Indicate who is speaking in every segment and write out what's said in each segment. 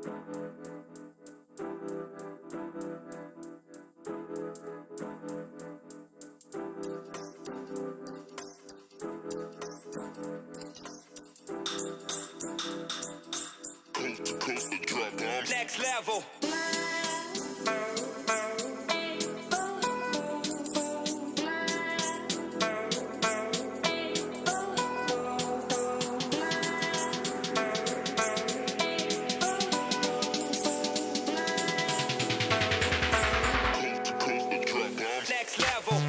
Speaker 1: Coast to coast, the drop bombs.
Speaker 2: Next level.
Speaker 1: Coast to coast, the drop bombs.
Speaker 2: Next level.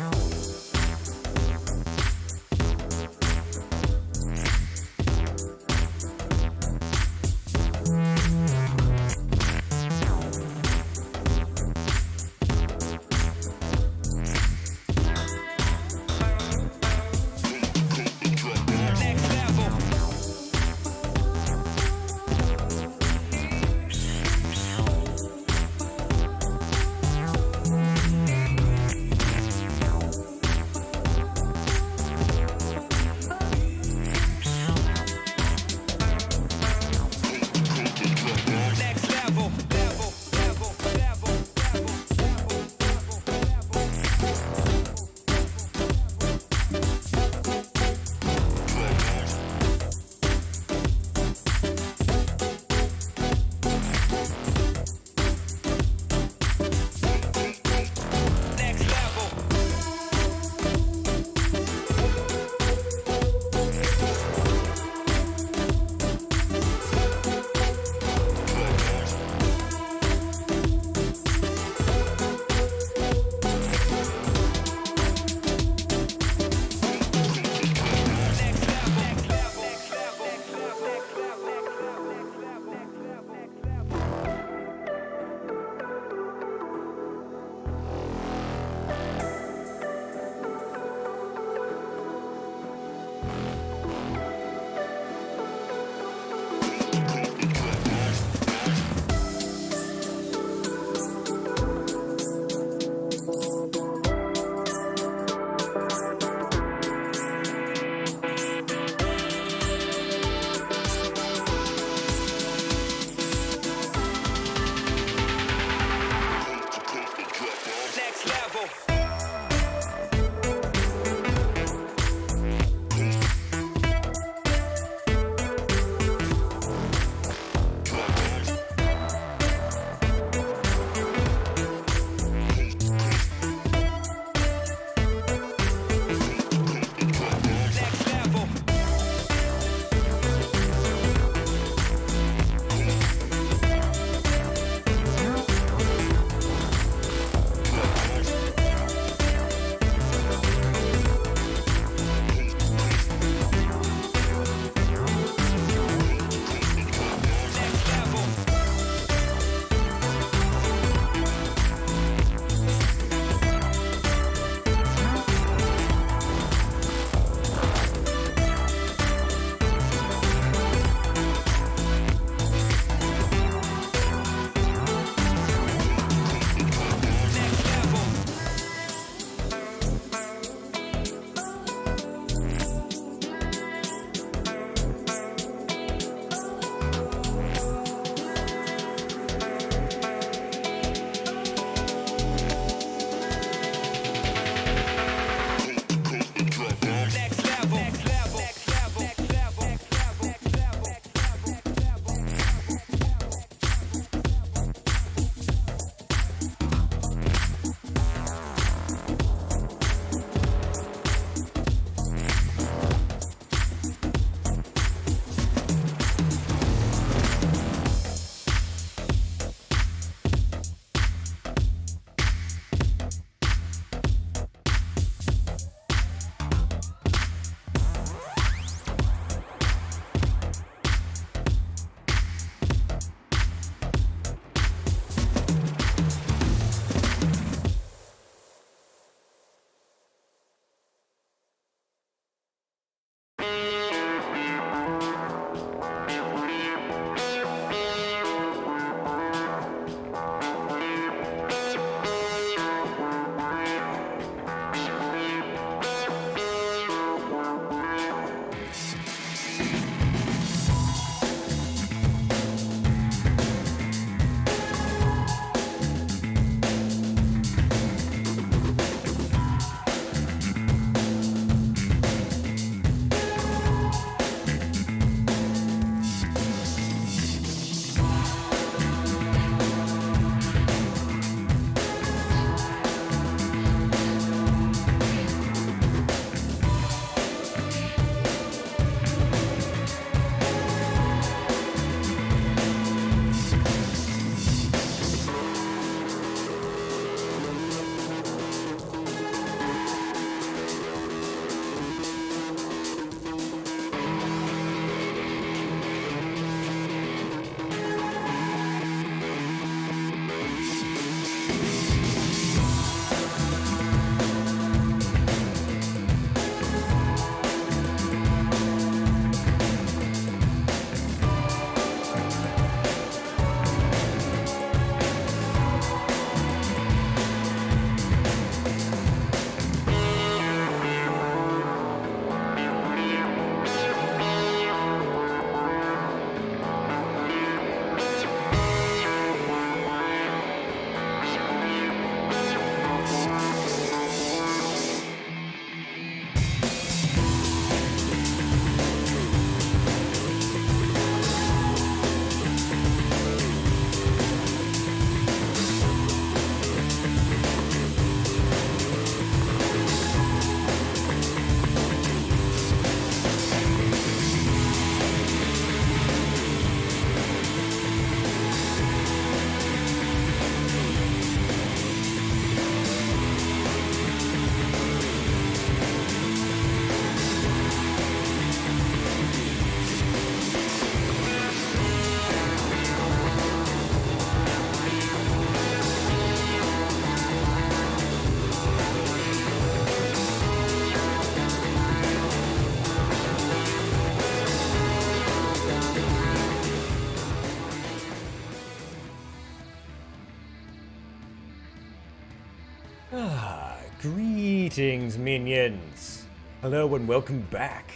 Speaker 2: Greetings, minions. Hello and welcome back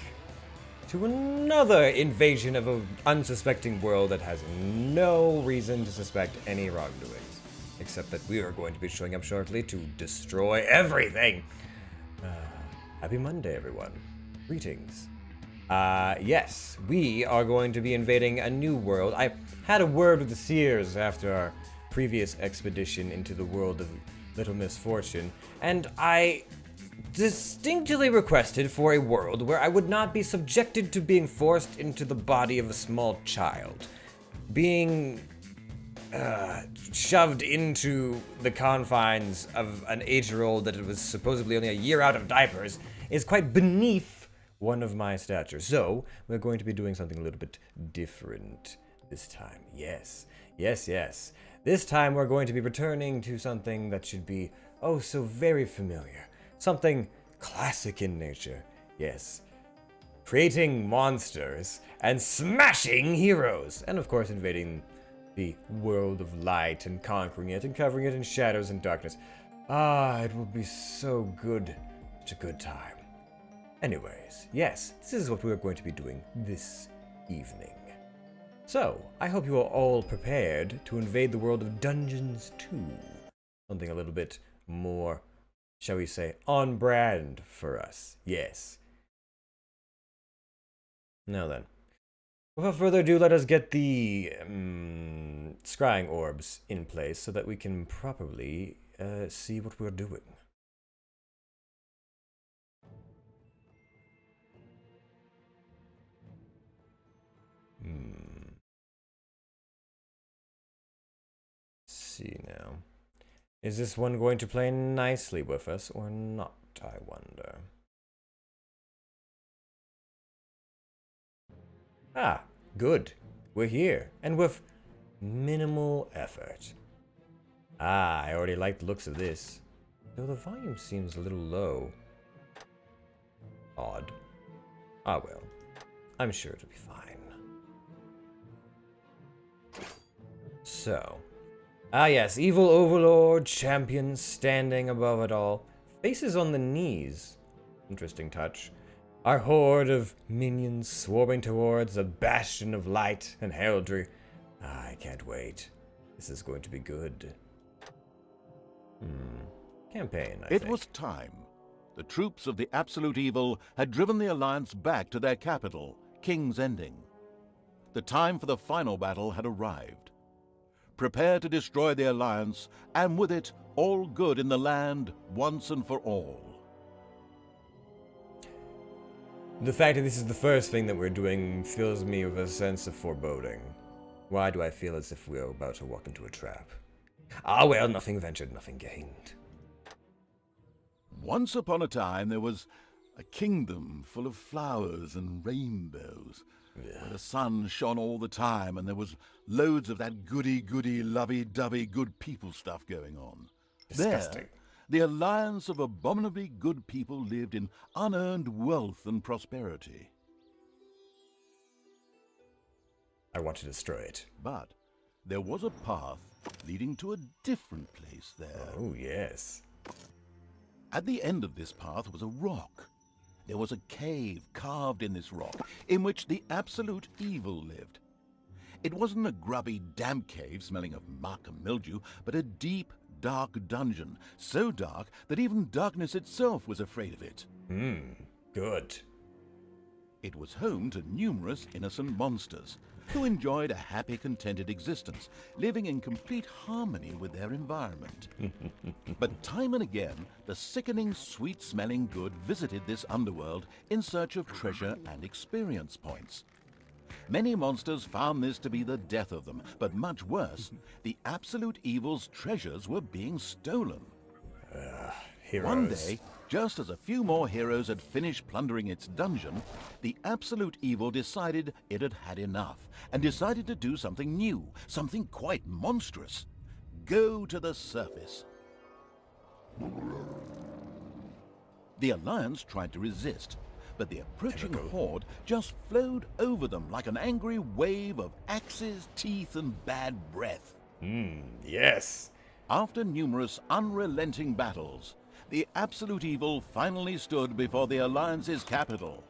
Speaker 2: to another invasion of an unsuspecting world that has no reason to suspect any wrongdoings, except that we are going to be showing up shortly to destroy everything. Happy Monday, everyone. Greetings. Yes, we are going to be invading a new world. I had a word with the Seers after our previous expedition into the world of Little Misfortune, and I distinctly requested for a world where I would not be subjected to being forced into the body of a small child. Being shoved into the confines of an 8-year-old that was supposedly only a year out of diapers is quite beneath one of my stature. So, we're going to be doing something a little bit different this time. Yes. This time we're going to be returning to something that should be oh so very familiar. Something classic in nature. Yes. Creating monsters and smashing heroes. And of course invading the world of light and conquering it and covering it in shadows and darkness. It will be so good. Such a good time. Anyways, yes, this is what we're going to be doing this evening. So, I hope you are all prepared to invade the world of Dungeons 2. Something a little bit more, shall we say, on brand for us. Yes. Now then, without further ado, let us get the scrying orbs in place so that we can properly see what we're doing. See now. Is this one going to play nicely with us or not, I wonder? Good. We're here, and with minimal effort. I already like the looks of this. Though the volume seems a little low. Odd. Well. I'm sure it'll be fine. So. Yes, evil overlord, champion standing above it all. Faces on the knees. Interesting touch. Our horde of minions swarming towards a bastion of light and heraldry. I can't wait. This is going to be good. Campaign, I think.
Speaker 3: It was time. The troops of the Absolute Evil had driven the Alliance back to their capital, King's Ending. The time for the final battle had arrived. Prepare to destroy the Alliance, and with it, all good in the land, once and for all.
Speaker 2: The fact that this is the first thing that we're doing fills me with a sense of foreboding. Why do I feel as if we're about to walk into a trap? Well, nothing ventured, nothing gained.
Speaker 3: Once upon a time, there was a kingdom full of flowers and rainbows. Where the sun shone all the time, and there was loads of that goody-goody, lovey-dovey good people stuff going on.
Speaker 2: Disgusting.
Speaker 3: There, the alliance of abominably good people lived in unearned wealth and prosperity.
Speaker 2: I want to destroy it.
Speaker 3: But there was a path leading to a different place there.
Speaker 2: Oh, yes.
Speaker 3: At the end of this path was a rock. There was a cave carved in this rock, in which the Absolute Evil lived. It wasn't a grubby, damp cave smelling of muck and mildew, but a deep, dark dungeon, so dark that even darkness itself was afraid of it.
Speaker 2: Good.
Speaker 3: It was home to numerous innocent monsters, who enjoyed a happy, contented existence, living in complete harmony with their environment. But time and again, the sickening, sweet-smelling good visited this underworld in search of treasure and experience points. Many monsters found this to be the death of them, but much worse, the Absolute Evil's treasures were being stolen.
Speaker 2: Heroes.
Speaker 3: One day, just as a few more heroes had finished plundering its dungeon, the Absolute Evil decided it had had enough, and decided to do something new, something quite monstrous. Go to the surface. The Alliance tried to resist, but the approaching horde just flowed over them like an angry wave of axes, teeth, and bad breath.
Speaker 2: Yes.
Speaker 3: After numerous unrelenting battles, the absolute evil finally stood before the Alliance's capital,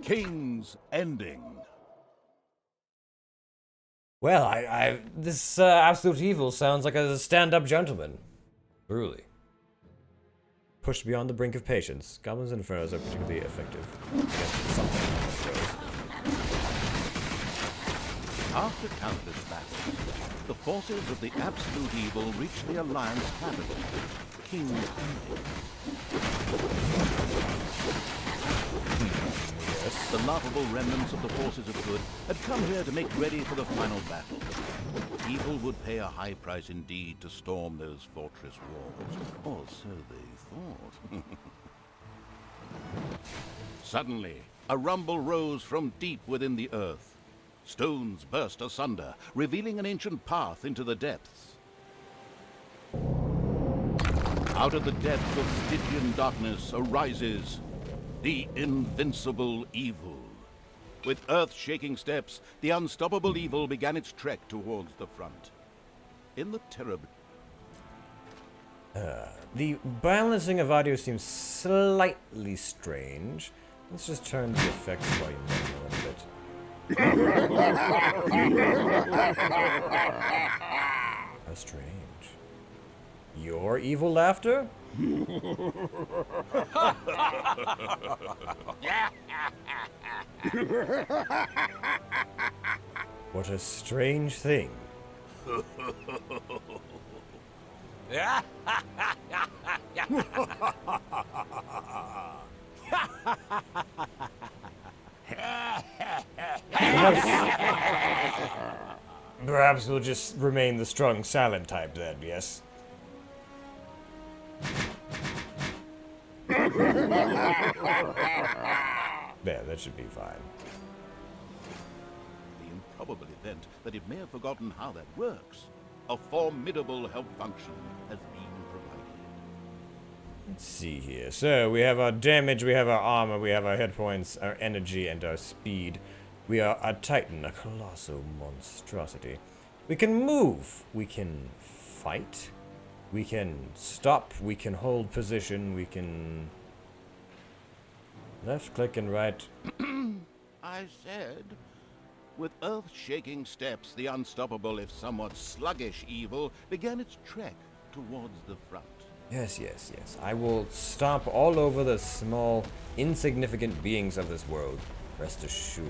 Speaker 3: King's Ending.
Speaker 2: Well, this absolute evil sounds like a stand-up gentleman. Truly. Pushed beyond the brink of patience, goblins and infernos are particularly effective against something, I suppose.
Speaker 3: After countless battles, the forces of the absolute evil reached the Alliance capital, King's Ending.
Speaker 2: Yes.
Speaker 3: The laughable remnants of the forces of good had come here to make ready for the final battle. Evil would pay a high price indeed to storm those fortress walls, or so they thought. Suddenly, a rumble rose from deep within the earth. Stones burst asunder, revealing an ancient path into the depths. Out of the depths of Stygian darkness arises the invincible evil. With earth-shaking steps, the unstoppable evil began its trek towards the front. In the terrible...
Speaker 2: The balancing of audio seems slightly strange. Let's just turn the effects volume down a little bit. How strange. Your evil laughter? What a strange thing. Perhaps we'll just remain the strong silent type then, yes? There, that should be fine.
Speaker 3: The improbable event that it may have forgotten how that works. A formidable help function has been provided.
Speaker 2: Let's see here. So, we have our damage, we have our armor, we have our hit points, our energy, and our speed. We are a titan, a colossal monstrosity. We can move, we can fight, we can stop, we can hold position, we can... left click and right.
Speaker 3: I said, with earth-shaking steps, the unstoppable, if somewhat sluggish evil began its trek towards the front.
Speaker 2: Yes, yes, yes. I will stomp all over the small, insignificant beings of this world. Rest assured.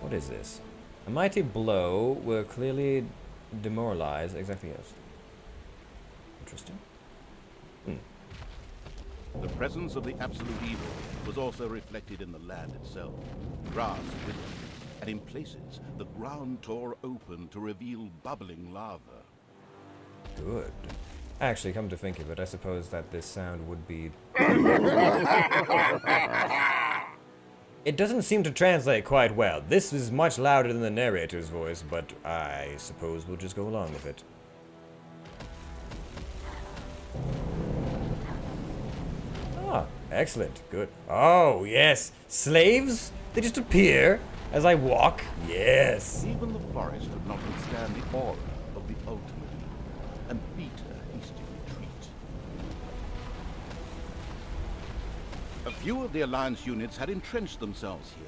Speaker 2: What is this? A mighty blow will clearly demoralize. Exactly, yes. Interesting.
Speaker 3: The presence of the absolute evil was also reflected in the land itself. Grass withered, and in places, the ground tore open to reveal bubbling lava.
Speaker 2: Good. Actually, come to think of it, I suppose that this sound would be... It doesn't seem to translate quite well. This is much louder than the narrator's voice, but I suppose we'll just go along with it. Ah, excellent. Good. Oh, yes. Slaves? They just appear as I walk. Yes.
Speaker 3: Even the forest could not withstand the aura of the ultimate, and beat a hasty retreat. A few of the Alliance units had entrenched themselves here.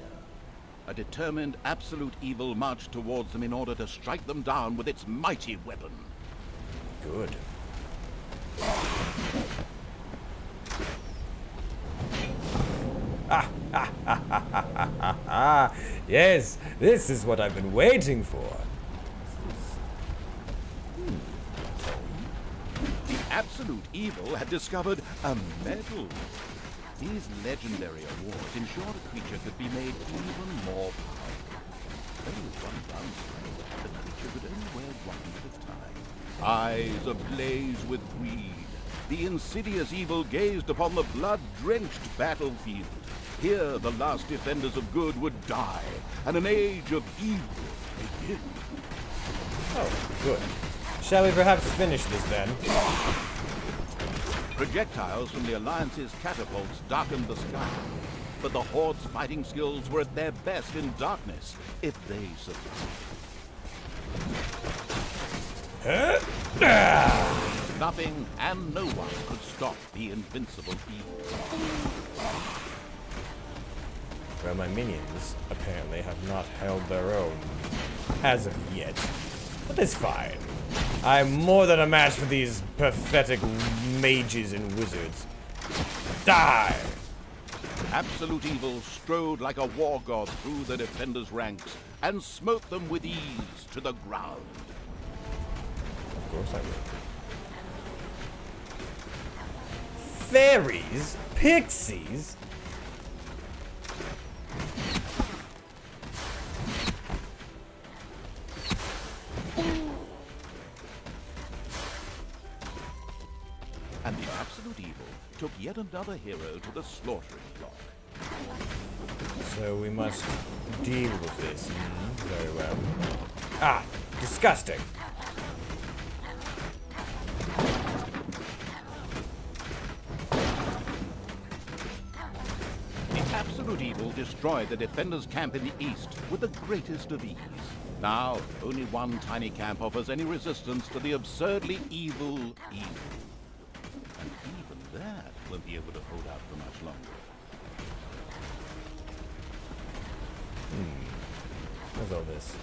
Speaker 3: A determined absolute evil marched towards them in order to strike them down with its mighty weapon.
Speaker 2: Good. Yes, this is what I've been waiting for.
Speaker 3: The absolute evil had discovered a medal. These legendary awards ensured a creature could be made even more powerful. There was one downside. The creature could only wear one at a time. Eyes ablaze with greed, the insidious evil gazed upon the blood-drenched battlefield. Here the last defenders of good would die, and an age of evil begin.
Speaker 2: Oh, good. Shall we perhaps finish this then?
Speaker 3: Projectiles from the Alliance's catapults darkened the sky, but the Horde's fighting skills were at their best in darkness, if they survived.
Speaker 2: Ah!
Speaker 3: Nothing and no one could stop the invincible evil.
Speaker 2: Well, my minions apparently have not held their own as of yet. But that's fine. I'm more than a match for these pathetic mages and wizards. Die!
Speaker 3: Absolute evil strode like a war god through the defenders' ranks and smote them with ease to the ground.
Speaker 2: Of course I will. Fairies? Pixies?
Speaker 3: And the absolute evil took yet another hero to the slaughtering block.
Speaker 2: So we must deal with this. Very well. Ah! Disgusting!
Speaker 3: The absolute evil destroyed the defenders' camp in the east with the greatest of ease. Now, only one tiny camp offers any resistance to the absurdly evil evil. And even that won't be able to hold out for much longer.
Speaker 2: What's all this?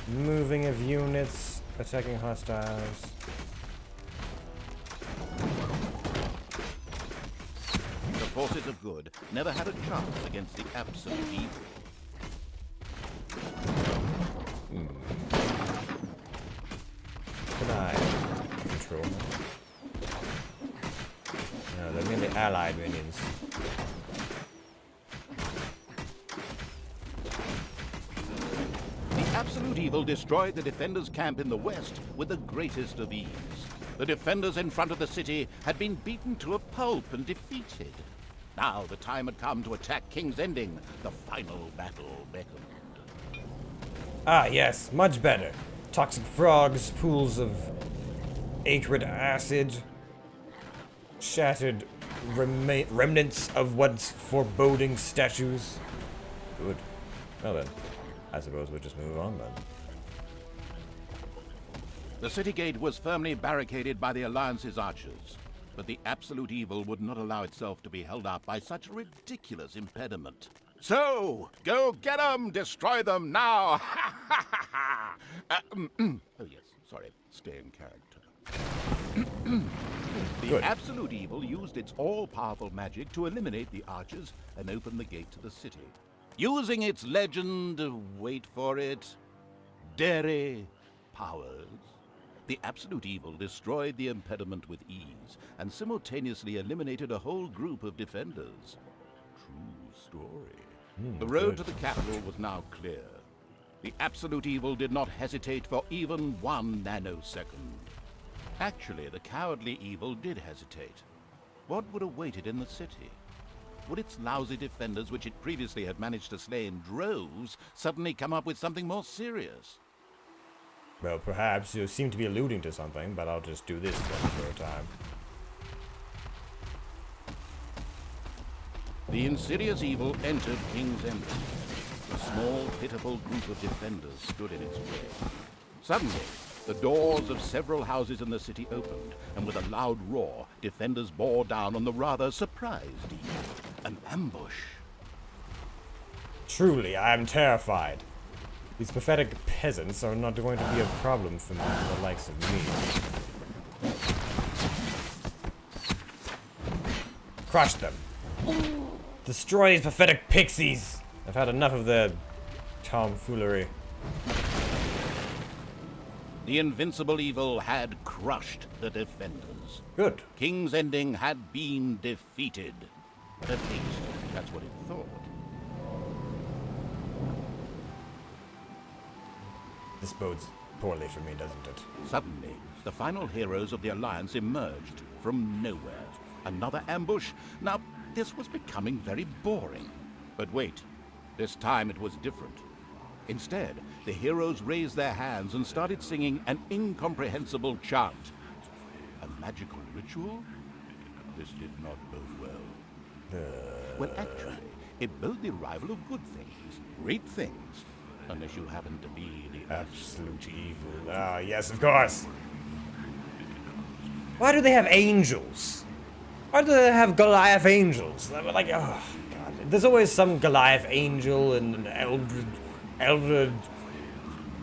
Speaker 2: Moving of units, attacking hostiles.
Speaker 3: The forces of good never had a chance against the absolute evil.
Speaker 2: Can I control them? No, they're merely allied minions.
Speaker 3: The absolute evil destroyed the defenders' camp in the west with the greatest of ease. The defenders in front of the city had been beaten to a pulp and defeated. Now the time had come to attack King's Ending. The final battle beckoned.
Speaker 2: Ah, yes, much better. Toxic frogs, pools of acrid acid, shattered remnants of once foreboding statues. Good. Well then, I suppose we'll just move on then.
Speaker 3: The city gate was firmly barricaded by the Alliance's archers, but the absolute evil would not allow itself to be held up by such a ridiculous impediment. So, go get them! Destroy them now! Oh yes, sorry, stay in character. The
Speaker 2: Good.
Speaker 3: absolute evil used its all-powerful magic to eliminate the archers and open the gate to the city. Using its legend, wait for it, dairy powers, the absolute evil destroyed the impediment with ease and simultaneously eliminated a whole group of defenders. True story. The road to the capital was now clear. The absolute evil did not hesitate for even 1 nanosecond. Actually, the cowardly evil did hesitate. What would await it in the city? Would its lousy defenders, which it previously had managed to slay in droves, suddenly come up with something more serious?
Speaker 2: Well, perhaps you seem to be alluding to something, but I'll just do this then for a time.
Speaker 3: The insidious evil entered King's Ending. A small, pitiful group of defenders stood in its way. Suddenly, the doors of several houses in the city opened, and with a loud roar, defenders bore down on the rather surprised evil. An ambush.
Speaker 2: Truly, I am terrified. These pathetic peasants are not going to be a problem for me, for the likes of me. Crush them. Destroy these pathetic pixies. I've had enough of their tomfoolery.
Speaker 3: The invincible evil had crushed the defenders.
Speaker 2: Good.
Speaker 3: King's Ending had been defeated. At least, that's what it thought.
Speaker 2: This bodes poorly for me, doesn't it?
Speaker 3: Suddenly, the final heroes of the Alliance emerged from nowhere. Another ambush? Now, this was becoming very boring. But wait, this time it was different. Instead, the heroes raised their hands and started singing an incomprehensible chant. A magical ritual? This did not bode well. Well, actually, it bode the arrival of good things, great things, unless you happen to be the
Speaker 2: Absolute evil. Ah, yes, of course. Why do they have angels? Why do they have Goliath angels? Like, oh god, there's always some Goliath angel and an elder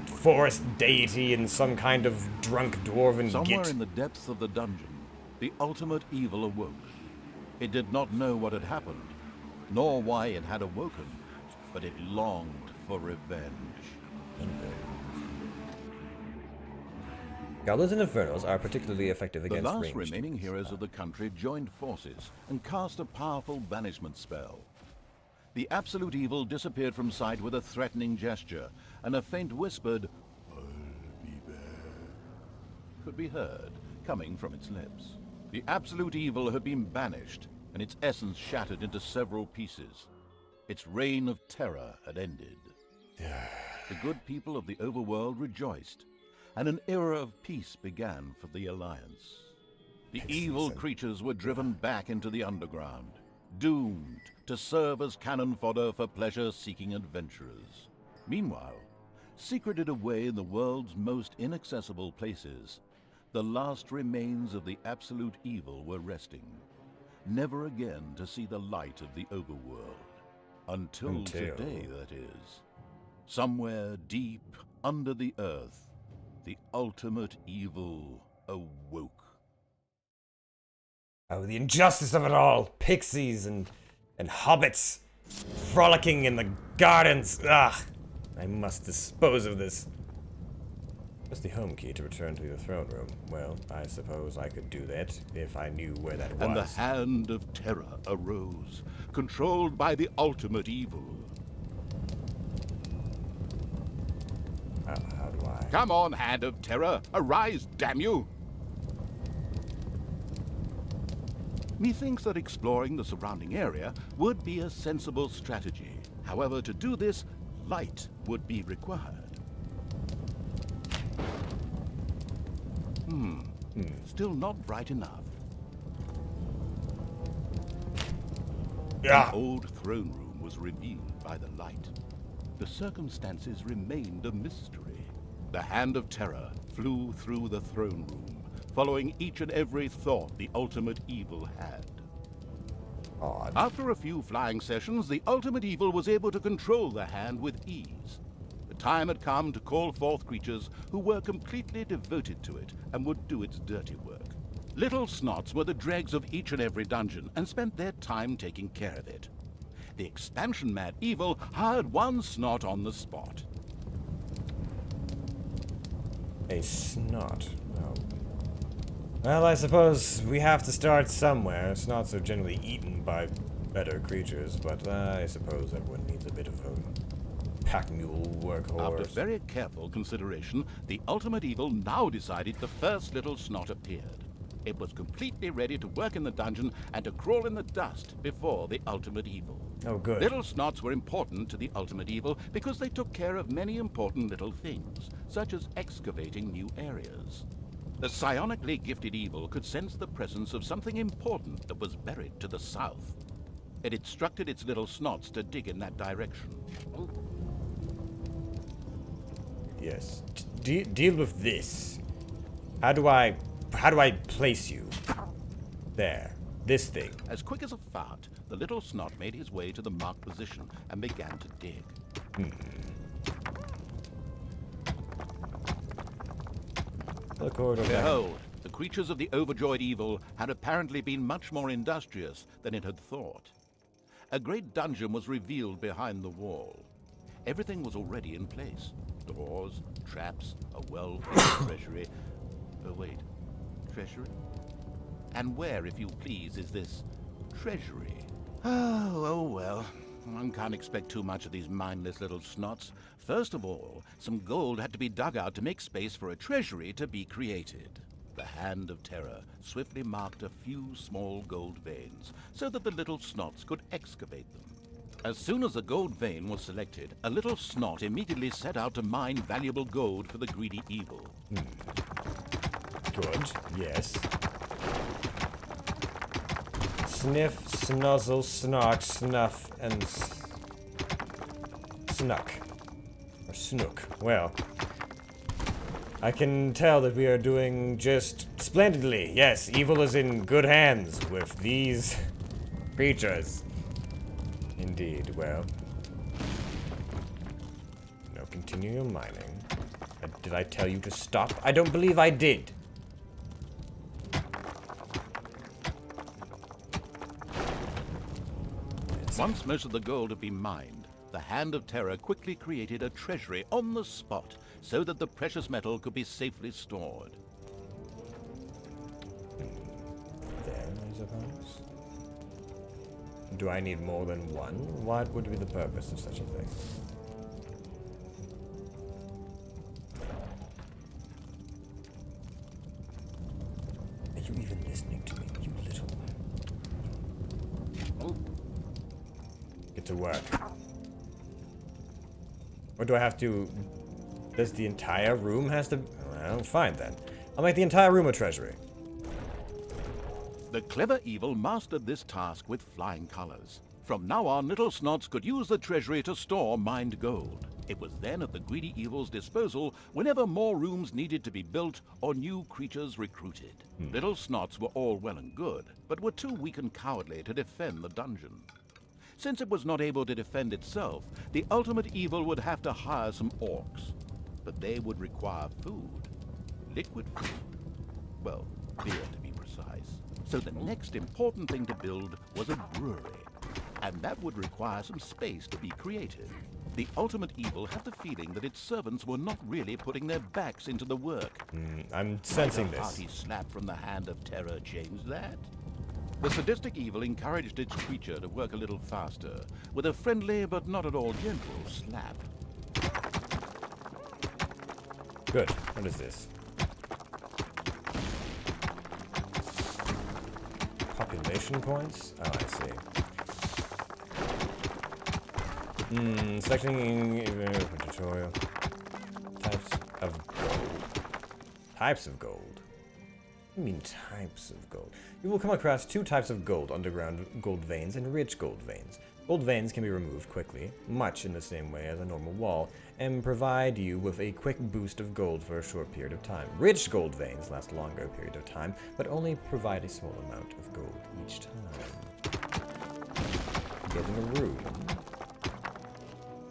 Speaker 2: forest deity and some kind of drunk dwarven
Speaker 3: Somewhere
Speaker 2: git.
Speaker 3: in the depths of the dungeon, the ultimate evil awoke. It did not know what had happened, nor why it had awoken, but it longed for revenge.
Speaker 2: Goblins and Infernos are particularly effective
Speaker 3: The
Speaker 2: against
Speaker 3: last
Speaker 2: ranged
Speaker 3: remaining
Speaker 2: enemies.
Speaker 3: heroes of the country joined forces and cast a powerful banishment spell. The absolute evil disappeared from sight with a threatening gesture, and a faint whispered, "I'll be there," could be heard coming from its lips. The absolute evil had been banished, and its essence shattered into several pieces. Its reign of terror had ended. The good people of the overworld rejoiced, and an era of peace began for the Alliance. The evil creatures were driven back into the underground, doomed to serve as cannon fodder for pleasure-seeking adventurers. Meanwhile, secreted away in the world's most inaccessible places, the last remains of the absolute evil were resting, never again to see the light of the overworld. Until today, that is. Somewhere deep under the earth, the ultimate evil awoke.
Speaker 2: Oh, the injustice of it all! Pixies and hobbits frolicking in the gardens. Ugh! I must dispose of this. What's the home key to return to the throne room? Well, I suppose I could do that if I knew where that was.
Speaker 3: And the hand of terror arose, controlled by the ultimate evil.
Speaker 2: How do I?
Speaker 3: Come on, hand of terror, arise, damn you! Methinks that exploring the surrounding area would be a sensible strategy. However, to do this, light would be required. Still not bright enough.
Speaker 2: Yeah.
Speaker 3: An old throne room was revealed by the light. The circumstances remained a mystery. The hand of terror flew through the throne room, following each and every thought the ultimate evil had.
Speaker 2: Odd.
Speaker 3: After a few flying sessions, the ultimate evil was able to control the hand with ease. The time had come to call forth creatures who were completely devoted to it and would do its dirty work. Little snots were the dregs of each and every dungeon and spent their time taking care of it. The expansion-mad evil hired one snot on the spot.
Speaker 2: A snot. Oh. Well, I suppose we have to start somewhere. Snots are generally eaten by better creatures, but I suppose everyone needs a bit of a pack mule workhorse.
Speaker 3: After very careful consideration, the ultimate evil now decided the first little snot appeared. It was completely ready to work in the dungeon and to crawl in the dust before the ultimate evil.
Speaker 2: Oh, good.
Speaker 3: Little snots were important to the ultimate evil because they took care of many important little things, such as excavating new areas. The psionically gifted evil could sense the presence of something important that was buried to the south. It instructed its little snots to dig in that direction.
Speaker 2: Yes. Deal with this. How do I place you? There. This thing.
Speaker 3: As quick as a fart, the little snot made his way to the marked position and began to dig. Behold, the creatures of the overjoyed evil had apparently been much more industrious than it had thought. A great dungeon was revealed behind the wall. Everything was already in place. Doors, traps, a well-filled treasury. Oh, wait. Treasury? And where, if you please, is this treasury? Oh, well. One can't expect too much of these mindless little snots. First of all, some gold had to be dug out to make space for a treasury to be created. The hand of terror swiftly marked a few small gold veins so that the little snots could excavate them. As soon as a gold vein was selected, a little snot immediately set out to mine valuable gold for the greedy evil.
Speaker 2: Good. Yes. Sniff, snuzzle, snark, snuff, and snuck. Or snook. Well. I can tell that we are doing just splendidly. Yes, evil is in good hands with these creatures. Indeed, well. Now continue your mining. Did I tell you to stop? I don't believe I did.
Speaker 3: Once most of the gold had been mined, the Hand of Terror quickly created a treasury on the spot so that the precious metal could be safely stored.
Speaker 2: There, I suppose. Do I need more than one? What would be the purpose of such a thing? Are you even listening to me, you little... Oh. Get to work. Or do I have to... Does the entire room has to... Well, fine then. I'll make the entire room a treasury.
Speaker 3: The clever evil mastered this task with flying colors. From now on, Little Snots could use the treasury to store mined gold. It was then at the greedy evil's disposal whenever more rooms needed to be built or new creatures recruited. Little Snots were all well and good, but were too weak and cowardly to defend the dungeon. Since it was not able to defend itself, the ultimate evil would have to hire some orcs. But they would require food. Liquid food. Well, beer to be precise. So the next important thing to build was a brewery. And that would require some space to be created. The ultimate evil had the feeling that its servants were not really putting their backs into the work.
Speaker 2: I'm sensing
Speaker 3: Might a
Speaker 2: this.
Speaker 3: hearty slap from the Hand of Terror change that? The sadistic evil encouraged its creature to work a little faster, with a friendly but not at all gentle slap.
Speaker 2: Good. What is this? Population points? Oh, I see. Selecting tutorial. Types of gold. Types of gold? What do you mean types of gold? You will come across two types of gold: underground gold veins and rich gold veins. Gold veins can be removed quickly, much in the same way as a normal wall, and provide you with a quick boost of gold for a short period of time. Rich gold veins last a longer period of time, but only provide a small amount of gold each time. Building a room.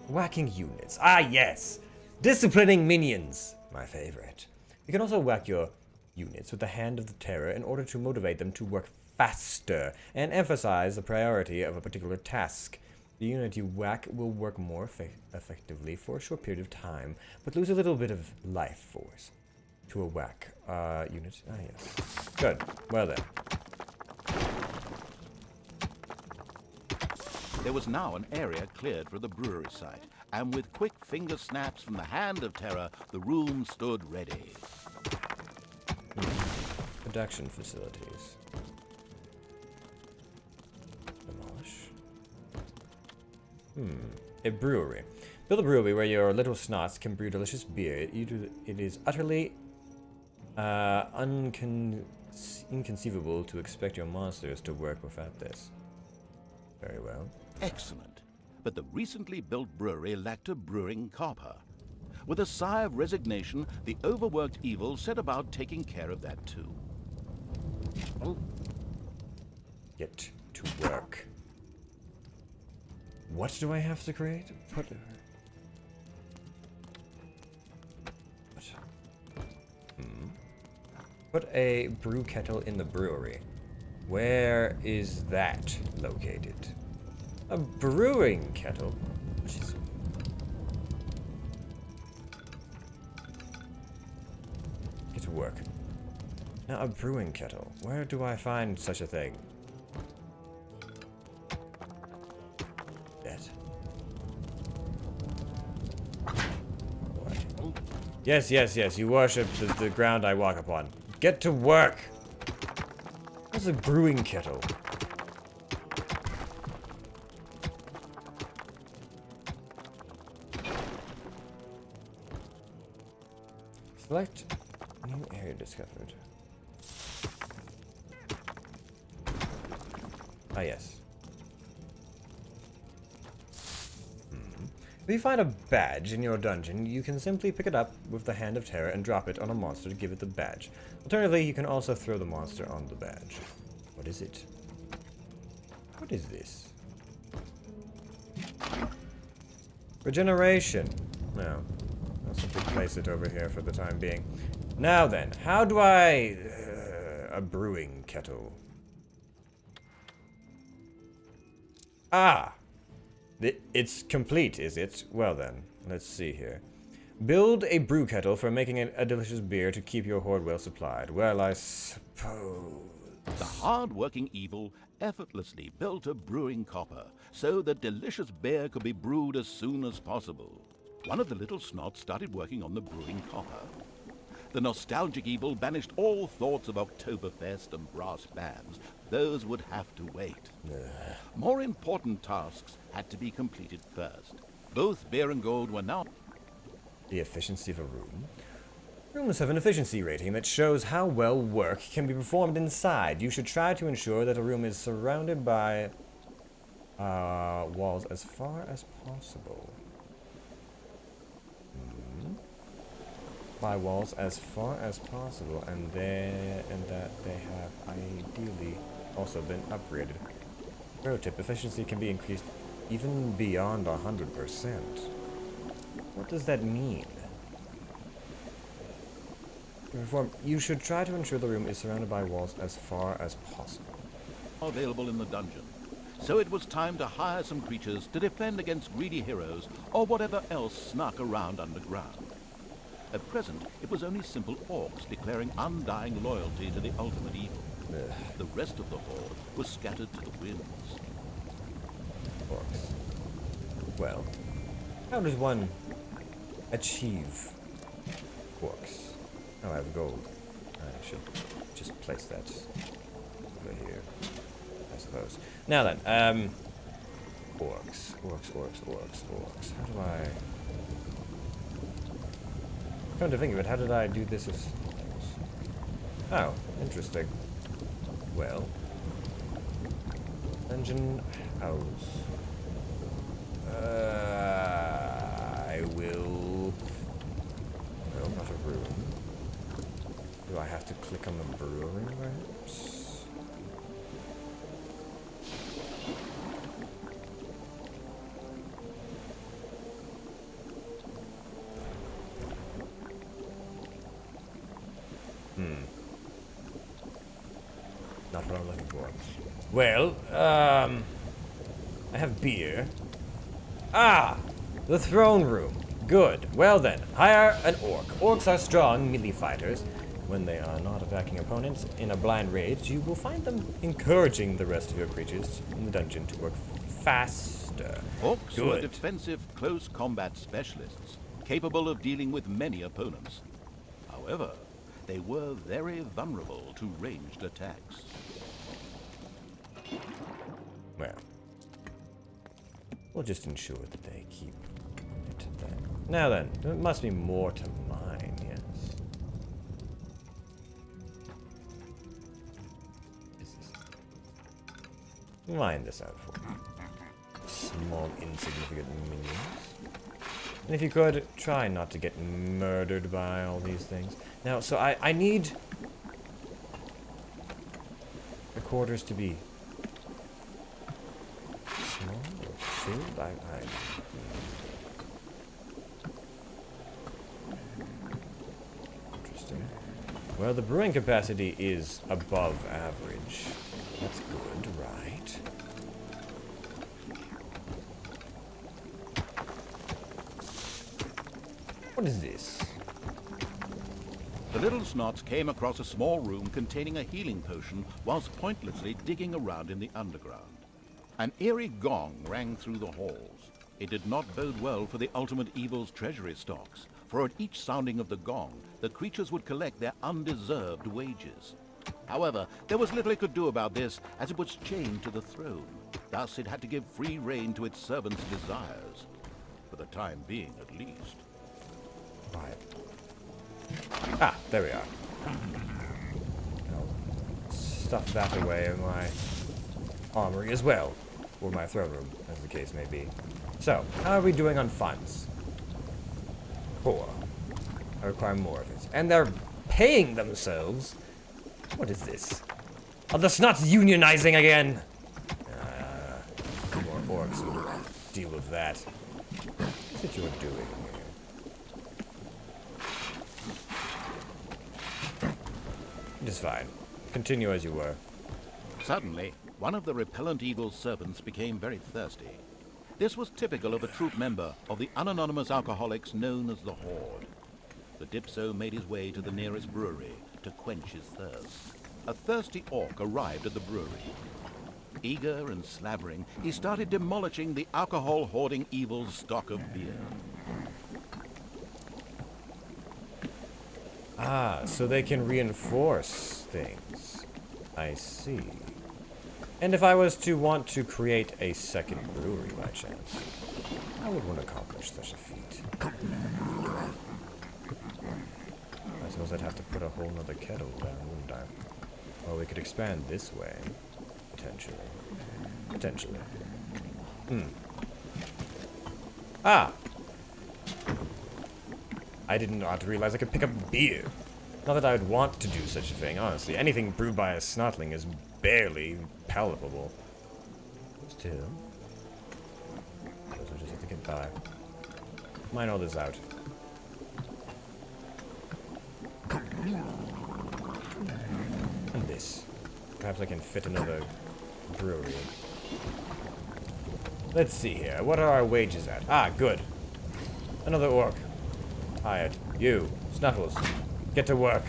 Speaker 2: Whacking units. Ah, yes! Disciplining minions! My favorite. You can also whack your units with the Hand of the Terror in order to motivate them to work faster and emphasize the priority of a particular task. The unit you whack will work more effectively for a short period of time, but lose a little bit of life force to a whack unit. Ah, yes. Good. Well then.
Speaker 3: There was now an area cleared for the brewery site, and with quick finger snaps from the Hand of Terror, the room stood ready.
Speaker 2: Production facilities. Demolish. A brewery. Build a brewery where your little snots can brew delicious beer. It is utterly inconceivable to expect your monsters to work without this. Very well.
Speaker 3: Excellent. But the recently built brewery lacked a brewing copper. With a sigh of resignation, the overworked evil set about taking care of that too.
Speaker 2: Get to work. What do I have to create? Put a brew kettle in the brewery. Where is that located? A brewing kettle? Jeez. Get to work. Now, a brewing kettle. Where do I find such a thing? That. What? Yes, yes, yes. You worship the ground I walk upon. Get to work! What's a brewing kettle? Select new area discovered. Ah, yes. If you find a badge in your dungeon, you can simply pick it up with the Hand of Terror and drop it on a monster to give it the badge. Alternatively, you can also throw the monster on the badge. What is it? What is this? Regeneration. No. I'll simply place it over here for the time being. Now then, how do I... a brewing kettle. Ah! It's complete, is it? Well then, let's see here. Build a brew kettle for making a delicious beer to keep your hoard well supplied. Well, I suppose...
Speaker 3: The hard-working evil effortlessly built a brewing copper so that delicious beer could be brewed as soon as possible. One of the little snots started working on the brewing copper. The nostalgic evil banished all thoughts of Oktoberfest and brass bands. Those would have to wait. More important tasks had to be completed first. Both beer and gold were now...
Speaker 2: The efficiency of a room? Rooms have an efficiency rating that shows how well work can be performed inside. You should try to ensure that a room is surrounded by walls as far as possible. By walls as far as possible, and that they have ideally also been upgraded. Pro tip: efficiency can be increased even beyond 100%. What does that mean? You should try to ensure the room is surrounded by walls as far as possible.
Speaker 3: Available in the dungeon. So it was time to hire some creatures to defend against greedy heroes or whatever else snuck around underground. At present, it was only simple orcs declaring undying loyalty to the ultimate evil. The rest of the horde was scattered to the winds.
Speaker 2: Orcs. Well, how does one achieve orcs? Oh, I have gold. I should just place that over here, I suppose. Now then, orcs. How do I... Come to think of it, how did I do this as... Oh, interesting. Well. Dungeon house. I will... No, not a room. Do I have to click on the brewery, perhaps? Not what I'm looking for. Well, I have beer. Ah! The throne room. Good. Well then, hire an orc. Orcs are strong melee fighters. When they are not attacking opponents in a blind rage, you will find them encouraging the rest of your creatures in the dungeon to work faster.
Speaker 3: Orcs were defensive close combat specialists, capable of dealing with many opponents. However, they were very vulnerable to ranged attacks.
Speaker 2: Well, we'll just ensure that they keep it to that. Now then, there must be more to mine, yes. Mine this out for me. Small, insignificant minions. And if you could, try not to get murdered by all these things. Now, so I need the quarters to be small or filled. Interesting. Well, the brewing capacity is above average. That's good, right? What is this?
Speaker 3: The little snots came across a small room containing a healing potion whilst pointlessly digging around in the underground. An eerie gong rang through the halls. It did not bode well for the ultimate evil's treasury stocks, for at each sounding of the gong, the creatures would collect their undeserved wages. However, there was little it could do about this, as it was chained to the throne. Thus, it had to give free rein to its servants' desires. For the time being, at least.
Speaker 2: Right. Ah, there we are. I'll stuff that away in my armory as well. Or my throne room, as the case may be. So, how are we doing on funds? Poor. I require more of it. And they're paying themselves? What is this? Are the snots unionizing again? More orcs will deal with that. What's it you're doing here? It is fine. Continue as you were.
Speaker 3: Suddenly, one of the repellent evil's servants became very thirsty. This was typical of a troop member of the unanonymous alcoholics known as the Horde. The Dipso made his way to the nearest brewery to quench his thirst. A thirsty orc arrived at the brewery. Eager and slavering, he started demolishing the alcohol-hoarding evil's stock of beer.
Speaker 2: Ah, so they can reinforce things. I see. And if I was to want to create a second brewery by chance, I would want to accomplish such a feat. I suppose I'd have to put a whole nother kettle down, wouldn't I? Well, we could expand this way. Potentially. Potentially. Ah! I did not realize I could pick up beer. Not that I would want to do such a thing, honestly. Anything brewed by a snotling is barely palatable. Still. Suppose I just have to get by. Mine all this out. And this. Perhaps I can fit another brewery. Let's see here. What are our wages at? Ah, good. Another orc. Hired. You, Snuffles. Get to work.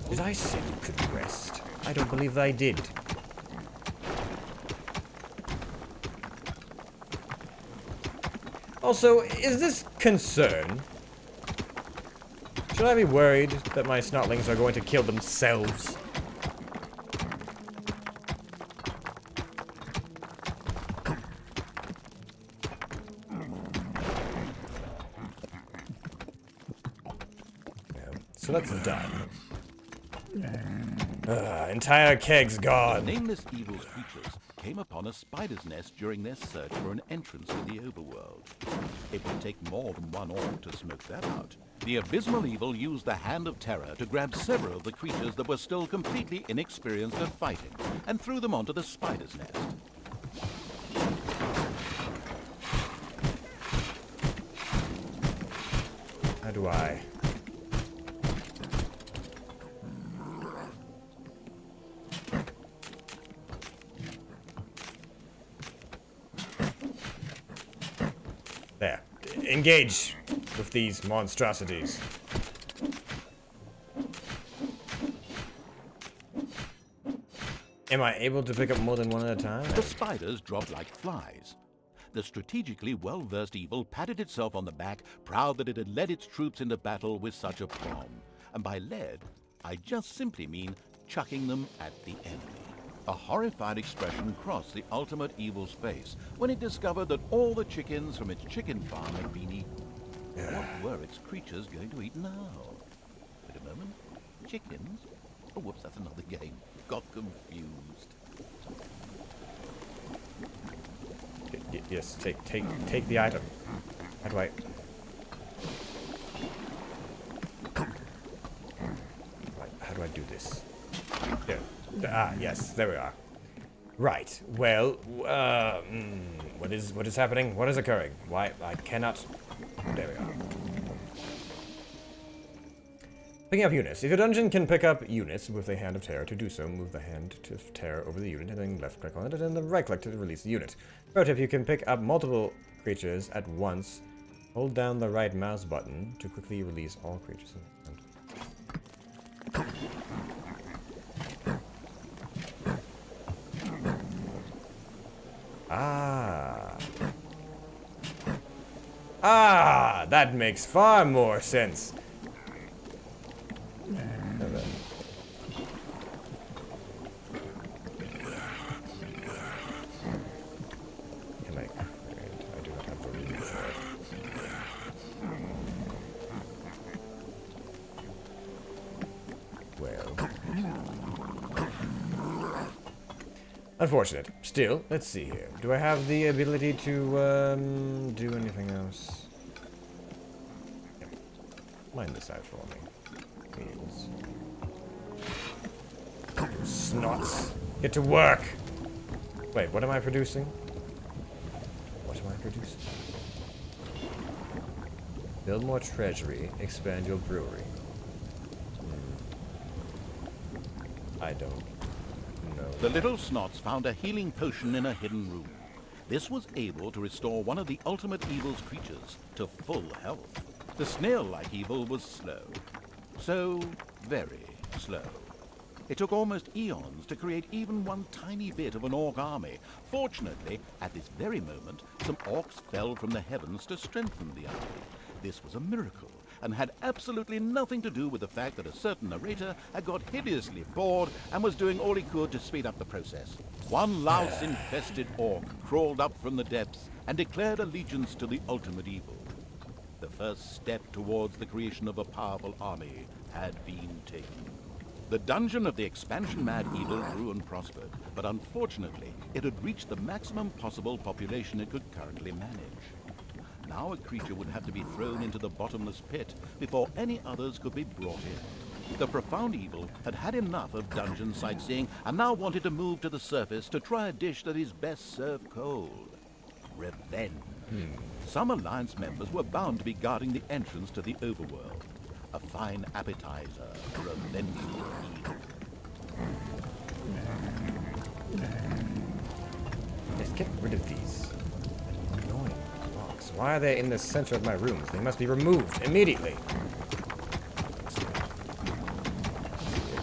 Speaker 2: Did I say you could rest? I don't believe I did. Also, is this concern? Should I be worried that my snotlings are going to kill themselves? So that's done. Entire keg's gone.
Speaker 3: Nameless evil's creatures came upon a spider's nest during their search for an entrance to the overworld. It would take more than one orc to smoke that out. The abysmal evil used the Hand of Terror to grab several of the creatures that were still completely inexperienced at fighting, and threw them onto the spider's nest.
Speaker 2: How do I? There. Engage with these monstrosities. Am I able to pick up more than one at a time?
Speaker 3: The spiders dropped like flies. The strategically well-versed evil patted itself on the back, proud that it had led its troops into battle with such aplomb. And by led, I just simply mean chucking them at the enemy. A horrified expression crossed the ultimate evil's face when it discovered that all the chickens from its chicken farm had been eaten. What were its creatures going to eat now? Wait a moment. Chickens? Oh, whoops, that's another game. Got confused.
Speaker 2: Yes, take the item. How do I? Right, how do I do this? There. Ah, yes, there we are. Right. Well, what is happening? What is occurring? Why I cannot? There we are. Picking up units. If your dungeon can pick up units with the Hand of Terror, to do so, move the Hand of Terror over the unit, and then left click on it, and then right click to release the unit. Pro tip, you can pick up multiple creatures at once. Hold down the right mouse button to quickly release all creatures. Ah, that makes far more sense. I do not have the reason for it. Well. Unfortunate. Still, let's see here. Do I have the ability to do anything else? Yep. Line this out for me. Please. Snots. Get to work! Wait, what am I producing? What am I producing? Build more treasury. Expand your brewery. I don't know.
Speaker 3: The little Snots found a healing potion in a hidden room. This was able to restore one of the ultimate evil's creatures to full health. The snail-like evil was slow. So very slow. It took almost eons to create even one tiny bit of an orc army. Fortunately, at this very moment, some orcs fell from the heavens to strengthen the army. This was a miracle, and had absolutely nothing to do with the fact that a certain narrator had got hideously bored and was doing all he could to speed up the process. One louse-infested orc crawled up from the depths and declared allegiance to the ultimate evil. The first step towards the creation of a powerful army had been taken. The dungeon of the expansion-mad evil grew and prospered, but unfortunately, it had reached the maximum possible population it could currently manage. Now a creature would have to be thrown into the bottomless pit before any others could be brought in. The profound evil had had enough of dungeon sightseeing and now wanted to move to the surface to try a dish that is best served cold. Revenge. Some Alliance members were bound to be guarding the entrance to the overworld. A fine appetizer for a vengeful evil.
Speaker 2: Let's get rid of these annoying blocks. Why are they in the center of my rooms? They must be removed immediately.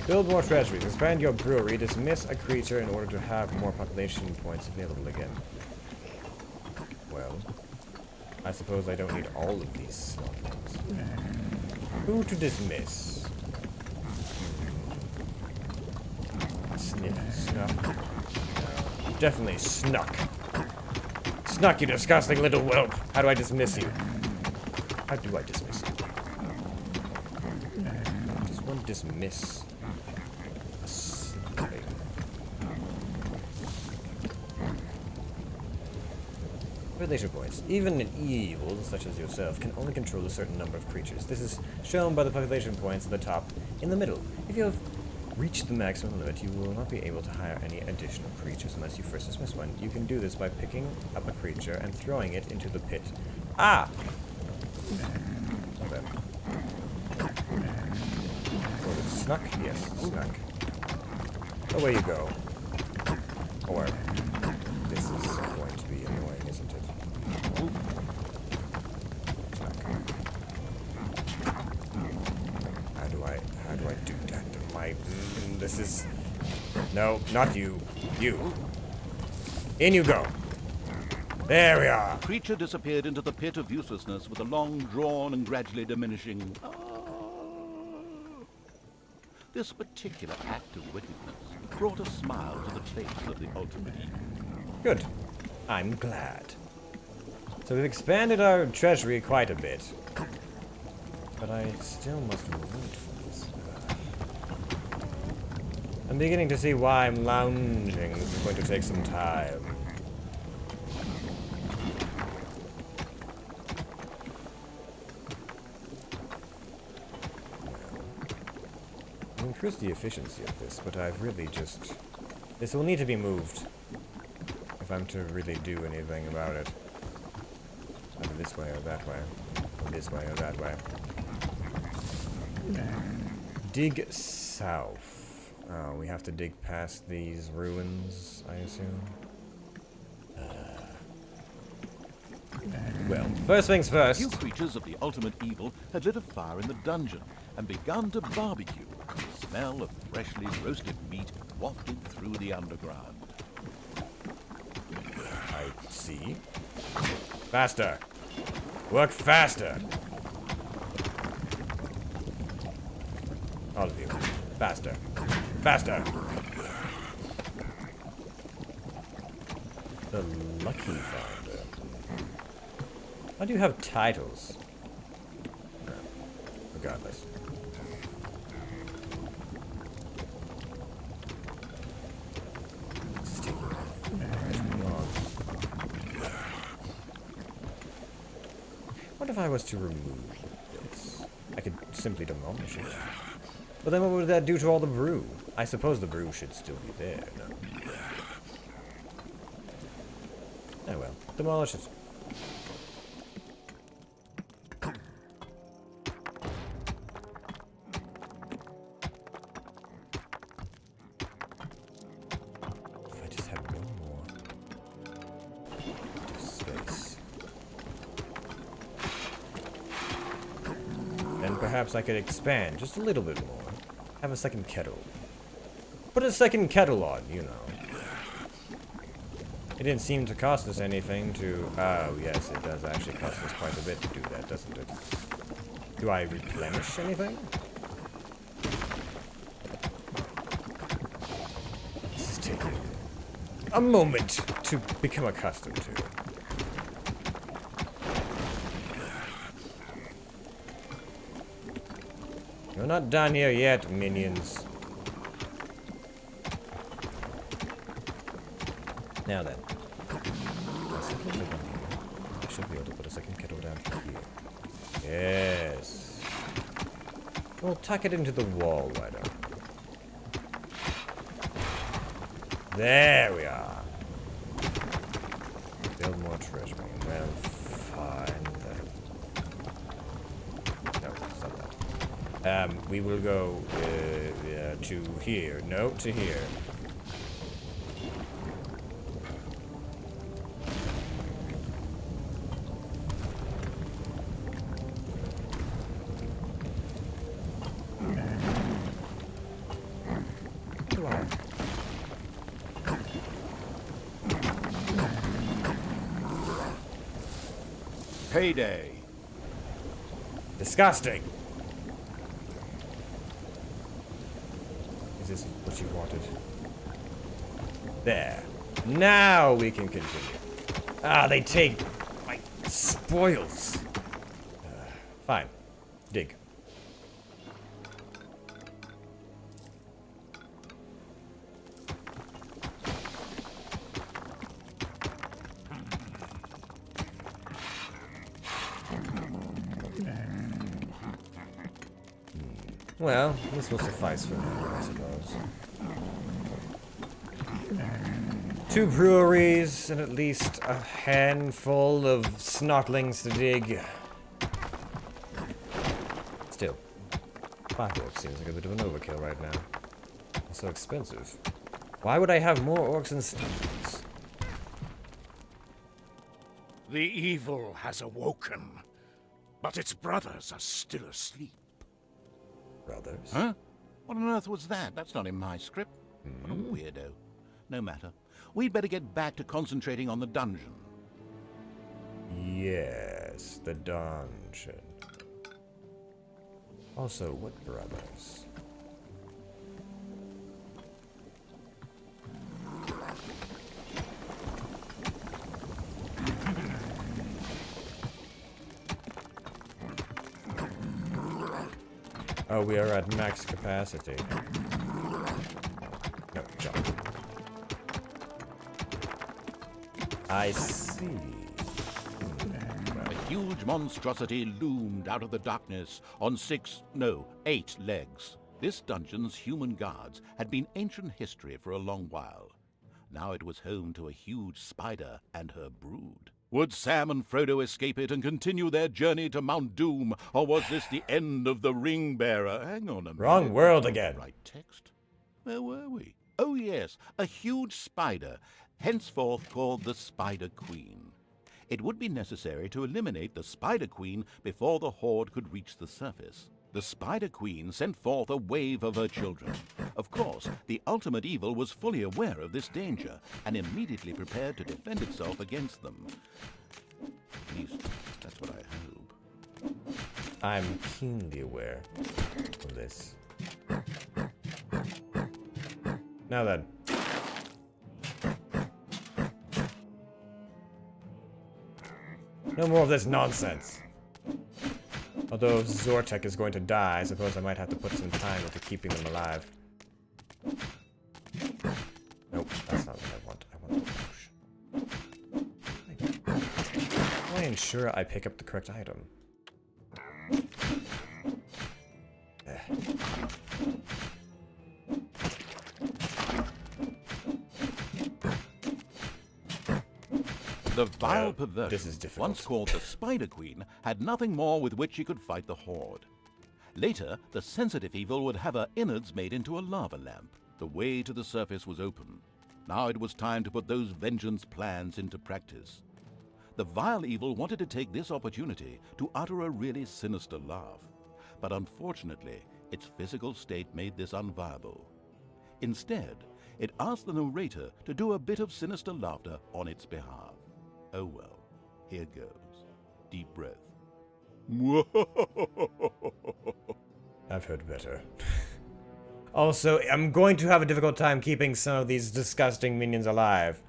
Speaker 2: Build more treasuries. Expand your brewery. Dismiss a creature in order to have more population points available again. Well, I suppose I don't need all of these small things. Who to dismiss? Sniff, snuff. No, definitely Snuck. Snuck, you disgusting little whelp. How do I dismiss you? How do I dismiss you? Just one dismiss. Snipping. Population points. Even an evil, such as yourself, can only control a certain number of creatures. This is shown by the population points at the top in the middle. If you have reached the maximum limit, you will not be able to hire any additional creatures unless you first dismiss one. You can do this by picking up a creature and throwing it into the pit. Ah! Okay. Was it Snuck? Yes, Snuck. Away you go. Or this is going to be annoying, isn't it? How do I do that? This is... No, not you. You. In you go. There we are.
Speaker 3: The creature disappeared into the pit of uselessness with a long drawn and gradually diminishing This particular act of wickedness brought a smile to the face of the ultimate evil.
Speaker 2: Good. I'm glad. So we've expanded our treasury quite a bit. But I still must root for this. I'm beginning to see why I'm lounging. This is going to take some time. I'll increase the efficiency of this, but I've really just... This will need to be moved if I'm to really do anything about it. Either this way or that way. Or this way or that way. Dig south. Oh, we have to dig past these ruins, I assume. Well, first things
Speaker 3: A
Speaker 2: first.
Speaker 3: few creatures of the ultimate evil had lit a fire in the dungeon and begun to barbecue. The smell of freshly roasted meat wafted through the underground.
Speaker 2: I see. Faster. Work faster. All of you. Faster. Faster. The Lucky Finder. Why do you have titles? No. Regardless. Steal. I was to remove this? I could simply demolish it. But then what would that do to all the brew? I suppose the brew should still be there, no? Oh well, demolish it. If I just had one more space. Then perhaps I could expand just a little bit more. Have a second kettle. Put a second kettle on, you know. It didn't seem to cost us anything to... Oh, yes, it does actually cost us quite a bit to do that, doesn't it? Do I replenish anything? This is taking a moment to become accustomed to. You're not done here yet, minions. Now then. I should be able to put a second kettle down here. Yes. We'll tuck it into the wall, why don't we? There we are. Build more treasure. Well, fine then. No, it's not that. We will go to here. No, to here.
Speaker 3: Payday.
Speaker 2: Disgusting. Is this what you wanted? There. Now we can continue. Ah, they take my spoils. Fine. Dig. Well, this will suffice for now, I suppose. 2 breweries and at least a handful of snotlings to dig. Still, 5 orcs seems like a bit of an overkill right now. It's so expensive. Why would I have more orcs than snotlings?
Speaker 4: The evil has awoken, but its brothers are still asleep.
Speaker 2: Brothers?
Speaker 3: Huh? What on earth was that? That's not in my script. What a weirdo. No matter. We'd better get back to concentrating on the dungeon.
Speaker 2: Yes, the dungeon. Also, what brothers? Oh, we are at max capacity. No, jump. I see.
Speaker 3: A huge monstrosity loomed out of the darkness on 8 legs. This dungeon's human guards had been ancient history for a long while. Now it was home to a huge spider and her brood. Would Sam and Frodo escape it and continue their journey to Mount Doom, or was this the end of the ring bearer? Hang on a minute.
Speaker 2: Wrong world again.
Speaker 3: Right text. Where were we? Oh yes, a huge spider, henceforth called the Spider Queen. It would be necessary to eliminate the Spider Queen before the horde could reach the surface. The Spider Queen sent forth a wave of her children. Of course, the ultimate evil was fully aware of this danger and immediately prepared to defend itself against them. At least, that's what I hope.
Speaker 2: I'm keenly aware of this. Now then. No more of this nonsense. Although if Zortek is going to die, I suppose I might have to put some time into keeping them alive. Nope, that's not what I want. I want the push. How do I ensure I pick up the correct item?
Speaker 3: The vile
Speaker 2: Well,
Speaker 3: perversion,
Speaker 2: this is difficult.
Speaker 3: once called the Spider Queen, had nothing more with which she could fight the Horde. Later, the sensitive evil would have her innards made into a lava lamp. The way to the surface was open. Now it was time to put those vengeance plans into practice. The vile evil wanted to take this opportunity to utter a really sinister laugh. But unfortunately, its physical state made this unviable. Instead, it asked the narrator to do a bit of sinister laughter on its behalf. Oh well, here goes. Deep breath.
Speaker 2: I've heard better. Also, I'm going to have a difficult time keeping some of these disgusting minions alive.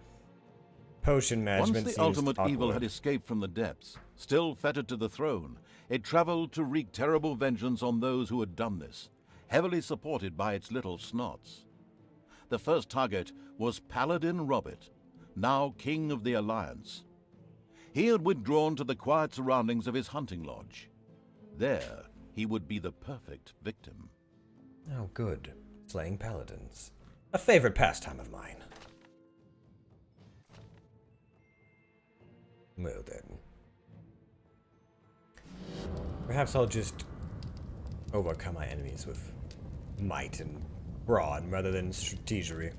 Speaker 2: Potion management
Speaker 3: Once
Speaker 2: seems
Speaker 3: the ultimate evil
Speaker 2: awkward.
Speaker 3: had escaped from the depths, still fettered to the throne, it traveled to wreak terrible vengeance on those who had done this, heavily supported by its little snots. The first target was Paladin Robert, now King of the Alliance. He had withdrawn to the quiet surroundings of his hunting lodge. There, he would be the perfect victim.
Speaker 2: Oh, good. Slaying paladins. A favorite pastime of mine. Well then. Perhaps I'll just overcome my enemies with might and brawn rather than strategery.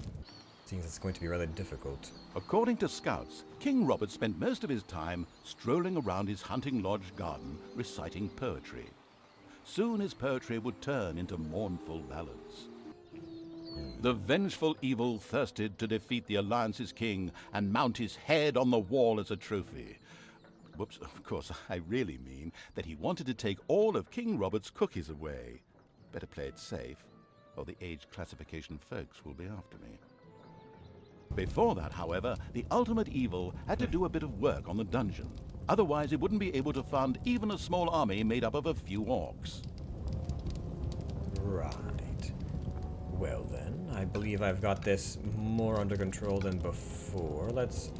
Speaker 2: Seems it's going to be rather difficult.
Speaker 3: According to scouts, King Robert spent most of his time strolling around his hunting lodge garden reciting poetry. Soon his poetry would turn into mournful ballads. The vengeful evil thirsted to defeat the Alliance's king and mount his head on the wall as a trophy. Whoops, of course, I really mean that he wanted to take all of King Robert's cookies away. Better play it safe, or the age classification folks will be after me. Before that, however, the ultimate evil had to do a bit of work on the dungeon. Otherwise, he wouldn't be able to fund even a small army made up of a few orcs.
Speaker 2: Right. Well then, I believe I've got this more under control than before. Let's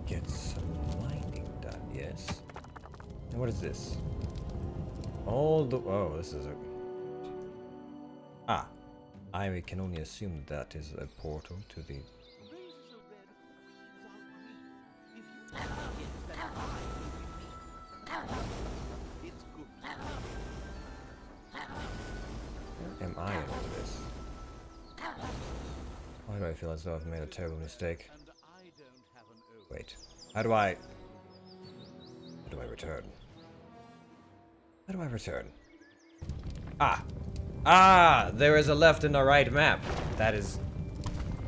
Speaker 2: get some mining done, yes? And what is this? Oh, this is a... Ah. I can only assume that is a portal to the... Where am I in all this? Why do I feel as though I've made a terrible mistake? Wait. How do I return? How do I return? Ah! Ah! There is a left and a right map. That is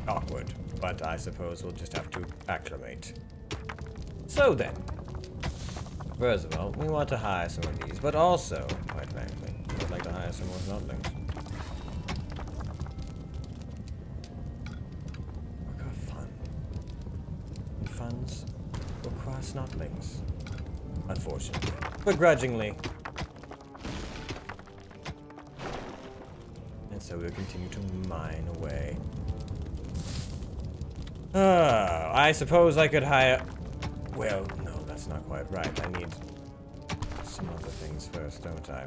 Speaker 2: awkward, but I suppose we'll just have to acclimate. So then, first of all, we want to hire some of these, but also, quite frankly, I'd like to hire some more snotlings. Require fun. And funds require snotlings. Unfortunately. Begrudgingly. And so we'll continue to mine away. I suppose I could hire... Well, no, that's not quite right. I need some other things first, don't I?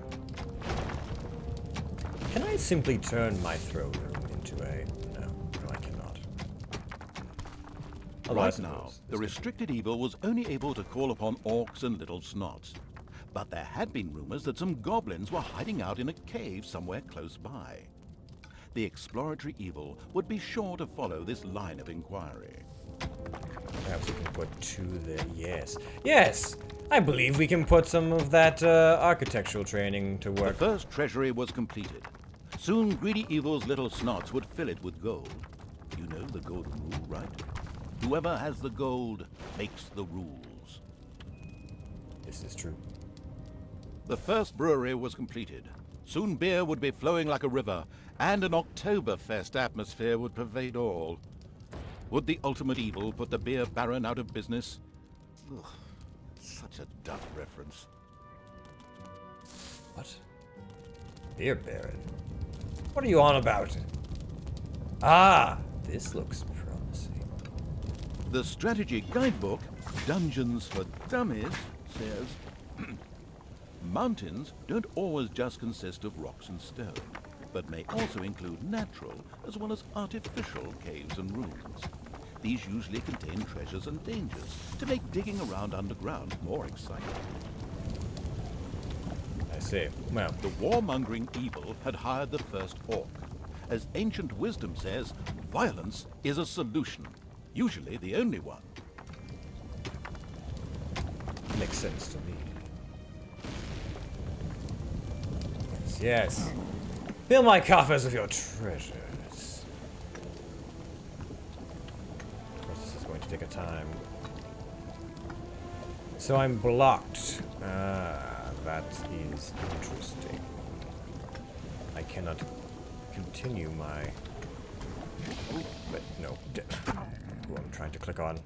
Speaker 2: Can I simply turn my throne room into a... No, I cannot. Although I
Speaker 3: Right
Speaker 2: suppose
Speaker 3: now,
Speaker 2: this
Speaker 3: the
Speaker 2: could-
Speaker 3: restricted evil was only able to call upon orcs and little snots. But there had been rumors that some goblins were hiding out in a cave somewhere close by. The exploratory evil would be sure to follow this line of inquiry.
Speaker 2: Perhaps we can put two there. Yes. Yes! I believe we can put some of that architectural training to
Speaker 3: The
Speaker 2: work.
Speaker 3: first treasury was completed. Soon greedy evil's little snots would fill it with gold. You know the golden rule, right? Whoever has the gold makes the rules.
Speaker 2: This is true.
Speaker 3: The first brewery was completed. Soon beer would be flowing like a river, and an Oktoberfest atmosphere would pervade all. Would the ultimate evil put the beer baron out of business? Ugh, such a duff reference.
Speaker 2: What? Beer Baron? What are you on about? Ah! This looks promising.
Speaker 3: The strategy guidebook, Dungeons for Dummies, says, mountains don't always just consist of rocks and stone, but may also include natural as well as artificial caves and rooms. These usually contain treasures and dangers to make digging around underground more exciting.
Speaker 2: I see. Well,
Speaker 3: The warmongering evil had hired the first orc. As ancient wisdom says, violence is a solution, usually the only one.
Speaker 2: makes sense to me. Yes, yes. Fill my coffers with your treasures. Of course, this is going to take a time. So I'm blocked. Ah, that is interesting. I cannot continue my... But no. Who I'm trying to click on.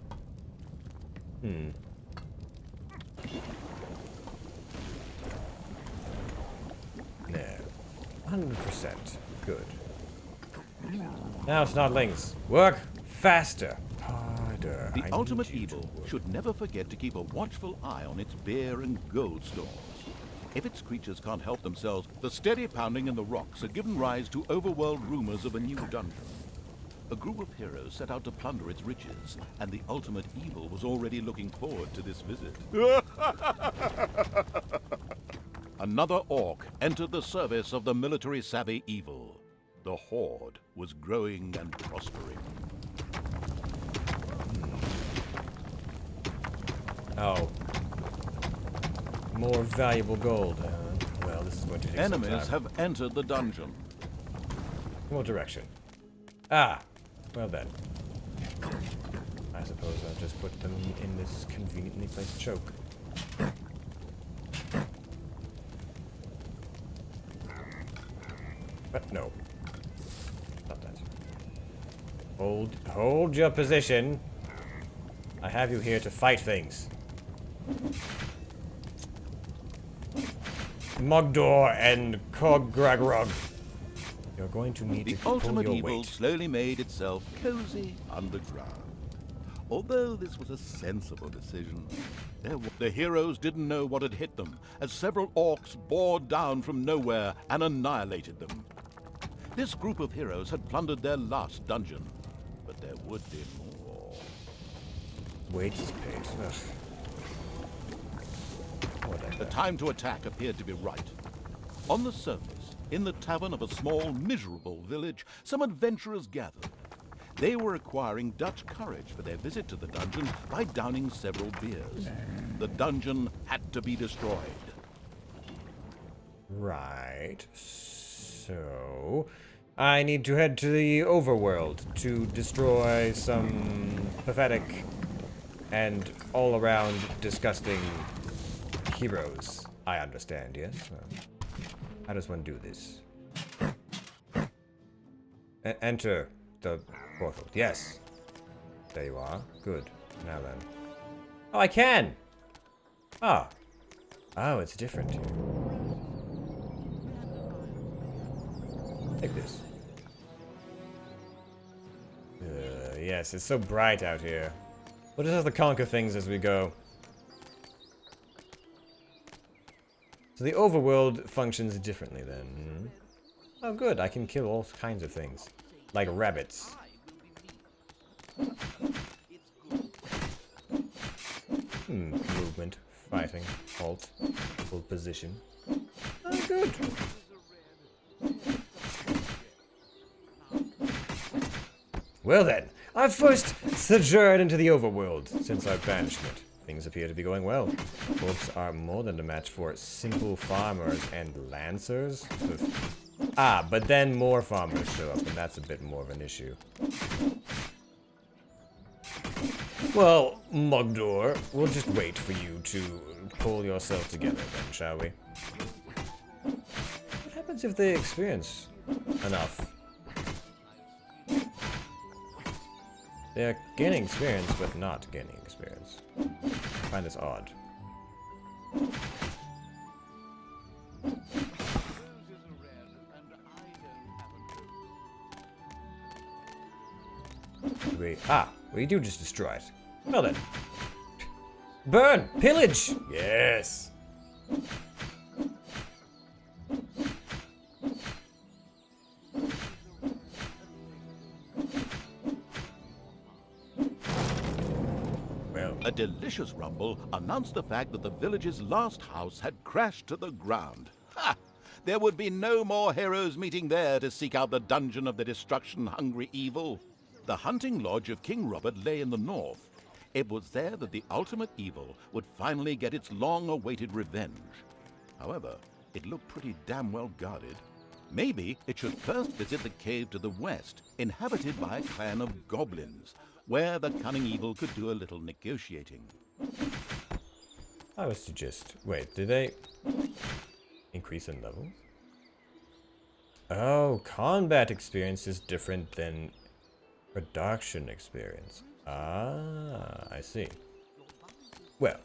Speaker 2: No. 100%. Good. Now, Snotlings. Work faster. Harder.
Speaker 3: The
Speaker 2: I
Speaker 3: ultimate
Speaker 2: need you to
Speaker 3: evil
Speaker 2: work.
Speaker 3: should never forget to keep a watchful eye on its beer and gold stores. If its creatures can't help themselves, the steady pounding in the rocks had given rise to overworld rumors of a new dungeon. A group of heroes set out to plunder its riches, and the ultimate evil was already looking forward to this visit. Another orc entered the service of the military-savvy evil. The horde was growing and prospering.
Speaker 2: Oh. More valuable gold. Well, this is going to take some
Speaker 3: Enemies
Speaker 2: time.
Speaker 3: have entered the dungeon.
Speaker 2: What direction? Ah, well then. I suppose I'll just put them in this conveniently placed choke. But no. Not that. Hold your position. I have you here to fight things. Mogdor and Kogragrog. You're going to need
Speaker 3: The
Speaker 2: to pull
Speaker 3: ultimate
Speaker 2: your
Speaker 3: evil
Speaker 2: weight.
Speaker 3: slowly made itself cozy underground. Although this was a sensible decision, the heroes didn't know what had hit them, as several orcs bore down from nowhere and annihilated them. This group of heroes had plundered their last dungeon, but there would be more.
Speaker 2: Weight is paid. Ugh. Whatever.
Speaker 3: The time to attack appeared to be right. On the surface, in the tavern of a small, miserable village, some adventurers gathered. They were acquiring Dutch courage for their visit to the dungeon by downing several beers. The dungeon had to be destroyed.
Speaker 2: Right. So, I need to head to the overworld to destroy some pathetic and all-around disgusting heroes. I understand, yes? How does one do this? Enter the portal. Yes. There you are. Good. Now then. Oh, I can! Ah. Oh, it's different here. Take this. Yes, it's so bright out here. We'll just have to conquer things as we go. So the overworld functions differently then. Hmm? Oh good, I can kill all kinds of things. Like rabbits. Movement, fighting, halt, full position. Oh good. Well then, I first sojourn into the overworld since our banishment. Things appear to be going well. Orcs are more than a match for simple farmers and lancers. Ah, but then more farmers show up, and that's a bit more of an issue. Well, Mogdor, we'll just wait for you to pull yourself together then, shall we? What happens if they experience enough? They're gaining experience, but not gaining experience. I find this odd. We do just destroy it. Well then. Burn! Pillage! Yes!
Speaker 3: A delicious rumble announced the fact that the village's last house had crashed to the ground. Ha! There would be no more heroes meeting there to seek out the dungeon of the destruction-hungry evil. The hunting lodge of King Robert lay in the north. It was there that the ultimate evil would finally get its long-awaited revenge. However, it looked pretty damn well guarded. Maybe it should first visit the cave to the west, inhabited by a clan of goblins, where the cunning evil could do a little negotiating.
Speaker 2: I was to just... Wait, did they increase in levels? Oh, combat experience is different than production experience. Ah, I see. Well,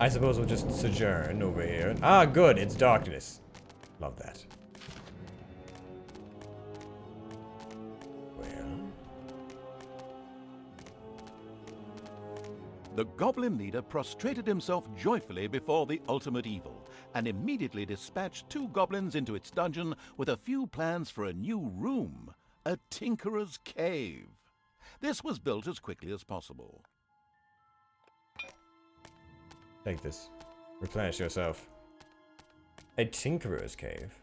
Speaker 2: I suppose we'll just sojourn over here. Ah, good, it's darkness. Love that.
Speaker 3: The goblin leader prostrated himself joyfully before the ultimate evil, and immediately dispatched 2 goblins into its dungeon with a few plans for a new room, a tinkerer's cave. This was built as quickly as possible.
Speaker 2: Take this. Replenish yourself. A tinkerer's cave.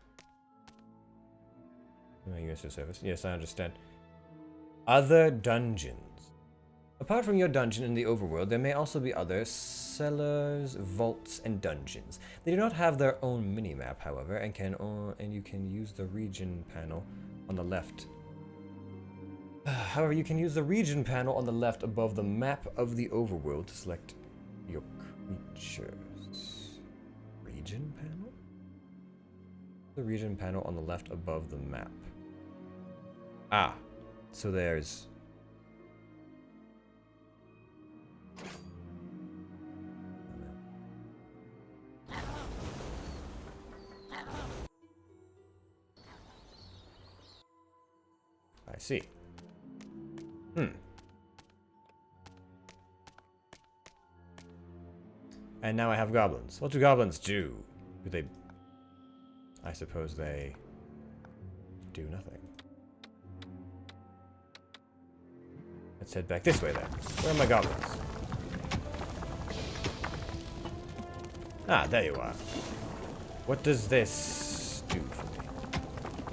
Speaker 2: Use your service. Yes, I understand. Other dungeons. Apart from your dungeon in the overworld, there may also be other cellars, vaults, and dungeons. They do not have their own minimap, however, and you can use the region panel on the left. However, you can use the region panel on the left above the map of the overworld to select your creatures. Region panel? The region panel on the left above the map. Ah, so there's... I see. And now I have goblins. What do goblins do? Do they... I suppose they... do nothing. Let's head back this way then. Where are my goblins? Ah, there you are. What does this do for me?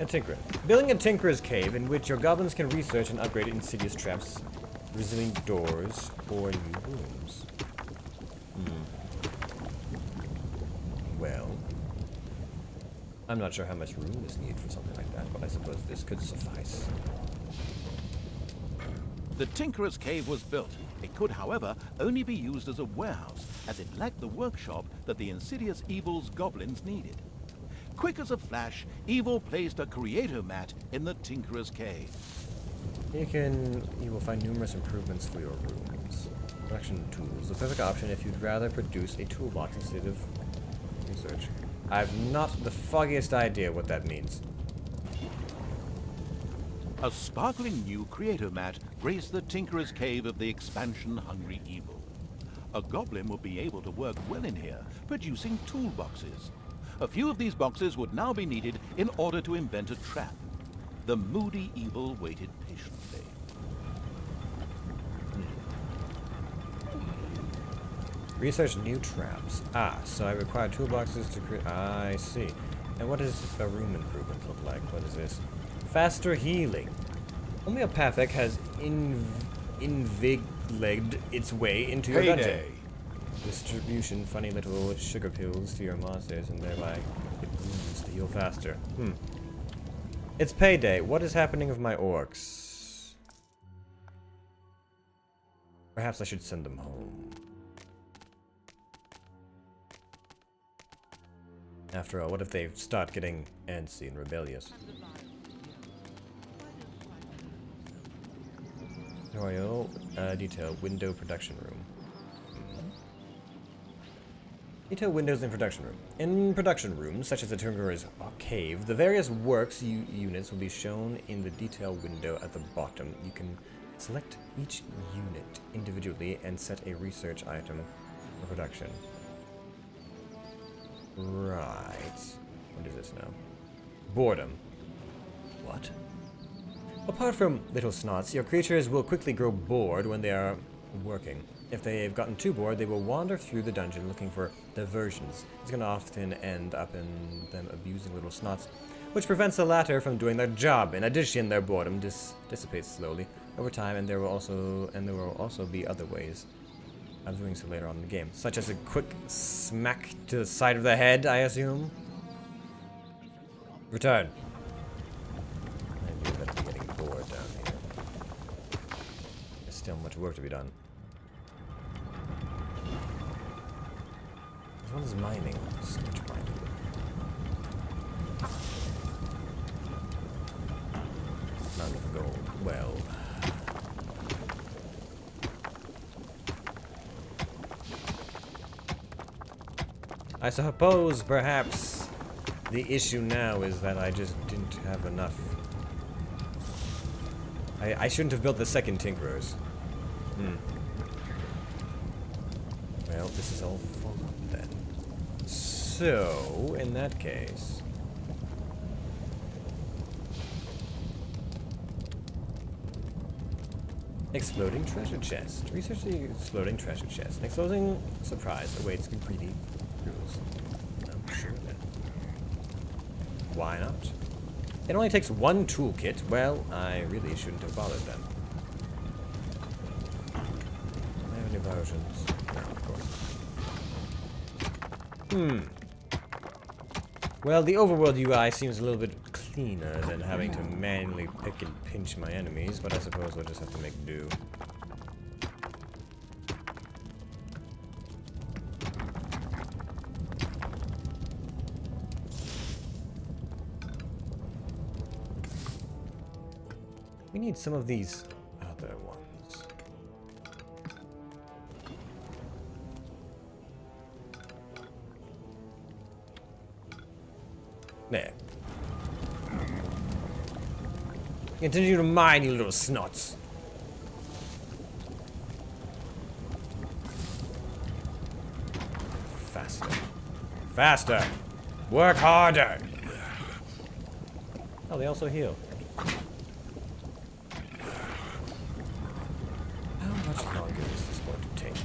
Speaker 2: A tinkerer. Building a tinkerer's cave in which your goblins can research and upgrade insidious traps, resilient doors, or new rooms. Well, I'm not sure how much room is needed for something like that, but I suppose this could suffice.
Speaker 3: The Tinkerer's Cave was built. It could, however, only be used as a warehouse, as it lacked the workshop that the insidious evil's goblins needed. Quick as a flash, Evil placed a creator mat in the Tinkerer's Cave.
Speaker 2: You will find numerous improvements for your rooms. Production tools, the perfect option if you'd rather produce a toolbox instead of research. I have not the foggiest idea what that means.
Speaker 3: A sparkling new creator mat graced the Tinkerer's Cave of the expansion-hungry evil. A goblin would be able to work well in here, producing toolboxes. A few of these boxes would now be needed in order to invent a trap. The moody evil waited patiently.
Speaker 2: Research new traps. Ah, so I require toolboxes to create... I see. And what does a room improvement look like? What is this? Faster healing. Homeopathic has invigilated its way into your dungeon. Distribution, funny little sugar pills to your monsters, and thereby it moves to heal faster. It's payday. What is happening with my orcs? Perhaps I should send them home. After all, what if they start getting antsy and rebellious? Royal detail window production room. Detail windows in production room. In production rooms, such as the Tinkerer's Cave, the various works units will be shown in the detail window at the bottom. You can select each unit individually and set a research item for production. Right. What is this now? Boredom. What? Apart from little snots, your creatures will quickly grow bored when they are working. If they've gotten too bored, they will wander through the dungeon looking for diversions. It's going to often end up in them abusing little snots, which prevents the latter from doing their job. In addition, their boredom dissipates slowly over time, and there will also be other ways of doing so later on in the game, such as a quick smack to the side of the head, I assume. Return. I knew that I'm getting bored down here. There's still much work to be done. This one's mining. So much mining. None of gold. Well. I suppose perhaps the issue now is that I just didn't have enough. I shouldn't have built the second Tinkerers. Well, this is all full up then. So, in that case... Exploding treasure chest. Research the exploding treasure chest. An exploding surprise awaits greedy rules. I'm sure then. Why not? It only takes one toolkit. Well, I really shouldn't have bothered then. Do I have any versions? No, of course. Well, the overworld UI seems a little bit cleaner than having to manually pick and pinch my enemies, but I suppose we'll just have to make do. We need some of these other ones. There. Continue to mine, you little snots. Faster. Faster! Work harder! Oh, they also heal. How much longer is this going to take?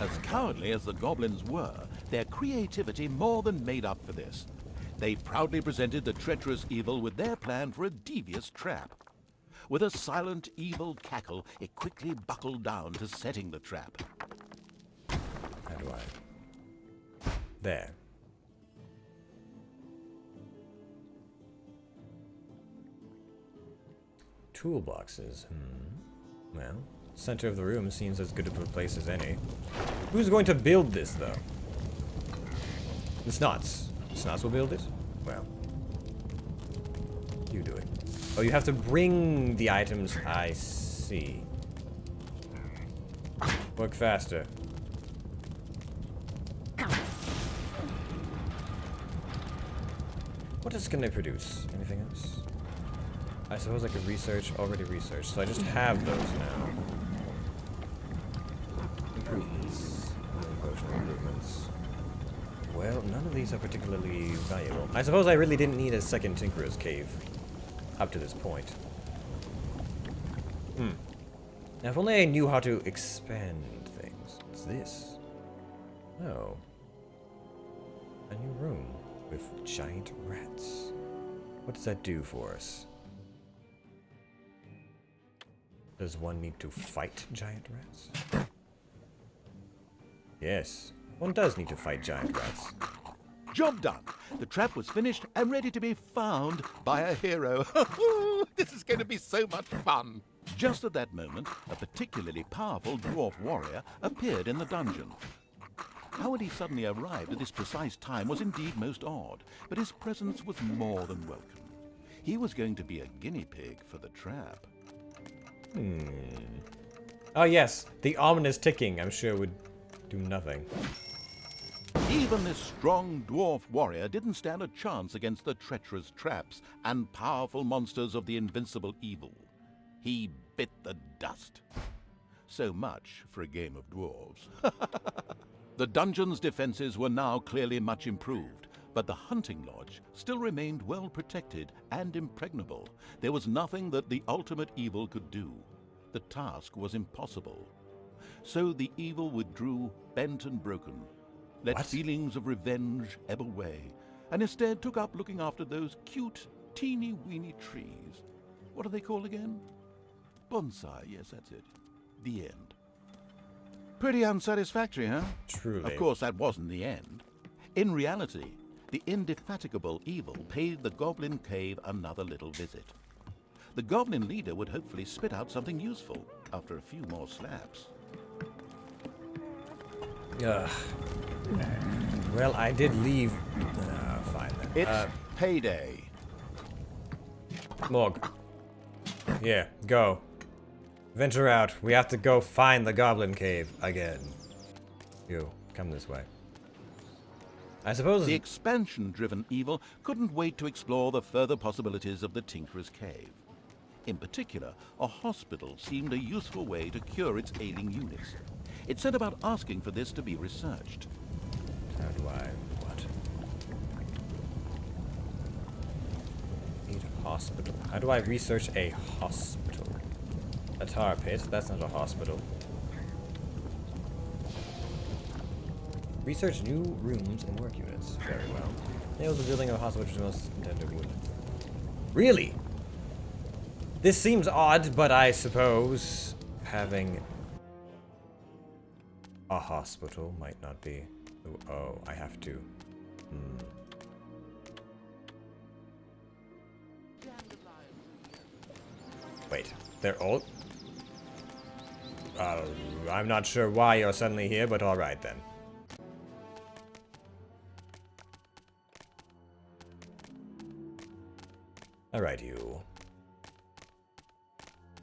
Speaker 3: As cowardly as the goblins were, their creativity more than made up for this. They proudly presented the treacherous evil with their plan for a devious trap. With a silent, evil cackle, it quickly buckled down to setting the trap.
Speaker 2: How do I? There. Toolboxes. Well, center of the room seems as good of a place as any. Who's going to build this, though? The Snots. The Snots will build it? Well. You do it. Oh, you have to bring the items. I see. Work faster. What else can they produce? Anything else? I suppose I could research. Already researched, so I just have those now. Improvements. Potion improvements. Well, none of these are particularly valuable. I suppose I really didn't need a second Tinkerer's Cave. Up to this point. Now, if only I knew how to expand things. What's this? Oh. A new room with giant rats. What does that do for us? Does one need to fight giant rats? Yes, one does need to fight giant rats.
Speaker 3: Job done. The trap was finished and ready to be found by a hero. This is going to be so much fun. Just at that moment, a particularly powerful dwarf warrior appeared in the dungeon. How he suddenly arrived at this precise time was indeed most odd, but his presence was more than welcome. He was going to be a guinea pig for the trap.
Speaker 2: Oh yes, the ominous ticking, I'm sure would do nothing.
Speaker 3: Even this strong dwarf warrior didn't stand a chance against the treacherous traps and powerful monsters of the invincible evil. He bit the dust. So much for a game of dwarves. The dungeon's defenses were now clearly much improved. But the hunting lodge still remained well protected and impregnable. There was nothing that the ultimate evil could do. The task was impossible. So the evil withdrew, bent and broken, let
Speaker 2: What?
Speaker 3: feelings of revenge ebb away, and instead took up looking after those cute, teeny-weeny trees. What are they called again? Bonsai, yes, that's it. The end. Pretty unsatisfactory, huh?
Speaker 2: Truly.
Speaker 3: Of course, that wasn't the end. In reality, the indefatigable evil paid the Goblin Cave another little visit. The Goblin leader would hopefully spit out something useful after a few more slaps.
Speaker 2: Ugh. Well, I did leave. Fine then.
Speaker 3: It's payday.
Speaker 2: Morg. Here, go. Venture out. We have to go find the Goblin Cave again. You, come this way. I suppose...
Speaker 3: The expansion-driven evil couldn't wait to explore the further possibilities of the Tinkerer's Cave. In particular, a hospital seemed a useful way to cure its ailing units. It set about asking for this to be researched.
Speaker 2: How do I... what? Need a hospital. How do I research a hospital? A tar pit? That's not a hospital. Research new rooms and work units. Very well. Nails the building of a hospital which is most intended wood. Really? This seems odd, but I suppose having a hospital might not be... Oh, I have to... Wait, they're all... I'm not sure why you're suddenly here, but alright then. Alright, you.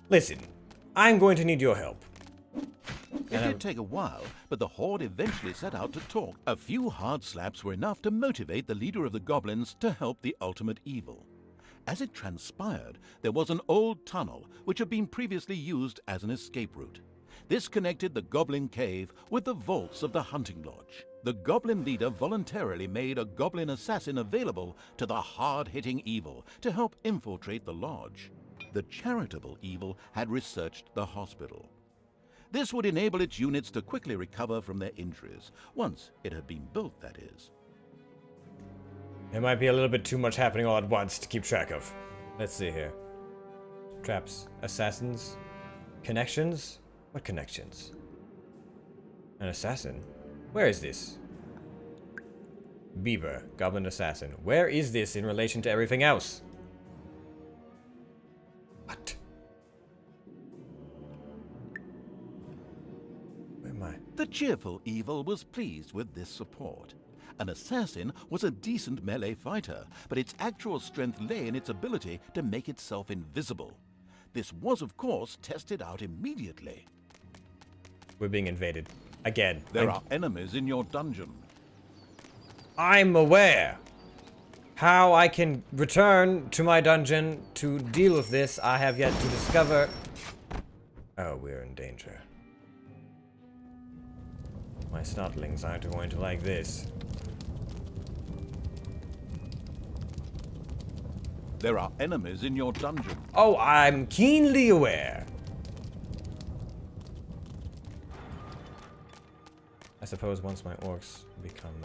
Speaker 2: Listen, I'm going to need your help.
Speaker 3: It did take a while, but the Horde eventually set out to talk. A few hard slaps were enough to motivate the leader of the goblins to help the ultimate evil. As it transpired, there was an old tunnel which had been previously used as an escape route. This connected the Goblin Cave with the vaults of the hunting lodge. The goblin leader voluntarily made a goblin assassin available to the hard-hitting evil to help infiltrate the lodge. The charitable evil had researched the hospital. This would enable its units to quickly recover from their injuries, once it had been built, that is.
Speaker 2: There might be a little bit too much happening all at once to keep track of. Let's see here. Traps. Assassins. Connections? What connections? An assassin? Where is this? Beaver. Goblin assassin. Where is this in relation to everything else? What? Where am I?
Speaker 3: The cheerful evil was pleased with this support. An assassin was a decent melee fighter, but its actual strength lay in its ability to make itself invisible. This was, of course, tested out immediately.
Speaker 2: We're being invaded. Again.
Speaker 3: There are enemies in your dungeon.
Speaker 2: I'm aware. How I can return to my dungeon to deal with this, I have yet to discover. Oh, we're in danger. My snotlings aren't going to like this.
Speaker 3: There are enemies in your dungeon.
Speaker 2: Oh, I'm keenly aware. I suppose once my orcs become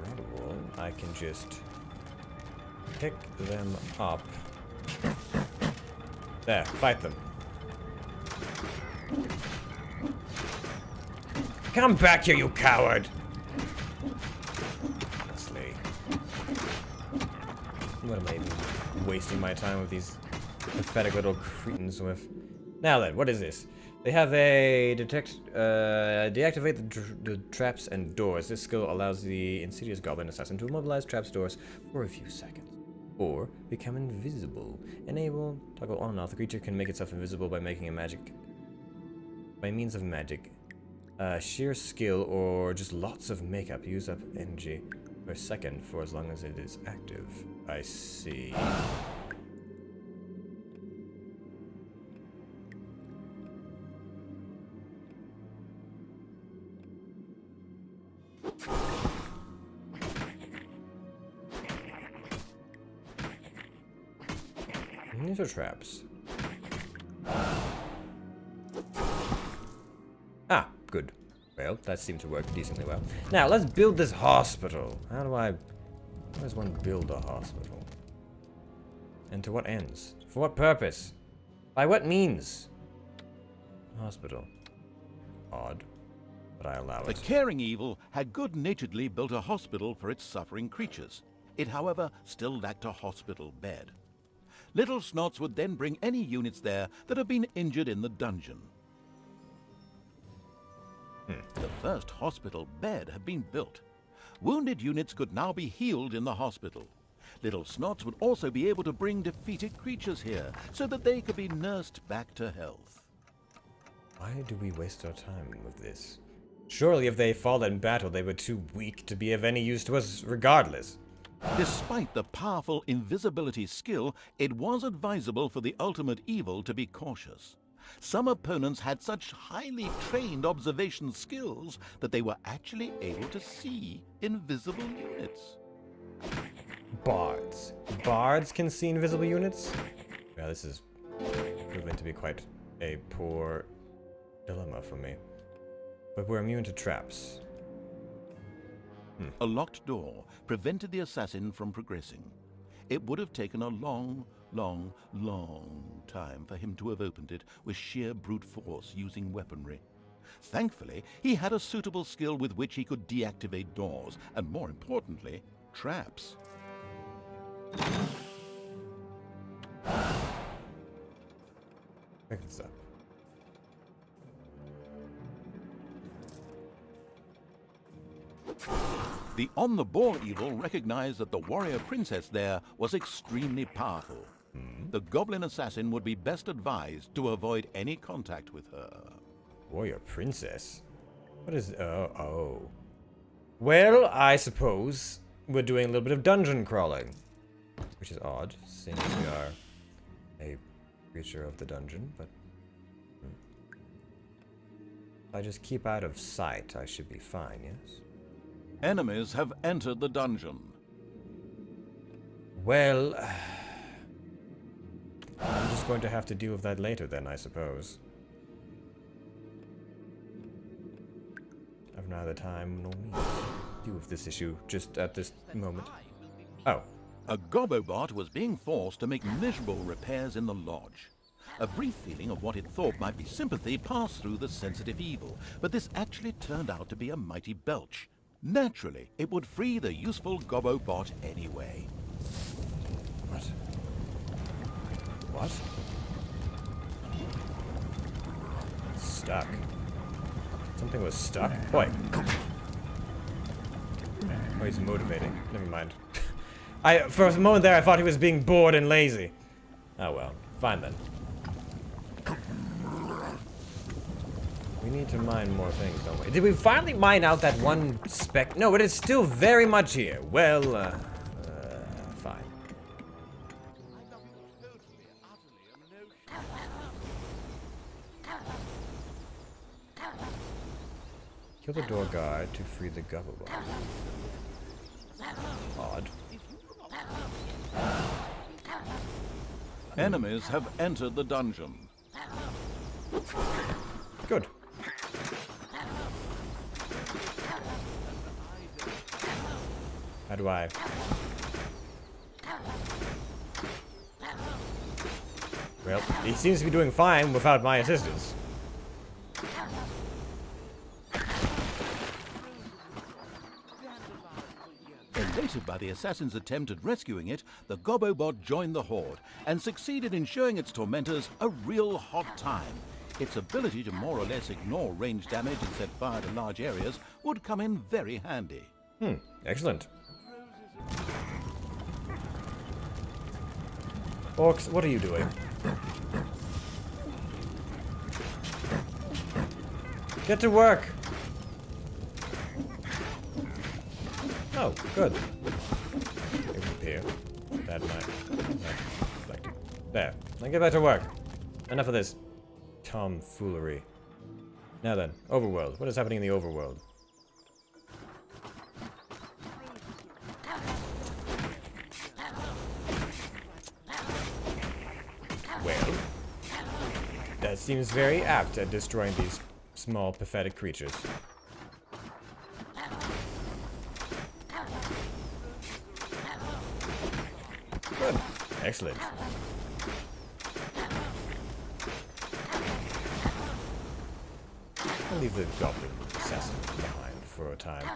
Speaker 2: runnable, I can just pick them up. There, fight them. Come back here, you coward! Honestly. What am I even wasting my time with these pathetic little cretins with? Now then, what is this? They have a deactivate the traps and doors. This skill allows the insidious goblin assassin to immobilize traps doors for a few seconds. Or become invisible. Enable, toggle on and off. The creature can make itself invisible by making a magic. By means of magic. Sheer skill or just lots of makeup. Use up energy per second for as long as it is active. I see. These are traps. Ah, good. Well, that seemed to work decently well. Now, let's build this hospital. How does one build a hospital? And to what ends? For what purpose? By what means? Hospital. Odd. But I allow
Speaker 3: The
Speaker 2: it.
Speaker 3: caring evil had good-naturedly built a hospital for its suffering creatures. It, however, still lacked a hospital bed. Little Snots would then bring any units there that had been injured in the dungeon. The first hospital bed had been built. Wounded units could now be healed in the hospital. Little Snots would also be able to bring defeated creatures here so that they could be nursed back to health.
Speaker 2: Why do we waste our time with this? Surely if they fall in battle, they were too weak to be of any use to us regardless.
Speaker 3: Despite the powerful invisibility skill, it was advisable for the ultimate evil to be cautious. Some opponents had such highly trained observation skills that they were actually able to see invisible units.
Speaker 2: Bards. Bards can see invisible units? Yeah, this is proving to be quite a poor dilemma for me. But we're immune to traps.
Speaker 3: A locked door prevented the assassin from progressing. It would have taken a long time for him to have opened it with sheer brute force using weaponry. Thankfully, he had a suitable skill with which he could deactivate doors, and more importantly, traps.
Speaker 2: Pick this up.
Speaker 3: The on-the-board evil recognized that the warrior princess there was extremely powerful. The goblin assassin would be best advised to avoid any contact with her.
Speaker 2: Warrior princess? What is... oh. Well, I suppose we're doing a little bit of dungeon crawling. Which is odd, since we are a creature of the dungeon, but... If I just keep out of sight, I should be fine, yes?
Speaker 3: Enemies have entered the dungeon.
Speaker 2: Well... I'm just going to have to deal with that later then, I suppose. I've neither time nor means to deal with this issue just at this moment. Oh.
Speaker 3: A Gobobot was being forced to make miserable repairs in the lodge. A brief feeling of what it thought might be sympathy passed through the sensitive evil, but this actually turned out to be a mighty belch. Naturally, it would free the useful Gobobot anyway.
Speaker 2: What? What? Stuck. Something was stuck? Boy. Oh, he's motivating. Never mind. For a moment there, I thought he was being bored and lazy. Oh well. Fine then. We need to mine more things, don't we? Did we finally mine out that one speck? No, but it's still very much here. Well, fine. Kill the door guard to free the Gobobot. Odd.
Speaker 3: Enemies have entered the dungeon.
Speaker 2: Good. How do I... Well, he seems to be doing fine without my assistance.
Speaker 3: Elated by the assassin's attempt at rescuing it, the Gobobot joined the horde and succeeded in showing its tormentors a real hot time. Its ability to more or less ignore ranged damage and set fire to large areas would come in very handy.
Speaker 2: Excellent. Orcs, what are you doing? Get to work! Oh, good. Repair. That might... Reflected. There. Now get back to work. Enough of this tomfoolery. Now then, overworld. What is happening in the overworld? It seems very apt at destroying these small, pathetic creatures. Good. Excellent. I'll leave the goblin assassin behind for a time.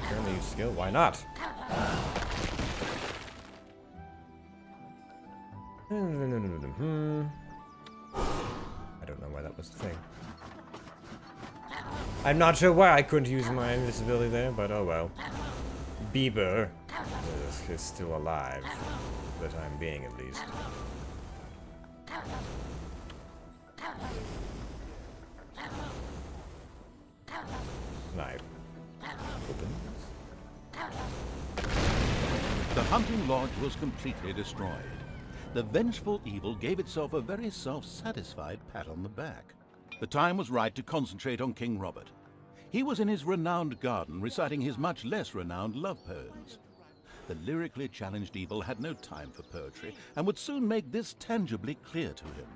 Speaker 2: Apparently use skill, why not? I don't know why that was the thing. I'm not sure why I couldn't use my invisibility there, but oh well. Bieber is still alive, for the time being at least. Snipe. Open.
Speaker 3: The hunting lodge was completely destroyed. The vengeful evil gave itself a very self-satisfied pat on the back. The time was right to concentrate on King Robert. He was in his renowned garden reciting his much less renowned love poems. The lyrically challenged evil had no time for poetry and would soon make this tangibly clear to him.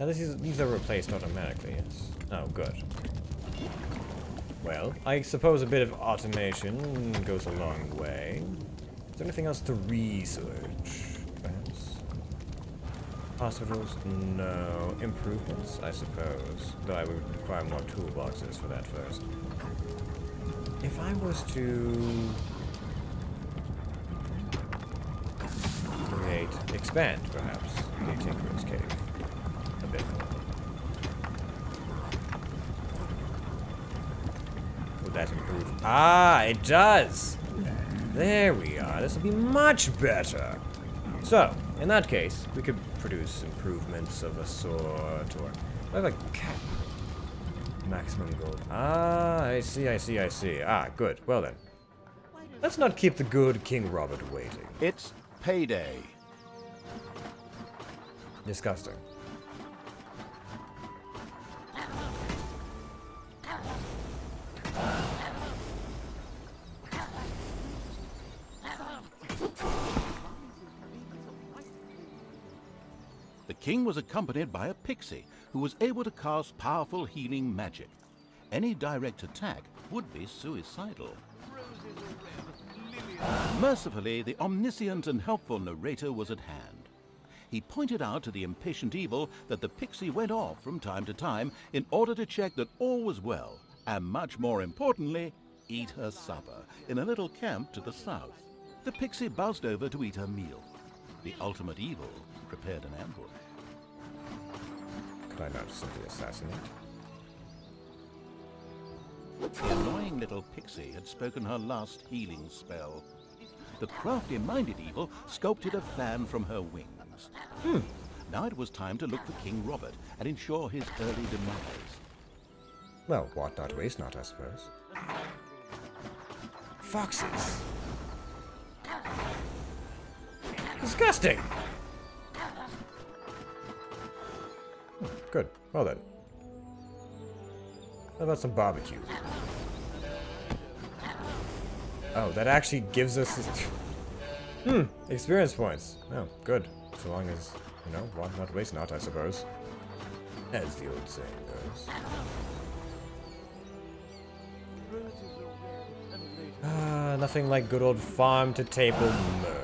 Speaker 2: Now these are replaced automatically, yes. Oh, good. Well, I suppose a bit of automation goes a long way. Is there anything else to research, perhaps? Hospitals? No. Improvements, I suppose. Though I would require more toolboxes for that first. If I was to expand, perhaps, the Tinkerer's Cave a bit more. Would that improve? Ah, it does! There we are. This will be much better. So, in that case, we could produce improvements of a sort, or like a cap. Maximum gold. Ah, I see. Ah, good. Well then. Let's not keep the good King Robert waiting.
Speaker 3: It's payday.
Speaker 2: Disgusting.
Speaker 3: The king was accompanied by a pixie who was able to cast powerful healing magic. Any direct attack would be suicidal. Mercifully, the omniscient and helpful narrator was at hand. He pointed out to the impatient evil that the pixie went off from time to time in order to check that all was well, and much more importantly, eat her supper in a little camp to the south. The pixie buzzed over to eat her meal. The ultimate evil prepared an ambush.
Speaker 2: Could I not simply assassinate?
Speaker 3: The annoying little pixie had spoken her last healing spell. The crafty-minded evil sculpted a fan from her wings. Now it was time to look for King Robert and ensure his early demise.
Speaker 2: Well, what not waste not, I suppose. Foxes. Disgusting! Good. Well then. How about some barbecue? Oh, that actually gives us... experience points. Oh, good. So long as, you know, want not waste not, I suppose. As the old saying goes. Ah, nothing like good old farm-to-table murder.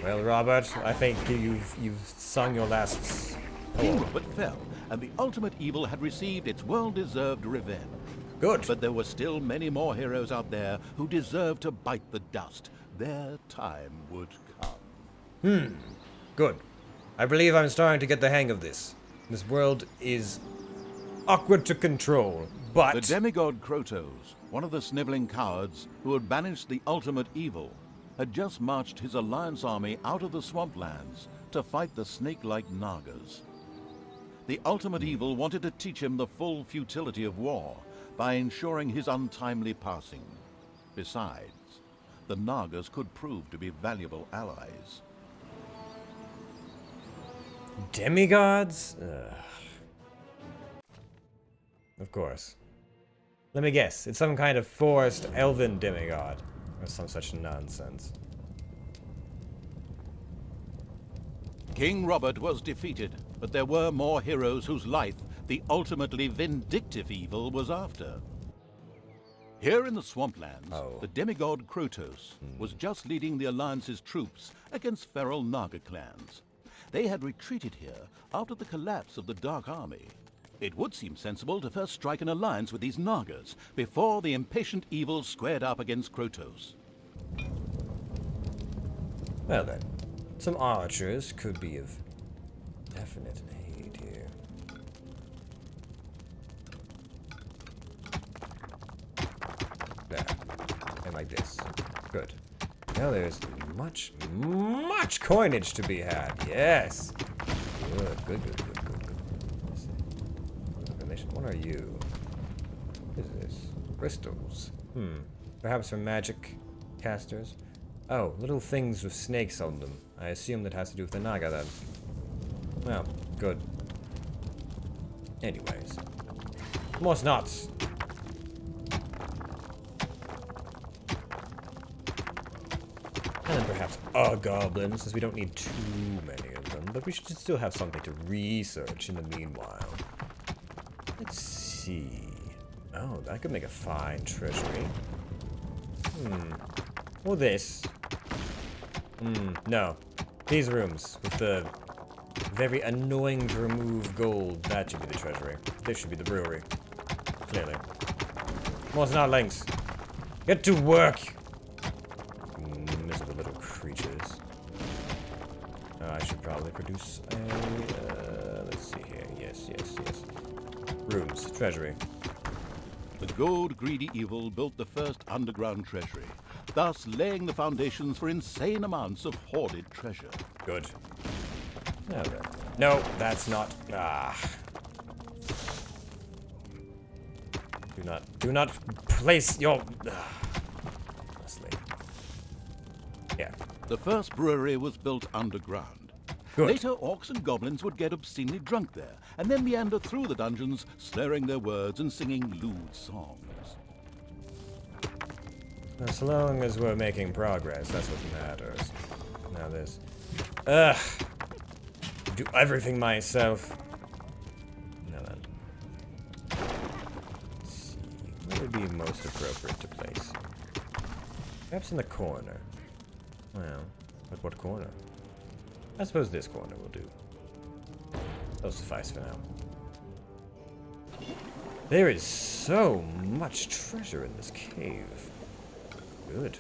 Speaker 2: Well, Robert, I think you've sung your last
Speaker 3: King
Speaker 2: poem.
Speaker 3: Robert fell, and the ultimate evil had received its well-deserved revenge.
Speaker 2: Good.
Speaker 3: But there were still many more heroes out there who deserved to bite the dust. Their time would come.
Speaker 2: Good. I believe I'm starting to get the hang of this. This world is awkward to control, but...
Speaker 3: The demigod Krotos, one of the sniveling cowards who had banished the ultimate evil, had just marched his alliance army out of the swamplands to fight the snake-like Nagas. The ultimate evil wanted to teach him the full futility of war by ensuring his untimely passing. Besides, the Nagas could prove to be valuable allies.
Speaker 2: Demigods? Ugh. Of course. Let me guess, it's some kind of forced elven demigod, or some such nonsense.
Speaker 3: King Robert was defeated, but there were more heroes whose life the ultimately vindictive evil was after. Here in the swamplands, the demigod Krotos was just leading the Alliance's troops against feral Naga clans. They had retreated here after the collapse of the Dark Army. It would seem sensible to first strike an alliance with these Nagas before the impatient evil squared up against Krotos.
Speaker 2: Well then, some archers could be of definite aid here. There. And like this. Good. Now there's much coinage to be had. Yes. Good. Let's see. What are you? What is this? Crystals. Perhaps for magic casters? Oh, little things with snakes on them. I assume that has to do with the Naga then. Well, good. Anyways. More snots. And then perhaps a goblin, since we don't need too many of them, but we should still have something to research in the meanwhile. Let's see. Oh, that could make a fine treasury. Or this. No. These rooms with the very annoying to remove gold. That should be the treasury. This should be the brewery. Clearly. More snotlings. Get to work! Miserable little creatures. I should probably produce a... let's see here. Yes. Rooms. Treasury.
Speaker 3: The gold-greedy evil built the first underground treasury, thus laying the foundations for insane amounts of hoarded treasure.
Speaker 2: Good. Now then. No, that's not... Do not place your... honestly. Yeah.
Speaker 3: The first brewery was built underground.
Speaker 2: Good.
Speaker 3: Later, orcs and goblins would get obscenely drunk there, and then meander through the dungeons, slurring their words and singing lewd songs.
Speaker 2: As long as we're making progress, that's what matters. Now this. Do everything myself. Now then. Let's see. What would be most appropriate to place? Perhaps in the corner. Well, but what corner? I suppose this corner will do. That'll suffice for now. There is so much treasure in this cave. Good.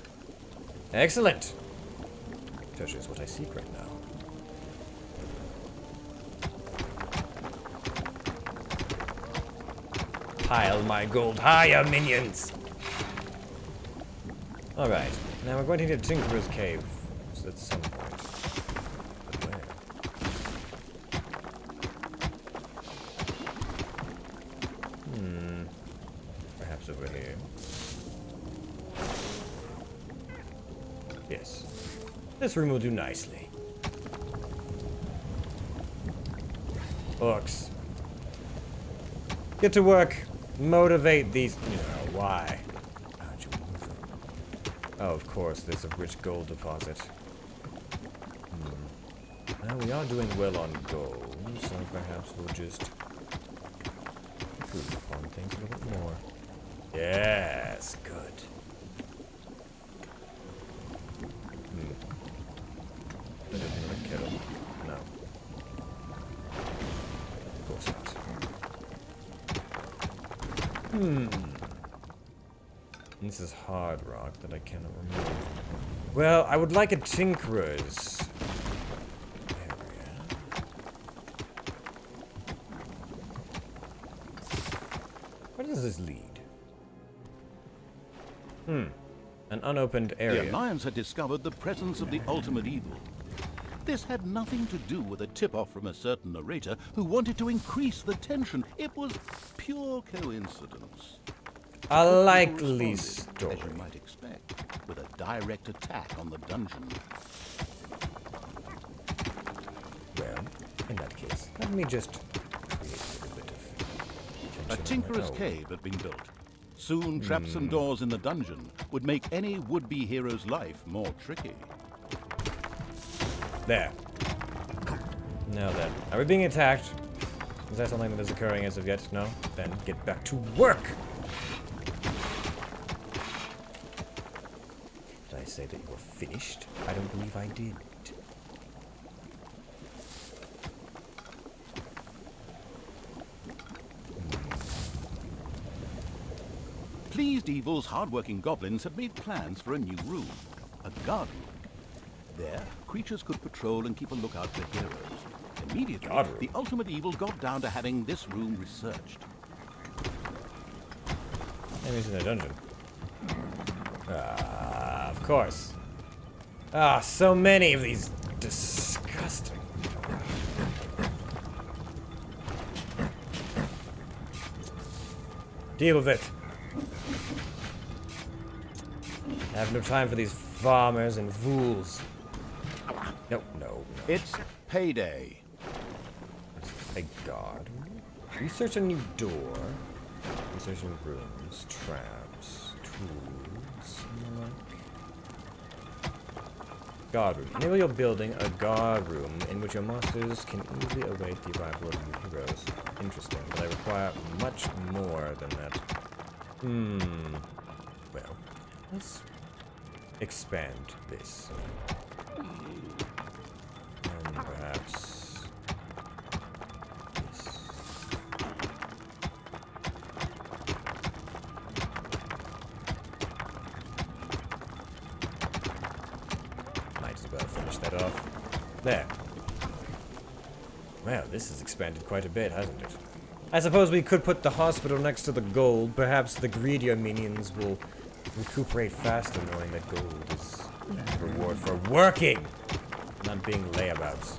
Speaker 2: Excellent! Treasure is what I seek right now. Pile my gold higher, minions! Alright, now we're going to need a Tinkerer's Cave at some point. But where? Perhaps over here. Yes. This room will do nicely. Books. Get to work. Motivate these... why? How'd you move them? Oh, of course, there's a rich gold deposit. Now, we are doing well on gold, so perhaps we'll just improve upon things a little bit more. Yes, good. I didn't want to kill him. No. Of course not. This is hard rock that I cannot remove. Well, I would like a tinkerer's area. does this lead? An unopened
Speaker 3: The
Speaker 2: area.
Speaker 3: Alliance had discovered the presence of the ultimate evil. This had nothing to do with a tip-off from a certain narrator who wanted to increase the tension. It was pure coincidence.
Speaker 2: A
Speaker 3: People
Speaker 2: likely
Speaker 3: responded,
Speaker 2: story.
Speaker 3: as you might expect, with a direct attack on the dungeon.
Speaker 2: Well, in that case, let me just create a little bit of
Speaker 3: A
Speaker 2: tension on my
Speaker 3: tinkerer's
Speaker 2: own.
Speaker 3: cave had been built. Soon, traps and doors in the dungeon would make any would-be hero's life more tricky.
Speaker 2: There. Now then, are we being attacked? Is that something that is occurring as of yet? No? Then get back to work! Did I say that you were finished? I don't believe I did.
Speaker 3: Pleased Evil's hard-working goblins had made plans for a new room, a guard room. There, creatures could patrol and keep a lookout for heroes. Immediately,
Speaker 2: Guard room.
Speaker 3: the ultimate evil got down to having this room researched.
Speaker 2: Enemies in the dungeon. Ah, of course. Ah, so many of these disgusting. Deal with it. I have no time for these farmers and fools. No, no, no.
Speaker 3: It's payday.
Speaker 2: A guard. Research a new door. Research new rooms, traps, tools. Guard room. Enable your building a guard room in which your monsters can easily await the arrival of new heroes. Interesting, but I require much more than that. Well, let's expand this. And perhaps this. Might as well finish that off. There. Well, this has expanded quite a bit, hasn't it? I suppose we could put the hospital next to the gold. Perhaps the greedier minions will recuperate faster knowing that gold is a reward for working, not being layabouts.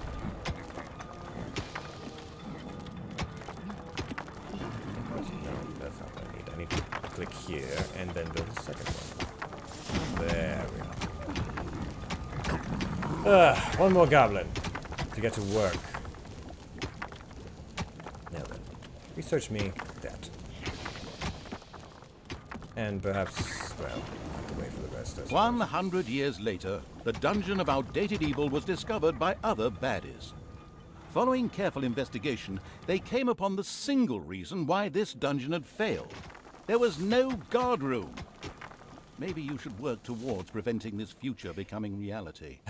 Speaker 2: No, that's not what I need. I need to click here and then build a second one. There we go. One more goblin to get to work. Now then, research me that. And perhaps, well, I'll have to wait for the rest. I suppose.
Speaker 3: 100 years later, the dungeon of outdated evil was discovered by other baddies. Following careful investigation, they came upon the single reason why this dungeon had failed. There was no guard room. Maybe you should work towards preventing this future becoming reality.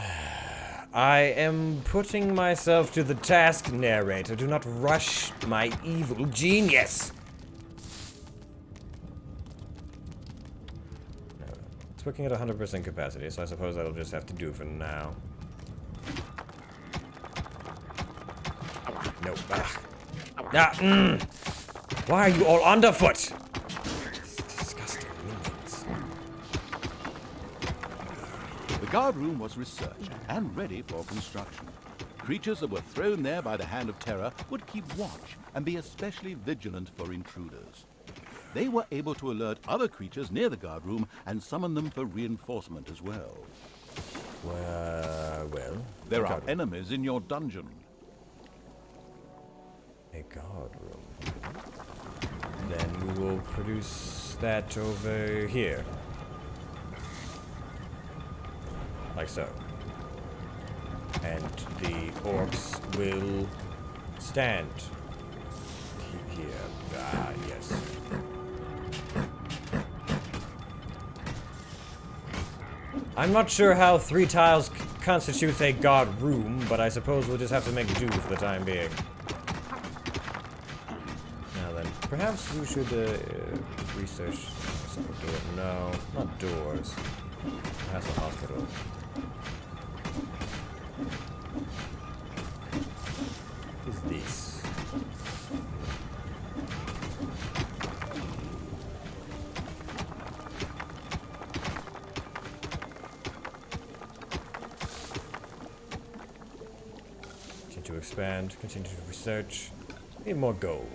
Speaker 2: I am putting myself to the task, narrator. Do not rush my evil genius. No, it's working at 100% capacity, so I suppose that'll just have to do for now. No. Why are you all underfoot? These disgusting minions.
Speaker 3: The guard room was researched and ready for construction. Creatures that were thrown there by the hand of terror would keep watch and be especially vigilant for intruders. They were able to alert other creatures near the guard room and summon them for reinforcement as well.
Speaker 2: Well.
Speaker 3: There
Speaker 2: guard
Speaker 3: are
Speaker 2: room.
Speaker 3: enemies in your dungeon.
Speaker 2: A guard room. Then we will produce that over here. Like so. And the orcs will stand here. Ah, yes. I'm not sure how 3 tiles constitutes a guard room, but I suppose we'll just have to make do for the time being. Now then, perhaps we should research some door. No, not doors. That's a hospital. What is this? expand, continue to research. Need more gold.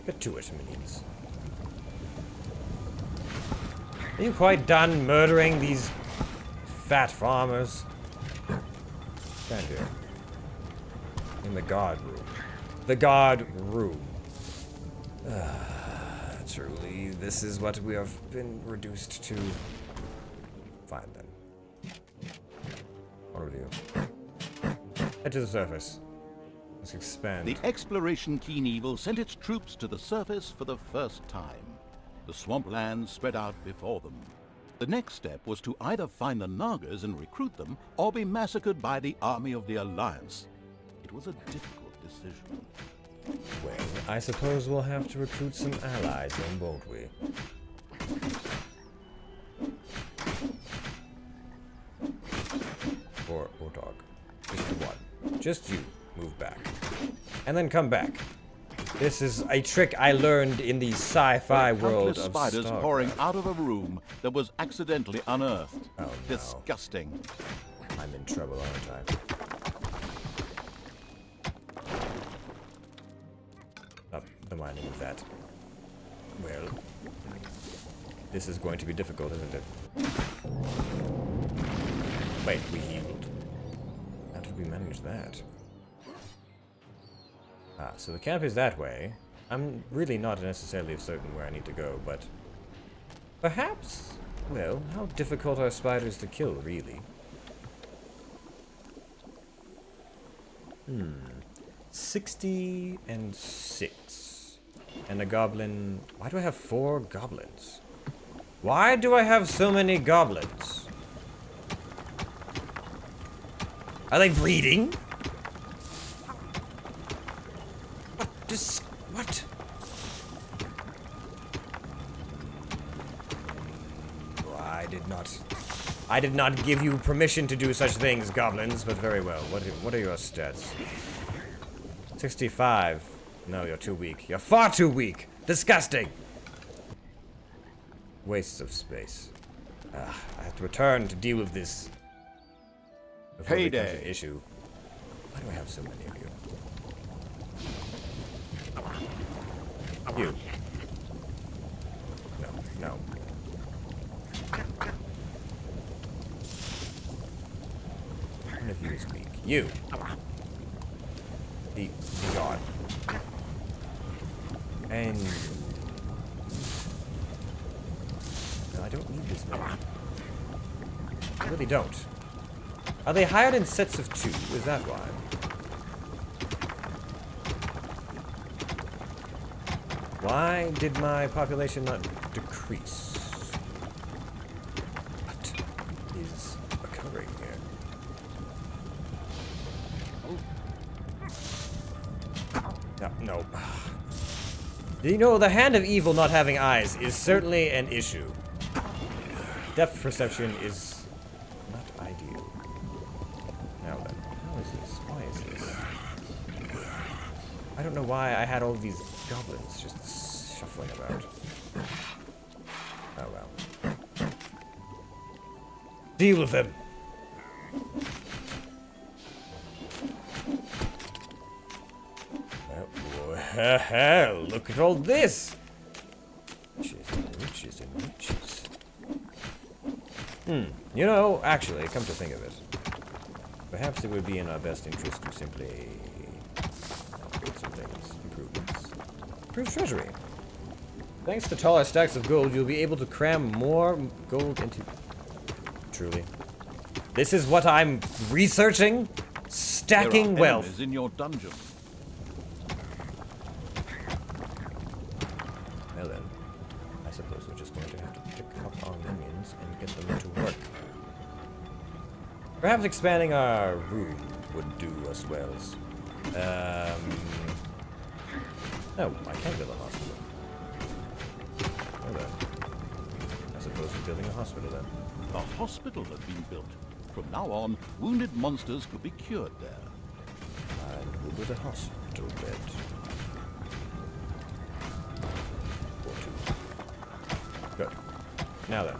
Speaker 2: Get to it, minions. Are you quite done murdering these fat farmers? Stand here. In the guard room. The guard room. Truly, this is what we have been reduced to. Fine then. All of you. Head to the surface. Let's expand.
Speaker 3: The exploration Keen Evil sent its troops to the surface for the first time. The swamplands spread out before them. The next step was to either find the Nagas and recruit them, or be massacred by the army of the Alliance. It was a difficult decision.
Speaker 2: Well, I suppose we'll have to recruit some allies then, won't we? Or dog. Just one. Just you. Move back. And then come back. This is a trick I learned in the sci-fi world
Speaker 3: Countless
Speaker 2: of
Speaker 3: spiders
Speaker 2: Starcraft.
Speaker 3: pouring out of a room that was accidentally unearthed.
Speaker 2: Oh, no.
Speaker 3: Disgusting.
Speaker 2: I'm in trouble, aren't I? Oh, don't mind me with that. Well, this is going to be difficult, isn't it? Wait, we healed. How did we manage that? Ah, so the camp is that way. I'm really not necessarily certain where I need to go, but perhaps, well, how difficult are spiders to kill, really? 60 and 6. And a goblin. Why do I have 4 goblins? Why do I have so many goblins? Are they breeding? What? Oh, I did not give you permission to do such things, goblins, but very well. What are your stats? 65. No, you're too weak. You're far too weak. Disgusting. Wastes of space. I have to return to deal with this. Before it becomes an
Speaker 3: Payday.
Speaker 2: issue. Why do I have so many of you? You. No. One of you is weak. You. Be gone. And no, I don't need this many. I really don't. Are they hired in sets of 2? Is that why? Why did my population not decrease? What is occurring here? No. Do you know, the hand of evil not having eyes is certainly an issue. Depth perception is not ideal. Now then, how is this? Why is this? I don't know why I had all these goblins just shuffling about. Oh well. Deal with them! Hell, look at all this! Riches and riches. You know, actually, come to think of it, perhaps it would be in our best interest to simply upgrade some things. Improvements. Improve treasury. Thanks to taller stacks of gold, you'll be able to cram more gold into... Truly. This is what I'm researching? Stacking
Speaker 3: There are
Speaker 2: wealth.
Speaker 3: enemies in your dungeon.
Speaker 2: Well then, I suppose we're just going to have to pick up our minions and get them to work. Perhaps expanding our room would do us well. No, I can't build a hospital. Well then, I suppose we're building a hospital then.
Speaker 3: A hospital had been built. From now on, wounded monsters could be cured there.
Speaker 2: And we'll build a hospital bed. Or 2. Good. Now then.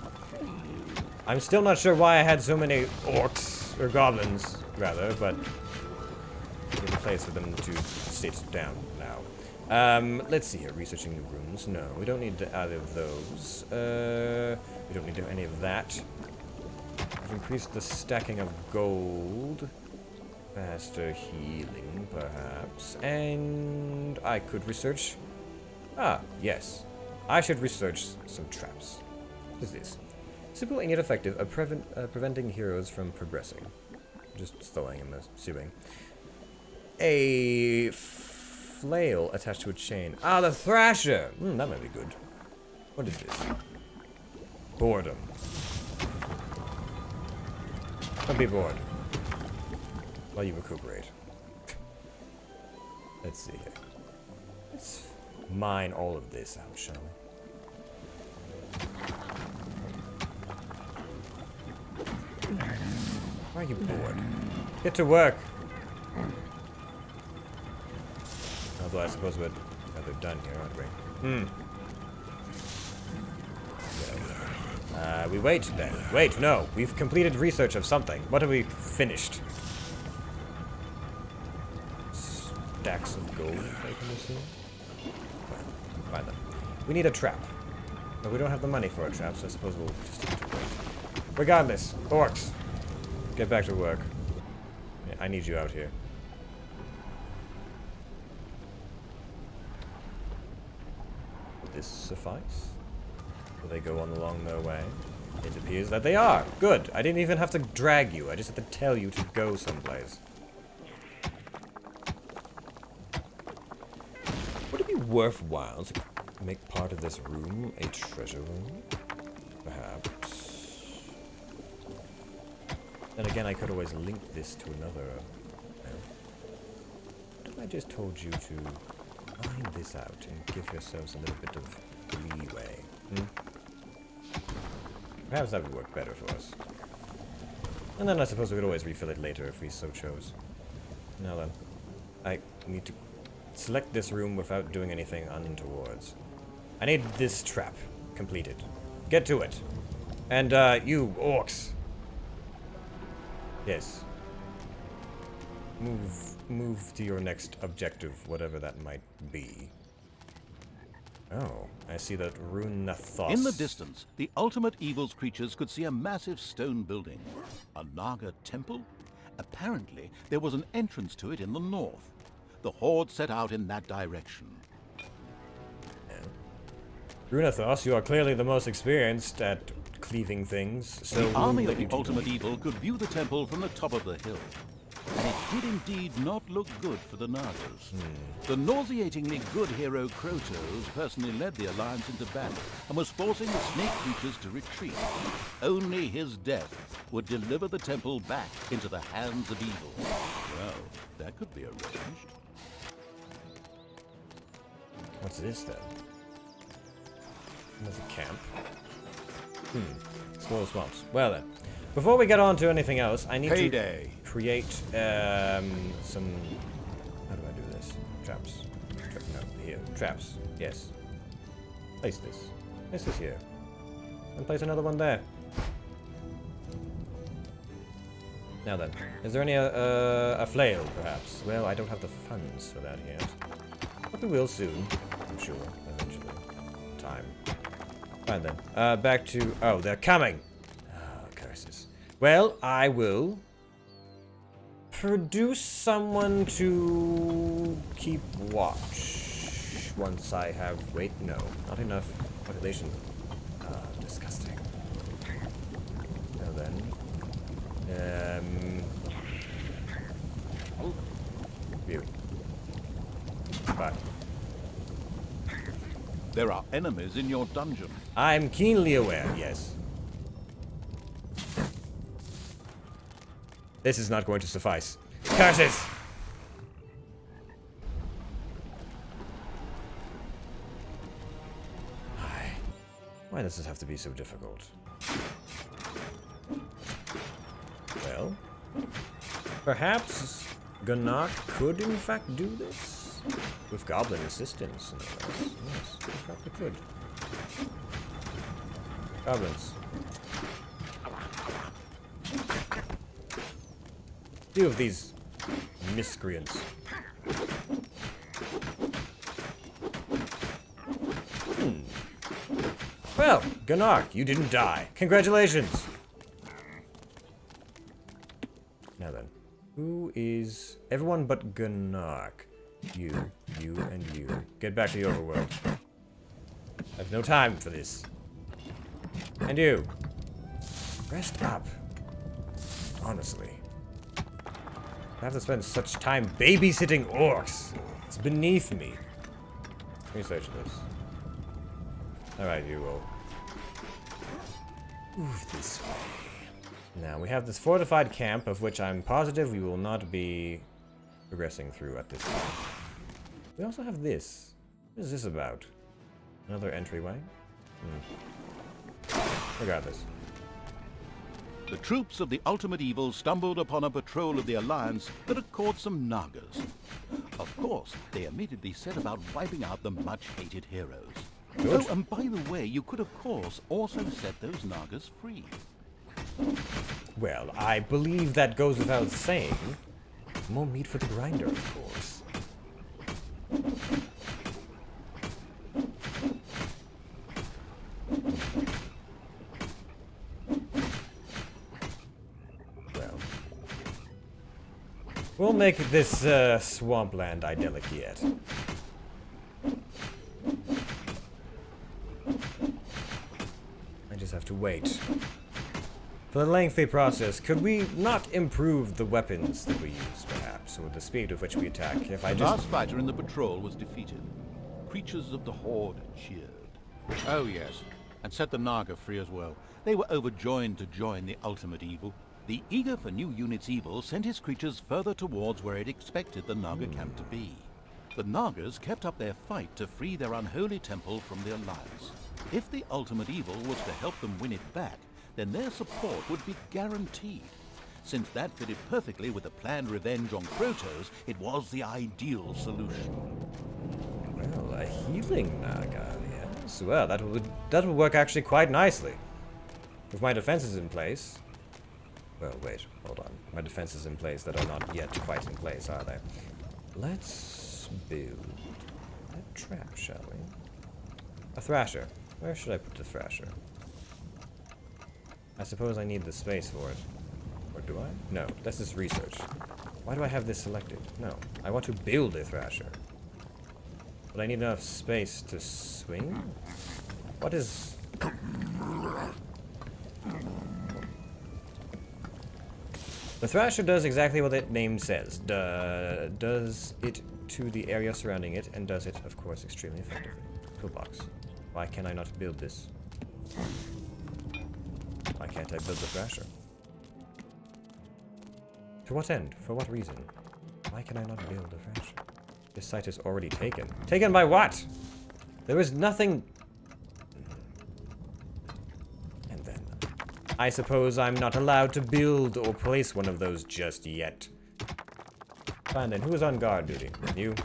Speaker 2: I'm still not sure why I had so many orcs, or goblins, rather, but... place for them to sit down now. Let's see here. Researching the rooms. No, we don't need either of those. We don't need any of that. I've increased the stacking of gold. Faster healing, perhaps. And I could research... Ah, yes. I should research some traps. What is this? Simple and yet effective at preventing heroes from progressing. Just throwing in the sewing. A flail attached to a chain. Ah, the thrasher! That might be good. What is this? Boredom. Don't be bored. While you recuperate. Let's see here. Let's mine all of this out, shall we? Why are you bored? Get to work! Although I suppose we're rather done here, aren't we? We wait then. Wait, no. We've completed research of something. What have we finished? Stacks of gold, I can assume. Well, fine then. We need a trap. But we don't have the money for a trap, so I suppose we'll just have to wait. Regardless, orcs, get back to work. Yeah, I need you out here. Will this suffice? Will they go on along their way? It appears that they are. Good. I didn't even have to drag you. I just had to tell you to go someplace. Would it be worthwhile to make part of this room a treasure room? Perhaps. Then again, I could always link this to another. What if I just told you to mine this out and give yourselves a little bit of leeway? Perhaps that would work better for us. And then I suppose we could always refill it later if we so chose. Now then, I need to select this room without doing anything untowards. I need this trap completed. Get to it. And, you orcs. Yes. Move to your next objective, whatever that might be. Oh, I see that Runathos.
Speaker 3: In the distance, the ultimate evil's creatures could see a massive stone building. A Naga temple? Apparently, there was an entrance to it in the north. The Horde set out in that direction.
Speaker 2: Runathos, you are clearly the most experienced at cleaving things, so...
Speaker 3: The army of the ultimate evil could view the temple from the top of the hill. And it did indeed not look good for the Nagas. The nauseatingly good hero Krotos personally led the alliance into battle and was forcing the snake creatures to retreat. Only his death would deliver the temple back into the hands of evil. Well, that could be arranged.
Speaker 2: What's this then? There's a camp. Small swamps. Well then, before we get on to anything else, I need to create some... How do I do this? Traps. No, here. Traps. Yes. Place this. Place this here. And place another one there. Now then, is there any a flail, perhaps? Well, I don't have the funds for that yet. But we will soon, I'm sure, eventually. Time. Fine then. Back to... Oh, they're coming! Oh, curses. Well, I will... produce someone to keep watch. Once I have... Wait, no. Not enough population. Disgusting. Now then... View. Bye.
Speaker 3: There are enemies in your dungeon.
Speaker 2: I'm keenly aware, yes. This is not going to suffice. Curses! Why does this have to be so difficult? Well, perhaps Gannok could in fact do this? With goblin assistance, no less. Yes, he probably could. Goblins. Deal with these miscreants. Well, Gunark, you didn't die. Congratulations! Now then, who is... Everyone but Gunark. You, and you. Get back to the overworld. I have no time for this. And you. Rest up. Honestly. I have to spend such time babysitting orcs. It's beneath me. Research this. Alright, you will move this way. Now, we have this fortified camp, of which I'm positive we will not be progressing through at this time. We also have this. What is this about? Another entryway? Regardless.
Speaker 3: The troops of the Ultimate Evil stumbled upon a patrol of the Alliance that had caught some Nagas. Of course, they immediately set about wiping out the much-hated heroes.
Speaker 2: Good.
Speaker 3: Oh, and by the way, you could, of course, also set those Nagas free.
Speaker 2: Well, I believe that goes without saying. More meat for the grinder, of course. Well, we'll make this swampland idyllic yet. I just have to wait. For the lengthy process, could we not improve the weapons that we use, perhaps, or the speed with which we attack? If I
Speaker 3: The
Speaker 2: just...
Speaker 3: last fighter in the patrol was defeated. Creatures of the Horde cheered. Oh yes, and set the Naga free as well. They were overjoyed to join the Ultimate Evil. The eager for new units evil sent his creatures further towards where it expected the Naga camp to be. The Nagas kept up their fight to free their unholy temple from the Alliance. If the Ultimate Evil was to help them win it back, then their support would be guaranteed. Since that fitted perfectly with the planned revenge on Protoss, it was the ideal solution.
Speaker 2: Well, a healing Naga, yes. Well, that would work actually quite nicely. With my defenses in place... Well, wait, hold on. My defenses in place that are not yet quite in place, are they? Let's build a trap, shall we? A Thrasher. Where should I put the Thrasher? I suppose I need the space for it. Or do I? No, that's just research. Why do I have this selected? No, I want to build a Thrasher. But I need enough space to swing? What is... The Thrasher does exactly what its name says. Does it to the area surrounding it, and does it, of course, extremely effectively. Toolbox. Why can't I not build this? Why can't I build the Thrasher? To what end? For what reason? Why can I not build the Thrasher? This site is already taken. Taken by what? There is nothing... And then... I suppose I'm not allowed to build or place one of those just yet. Fine then, who is on guard duty? You?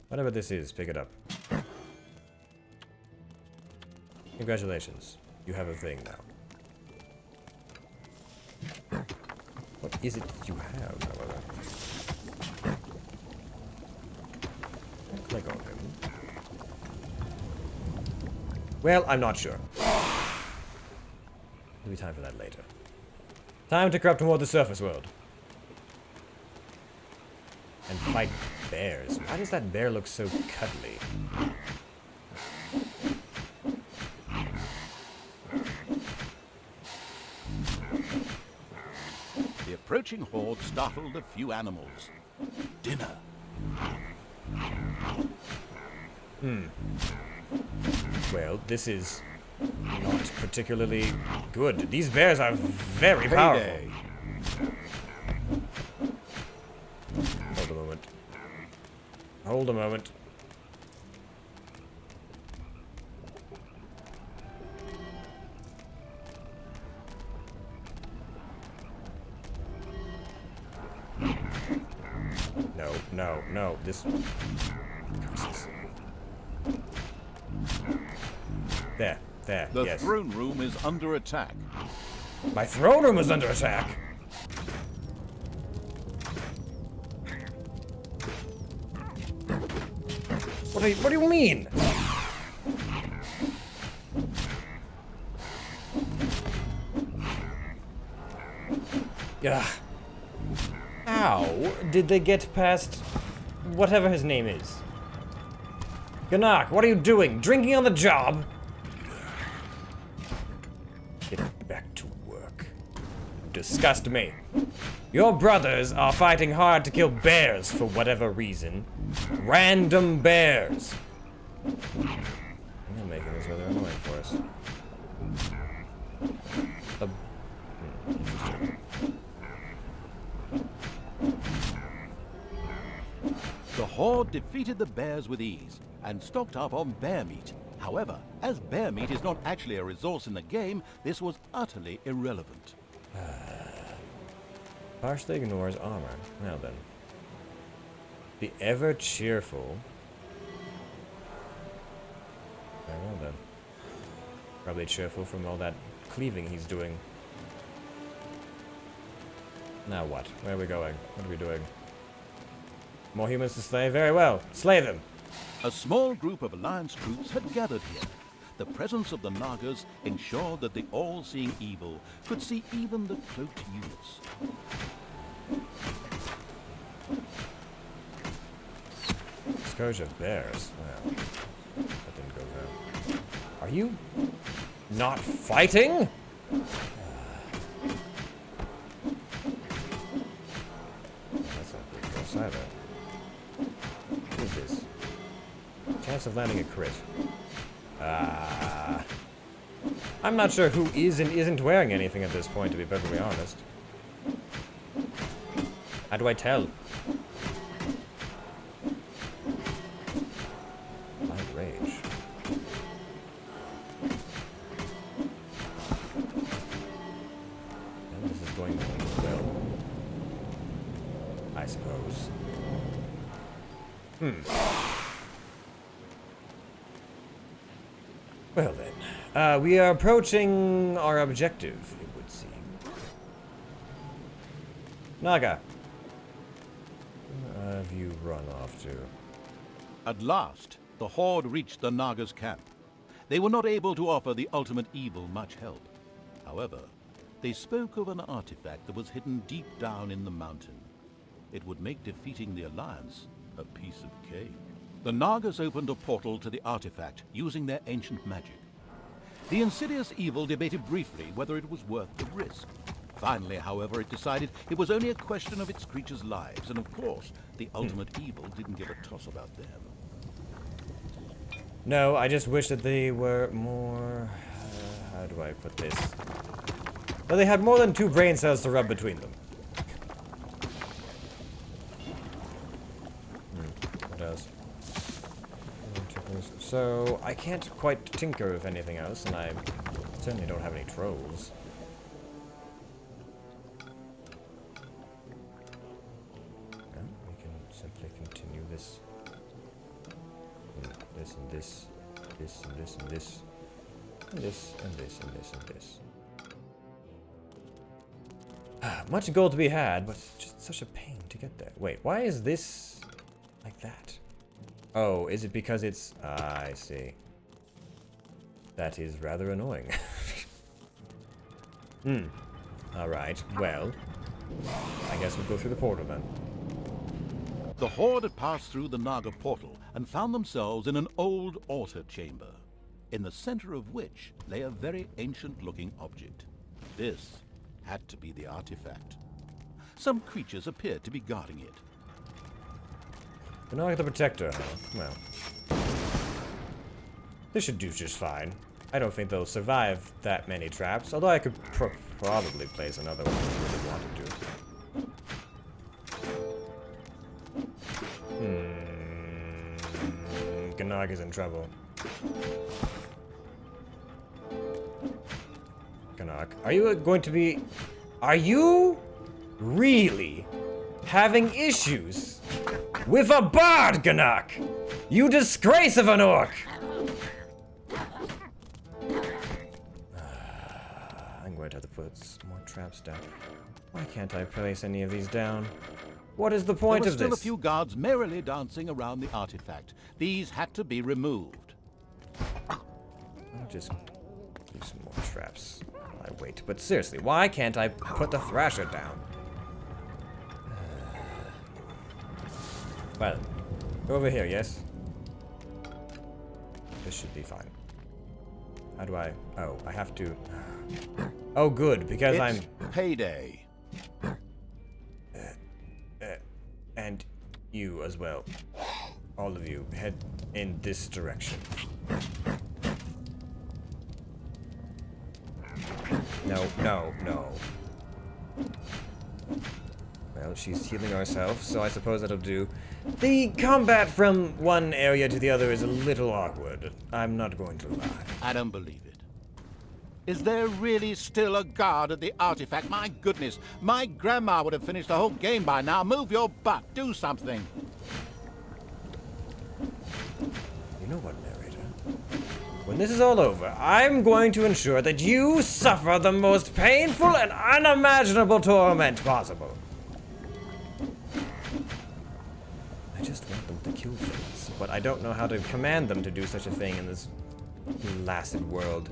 Speaker 2: Whatever this is, pick it up. Congratulations. You have a thing now. What is it that you have, however? Click on him. Well, I'm not sure. There'll be time for that later. Time to corrupt more the surface world. And fight bears. Why does that bear look so cuddly?
Speaker 3: The approaching horde startled a few animals. Dinner.
Speaker 2: Well, this is not particularly good. These bears are very powerful.
Speaker 3: Payday.
Speaker 2: Hold a moment. Hold a moment. No, no, no. This... Curses. There, there,
Speaker 3: The
Speaker 2: yes.
Speaker 3: throne room is under attack.
Speaker 2: My throne room is under attack! What do you mean? Ugh. How did they get past whatever his name is? Ganak, what are you doing? Drinking on the job? Get back to work. You disgust me. Your brothers are fighting hard to kill bears for whatever reason. Random bears. I'm making this rather annoying for us.
Speaker 3: The Horde defeated the bears with ease and stocked up on bear meat. However, as bear meat is not actually a resource in the game, this was utterly irrelevant.
Speaker 2: Partially ignores armor. Now then. Be ever cheerful. Very well then. Probably cheerful from all that cleaving he's doing. Now what? Where are we going? What are we doing? More humans to slay? Very well. Slay them!
Speaker 3: A small group of Alliance troops had gathered here. The presence of the Nagas ensured that the all-seeing evil could see even the cloaked units.
Speaker 2: Scourge of bears. Well, that didn't go well. Are you not fighting? That's not good for us either. What is this? Chance of landing a crit. I'm not sure who is and isn't wearing anything at this point, to be perfectly honest. How do I tell? Light rage. And this is going well. I suppose. Well then, we are approaching our objective, it would seem. Naga. Where have you run off to?
Speaker 3: At last, the Horde reached the Nagas' camp. They were not able to offer the ultimate evil much help. However, they spoke of an artifact that was hidden deep down in the mountain. It would make defeating the Alliance a piece of cake. The Nagas opened a portal to the artifact using their ancient magic. The insidious evil debated briefly whether it was worth the risk. Finally, however, it decided it was only a question of its creatures' lives, and of course, the ultimate evil didn't give a toss about them.
Speaker 2: No, I just wish that they were more... how do I put this? Well, they had more than 2 brain cells to rub between them. What else? So, I can't quite tinker with anything else, and I certainly don't have any trolls. Well, we can simply continue this. This and this. This and this and this. And this and this and this and this. Much gold to be had, but just such a pain to get there. Wait, why is this like that? Oh, is it because it's... I see. That is rather annoying. Alright, well... I guess we'll go through the portal then.
Speaker 3: The Horde had passed through the Naga portal and found themselves in an old altar chamber, in the center of which lay a very ancient-looking object. This had to be the artifact. Some creatures appeared to be guarding it.
Speaker 2: But now I get the protector, huh? Well. This should do just fine. I don't think they'll survive that many traps, although I could probably place another one if I really wanted to. Gnog is in trouble. Gnog, are you going to be... Are you really having issues with a bard, Gnog? You disgrace of an orc! I'm going to have to put some more traps down. Why can't I place any of these down? What is the point of
Speaker 3: There were
Speaker 2: this?
Speaker 3: still a few guards merrily dancing around the artifact. These had to be removed.
Speaker 2: I'll just do some more traps while I wait. But seriously, why can't I put the thrasher down? Well, go over here, yes? This should be fine. How do I... Oh, I have to... Oh, good, because I'm...
Speaker 3: payday.
Speaker 2: And you as well. All of you, head in this direction. No, no, no. Well, she's healing herself, so I suppose that'll do. The combat from one area to the other is a little awkward. I'm not going to lie.
Speaker 3: I don't believe it. Is there really still a guard at the artifact? My goodness, my grandma would have finished the whole game by now. Move your butt, do something.
Speaker 2: You know what, narrator? When this is all over, I'm going to ensure that you suffer the most painful and unimaginable torment possible. I just want them to kill things, but I don't know how to command them to do such a thing in this blasted world.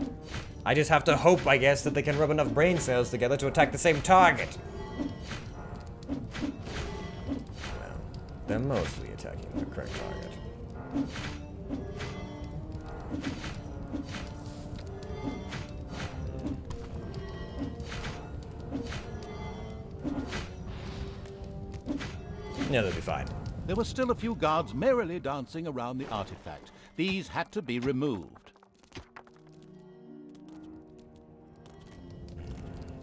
Speaker 2: I just have to hope, I guess, that they can rub enough brain cells together to attack the same target. Well, they're mostly attacking the correct target. Yeah, they'll be fine.
Speaker 3: There were still a few guards merrily dancing around the artifact. These had to be removed.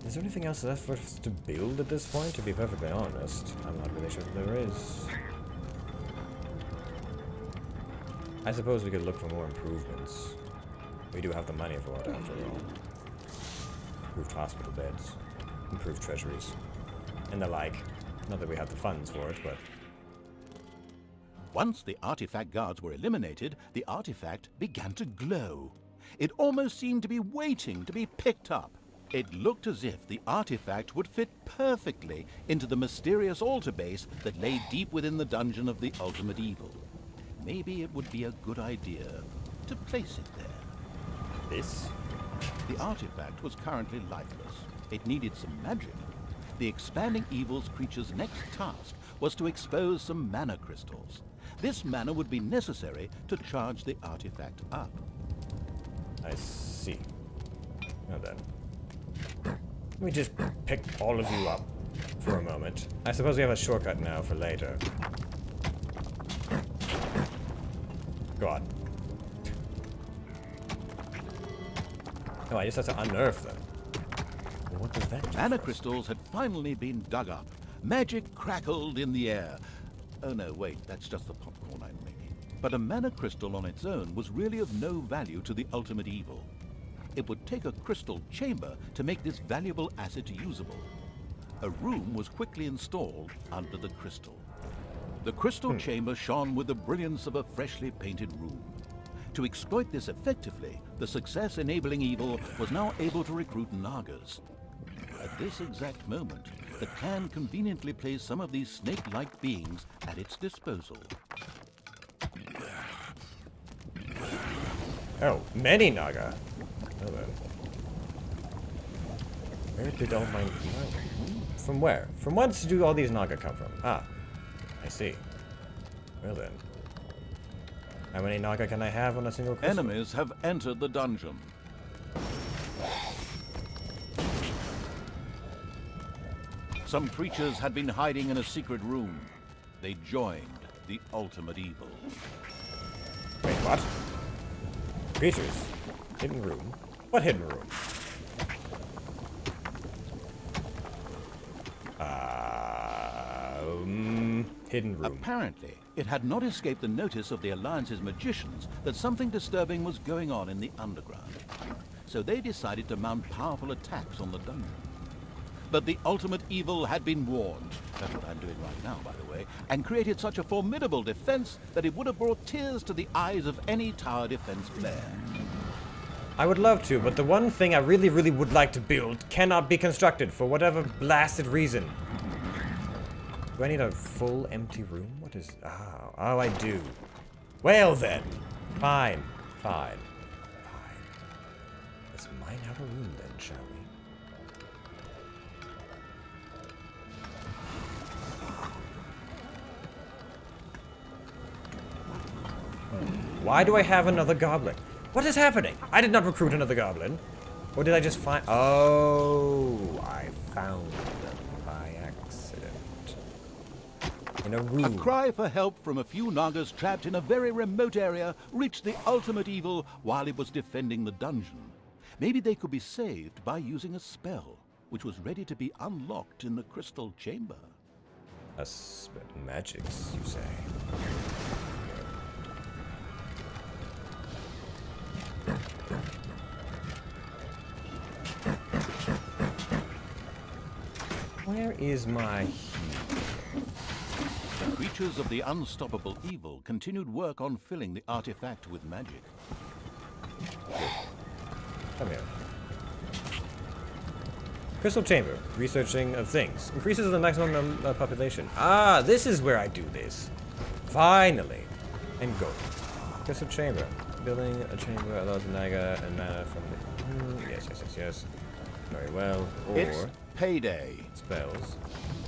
Speaker 2: Is there anything else left for us to build at this point? To be perfectly honest, I'm not really sure if there is. I suppose we could look for more improvements. We do have the money for it, after all. Improved hospital beds, improved treasuries, and the like. Not that we have the funds for it, but...
Speaker 3: Once the artifact guards were eliminated, the artifact began to glow. It almost seemed to be waiting to be picked up. It looked as if the artifact would fit perfectly into the mysterious altar base that lay deep within the dungeon of the ultimate evil. Maybe it would be a good idea to place it there.
Speaker 2: This?
Speaker 3: The artifact was currently lifeless. It needed some magic. The expanding evil's creature's next task was to expose some mana crystals. This mana would be necessary to charge the artifact up.
Speaker 2: I see. Now then. Let me just pick all of you up for a moment. I suppose we have a shortcut now for later. Go on. Oh, I just have to unearth them. What does that do?
Speaker 3: Mana crystals had finally been dug up. Magic crackled in the air. Oh no, wait, that's just the popcorn I'm making. But a mana crystal on its own was really of no value to the ultimate evil. It would take a crystal chamber to make this valuable asset usable. A room was quickly installed under the crystal. The crystal chamber shone with the brilliance of a freshly painted room. To exploit this effectively, the success-enabling evil was now able to recruit Nagas. At this exact moment, the clan conveniently placed some of these snake-like beings at its disposal.
Speaker 2: Oh, many Naga. Oh, then. Where did all my... From where? From whence do all these Naga come from? Ah, I see. Well then. How many Naga can I have on a single crystal?
Speaker 3: Enemies have entered the dungeon. Some creatures had been hiding in a secret room. They joined the ultimate evil.
Speaker 2: Wait, what? Creatures? Hidden room? What hidden room? Hidden room.
Speaker 3: Apparently, it had not escaped the notice of the Alliance's magicians that something disturbing was going on in the underground. So they decided to mount powerful attacks on the dungeon. But the ultimate evil had been warned, that's what I'm doing right now, by the way, and created such a formidable defense that it would have brought tears to the eyes of any tower defense player.
Speaker 2: I would love to, but the one thing I really, really would like to build cannot be constructed for whatever blasted reason. Do I need a full empty room? What is... Oh, I do. Well then. Fine. Fine. Fine. Let's mine out a room then, shall we? Why do I have another goblin? What is happening? I did not recruit another goblin. Or did I just find... Oh, I found them by accident. In a room.
Speaker 3: A cry for help from a few Nagas trapped in a very remote area reached the ultimate evil while it was defending the dungeon. Maybe they could be saved by using a spell, which was ready to be unlocked in the crystal chamber.
Speaker 2: Magics, you say? Where is my heal?
Speaker 3: The creatures of the unstoppable evil continued work on filling the artifact with magic.
Speaker 2: Come here. Crystal chamber. Researching of things. Increases the maximum population. Ah, this is where I do this. Finally. And go. Crystal chamber. Building a chamber allows Naga and mana from the... Yes. Very well. Or...
Speaker 3: It's payday.
Speaker 2: Spells.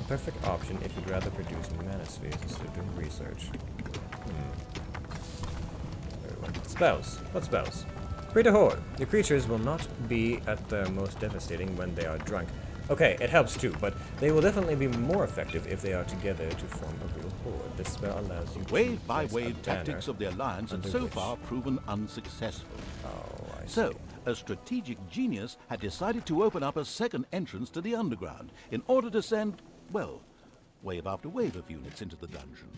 Speaker 2: A perfect option if you'd rather produce mana spheres instead of doing research. Very well. Spells. What spells? Create a horde. Your creatures will not be at their most devastating when they are drunk. Okay, it helps too, but they will definitely be more effective if they are together to form a real horde. This spell allows you to
Speaker 3: Wave by
Speaker 2: place a
Speaker 3: wave
Speaker 2: banner
Speaker 3: tactics of the Alliance had
Speaker 2: under
Speaker 3: so
Speaker 2: which-
Speaker 3: far proven unsuccessful.
Speaker 2: Oh, I see.
Speaker 3: So, a strategic genius had decided to open up a second entrance to the underground in order to send, well, wave after wave of units into the dungeon.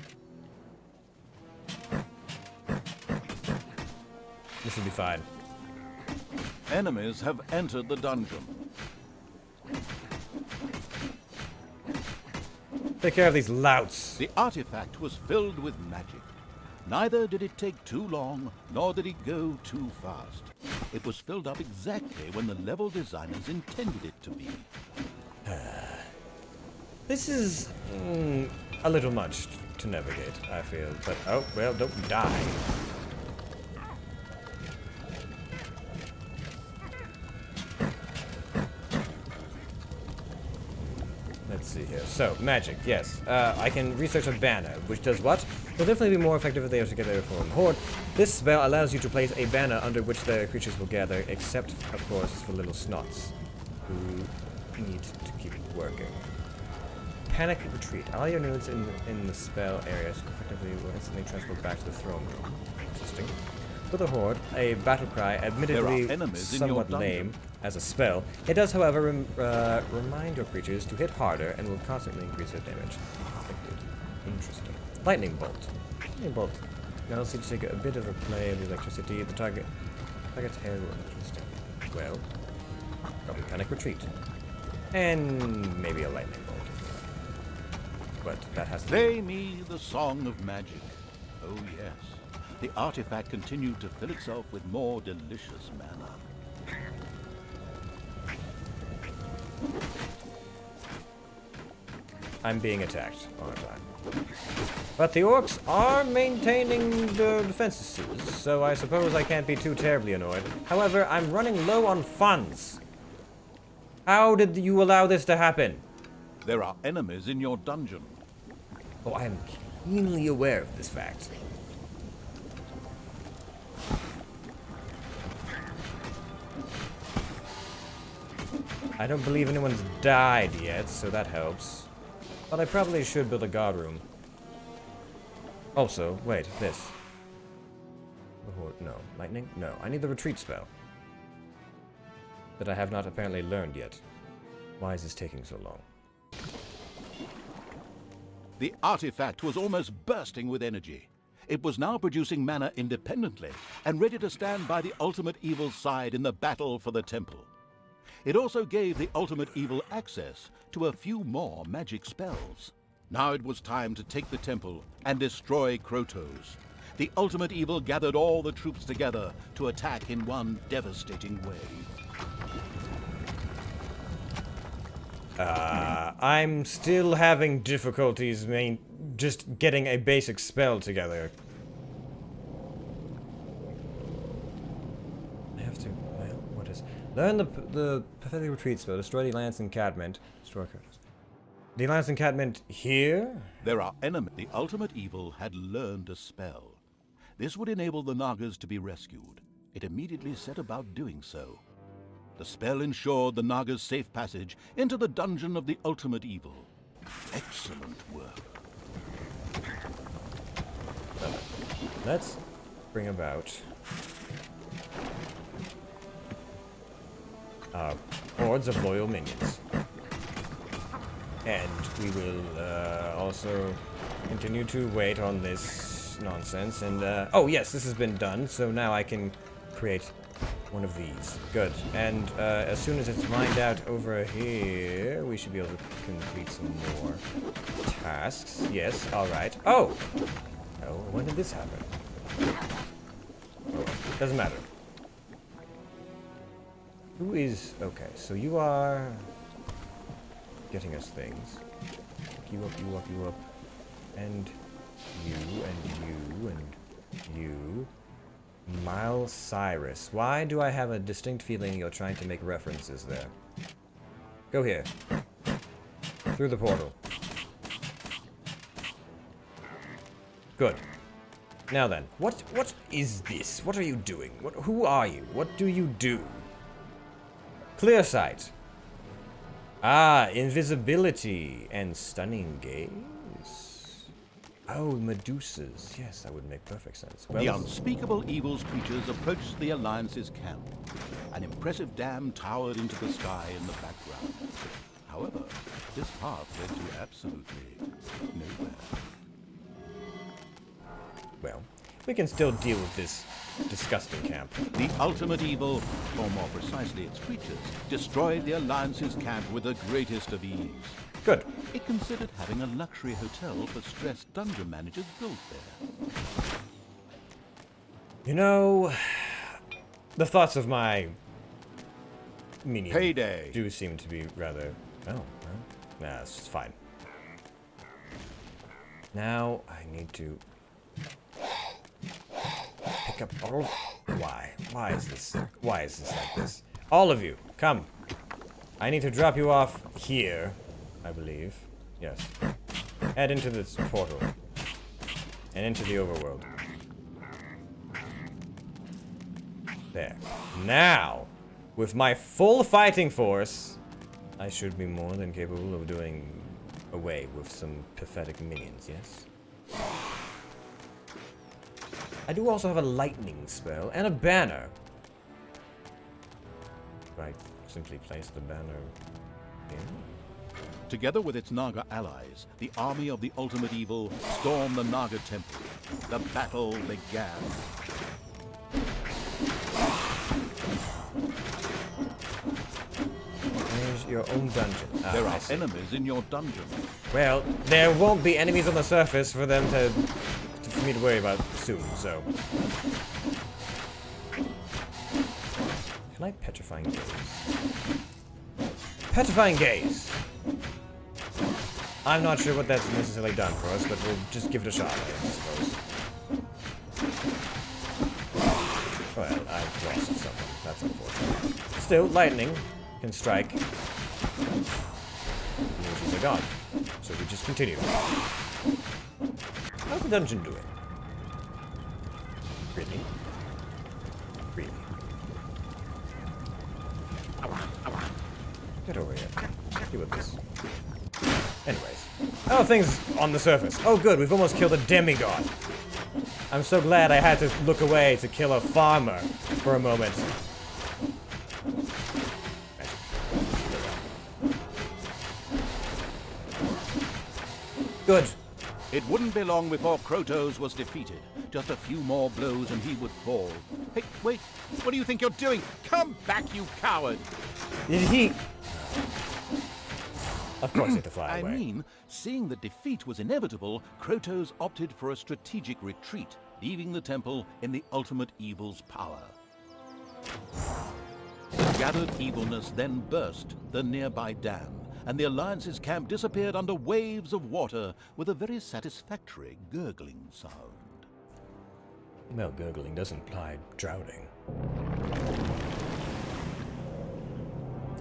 Speaker 2: This will be fine.
Speaker 3: Enemies have entered the dungeon.
Speaker 2: Take care of these louts.
Speaker 3: The artifact was filled with magic. Neither did it take too long, nor did it go too fast. It was filled up exactly when the level designers intended it to be.
Speaker 2: This is a little much to navigate, I feel. But, oh, well, don't die. Let's see here. So, magic, yes. I can research a banner, which does what? Will definitely be more effective if they are together for a horde. This spell allows you to place a banner under which the creatures will gather, except, of course, for little snots, who need to keep working. Panic retreat. All your units in the spell areas effectively will instantly transport back to the throne room. Interesting. For the horde, a battle cry, admittedly
Speaker 3: enemies in your
Speaker 2: somewhat
Speaker 3: dungeon.
Speaker 2: lame as a spell, it does, however, remind your creatures to hit harder and will constantly increase their damage. Interesting. Lightning bolt. Lightning bolt. Now let's see to take a bit of a play of the electricity. The target's hair will interesting. Well, probably panic retreat. And maybe a lightning bolt. But that has to
Speaker 3: Play me the song of magic. Oh yes. The artifact continued to fill itself with more delicious mana.
Speaker 2: I'm being attacked all the time. But the orcs are maintaining the defenses, so I suppose I can't be too terribly annoyed. However, I'm running low on funds. How did you allow this to happen?
Speaker 3: There are enemies in your dungeon.
Speaker 2: Oh, I am keenly aware of this fact. I don't believe anyone's died yet, so that helps. But I probably should build a guard room. Also, wait, this. No. Lightning? No. I need the retreat spell. That I have not apparently learned yet. Why is this taking so long?
Speaker 3: The artifact was almost bursting with energy. It was now producing mana independently and ready to stand by the ultimate evil's side in the battle for the temple. It also gave the ultimate evil access to a few more magic spells. Now it was time to take the temple and destroy Krotos. The ultimate evil gathered all the troops together to attack in one devastating wave.
Speaker 2: I'm still having difficulties just getting a basic spell together. I have to, well, what is... Learn the pathetic retreat spell. Destroy the Alliance encampment. Destroy Curtis. The Alliance encampment here?
Speaker 3: There are enemies. The ultimate evil had learned a spell. This would enable the Nagas to be rescued. It immediately set about doing so. The spell ensured the Nagas' safe passage into the dungeon of the ultimate evil. Excellent work.
Speaker 2: Let's bring about hordes of loyal minions. And we will also continue to wait on this nonsense. And, oh yes, this has been done, so now I can create one of these. Good. And as soon as it's mined out over here, we should be able to complete some more tasks. Yes, alright. Oh! Oh, when did this happen? Oh, doesn't matter. Who is... Okay, so you are... getting us things. You up, you up, you up. And you, and you, and you. Miles Cyrus. Why do I have a distinct feeling you're trying to make references there? Go here. Through the portal. Good. Now then, what is this? What are you doing? Who are you? What do you do? Clear sight. Ah, invisibility and stunning gaze. Oh, Medusas. Yes, that would make perfect sense. Well,
Speaker 3: The unspeakable evil's creatures approached the Alliance's camp. An impressive dam towered into the sky in the background. However, this path led to absolutely nowhere.
Speaker 2: well, we can still deal with this disgusting camp.
Speaker 3: The ultimate evil, or more precisely its creatures, destroyed the Alliance's camp with the greatest of ease.
Speaker 2: Good.
Speaker 3: It considered having a luxury hotel for stressed dungeon managers built there.
Speaker 2: You know, the thoughts of my minion
Speaker 3: Payday.
Speaker 2: do seem to be rather... Oh, well, nah, it's fine. Now, I need to pick up all of... Why? Why is this like this? All of you, come. I need to drop you off here, I believe. Yes. Head into this portal. And into the overworld. There. Now, with my full fighting force, I should be more than capable of doing away with some pathetic minions, yes? I do also have a lightning spell and a banner. Right, simply place the banner in.
Speaker 3: Together with its Naga allies, the army of the ultimate evil stormed the Naga temple. The battle began.
Speaker 2: Manage your own dungeon. Ah,
Speaker 3: There
Speaker 2: I
Speaker 3: are
Speaker 2: see.
Speaker 3: enemies in your dungeon.
Speaker 2: Well, there won't be enemies on the surface for them for me to worry about soon, so. Can I petrifying gaze? Petrifying gaze! I'm not sure what that's necessarily done for us, but we'll just give it a shot, I suppose. Well, I've lost someone. That's unfortunate. Still, lightning can strike. The illusions are gone. So we just continue. How's the dungeon doing? Really? Really? Get over here. Deal with this. Anyways. Oh, things on the surface. Oh, good. We've almost killed a demigod. I'm so glad I had to look away to kill a farmer for a moment. Good.
Speaker 3: It wouldn't be long before Krotos was defeated. Just a few more blows and he would fall. Hey, wait. What do you think you're doing? Come back, you coward!
Speaker 2: Did he... Of course he had to fly
Speaker 3: I
Speaker 2: away.
Speaker 3: mean, seeing that defeat was inevitable, Krotos opted for a strategic retreat, leaving the temple in the ultimate evil's power. The gathered evilness then burst the nearby dam, and the Alliance's camp disappeared under waves of water with a very satisfactory gurgling sound.
Speaker 2: Well, gurgling does imply drowning.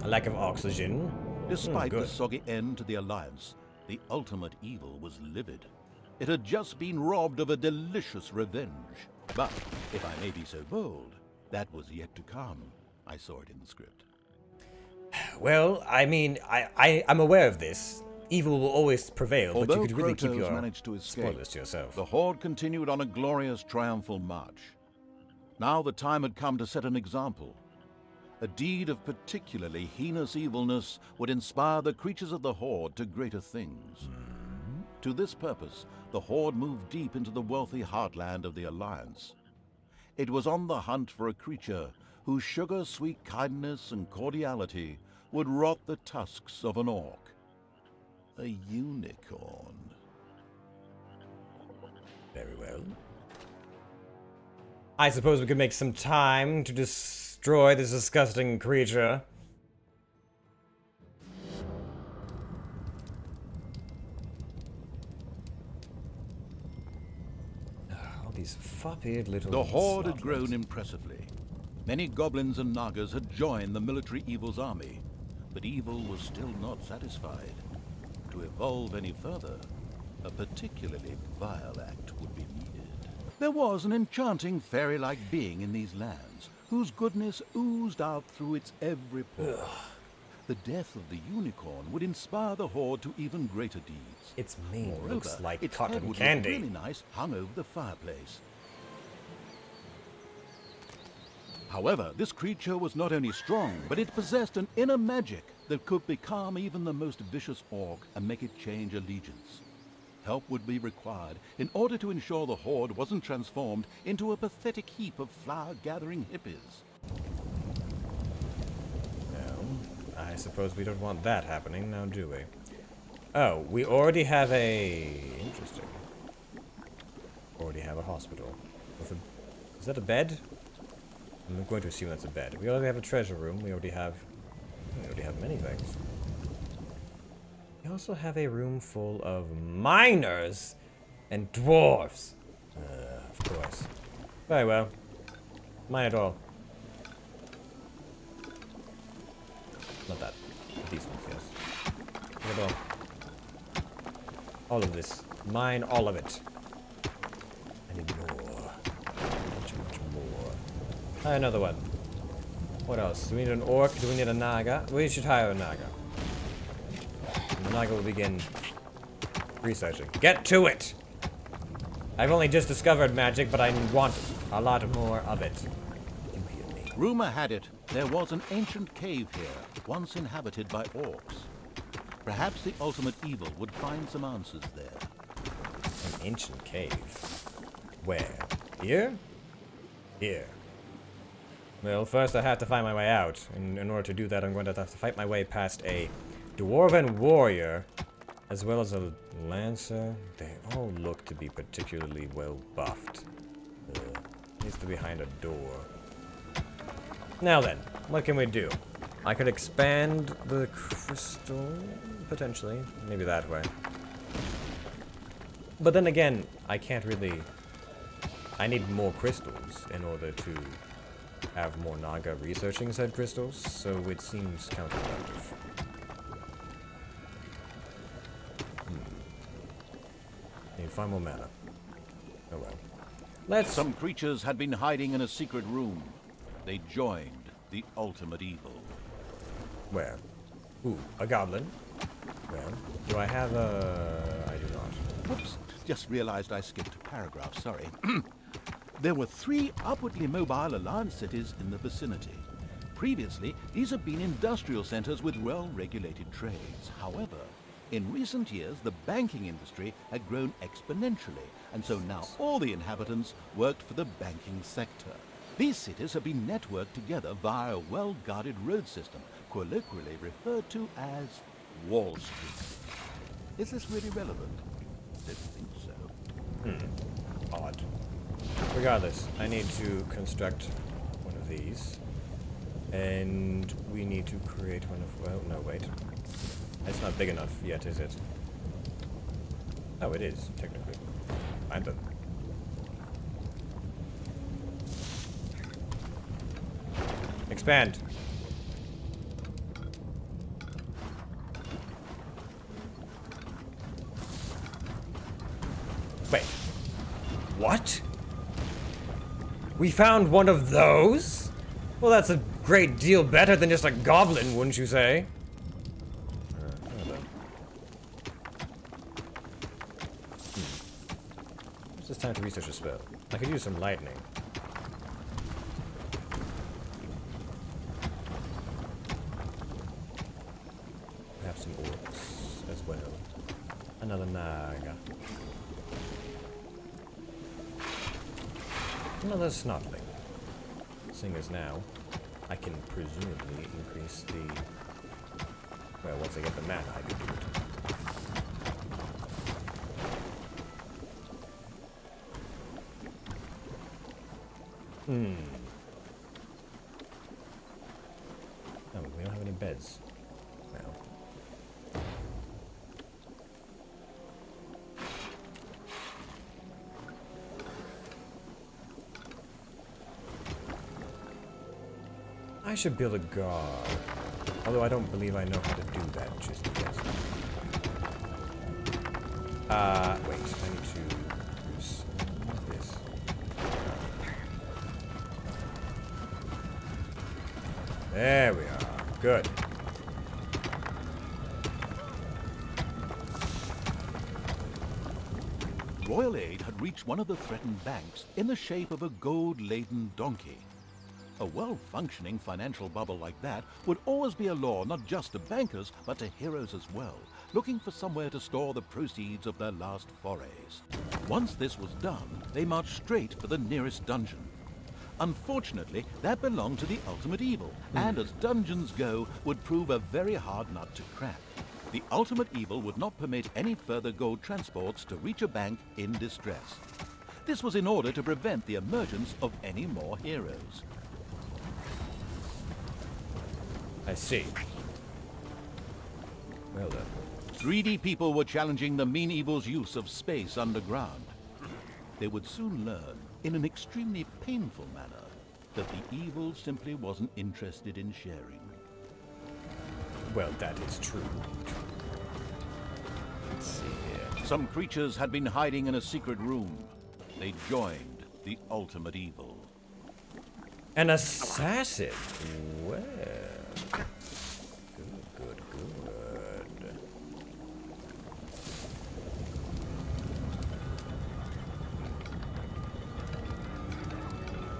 Speaker 2: A lack of oxygen.
Speaker 3: Despite the
Speaker 2: good.
Speaker 3: soggy end to the Alliance, the ultimate evil was livid. It had just been robbed of a delicious revenge. But, if I may be so bold, that was yet to come. I saw it in the script.
Speaker 2: Well, I mean, I'm aware of this. Evil will always prevail, but
Speaker 3: Although
Speaker 2: you could really keep
Speaker 3: Krotos
Speaker 2: your
Speaker 3: managed to escape,
Speaker 2: spoilers to yourself.
Speaker 3: the Horde continued on a glorious triumphal march. Now the time had come to set an example. A deed of particularly heinous evilness would inspire the creatures of the Horde to greater things. To this purpose, the Horde moved deep into the wealthy heartland of the Alliance. It was on the hunt for a creature whose sugar-sweet kindness and cordiality would rot the tusks of an orc. A unicorn.
Speaker 2: Very well. I suppose we could make some time to destroy this disgusting creature. All these fop-eared little...
Speaker 3: The Horde had
Speaker 2: slobberers.
Speaker 3: grown impressively. Many goblins and nagas had joined the military evil's army, but evil was still not satisfied. To evolve any further, a particularly vile act would be needed. There was an enchanting fairy-like being in these lands, whose goodness oozed out through its every pore. The death of the unicorn would inspire the Horde to even greater deeds.
Speaker 2: Its mane
Speaker 3: Moreover,
Speaker 2: looks like
Speaker 3: its head
Speaker 2: cotton
Speaker 3: would
Speaker 2: candy.
Speaker 3: look really nice hung over the fireplace. However, this creature was not only strong, but it possessed an inner magic that could becalm even the most vicious orc and make it change allegiance. Help would be required in order to ensure the Horde wasn't transformed into a pathetic heap of flower-gathering hippies.
Speaker 2: No, I suppose we don't want that happening, now do we? Oh, we already have a... Interesting. Already have a hospital. With a... Is that a bed? I'm going to assume that's a bed. We already have a treasure room. We already have many things. We also have a room full of miners and dwarves. Of course. Very well. Mine at all. Not that. These ones, yes. Look at all of this. Mine all of it. I need more. Much more. Another one. What else? Do we need an orc? Do we need a naga? We should hire a naga. And the naga will begin researching. Get to it! I've only just discovered magic, but I want a lot more of it. You hear me?
Speaker 3: Rumor had it there was an ancient cave here, once inhabited by orcs. Perhaps the ultimate evil would find some answers there.
Speaker 2: An ancient cave. Where? Here? Here. Well, first I have to find my way out. And in order to do that, I'm going to have to fight my way past a dwarven warrior, as well as a lancer. They all look to be particularly well buffed. Needs to be behind a door. Now then, what can we do? I could expand the crystal, potentially. Maybe that way. But then again, I can't really... I need more crystals in order to have more Naga researching said crystals, so it seems counterproductive. Need 5 more mana. Oh well. Let's...
Speaker 3: Some creatures had been hiding in a secret room. They joined the ultimate evil.
Speaker 2: Where? Ooh, a goblin. Well, do I have a... I do not.
Speaker 3: Whoops, just realized I skipped a paragraph, sorry. There were 3 upwardly mobile Alliance cities in the vicinity. Previously, these had been industrial centers with well-regulated trades. However, in recent years, the banking industry had grown exponentially, and so now all the inhabitants worked for the banking sector. These cities have been networked together via a well-guarded road system, colloquially referred to as Wall Street. Is this really relevant? Don't think so.
Speaker 2: Odd. Regardless, I need to construct one of these. And we need to create one of... Well, no, wait. It's not big enough yet, is it? Oh, it is, technically. Find them. Expand. Wait. What? We found one of those? Well, that's a great deal better than just a goblin, wouldn't you say? It's just time to research a spell. I could use some lightning. Perhaps some orcs as well. Another naga. Another snotling. Seeing as now, I can presumably increase the... Well, once I get the mana, I can do it. Oh, we don't have any beds. Well. I should build a guard. Although I don't believe I know how to do that just yet. Wait, I need to use this. There we are. Good.
Speaker 3: Royal aid had reached one of the threatened banks in the shape of a gold-laden donkey. A well-functioning financial bubble like that would always be a law not just to bankers, but to heroes as well, looking for somewhere to store the proceeds of their last forays. Once this was done, they marched straight for the nearest dungeon. Unfortunately, that belonged to the ultimate evil, and as dungeons go, would prove a very hard nut to crack. The ultimate evil would not permit any further gold transports to reach a bank in distress. This was in order to prevent the emergence of any more heroes.
Speaker 2: I see. Well done.
Speaker 3: 3D people were challenging the mean evil's use of space underground. They would soon learn, in an extremely painful manner, that the evil simply wasn't interested in sharing.
Speaker 2: Well, that is true. Let's see here.
Speaker 3: Some creatures had been hiding in a secret room. They joined the ultimate evil.
Speaker 2: An assassin? Well... Good.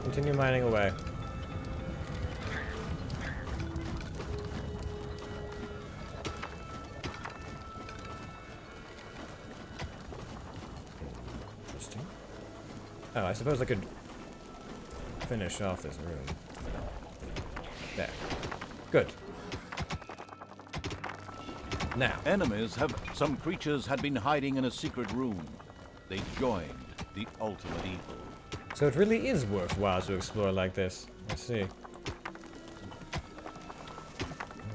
Speaker 2: Continue mining away. Interesting. Oh, I suppose I could finish off this room. There. Good. Now.
Speaker 3: Some creatures had been hiding in a secret room. They joined the ultimate evil.
Speaker 2: So it really is worthwhile to explore like this. I see. Well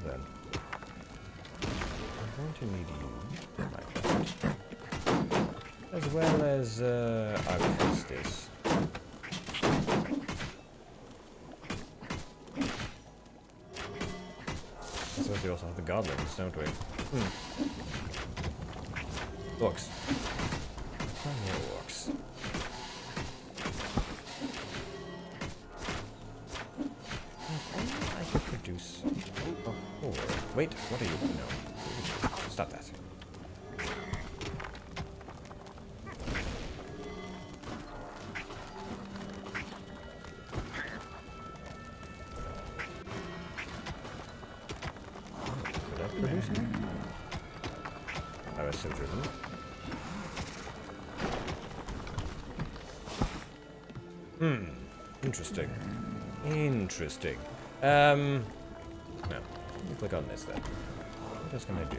Speaker 2: then. I'm going to need you, like that. As well as, Arctistis. I suppose we also have the goblins, don't we? Orcs. Oh, more orcs. I could produce a horde. Wait, what are you? No. Stop that. Could I produce it? I was so driven. Interesting. Interesting. No. Let me click on this then. What else can I do?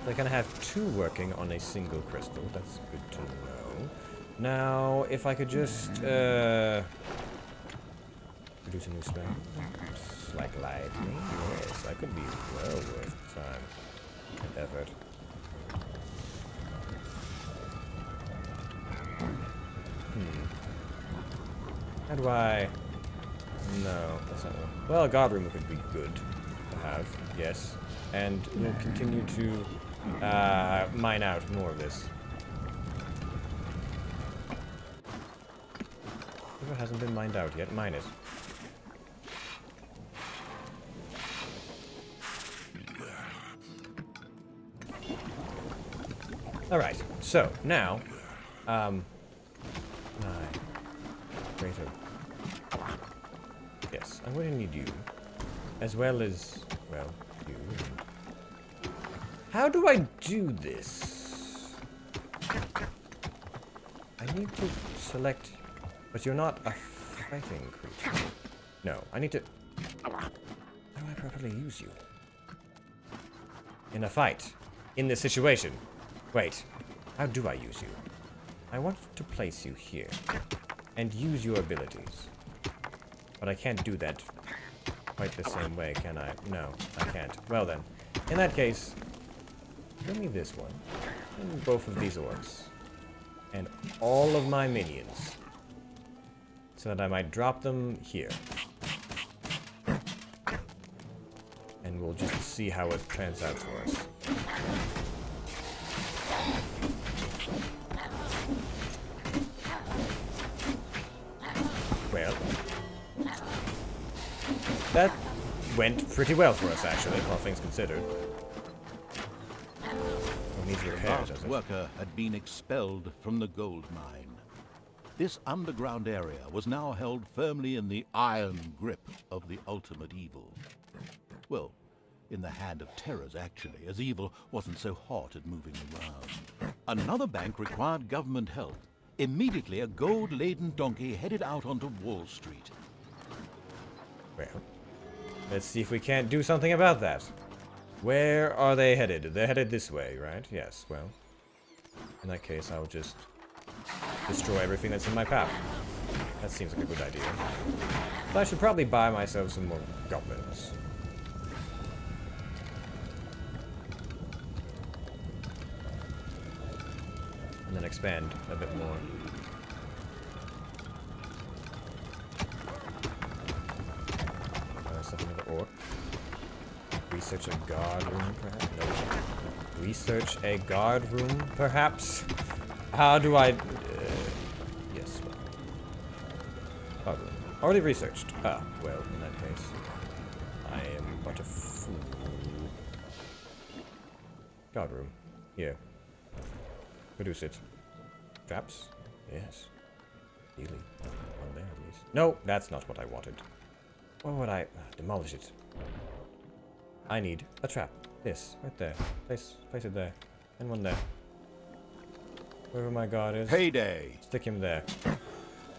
Speaker 2: So I kind of have two working on a single crystal. That's good to know. Now, if I could just, produce a new spell. Like lightning? Yes, that could be well worth time and effort. How do I... No, that's not one. Well, a guard room could be good to have, yes. And we'll continue to mine out more of this. It hasn't been mined out yet. Mine it. Alright, so now, greater. Yes, I'm going to need you, as well as, well, you. How do I do this? I need to select, but you're not a fighting creature. No, I need to, how do I properly use you? In a fight, in this situation. Wait, how do I use you? I want to place you here and use your abilities. But I can't do that quite the same way, can I? No, I can't. Well then, in that case, give me this one, and both of these orcs, and all of my minions, so that I might drop them here. And we'll just see how it pans out for us. Well, that went pretty well for us, actually, all things considered. It needs repair, does
Speaker 3: Last
Speaker 2: it?
Speaker 3: worker had been expelled from the gold mine. This underground area was now held firmly in the iron grip of the ultimate evil. Well, in the hand of terrors, actually, as evil wasn't so hot at moving around. Another bank required government help. Immediately, a gold-laden donkey headed out onto Wall Street.
Speaker 2: Well, let's see if we can't do something about that. Where are they headed? They're headed this way, right? Yes, well, in that case, I'll just destroy everything that's in my path. That seems like a good idea. But I should probably buy myself some more goblins. And then expand a bit more. Something with the orc. Research a guard room, perhaps? No. Research a guard room, perhaps? How do I... yes. Guard room. Already researched. Ah, well, in that case, I am but a fool. Guard room. Here. Produce it. Traps? Yes. Healing. On there, at least. No, that's not what I wanted. Or would I demolish it? I need a trap. This, right there. Place it there. And one there. Wherever my guard is.
Speaker 3: Payday!
Speaker 2: Stick him there.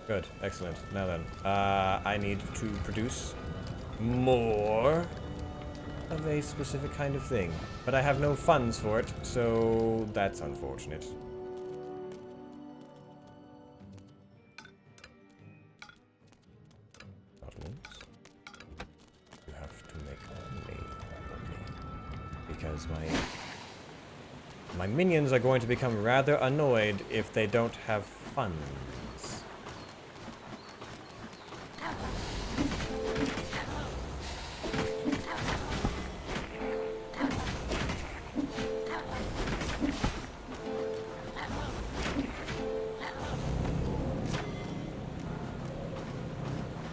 Speaker 2: Good. Excellent. Now then. I need to produce more of a specific kind of thing. But I have no funds for it, so that's unfortunate. You have to make money. Because my minions are going to become rather annoyed if they don't have funds.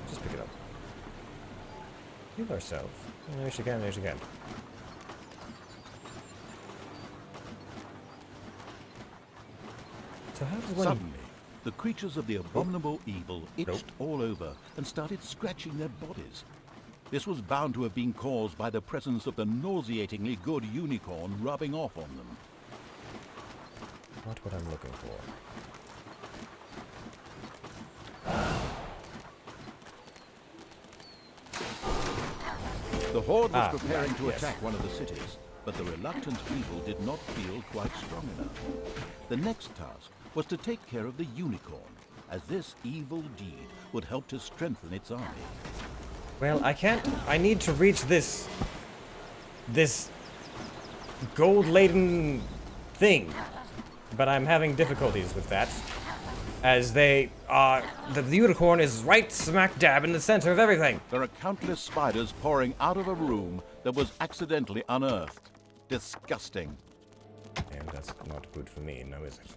Speaker 2: Just pick it up. Heal ourselves. There she can, there she can. So how does one...
Speaker 3: Suddenly, the creatures of the abominable evil itched all over and started scratching their bodies. This was bound to have been caused by the presence of the nauseatingly good unicorn rubbing off on them.
Speaker 2: Not what I'm looking for.
Speaker 3: The horde was preparing
Speaker 2: right,
Speaker 3: to
Speaker 2: yes.
Speaker 3: attack one of the cities, but the reluctant evil did not feel quite strong enough. The next task was to take care of the unicorn, as this evil deed would help to strengthen its army.
Speaker 2: Well, I can't... I need to reach this gold-laden thing. But I'm having difficulties with that. As they are... The unicorn is right smack dab in the center of everything.
Speaker 3: There are countless spiders pouring out of a room that was accidentally unearthed. Disgusting.
Speaker 2: And that's not good for me, now is it?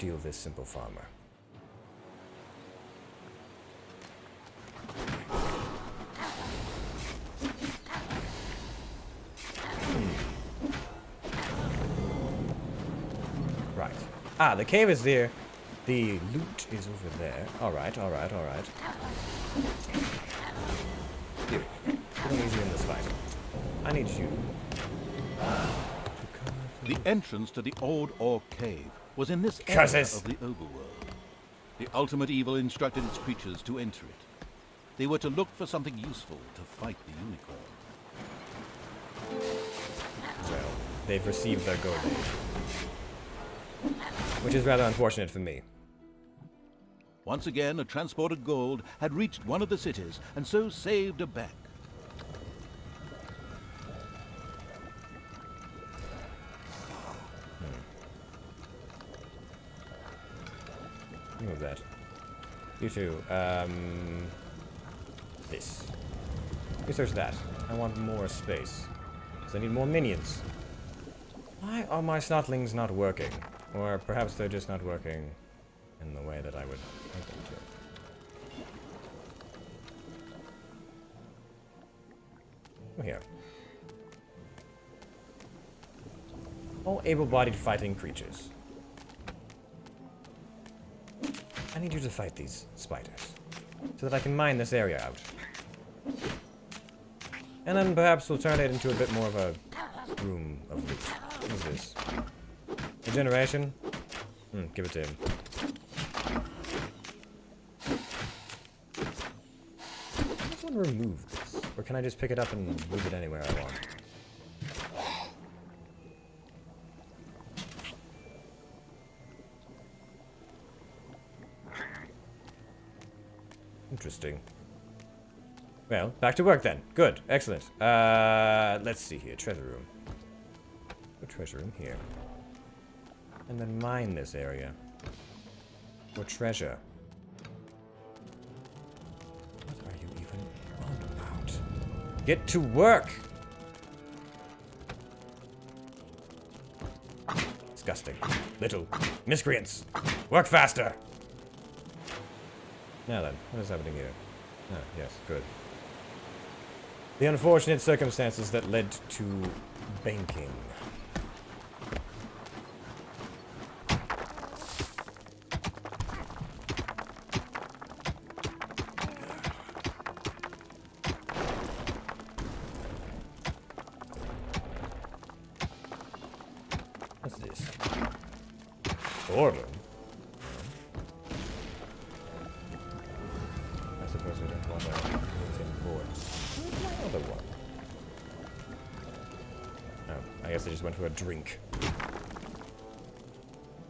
Speaker 2: steal this simple farmer. Right. Ah, the cave is there. The loot is over there. Alright, alright, alright. You. Get easy in this fight. I need you.
Speaker 3: The entrance to the old orc cave was in this area
Speaker 2: Curses.
Speaker 3: of the overworld. The ultimate evil instructed its creatures to enter it. They were to look for something useful to fight the unicorn.
Speaker 2: Well, they've received their gold age. Which is rather unfortunate for me.
Speaker 3: Once again, a transport of gold had reached one of the cities and so saved a bank.
Speaker 2: Move that. You too. This. Research that. I want more space. Because I need more minions. Why are my snotlings not working? Or perhaps they're just not working in the way that I would like them to. Oh, here. All able-bodied fighting creatures. I need you to fight these spiders, so that I can mine this area out. And then perhaps we'll turn it into a bit more of a room of loot. What is this? Regeneration? Give it to him. I just want to remove this. Or can I just pick it up and move it anywhere I want? Interesting. Well, back to work then. Good. Excellent. Let's see here. Treasure room. Put treasure room here. And then mine this area. For treasure. What are you even on about? Get to work! Disgusting. Little miscreants. Work faster! Now then, what is happening here? Ah, yes, good. The unfortunate circumstances that led to banking. What's this? Order? I suppose we don't want to bulletin board. Where's my other one? Oh, I guess I just went for a drink.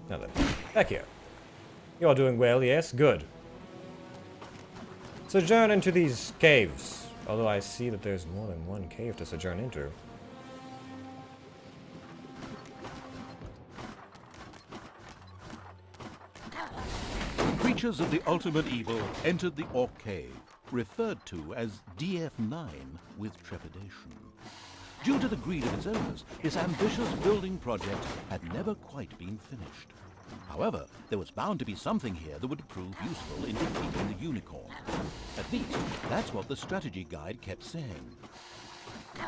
Speaker 2: Now then, back here. You are doing well, yes? Good. Sojourn into these caves. Although I see that there's more than one cave to sojourn into.
Speaker 3: Creatures of the ultimate evil entered the orc cave, referred to as DF9 with trepidation. Due to the greed of its owners, this ambitious building project had never quite been finished. However, there was bound to be something here that would prove useful in defeating the unicorn. At least, that's what the strategy guide kept saying.
Speaker 2: I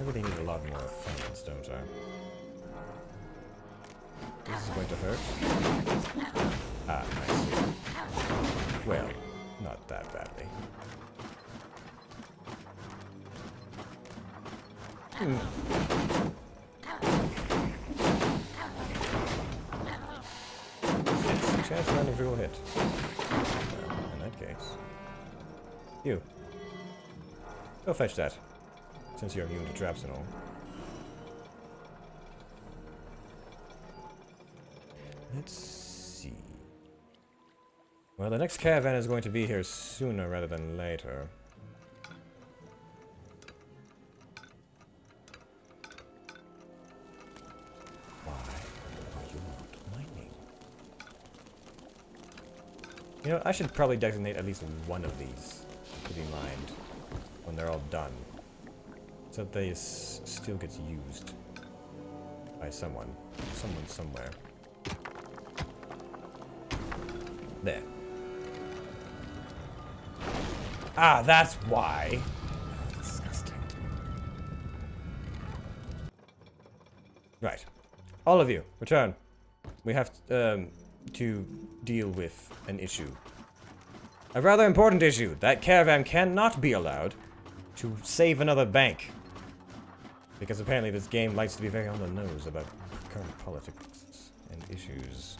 Speaker 2: really need a lot more funds, don't I? This is going to hurt. Ah, I see. Well, not that badly. Yes, chance of landing critical hit. Well, in that case. You. Go fetch that. Since you're immune to traps and all. Let's see. Well, the next caravan is going to be here sooner rather than later. Why are you not mining? You know, I should probably designate at least one of these to be mined when they're all done, so that they still gets used. By someone. Someone somewhere. There. Ah, that's why. Disgusting. Right. All of you, return. We have to deal with an issue. A rather important issue. That caravan cannot be allowed to save another bank. Because apparently this game likes to be very on the nose about current politics and issues.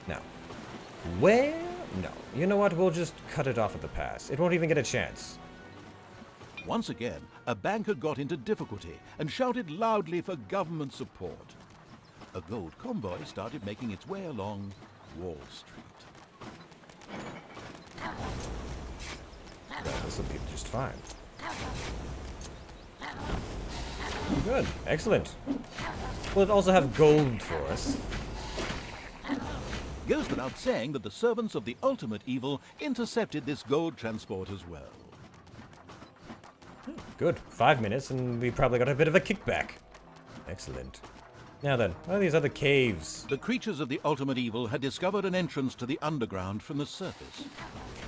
Speaker 2: Now, where? No. You know what? We'll just cut it off at the pass. It won't even get a chance.
Speaker 3: Once again, a banker got into difficulty and shouted loudly for government support. A gold convoy started making its way along Wall Street.
Speaker 2: Well, this will be just fine. Good. Excellent. Will it also have gold for us?
Speaker 3: Goes without saying that the servants of the ultimate evil intercepted this gold transport as well.
Speaker 2: Good. 5 minutes, and we probably got a bit of a kickback. Excellent. Now then, what are these other caves?
Speaker 3: The creatures of the ultimate evil had discovered an entrance to the underground from the surface.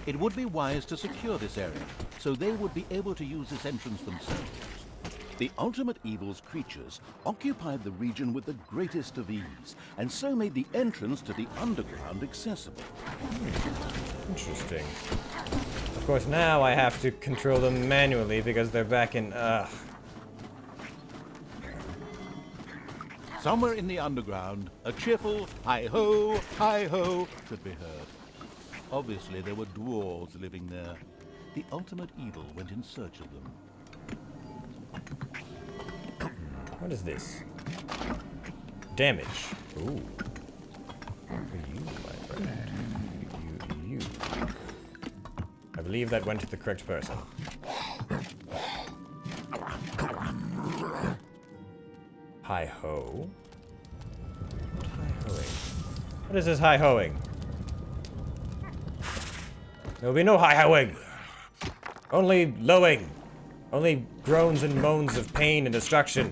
Speaker 3: It would be wise to secure this area, so they would be able to use this entrance themselves. The ultimate evil's creatures occupied the region with the greatest of ease, and so made the entrance to the underground accessible.
Speaker 2: Interesting. Of course, now I have to control them manually because they're back in,
Speaker 3: Somewhere in the underground, a cheerful hi-ho, hi-ho could be heard. Obviously, there were dwarves living there. The ultimate evil went in search of them.
Speaker 2: What is this? Damage. Ooh. For you, my friend. You. I believe that went to the correct person. Hi-ho. Hi-hoing. What is this hi-hoing? There will be no hi-hoing. Only lowing. Only groans and moans of pain and destruction.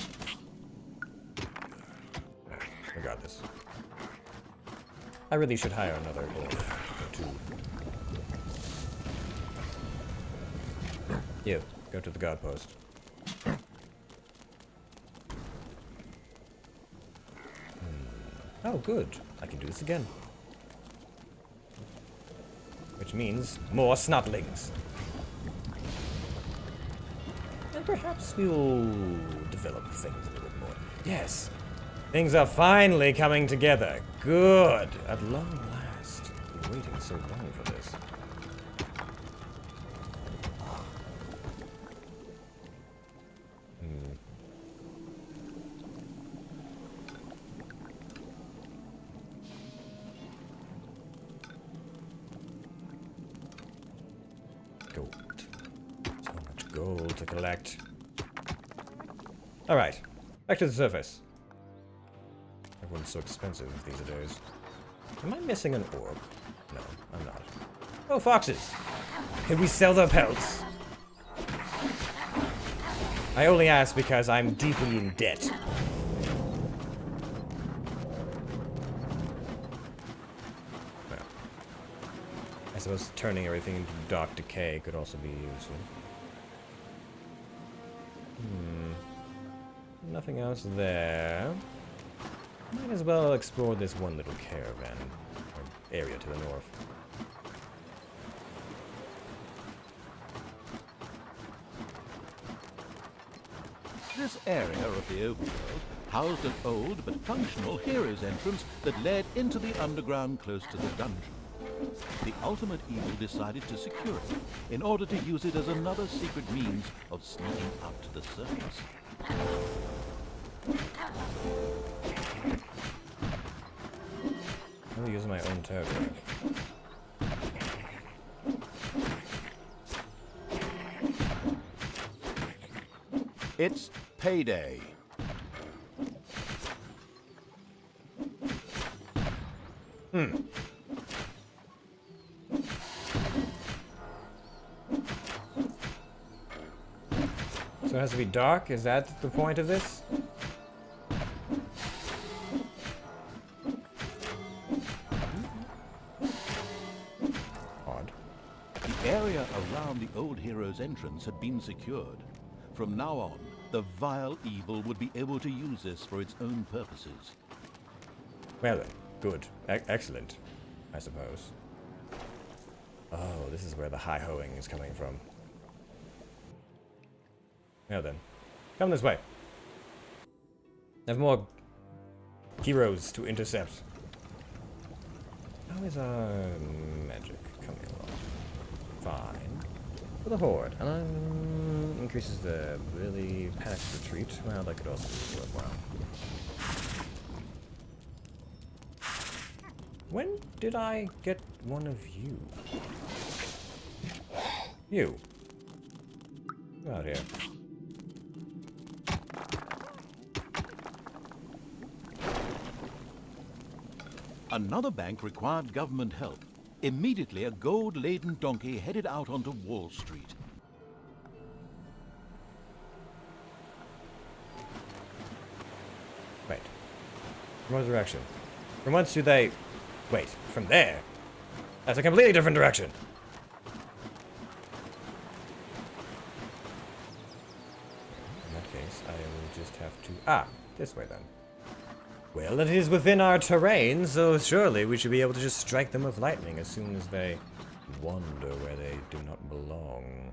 Speaker 2: I got this. I really should hire another orc or two. You, go to the guard post. Oh, good. I can do this again. Which means more snotlings. And perhaps we'll develop things a little bit more. Yes! Things are finally coming together. Good! At long last. I've been waiting so long for this. Gold. So much gold to collect. Alright, back to the surface. Everyone's so expensive these days. Am I missing an orb? No, I'm not. Oh, foxes! Can we sell their pelts? I only ask because I'm deeply in debt. I suppose turning everything into dark decay could also be useful. Nothing else there. Might as well explore this one little caravan or area to the north.
Speaker 3: This area of the overworld housed an old but functional hero's entrance that led into the underground close to the dungeon. The ultimate evil decided to secure it in order to use it as another secret means of sneaking up to the surface.
Speaker 2: I'll use my own territory.
Speaker 3: It's payday.
Speaker 2: has to be dark? Is that the point of this? Odd.
Speaker 3: The area around the old hero's entrance had been secured. From now on, the vile evil would be able to use this for its own purposes.
Speaker 2: Well then, good. Excellent, I suppose. Oh, this is where the high-hoeing is coming from. Well then, come this way. I have more heroes to intercept. How is our magic coming along? Fine. For the horde. Increases the really panicked retreat. Well, that could also be worthwhile. When did I get one of you? You. Get out here.
Speaker 3: Another bank required government help. Immediately, a gold-laden donkey headed out onto Wall Street.
Speaker 2: Wait. From what direction? From whence do they... Wait, from there? That's a completely different direction. In that case, I will just have to... Ah, this way then. Well, it is within our terrain, so surely we should be able to just strike them with lightning as soon as they wander where they do not belong.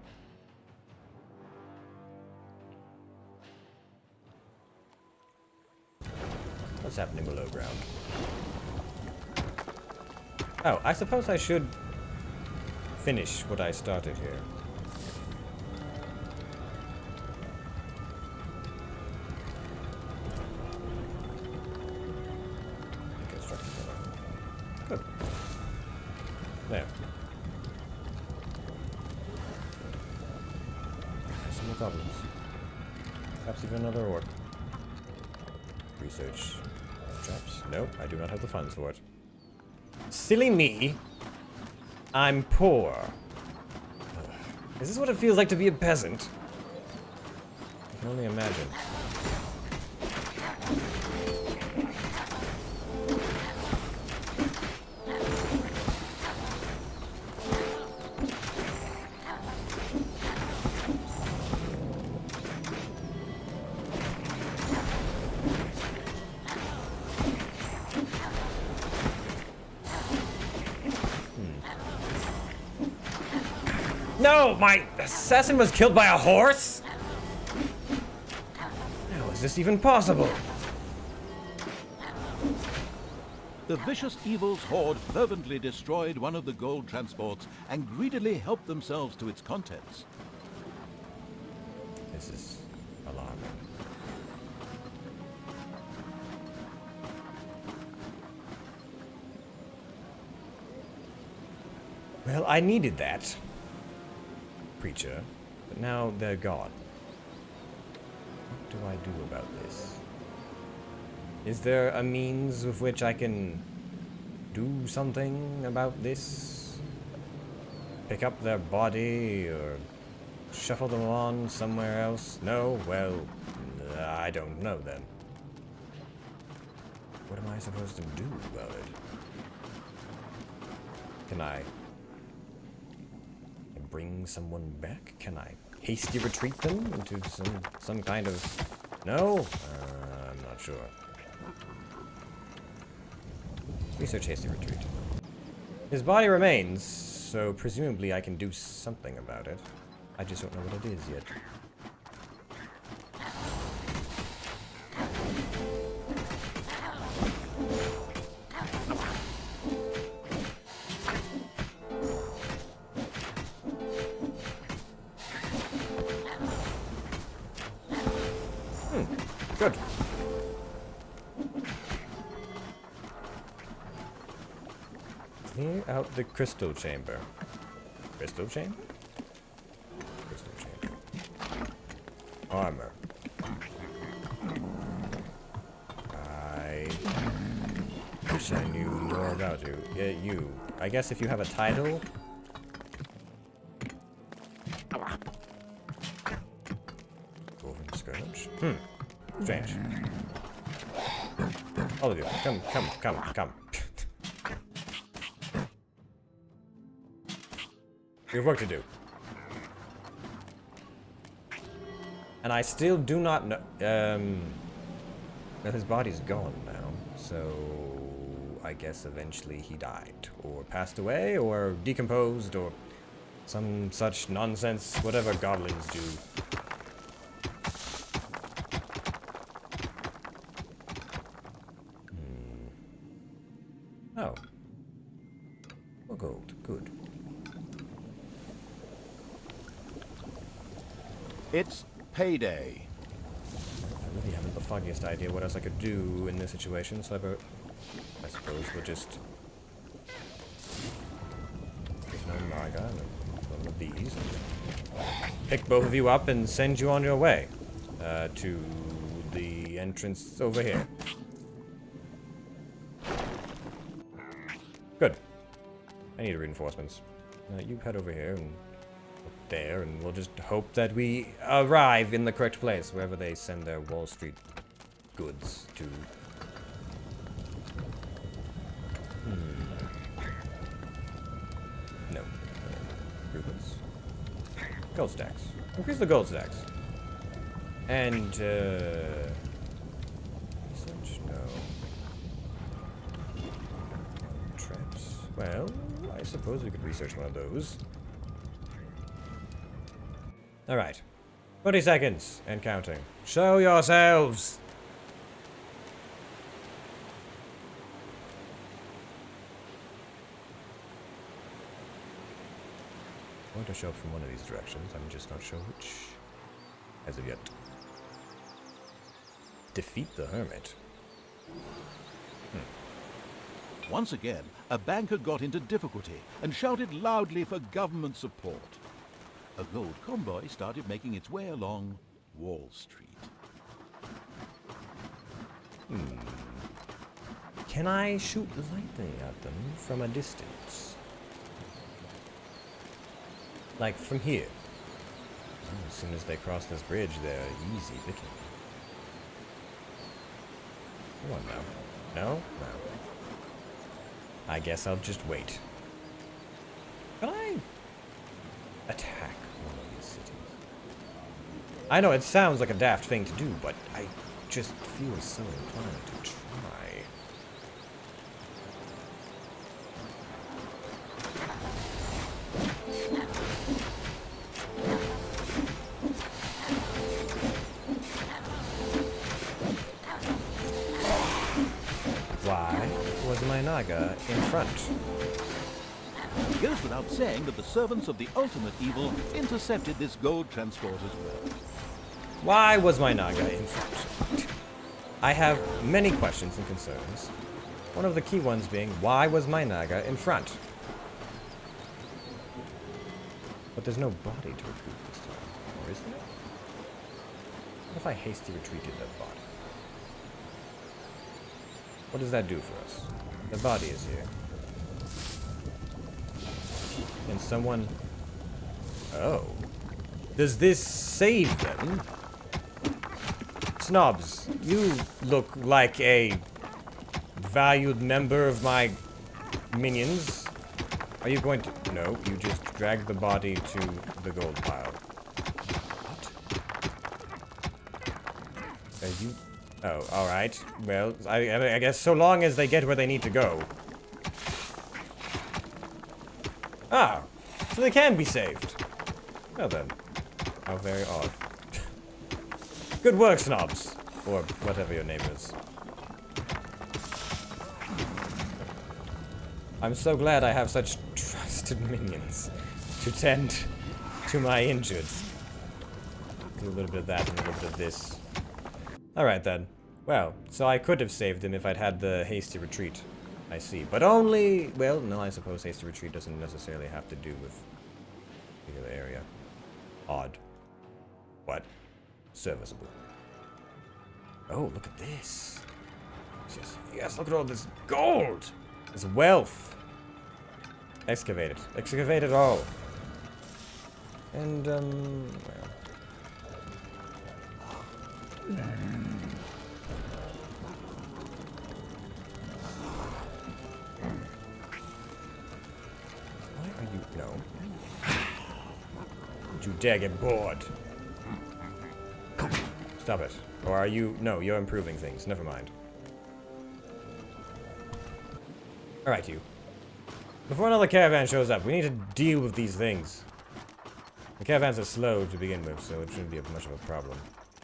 Speaker 2: What's happening below ground? Oh, I suppose I should finish what I started here. Good. There. Some more goblins. Perhaps even another orc. Research jobs. Nope, I do not have the funds for it. Silly me. I'm poor. Is this what it feels like to be a peasant? I can only imagine. No, my assassin was killed by a horse? How is this even possible?
Speaker 3: The vicious evil's horde fervently destroyed one of the gold transports and greedily helped themselves to its contents.
Speaker 2: This is alarming. Well, I needed that, preacher, but now they're gone. What do I do about this? Is there a means with which I can do something about this? Pick up their body or shuffle them on somewhere else? No? Well, I don't know then. What am I supposed to do about it? Can I bring someone back? Can I hasty retreat them into some kind of... No? I'm not sure. Research hasty retreat. His body remains, so presumably I can do something about it. I just don't know what it is yet. Good. Clear out the crystal chamber. Crystal chamber? Crystal chamber. Armor. I wish I knew more about you. Yeah, you. I guess if you have a title. Strange. All of you, come. We have work to do. And I still do not know, well, his body's gone now, so I guess eventually he died, or passed away, or decomposed, or some such nonsense, whatever goblins do. Oh. More gold. Good.
Speaker 3: It's payday.
Speaker 2: I really haven't the foggiest idea what else I could do in this situation, so I suppose we'll just... There's no Naga, one of these. Pick both of you up and send you on your way to the entrance over here. Good. I need reinforcements. You head over here and up there, and we'll just hope that we arrive in the correct place, wherever they send their Wall Street goods to. No. Rubles. Gold stacks. Increase the gold stacks. And, research? No. Traps. Well, I suppose we could research one of those. Alright. 20 seconds and counting. Show yourselves! I want to show up from one of these directions. I'm just not sure which. As of yet. Defeat the hermit.
Speaker 3: Once again, a banker got into difficulty and shouted loudly for government support. A gold convoy started making its way along Wall Street.
Speaker 2: Can I shoot lightning at them from a distance? Like from here? Oh, as soon as they cross this bridge, they're easy picking. Come on now. No? No. I guess I'll just wait. Can I attack one of these cities? I know it sounds like a daft thing to do, but I just feel so inclined to try. Why was my Naga in front?
Speaker 3: It goes without saying that the servants of the ultimate evil intercepted this gold transport as well.
Speaker 2: Why was my Naga in front? I have many questions and concerns. One of the key ones being, why was my Naga in front? But there's no body to recruit this time, or is there? What if I hasty retreated that body? What does that do for us? The body is here. Can someone... Oh. Does this save them? Snobs, you look like a valued member of my minions. Are you going to... No, you just dragged the body to the gold pile. What? Are you... Oh, alright. Well, I guess so long as they get where they need to go. Ah, so they can be saved. Well then. How very odd. Good work, snobs. Or whatever your name is. I'm so glad I have such trusted minions to tend to my injures. Do a little bit of that and a little bit of this. Alright then. Well, so I could have saved him if I'd had the hasty retreat. I see. But only... Well, no, I suppose hasty retreat doesn't necessarily have to do with a particular area. Odd. What? Serviceable. Oh, look at this. Yes, look at all this gold! This wealth! Excavate it. Excavate it all. And, well... Why are you... No. Don't you dare get bored. Stop it. Or are you... No, you're improving things. Never mind. Alright, you. Before another caravan shows up, we need to deal with these things. The caravans are slow to begin with, so it shouldn't be much of a problem.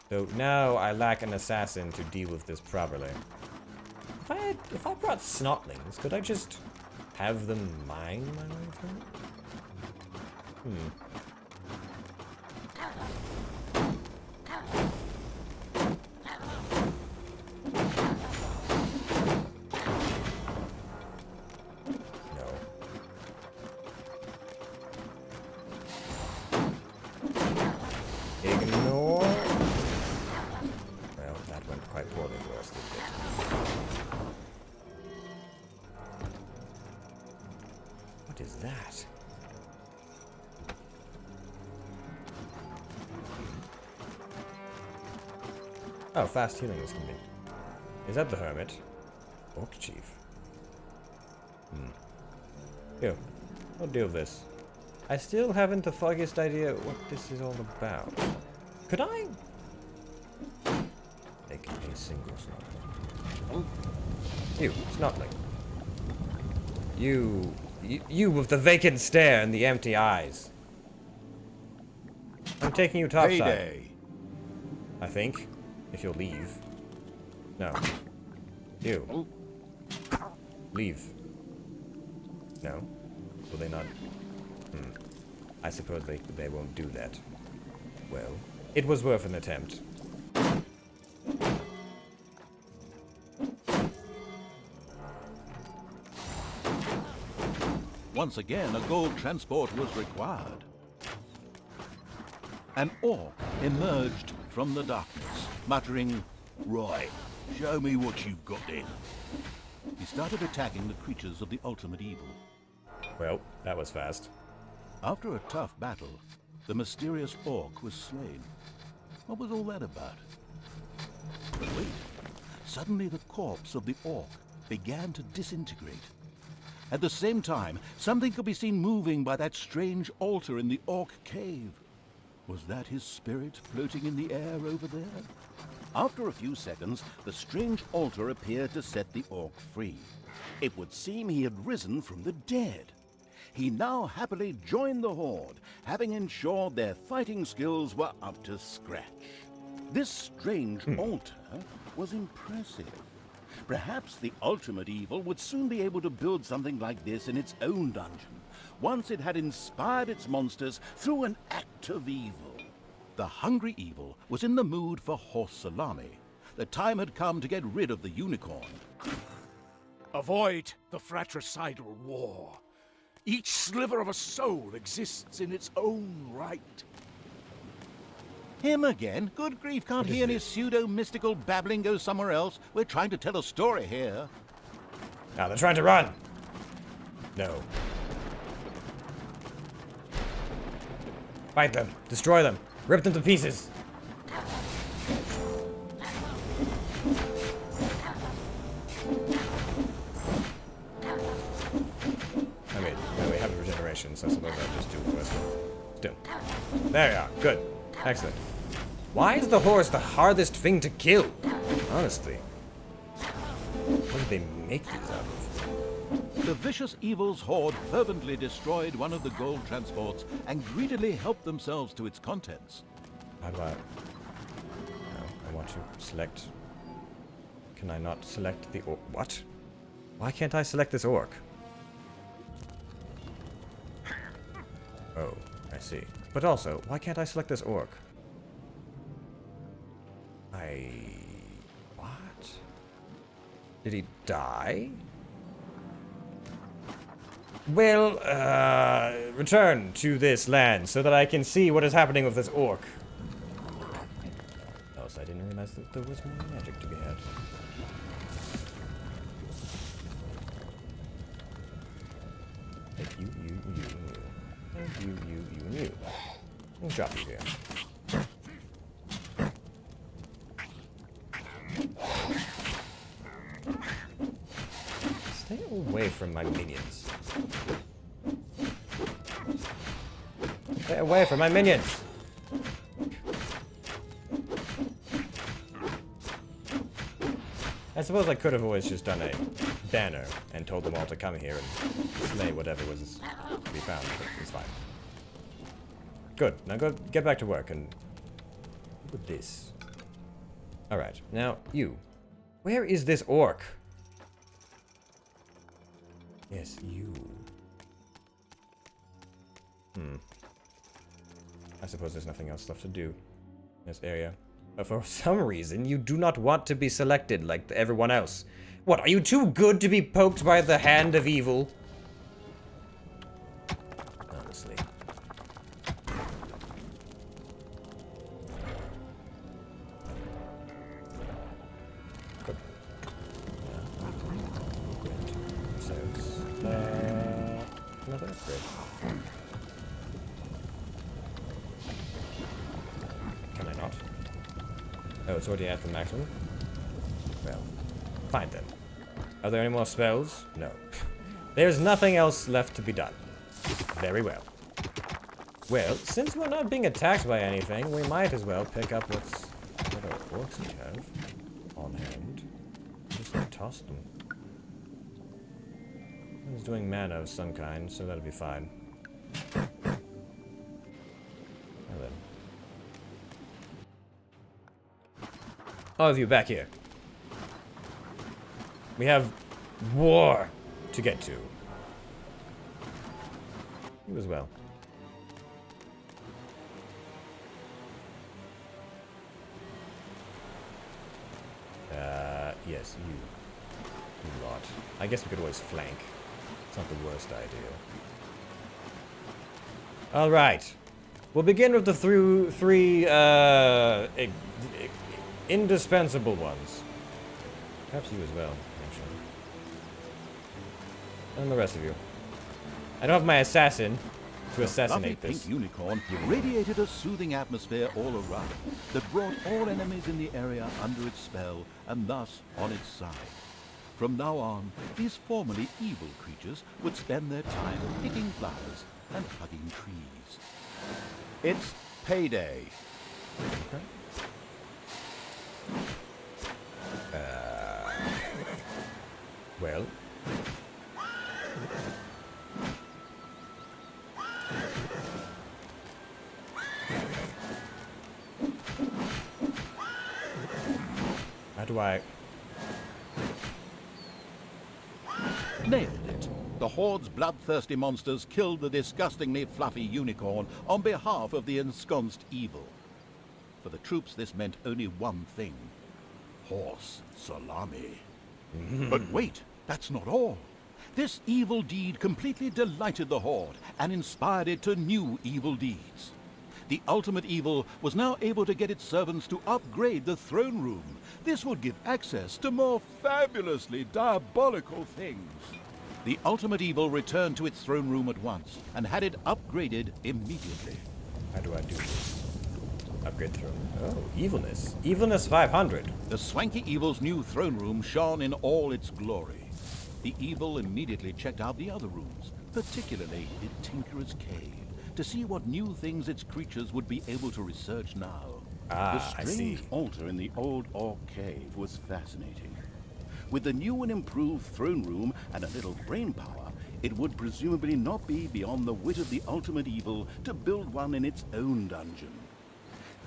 Speaker 2: So now I lack an assassin to deal with this properly. If I brought snotlings, could I just have them mine my way through? Ignore. Well, that went quite poorly for us, didn't it? What is that? Oh, fast healing is convenient. Is that the hermit? Orc chief. Here, I'll deal with this. I still haven't the foggiest idea what this is all about. Could I make a single snotling? You, snotling. You with the vacant stare and the empty eyes. I'm taking you topside.
Speaker 3: Payday.
Speaker 2: I think, if you'll leave. No. You. Leave. No. Will they not? I suppose they won't do that. Well, it was worth an attempt.
Speaker 3: Once again, a gold transport was required. An orc emerged from the darkness, muttering, "Right, show me what you've got then." He started attacking the creatures of the ultimate evil.
Speaker 2: Well, that was fast.
Speaker 3: After a tough battle, the mysterious orc was slain. What was all that about? But wait, suddenly the corpse of the orc began to disintegrate. At the same time, something could be seen moving by that strange altar in the orc cave. Was that his spirit floating in the air over there? After a few seconds, the strange altar appeared to set the orc free. It would seem he had risen from the dead. He now happily joined the horde, having ensured their fighting skills were up to scratch. This strange altar was impressive. Perhaps the ultimate evil would soon be able to build something like this in its own dungeon, once it had inspired its monsters through an act of evil. The hungry evil was in the mood for horse salami. The time had come to get rid of the unicorn.
Speaker 4: Avoid the fratricidal war. Each sliver of a soul exists in its own right.
Speaker 3: Him again? Good grief, can't he and his pseudo-mystical babbling go somewhere else? We're trying to tell a story here.
Speaker 2: Now they're trying to run. No. Fight them. Destroy them. Rip them to pieces. I mean, we have a regeneration, so I suppose I'll just do the first one. Still. There you are. Good. Excellent. Why is the horse the hardest thing to kill? Honestly. What did they make these out of?
Speaker 3: The vicious evil's horde fervently destroyed one of the gold transports and greedily helped themselves to its contents.
Speaker 2: How do I... No, I want to select... Can I not select the orc? What? Why can't I select this orc? Oh, I see. But also, why can't I select this orc? What? Did he die? Well, return to this land so that I can see what is happening with this orc. Also, I didn't realize that there was more magic to be had. Take you, and you. And you. And drop you here. away from my minions. Stay away from my minions! I suppose I could have always just done a banner and told them all to come here and slay whatever was to be found, but it's fine. Good. Now go get back to work and with this. Alright, now you. Where is this orc? Yes, you. I suppose there's nothing else left to do in this area. But for some reason, you do not want to be selected like everyone else. What, are you too good to be poked by the hand of evil? Honestly. Good. Another upgrade. Can I not? Oh, it's already at the maximum? Well, fine then. Are there any more spells? No. There's nothing else left to be done. Very well. Well, since we're not being attacked by anything, we might as well pick up what other orcs we have on hand. Just toss them. I was doing mana of some kind, so that'll be fine. Now then. All of you back here. We have war to get to. You as well. Yes, you lot. I guess we could always flank. It's not the worst idea. Alright. We'll begin with the three indispensable ones. Perhaps you as well, actually. And the rest of you. I don't have my assassin to assassinate
Speaker 3: The
Speaker 2: this.
Speaker 3: fluffy pink unicorn radiated a soothing atmosphere all around that brought all enemies in the area under its spell and thus on its side. From now on, these formerly evil creatures would spend their time picking flowers and hugging trees. It's payday.
Speaker 2: Okay. Well. How do I...
Speaker 3: Nailed it. The Horde's bloodthirsty monsters killed the disgustingly fluffy unicorn on behalf of the ensconced evil. For the troops, this meant only one thing. Horse salami. But wait, that's not all. This evil deed completely delighted the Horde and inspired it to new evil deeds. The ultimate evil was now able to get its servants to upgrade the throne room. This would give access to more fabulously diabolical things. The ultimate evil returned to its throne room at once and had it upgraded immediately.
Speaker 2: How do I do this? Upgrade throne. Oh, evilness. Evilness 500.
Speaker 3: The swanky evil's new throne room shone in all its glory. The evil immediately checked out the other rooms, particularly the Tinkerer's Cave, to see what new things its creatures would be able to research now.
Speaker 2: Ah,
Speaker 5: The
Speaker 2: I see.
Speaker 5: strange altar in the old orc cave was fascinating. With the new and improved throne room and a little brain power, it would presumably not be beyond the wit of the ultimate evil to build one in its own dungeon.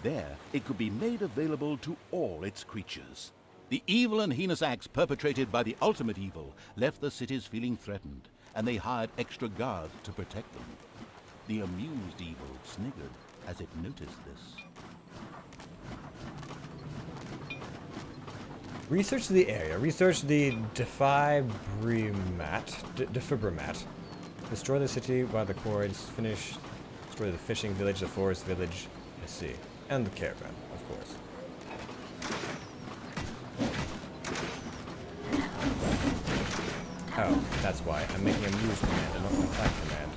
Speaker 5: There, it could be made available to all its creatures.
Speaker 3: The evil and heinous acts perpetrated by the ultimate evil left the cities feeling threatened, and they hired extra guards to protect them. The amused evil sniggered as it noticed this.
Speaker 2: Research the area. Research the defibrimat. Destroy the city by the quarries. Finish. Destroy the fishing village, the forest village. I see. And the caravan, of course. Oh, that's why. I'm making a move command and not an attack command.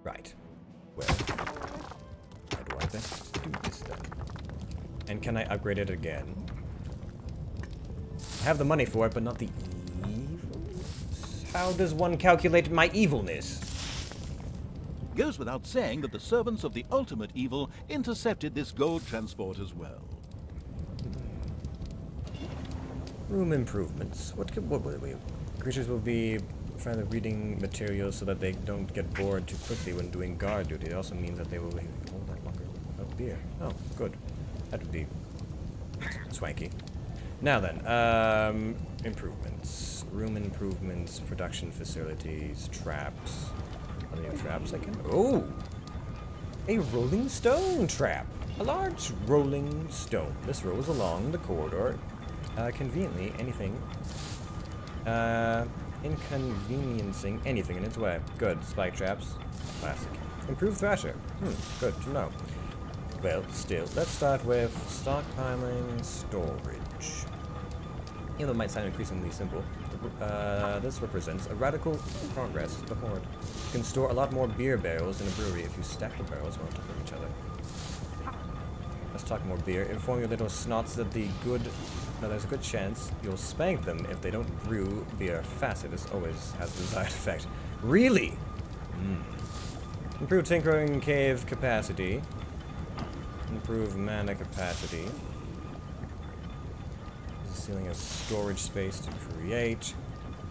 Speaker 2: Right. Well, how do I best do this then? And can I upgrade it again? I have the money for it, but not the evils? How does one calculate my evilness?
Speaker 3: Goes without saying that the servants of the ultimate evil intercepted this gold transport as well.
Speaker 2: Room improvements. What will we? Creatures will be further reading materials so that they don't get bored too quickly when doing guard duty. It also means that they will hold that longer without beer. Oh, good. That would be swanky. Now then, improvements. Room improvements, production facilities, traps. Are there any traps I can... Oh! A rolling stone trap! A large rolling stone. This rolls along the corridor. Conveniently, anything. Inconveniencing anything in its way. Good. Spike traps. Classic. Improved Thrasher. Good to know. Well, still, let's start with stockpiling storage. Even though it might sound increasingly simple, this represents a radical progress to the Horde. You can store a lot more beer barrels in a brewery if you stack the barrels on top of each other. Let's talk more beer. Inform your little snots that there's a good chance you'll spank them if they don't brew beer fast. This always has the desired effect. Really? Improve tinkering cave capacity. Improve mana capacity. There's a ceiling of storage space to create.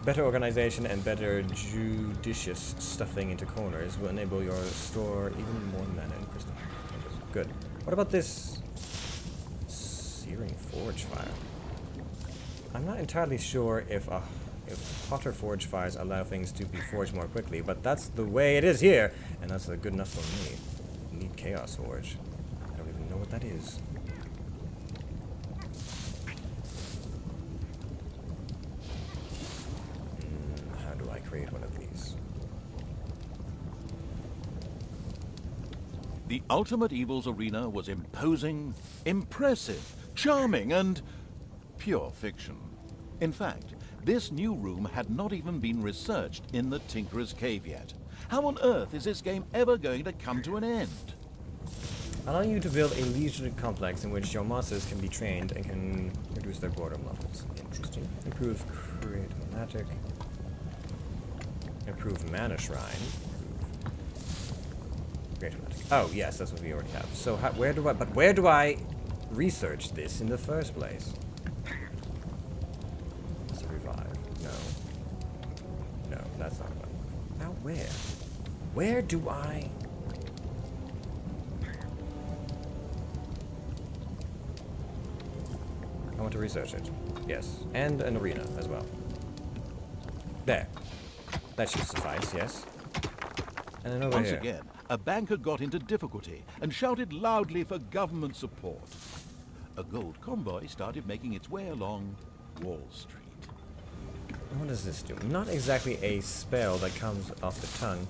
Speaker 2: Better organization and better judicious stuffing into corners will enable your store even more mana and crystal. Good. What about this searing forge fire? I'm not entirely sure if hotter forge fires allow things to be forged more quickly, but that's the way it is here, and that's good enough for me. I need Chaos Forge. I don't even know what that is. How do I create one of these?
Speaker 3: The Ultimate Evil's arena was imposing, impressive, charming, and pure fiction. In fact, this new room had not even been researched in the Tinkerer's Cave yet. How on earth is this game ever going to come to an end?
Speaker 2: Allow you to build a leisurely complex in which your monsters can be trained and can reduce their boredom levels. Interesting. Improve create magic. Improve mana shrine. Create magic. Oh yes, that's what we already have. So where do I research this in the first place? Let's revive. No, that's not one. Now where? Where do I? I want to research it. Yes, and an arena as well. There. That should suffice. Yes. And then over
Speaker 3: Once
Speaker 2: here.
Speaker 3: again, a banker got into difficulty and shouted loudly for government support. A gold convoy started making its way along Wall Street.
Speaker 2: What does this do? Not exactly a spell that comes off the tongue.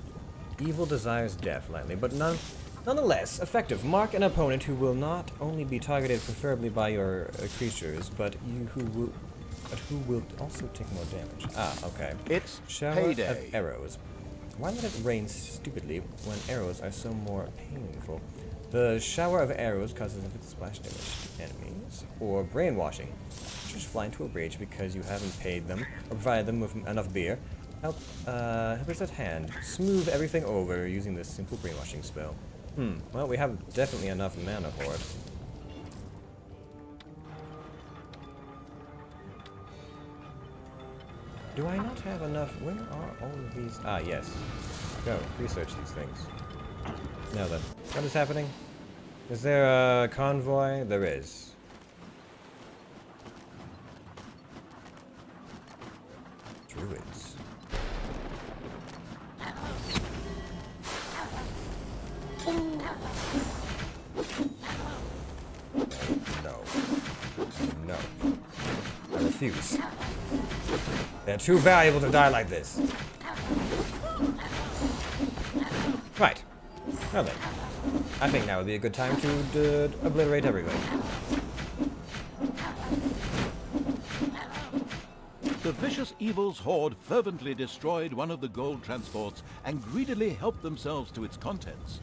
Speaker 2: Evil desires death, lightly, but nonetheless effective. Mark an opponent who will not only be targeted preferably by your creatures, but who will also take more damage. Ah, okay.
Speaker 3: It's
Speaker 2: Shower
Speaker 3: payday.
Speaker 2: of arrows. Why let it rain stupidly when arrows are so more painful? The shower of arrows causes a splash damage to enemies, or brainwashing. Just fly into a rage because you haven't paid them or provided them with enough beer. Help is at hand. Smooth everything over using this simple brainwashing spell. Well, we have definitely enough mana for it. Do I not have enough? Where are all of these? Ah, yes. Go, research these things. Now then, what is happening? Is there a convoy? There is. Druids. No. No. I refuse. They're too valuable to die like this. Right. Well then. I think now would be a good time to obliterate everything.
Speaker 3: The vicious evil's horde fervently destroyed one of the gold transports and greedily helped themselves to its contents.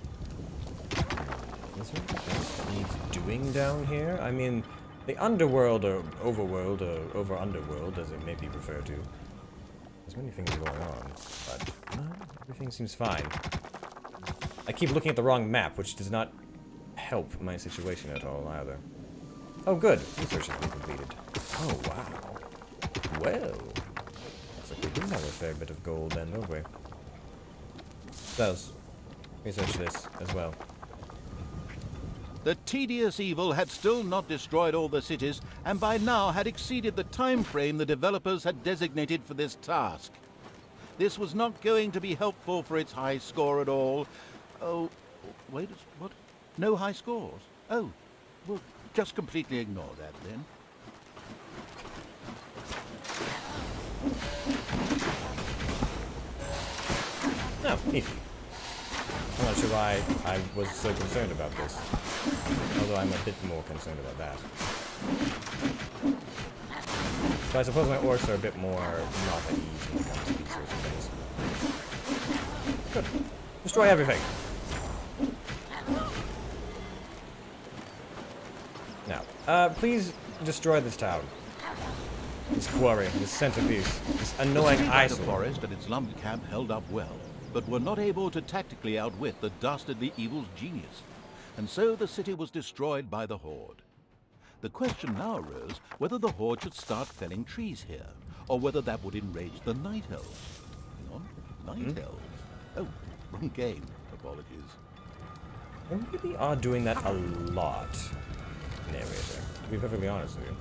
Speaker 2: Is there anything else that needs doing down here? I mean, the underworld, or overworld, or over-underworld, as it may be referred to. There's many things going on, but everything seems fine. I keep looking at the wrong map, which does not help my situation at all, either. Oh, good. Research has been completed. Oh, wow. Well, looks like we do have a fair bit of gold then, don't we? Let's research this as well.
Speaker 3: The tedious evil had still not destroyed all the cities, and by now had exceeded the time frame the developers had designated for this task. This was not going to be helpful for its high score at all. Oh, wait, what? No high scores? Oh, well, just completely ignore that then.
Speaker 2: Oh, easy. I'm not sure why I was so concerned about this. Although I'm a bit more concerned about that. So I suppose my orcs are a bit more not at ease when it comes to these sorts of things. Good. Destroy everything. Now, please destroy this town. This quarry, this centerpiece, this annoying
Speaker 3: The
Speaker 2: eyesore.
Speaker 3: forest and its lumber camp held up well, but were not able to tactically outwit the dastardly evil's genius, and so the city was destroyed by the Horde. The question now arose whether the Horde should start felling trees here, or whether that would enrage the Night Elves. Hang on, Night Elves? Oh, wrong game. Apologies.
Speaker 2: They really are doing that a lot, narrator, to be perfectly honest with you.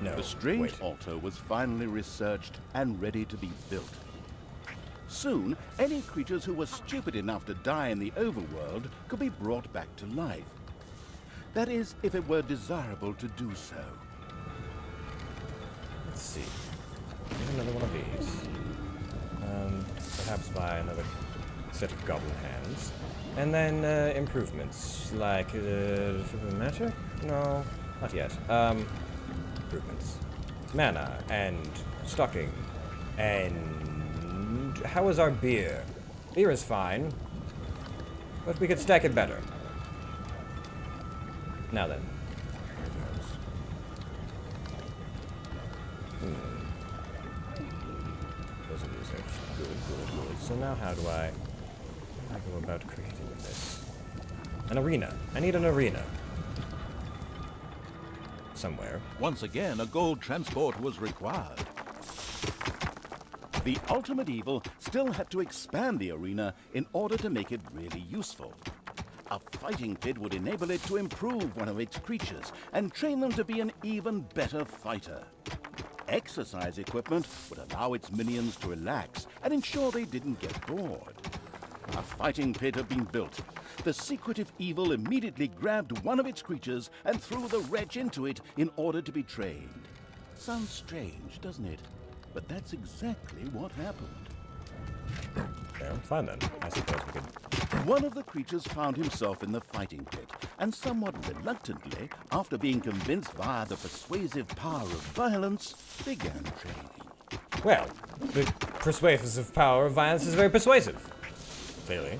Speaker 2: No.
Speaker 5: The strange
Speaker 2: wait.
Speaker 5: altar was finally researched and ready to be built. Soon, any creatures who were stupid enough to die in the overworld could be brought back to life. That is, if it were desirable to do so.
Speaker 2: Let's see. Get another one of these. Perhaps buy another set of goblin hands. And then, improvements. Like, magic? No, not yet. Improvements. Mana, and stocking, and how is our beer? Beer is fine, but we could stack it better. Now then. Those are research. Good. So now how do I go about creating this? An arena. I need an arena. Somewhere.
Speaker 3: Once again, a gold transport was required.
Speaker 5: The ultimate evil still had to expand the arena in order to make it really useful. A fighting pit would enable it to improve one of its creatures and train them to be an even better fighter. Exercise equipment would allow its minions to relax and ensure they didn't get bored. A fighting pit had been built. The secretive evil immediately grabbed one of its creatures and threw the wretch into it in order to be trained. Sounds strange, doesn't it? But that's exactly what happened.
Speaker 2: Yeah, fine then. I suppose we could.
Speaker 5: One of the creatures found himself in the fighting pit, and somewhat reluctantly, after being convinced via the persuasive power of violence, began training.
Speaker 2: Well, the persuasive power of violence is very persuasive. Clearly.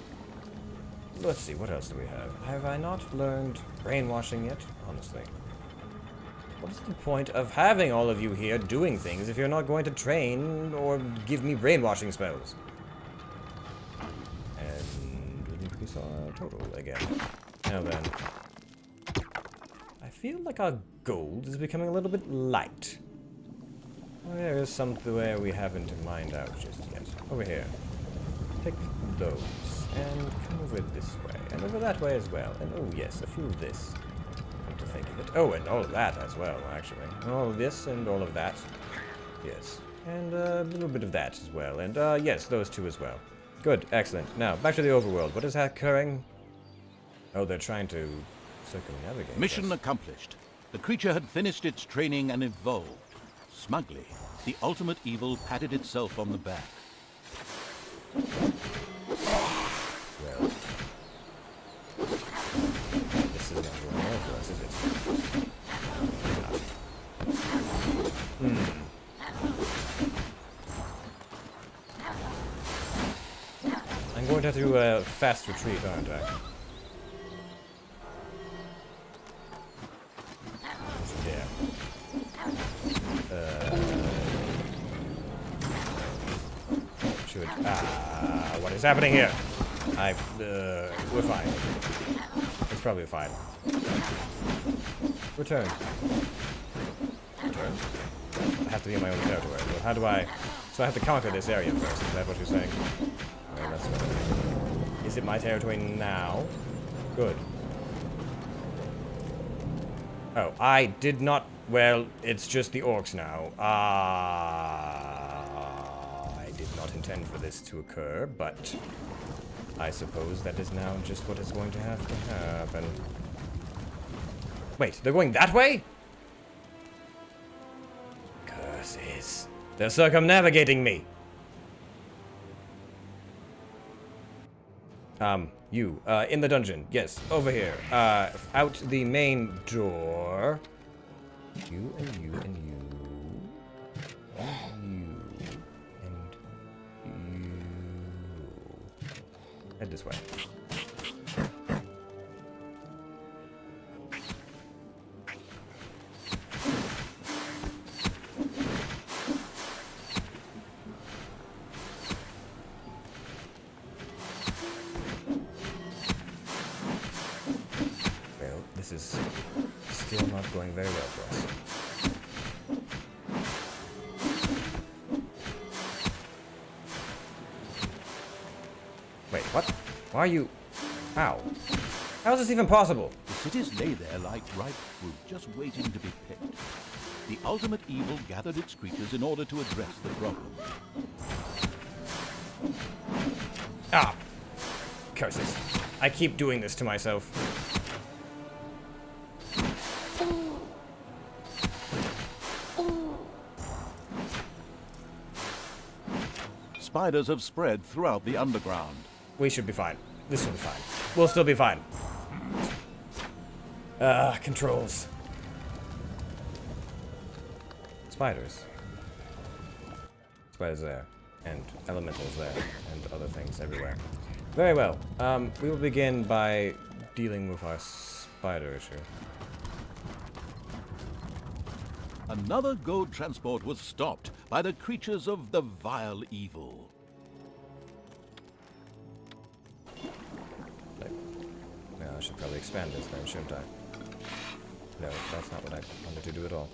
Speaker 2: Let's see, what else do we have? Have I not learned brainwashing yet? Honestly. What's the point of having all of you here doing things if you're not going to train or give me brainwashing spells? And we increase our total again. Now then. I feel like our gold is becoming a little bit light. There is somewhere we haven't mined out just yet. Over here. Pick those. And come over this way. And over that way as well. And oh yes, a few of this. Come to think of it. Oh, and all of that as well, actually. All of this and all of that. Yes. And a little bit of that as well. And yes, those two as well. Good, excellent. Now, back to the overworld. What is occurring? Oh, they're trying to circumnavigate.
Speaker 3: Mission accomplished. The creature had finished its training and evolved. Smugly, the ultimate evil patted itself on the back.
Speaker 2: Well, this is not going well for us, is it? I'm going to have to fast retreat, aren't I? What is happening here? We're fine. It's probably fine. Return. Return? I have to be in my own territory. Well, how do I... So I have to conquer this area first, is that what you're saying? Okay, that's what... Is it my territory now? Good. Oh, I did not... Well, it's just the orcs now. I did not intend for this to occur, but... I suppose that is now just what is going to have to happen. Wait, they're going that way? Curses. They're circumnavigating me. You, in the dungeon. Yes, over here. Out the main door. You and you and you. And you. And you. Head this way. Well, this is still not going very well for us. Wait, what? Why are you... How? How is this even possible?
Speaker 3: The cities lay there like ripe fruit, just waiting to be picked. The ultimate evil gathered its creatures in order to address the problem.
Speaker 2: Ah! Curses. I keep doing this to myself.
Speaker 3: Spiders have spread throughout the underground.
Speaker 2: We should be fine. This will be fine. We'll still be fine. Controls. Spiders. Spiders there. And elementals there. And other things everywhere. Very well. We will begin by dealing with our spider issue.
Speaker 3: Another gold transport was stopped by the creatures of the vile evil.
Speaker 2: No, I should probably expand this then, shouldn't I? No, that's not what I wanted to do at all.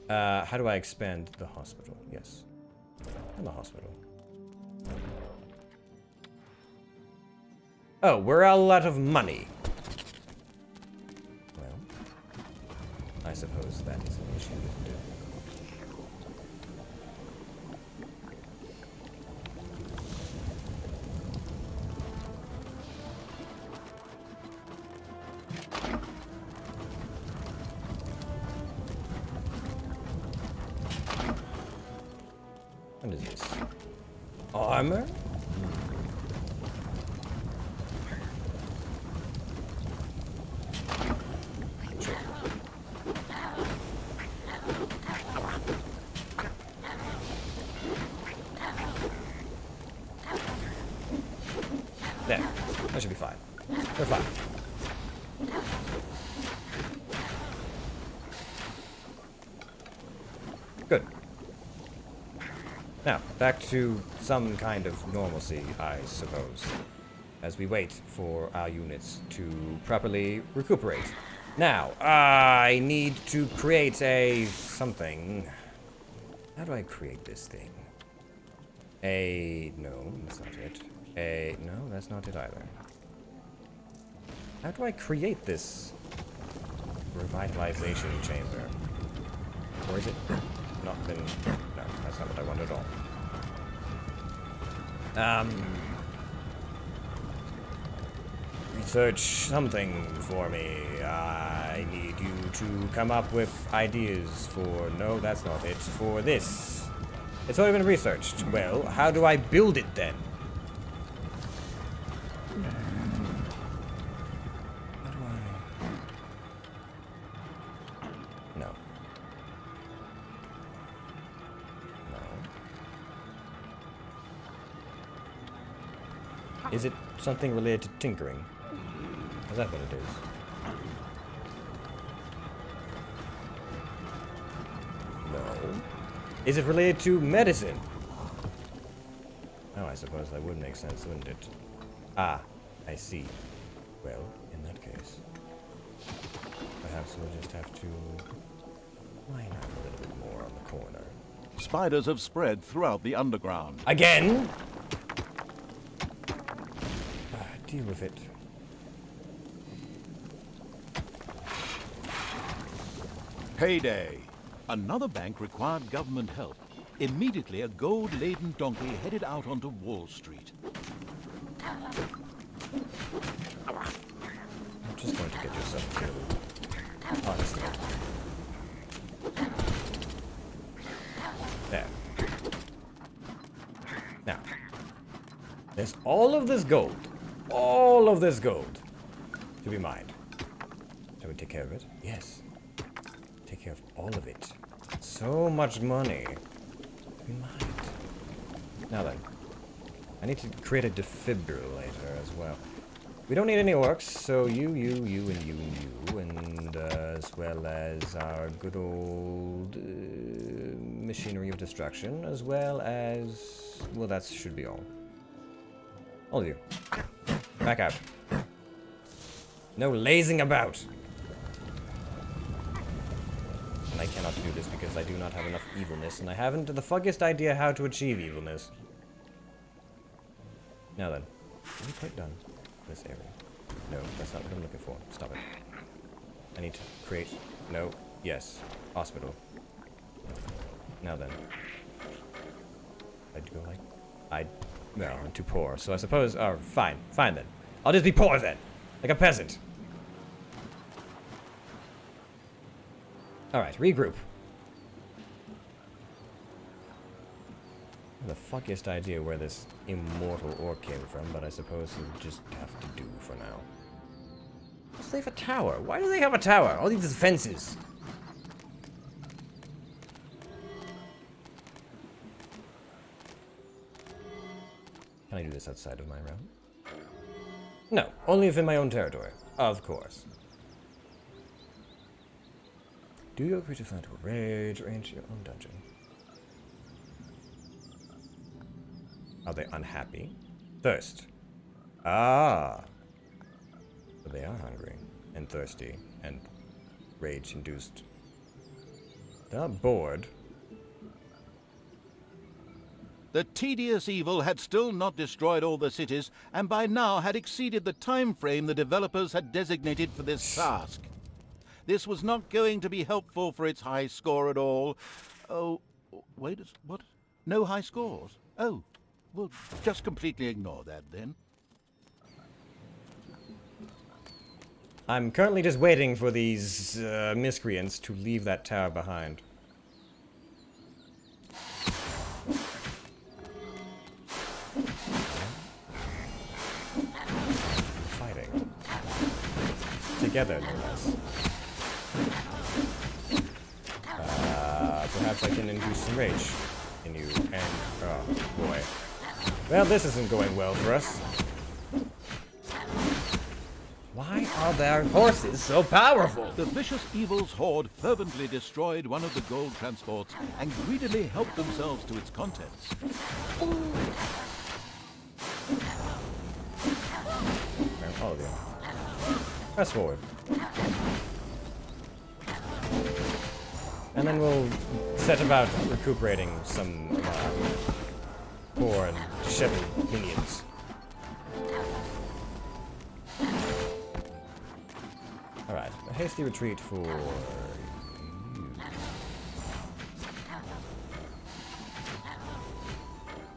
Speaker 2: How do I expand the hospital? Yes. And the hospital. Oh, we're all out of money. Well, I suppose that is an issue, isn't it? What is this? Armor? Sure. There. That should be fine. We're fine. Good. Now, back to some kind of normalcy, I suppose, as we wait for our units to properly recuperate. Now, I need to create a something. How do I create this thing? No, that's not it. No, that's not it either. How do I create this revitalization chamber? Or is it not been... No, that's not what I want at all. Research something for me. I need you to come up with ideas for... No, that's not it. For this. It's already been researched. Well, how do I build it then? How do I... No. No. Is it something related to tinkering? Is that what it is? No. Is it related to medicine? Oh, I I suppose that would make sense, wouldn't it? Ah, I see. Well, in that case, perhaps we'll just have to line up a little bit more on the corner.
Speaker 3: Spiders have spread throughout the underground.
Speaker 2: Again? Deal with it.
Speaker 3: Payday! Another bank required government help. Immediately, a gold-laden donkey headed out onto Wall Street.
Speaker 2: I'm just going to get yourself killed. Honestly. There. Now, there's all of this gold. All of this gold to be mined. Shall we take care of it? Yes. Take care of all of it. So much money to be mined. Now then, I need to create a defibrillator as well. We don't need any orcs, so you, and you, and as well as our good old machinery of destruction, as well as... well, that should be all. All of you. Back out. No lazing about! And I cannot do this because I do not have enough evilness, and I haven't the foggiest idea how to achieve evilness. Now then, are we quite done this area? No, that's not what I'm looking for. Stop it. I need to create... no. Yes. Hospital. Now then. I'd go like... well, I'm too poor, so I suppose... oh, fine. Fine then. I'll just be poor then. Like a peasant. Alright, regroup. The fuckiest idea where this immortal orc came from, but I suppose we'll just have to do for now. So they have a tower. Why do they have a tower? All these defenses. Can I do this outside of my realm? No, only if in my own territory. Of course. Do your creature fly into a rage or enter your own dungeon? Are they unhappy? Thirst. Ah. So they are hungry and thirsty and rage-induced. They're not bored.
Speaker 3: The tedious evil had still not destroyed all the cities, and by now had exceeded the time frame the developers had designated for this task. This was not going to be helpful for its high score at all. Oh, wait, what? No high scores? Oh, well, just completely ignore that then.
Speaker 2: I'm currently just waiting for these miscreants to leave that tower behind. Fighting. Together, no less. Perhaps I can induce some rage in you, and... oh, boy. Well, this isn't going well for us. Why are their horses so powerful?
Speaker 3: The vicious evil's horde fervently destroyed one of the gold transports and greedily helped themselves to its contents.
Speaker 2: All of you. Press forward. And then we'll set about recuperating some poor and disheveled minions. Alright, a hasty retreat for you.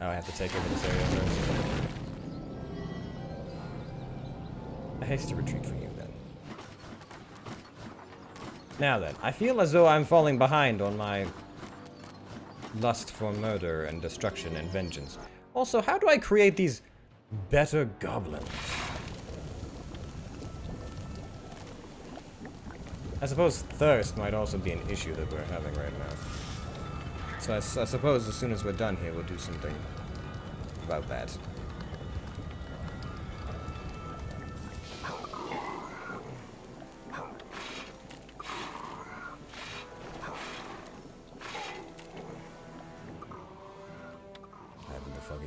Speaker 2: Oh, I have to take over this area first. A hasty retreat for you, then. Now then, I feel as though I'm falling behind on my lust for murder and destruction and vengeance. Also, how do I create these better goblins? I suppose thirst might also be an issue that we're having right now. So I suppose as soon as we're done here, we'll do something about that.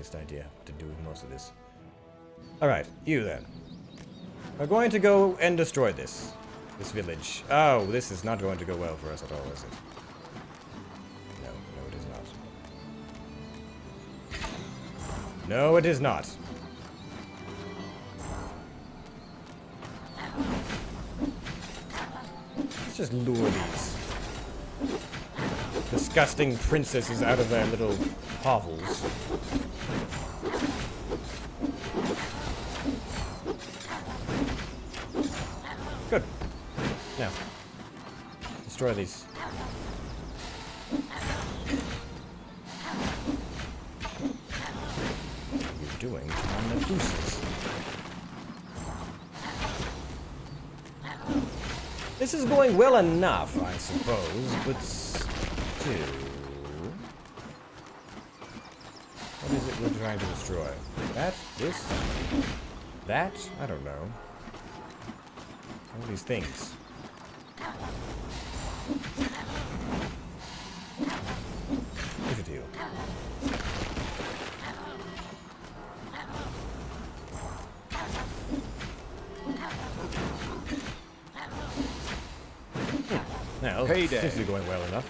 Speaker 2: foggiest idea what to do with most of this. Alright, you then. We're going to go and destroy this village. Oh, this is not going to go well for us at all, is it? No, it is not. No, it is not. Let's just lure these disgusting princesses out of their little hovels. Good. Now, destroy these. What are you doing to my Medusas? This is going well enough, I suppose, but still... What is it we're trying to destroy? That? This? That? I don't know. All these things. Look at you. Now, this is going well enough.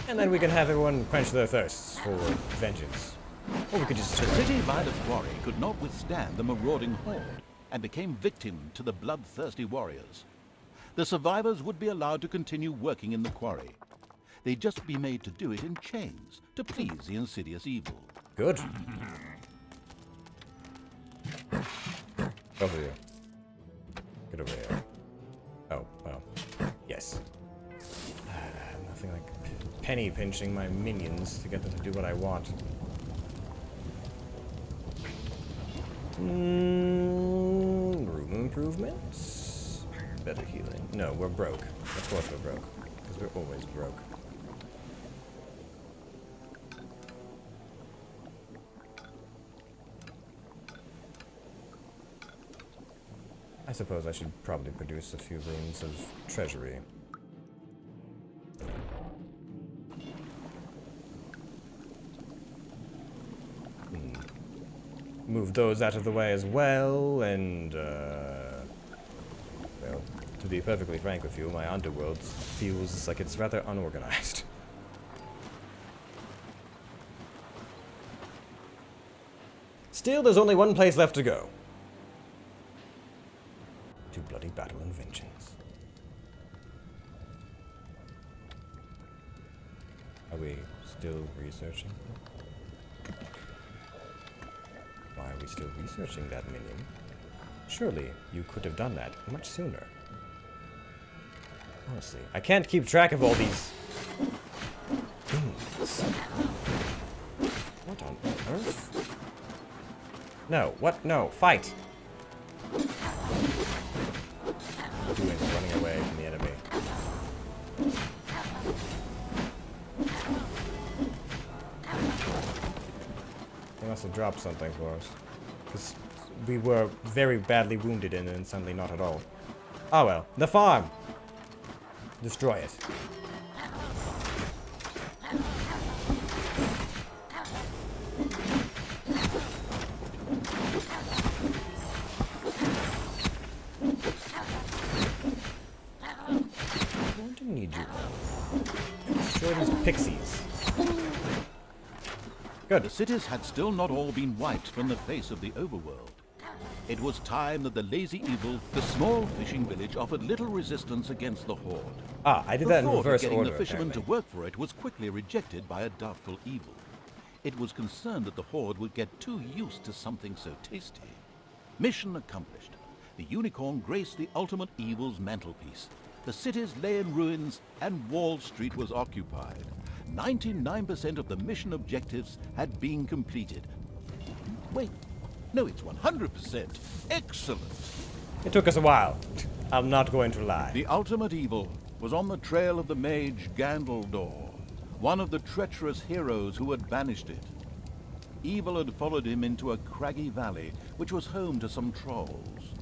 Speaker 2: And then we can have everyone quench their thirsts for vengeance. Or we could just...
Speaker 3: The city by the quarry could not withstand the marauding horde and became victim to the bloodthirsty warriors. The survivors would be allowed to continue working in the quarry. They'd just be made to do it in chains to please the insidious evil.
Speaker 2: Good. Over here. Get over here. Oh, well. Yes. Nothing like penny pinching my minions to get them to do what I want. Room improvements? Better healing. No, we're broke. Of course we're broke. Because we're always broke. I suppose I should probably produce a few rooms of treasury. Move those out of the way as well, and, well, to be perfectly frank with you, my underworld feels like it's rather unorganized. Still, there's only one place left to go. To bloody battle and vengeance. Are we still researching? Why are we still researching that minion? Surely you could have done that much sooner. Honestly, I can't keep track of all these things. What on earth? No, what? No, fight! Doing running away from the enemy. They must have dropped something for us. Because we were very badly wounded and then suddenly not at all. Oh well. The farm! Destroy it. I don't need you. Destroy these pixies. Good.
Speaker 3: The cities had still not all been wiped from the face of the overworld. It was time that the lazy evil, the small fishing village, offered little resistance against the horde.
Speaker 2: Ah, I did that in
Speaker 3: The thought of
Speaker 2: reverse
Speaker 3: getting
Speaker 2: order,
Speaker 3: the fishermen
Speaker 2: apparently.
Speaker 3: to work for it was quickly rejected by a doubtful evil. It was concerned that the horde would get too used to something so tasty. Mission accomplished. The unicorn graced the ultimate evil's mantelpiece. The cities lay in ruins and Wall Street was occupied. 99% of the mission objectives had been completed. Wait, no, it's 100%. Excellent.
Speaker 2: It took us a while. I'm not going to lie.
Speaker 3: The ultimate evil was on the trail of the mage Gandaldor, one of the treacherous heroes who had banished it. Evil had followed him into a craggy valley, which was home to some trolls.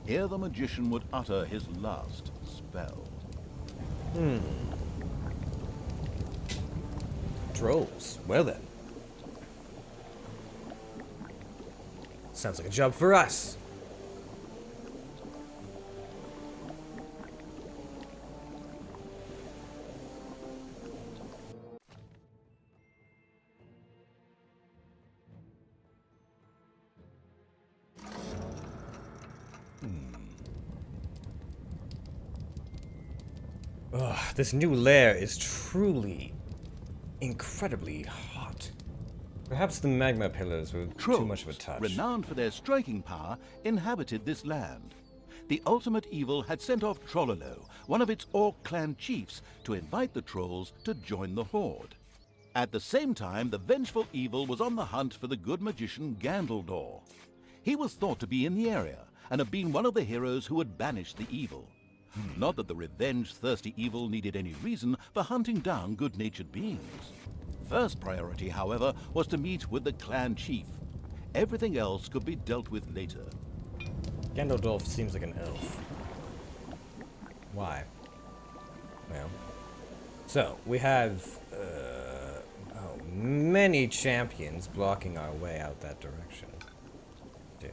Speaker 3: Here the magician would utter his last spell.
Speaker 2: Trolls. Well then. Sounds like a job for us. Ugh, this new lair is truly incredibly hot. Perhaps the magma pillars were
Speaker 3: Trolls,
Speaker 2: too much of a touch.
Speaker 3: renowned for their striking power, inhabited this land. The ultimate evil had sent off Trollolo, one of its Orc clan chiefs, to invite the trolls to join the horde. At the same time, the vengeful evil was on the hunt for the good magician Gandaldor. He was thought to be in the area, and had been one of the heroes who had banished the evil. Not that the revenge-thirsty evil needed any reason for hunting down good-natured beings. First priority, however, was to meet with the clan chief. Everything else could be dealt with later.
Speaker 2: Gandalf seems like an elf. Why? Well, so we have many champions blocking our way out that direction. Still,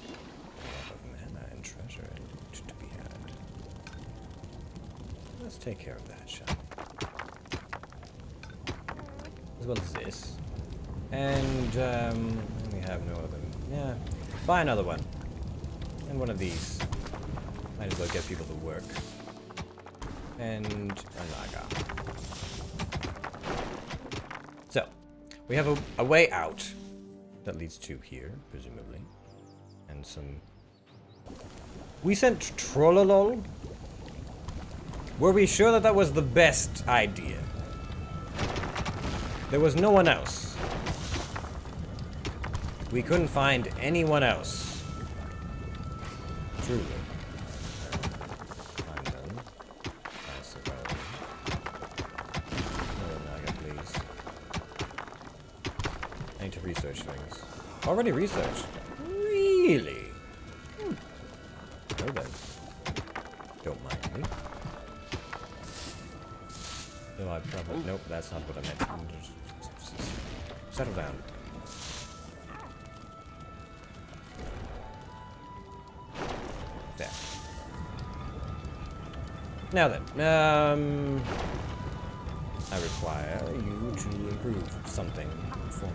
Speaker 2: a lot of mana and treasure to be had. Let's take care of that, shall we? As well as this. And we have no other. Yeah, buy another one. And one of these. Might as well get people to work. And a naga. So, we have a way out that leads to here, presumably. And some... We sent Trollolol? Were we sure that that was the best idea? There was no one else. We couldn't find anyone else. Truly. I'm done. I suppose. Another naga, please. I need to research things. Already researched? Really? Well then. Don't mind me. No, I probably... Nope, that's not what I meant. Just settle down. There. Now then, I require you to improve something for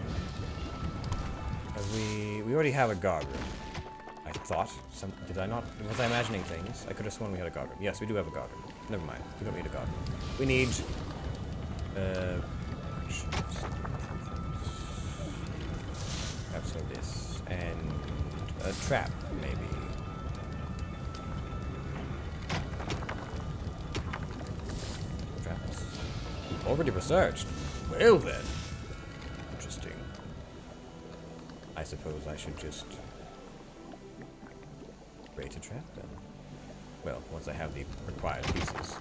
Speaker 2: me. We already have a guard room. I thought. Did I not? Was I imagining things? I could have sworn we had a guard room. Yes, we do have a guard room. Never mind. We don't need a guard room. We need... perhaps like this. And a trap, maybe. Traps. Already researched. Well then. Interesting. I suppose I should just create a trap then. Well, once I have the required pieces.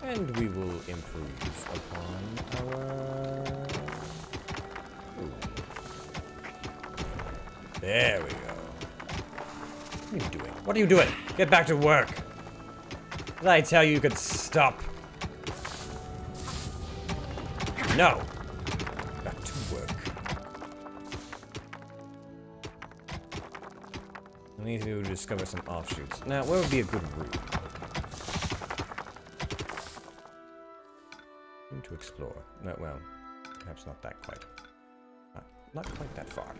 Speaker 2: And we will improve upon our... Ooh. There we go. What are you doing? What are you doing? Get back to work. Did I tell you could stop? No. Back to work. I need to discover some offshoots. Now, where would be a good route? To explore. No, well, perhaps not that quite. Not quite that far.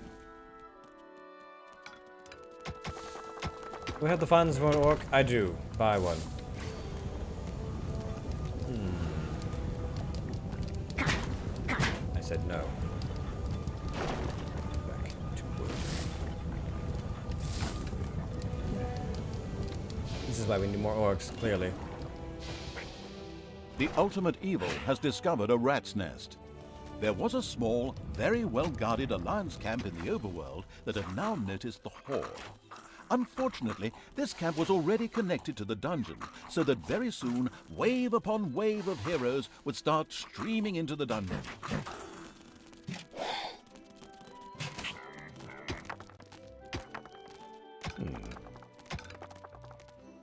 Speaker 2: Do I have the funds for an orc? I do. Buy one. I said no. Back to work. This is why we need more orcs, clearly.
Speaker 3: The ultimate evil has discovered a rat's nest. There was a small, very well-guarded Alliance camp in the overworld that had now noticed the horde. Unfortunately, this camp was already connected to the dungeon, so that very soon, wave upon wave of heroes would start streaming into the dungeon.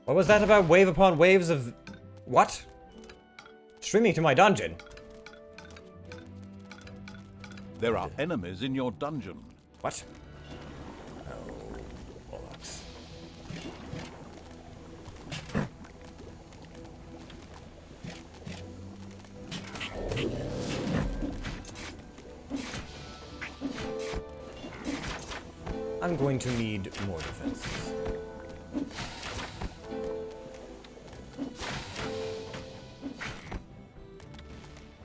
Speaker 2: What was that about wave upon waves of... What? streaming to my dungeon.
Speaker 3: There are enemies in your dungeon.
Speaker 2: What? Oh, bollocks. I'm going to need more defenses.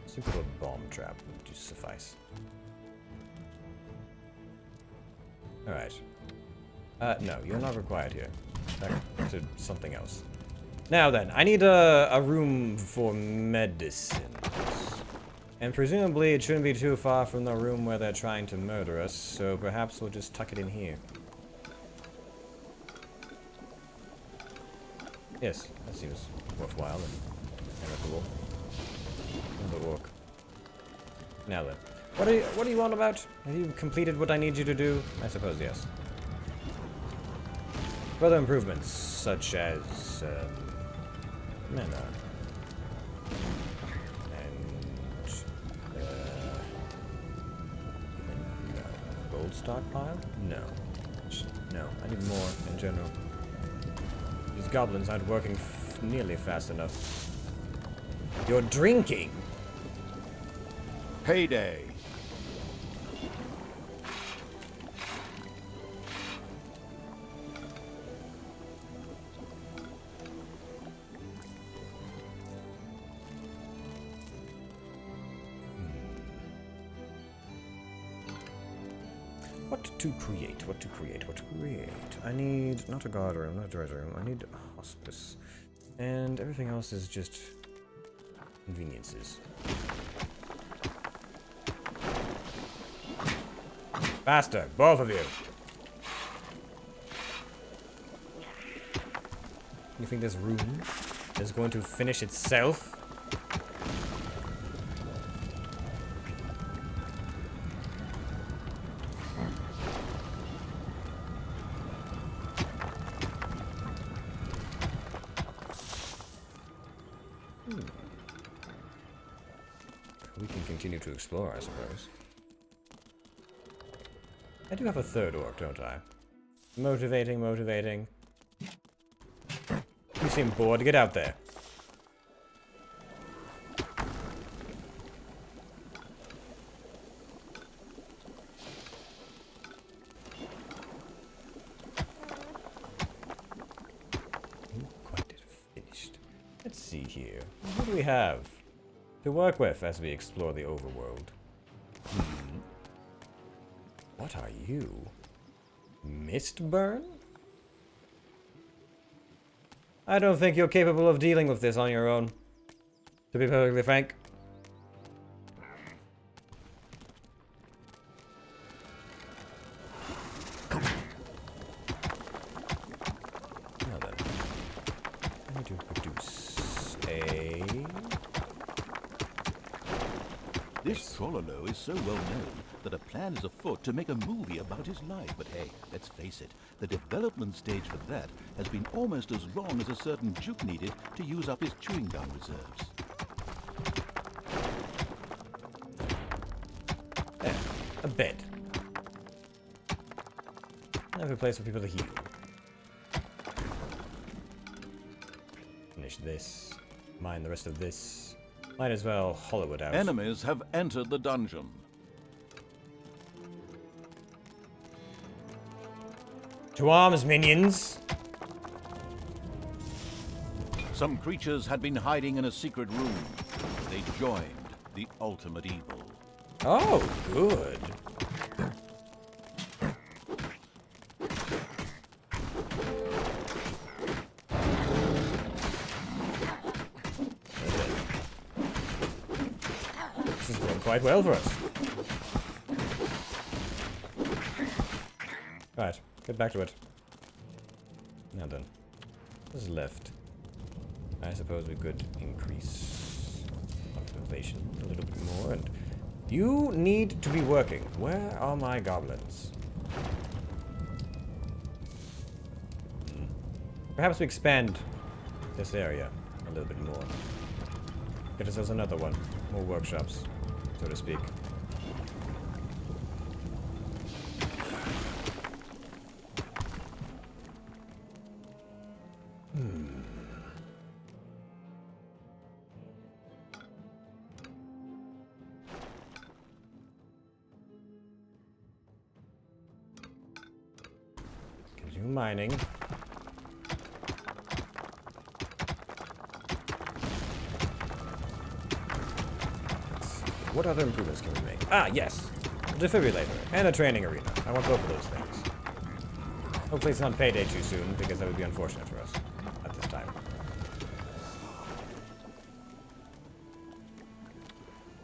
Speaker 2: Simple bomb trap would just suffice. Alright. No, you're not required here. Back to something else. Now then, I need a room for medicine. And presumably it shouldn't be too far from the room where they're trying to murder us, so perhaps we'll just tuck it in here. Yes, that seems worthwhile and amicable. The walk. Now then, what are you on about? Have you completed what I need you to do? I suppose yes. Further improvements, such as mana. Gold stockpile? No. No, I need more in general. These goblins aren't working nearly fast enough. You're drinking!
Speaker 3: Payday.
Speaker 2: What to create? What to create? What to create? I need not a guard room, not a treasure room. I need a hospice. And everything else is just conveniences. Faster, both of you. You think this room is going to finish itself? We can continue to explore, I suppose. I do have a third orc, don't I? Motivating, motivating. You seem bored. Get out there. Quite finished. Let's see here. What do we have to work with as we explore the overworld? What are you? Mistburn? I don't think you're capable of dealing with this on your own, to be perfectly frank. Now then, I need to produce a...
Speaker 3: This Trollolo is so well known that a plan is afoot to make a movie about his life. But hey, let's face it, the development stage for that has been almost as long as a certain Duke needed to use up his chewing gum reserves.
Speaker 2: There, a bed. I have a place for people to heal. Finish this. Mine the rest of this. Might as well hollow it out.
Speaker 3: Enemies have entered the dungeon.
Speaker 2: To arms, minions!
Speaker 3: Some creatures had been hiding in a secret room. They joined the ultimate evil.
Speaker 2: Oh, good. This is going quite well for us. Right, get back to it. Now then, what is left? I suppose we could increase population a little bit more, and you need to be working. Where are my goblins? Perhaps we expand this area a little bit more. Get ourselves another one. More workshops, so to speak. Continue mining. What other improvements can we make? Ah, yes! A defibrillator and a training arena. I want both of those things. Hopefully it's not payday too soon, because that would be unfortunate for us at this time.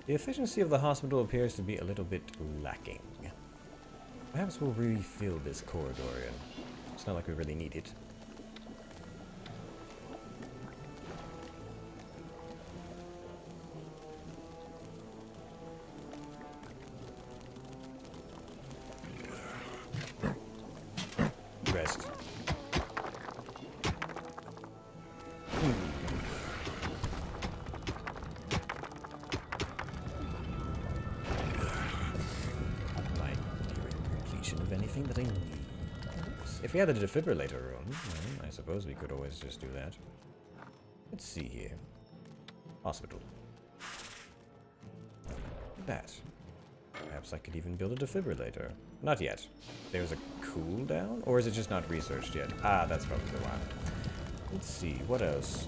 Speaker 2: The efficiency of the hospital appears to be a little bit lacking. Perhaps we'll refill this corridor in. It's not like we really need it. Rest. Like completion of anything that I need. If we had a defibrillator room, well, I suppose we could always just do that. Let's see here. Hospital. That. Perhaps I could even build a defibrillator. Not yet. There's a cooldown? Or is it just not researched yet? Ah, that's probably why. Let's see, what else?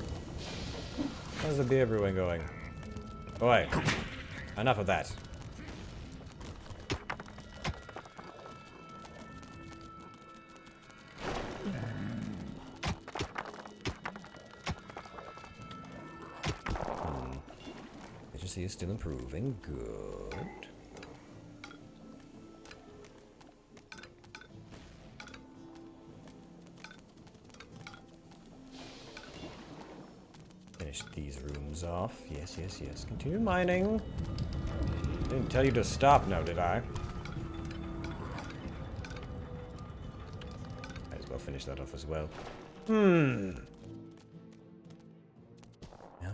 Speaker 2: How's the beer brewing going? Boy, enough of that. Efficiency is still improving. Good. Finish these rooms off. Yes, yes, yes. Continue mining. Didn't tell you to stop now, did I? Might as well finish that off as well. Now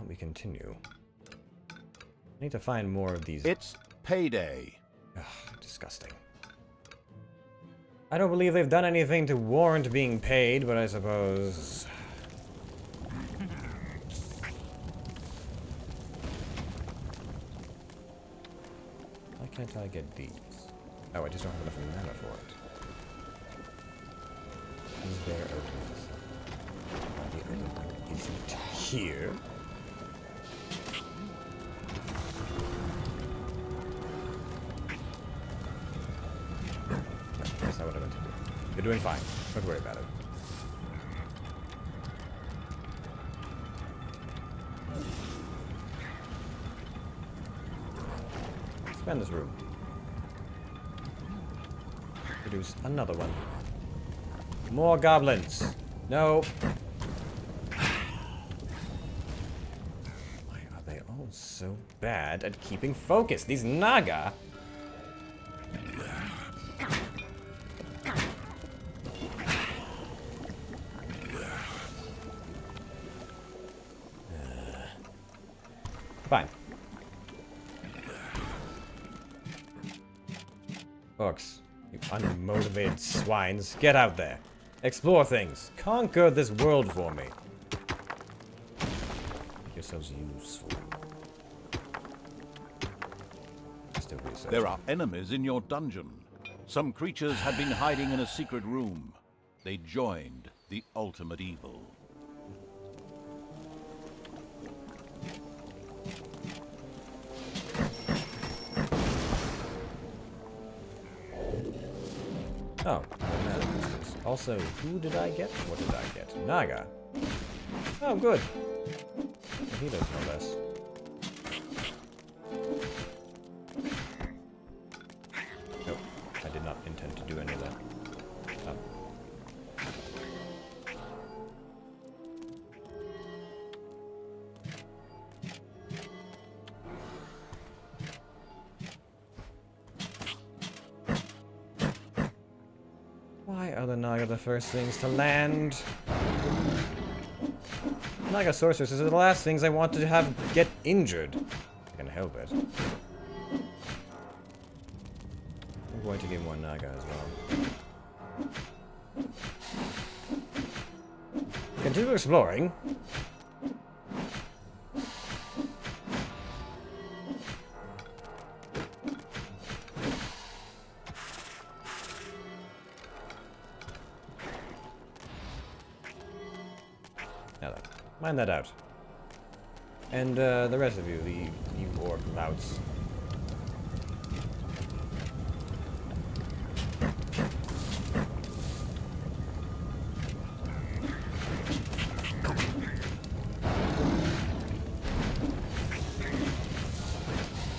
Speaker 2: we continue. I need to find more of these.
Speaker 3: It's payday.
Speaker 2: Ugh, disgusting. I don't believe they've done anything to warrant being paid, but I suppose... Why can't I get these? Oh, I just don't have enough mana for it. Is there a reason? The other one isn't here. That's not what I meant to do. You're doing fine. Don't worry about it. Expand this room. Produce another one. More goblins. No. Why are they all so bad at keeping focus? These Naga. Fine. Books, you unmotivated swines, get out there. Explore things. Conquer this world for me. Make yourselves useful. Still researching.
Speaker 3: There are enemies in your dungeon. Some creatures had been hiding in a secret room. They joined the ultimate evil.
Speaker 2: Oh, mana boosters. Also, who did I get? What did I get? Naga. Oh, good. Healers, no less. Nope, I did not intend to do any of that. Oh. Why are the Naga the first things to land? Naga sorceresses are the last things I want to have get injured. I can help it. I'm going to get more Naga as well. Continue exploring. Now then, mine that out. And the rest of you, you orc louts.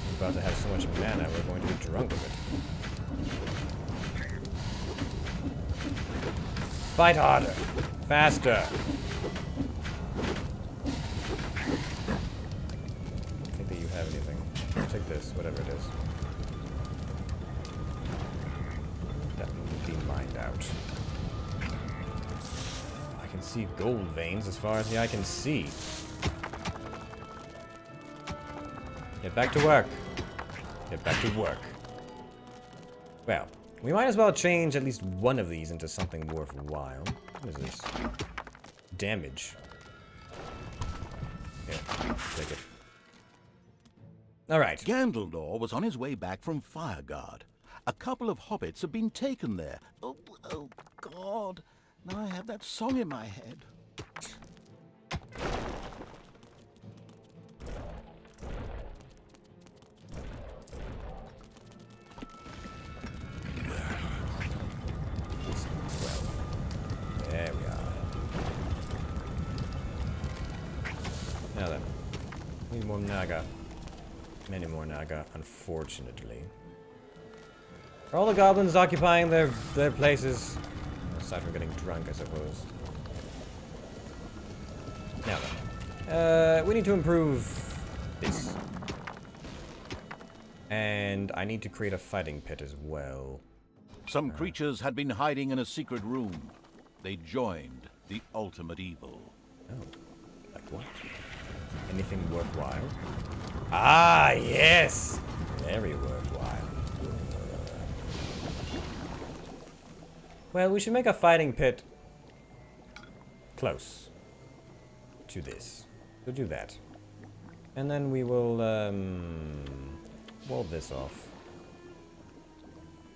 Speaker 2: We're about to have so much mana, we're going to be drunk of it. Fight harder! Faster! Take this, whatever it is. That will be mined out. I can see gold veins as far as the eye can see. Get back to work. Get back to work. Well, we might as well change at least one of these into something worthwhile. What is this? Damage. Here, take it. Alright.
Speaker 3: Gandaldor was on his way back from Fireguard. A couple of hobbits have been taken there. Oh, God. Now I have that song in my head.
Speaker 2: There we are. Now then. Need more Naga. Many more Naga, unfortunately. Are all the goblins occupying their places? Aside from getting drunk, I suppose. Now then. We need to improve this. And I need to create a fighting pit as well.
Speaker 3: Some creatures had been hiding in a secret room. They joined the ultimate evil.
Speaker 2: Oh. Like what? Anything worthwhile? Ah, yes! Very worthwhile. Well, we should make a fighting pit close to this. We'll do that. And then we will, wall this off.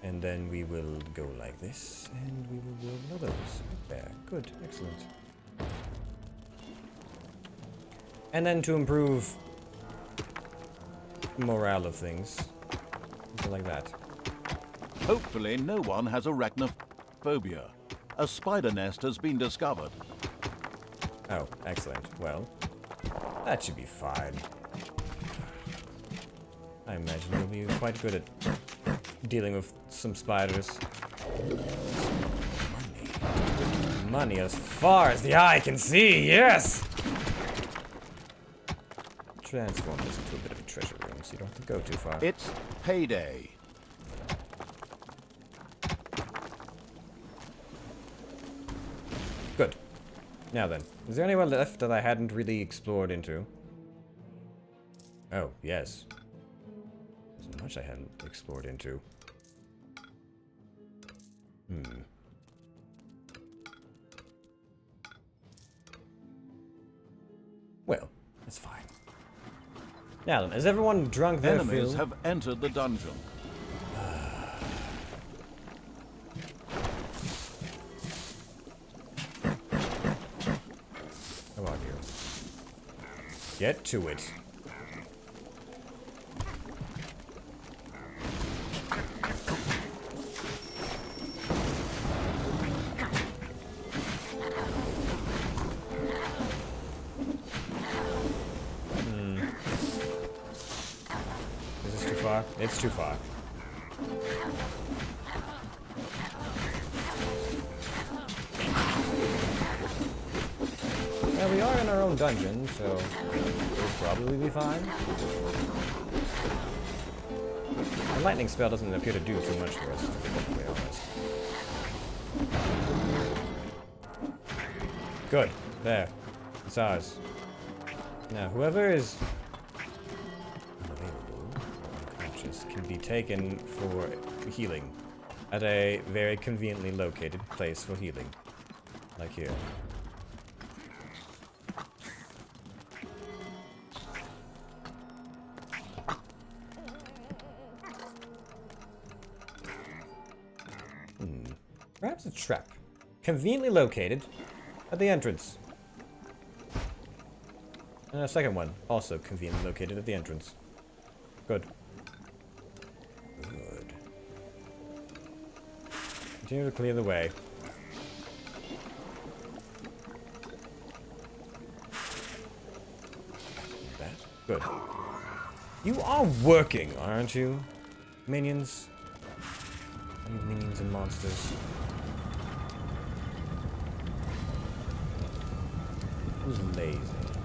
Speaker 2: And then we will go like this, and we will build others. There. Good. Excellent. And then to improve morale of things. Something like that.
Speaker 3: Hopefully no one has arachnophobia. A spider nest has been discovered.
Speaker 2: Oh, excellent. Well, that should be fine. I imagine you'll be quite good at dealing with some spiders. Money. Money as far as the eye can see, yes! Transform this into a bit of a treasure room so you don't have to go too far.
Speaker 3: It's payday.
Speaker 2: Good. Now then, is there anywhere left that I hadn't really explored into? Oh, yes. There's much I hadn't explored into. Well, that's fine. Now then, has everyone drunk their
Speaker 3: Enemies
Speaker 2: fill?
Speaker 3: have entered the dungeon.
Speaker 2: Come on, you. Get to it. It's too far. Well, we are in our own dungeon, so we'll probably be fine. The lightning spell doesn't appear to do too much for us, to be perfectly honest. Good. There. It's ours. Now, whoever is unavailable or unconscious can be taken for healing at a very conveniently located place for healing. Like here. Perhaps a trap. Conveniently located at the entrance. And a second one, also conveniently located at the entrance. Good. Good. Continue to clear the way. That? Good. You are working, aren't you? Minions? You minions and monsters. Who's lazy about?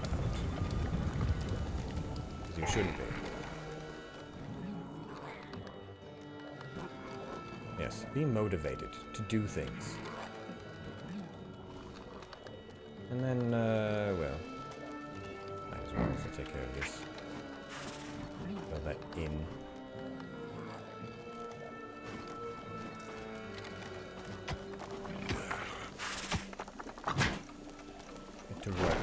Speaker 2: Because you shouldn't be. Yes, be motivated to do things. And then, well, might as well also take care of this. Fill that in. Get to work.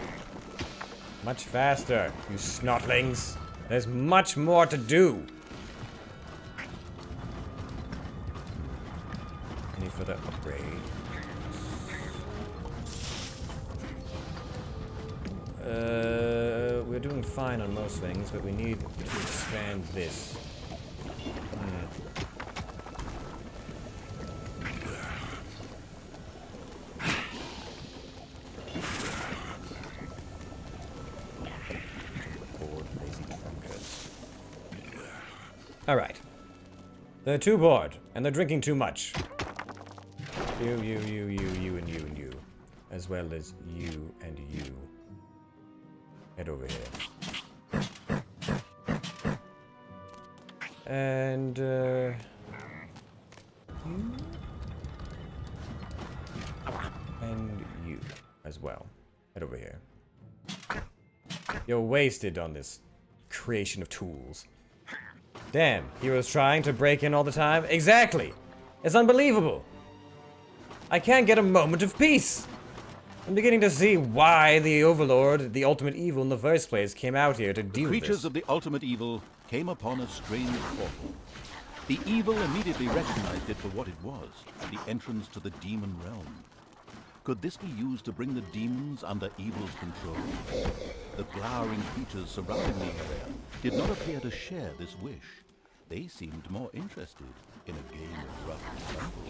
Speaker 2: Much faster, you snotlings. There's much more to do. Any further upgrade? We're doing fine on most things, but we need to expand this. Alright. They're too bored, and they're drinking too much. You, and you, and you. As well as you and you. Head over here. And, you? And you, as well. Head over here. You're wasted on this creation of tools. Damn, heroes trying to break in all the time? Exactly! It's unbelievable! I can't get a moment of peace! I'm beginning to see why the Overlord, the ultimate evil in the first place, came out here to deal with this.
Speaker 3: Creatures of the ultimate evil came upon a strange portal. The evil immediately recognized it for what it was, the entrance to the demon realm. Could this be used to bring the demons under evil's control? The glowering creatures surrounding the area did not appear to share this wish. They seemed more interested in a game of rough and tumble.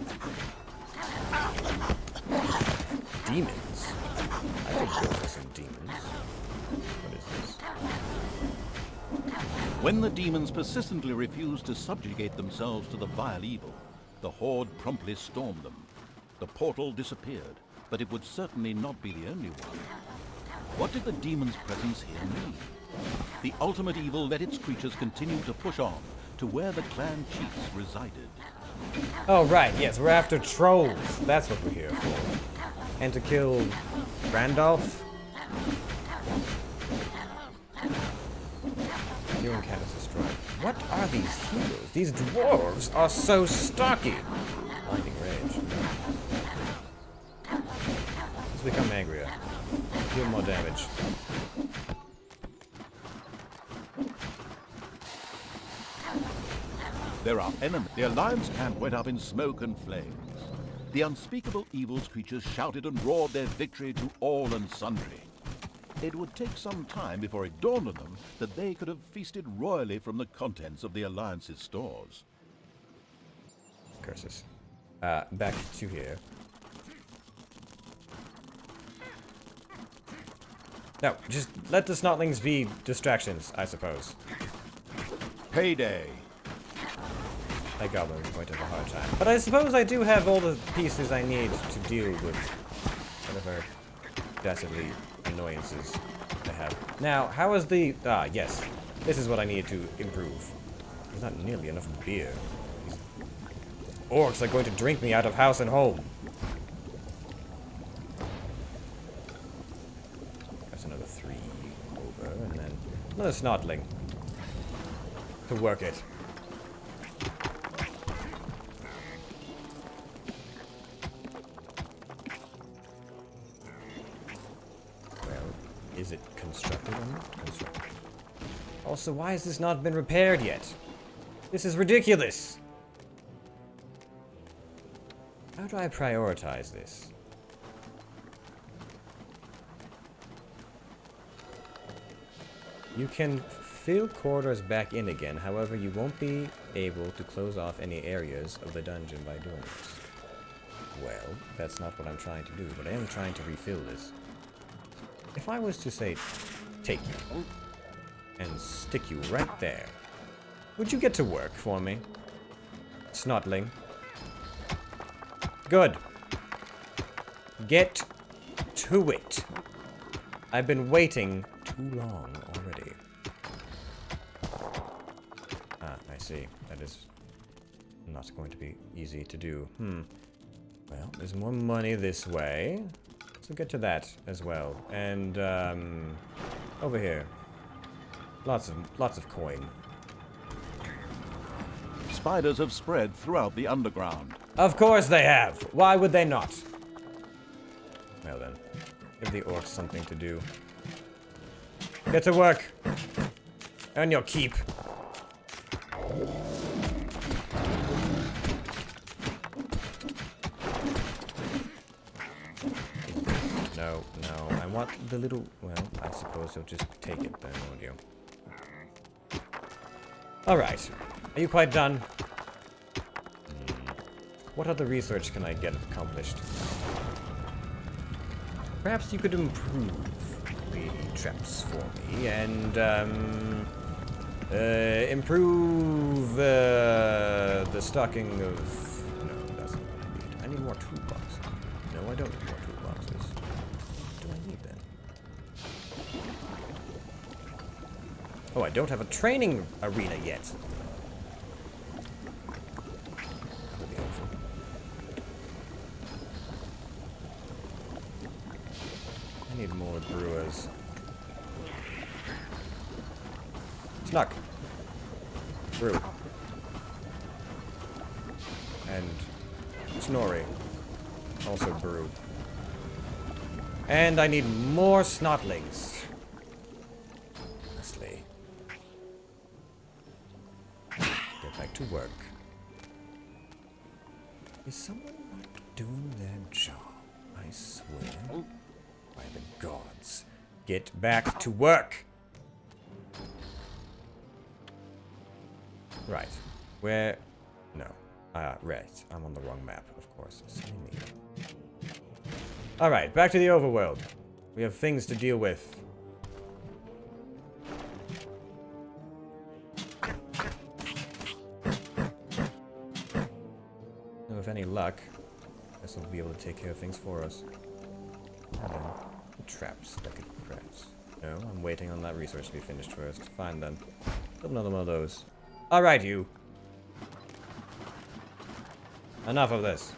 Speaker 2: Demons? I think those are some demons. What is this?
Speaker 3: When the demons persistently refused to subjugate themselves to the vile evil, the horde promptly stormed them. The portal disappeared, but it would certainly not be the only one. What did the demon's presence here mean? The ultimate evil let its creatures continue to push on to where the clan chiefs resided.
Speaker 2: Oh, right, yes, we're after trolls. That's what we're here for. And to kill Randolph? Healing Cat is destroyed. What are these heroes? These dwarves are so stocky. Blinding rage. Let's become angrier. Deal more damage.
Speaker 3: There are enemies. The Alliance camp went up in smoke and flames. The unspeakable evil's creatures shouted and roared their victory to all and sundry. It would take some time before it dawned on them that they could have feasted royally from the contents of the Alliance's stores.
Speaker 2: Curses. Back to here. No, just let the snotlings be distractions, I suppose.
Speaker 3: Payday!
Speaker 2: That goblin is going to have a hard time. But I suppose I do have all the pieces I need to deal with whatever dastardly annoyances I have. Now, how is the... Ah, yes. This is what I need to improve. There's not nearly enough beer. These orcs are going to drink me out of house and home. There's another 3 over, and then another snotling to work it. Well, is it constructed or not constructed? Also, why has this not been repaired yet? This is ridiculous! How do I prioritize this? You can fill quarters back in again, however you won't be able to close off any areas of the dungeon by doing this. Well, that's not what I'm trying to do, but I am trying to refill this. If I was to say, take you, and stick you right there, would you get to work for me? Snotling. Good. Get to it. I've been waiting too long already. Ah, I see. That is not going to be easy to do. Well, there's more money this way. So get to that as well. And, over here. Lots of coin.
Speaker 3: Spiders have spread throughout the underground.
Speaker 2: Of course they have! Why would they not? Well then, give the orcs something to do. Get to work! Earn your keep. No, I want the little... Well, I suppose you'll just take it then, won't you? Alright. Are you quite done? What other research can I get accomplished? Perhaps you could improve the traps for me and, improve, the stocking of... No, that's not what I need. I need more toolboxes. No, I don't need more toolboxes. What do I need then? Oh, I don't have a training arena yet. I need more brewers. Snuck. Brew. And Snorri. Also brew. And I need more snotlings. Honestly. Get back to work. Is someone not doing their job? I swear. By the gods. Get back to work! Right. Where... No. Right. I'm on the wrong map, of course. Silly me. Alright, back to the overworld. We have things to deal with. Now, with any luck, this will be able to take care of things for us. And then, traps that could perhaps... No, I'm waiting on that research to be finished first. Fine then. Build another one of those. Alright, you. Enough of this.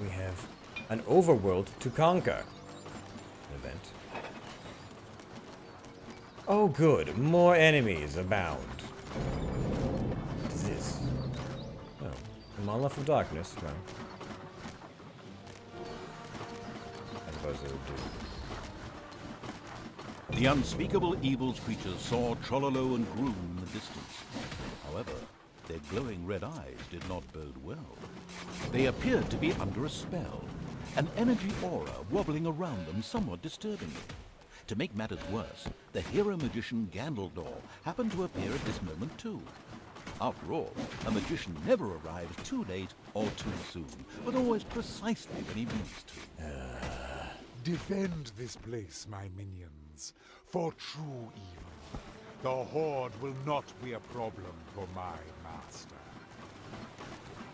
Speaker 2: We have an overworld to conquer. An event. Oh good, more enemies abound. What is this? Oh, a monolith of darkness. Well, I suppose it would do.
Speaker 3: The unspeakable evil's creatures saw Trololo and Groom in the distance. However, their glowing red eyes did not bode well. They appeared to be under a spell, an energy aura wobbling around them somewhat disturbingly. To make matters worse, the hero magician Gandaldor happened to appear at this moment too. After all, a magician never arrives too late or too soon, but always precisely when he means to.
Speaker 4: Defend this place, my minions, for true evil. The Horde will not be a problem for my master.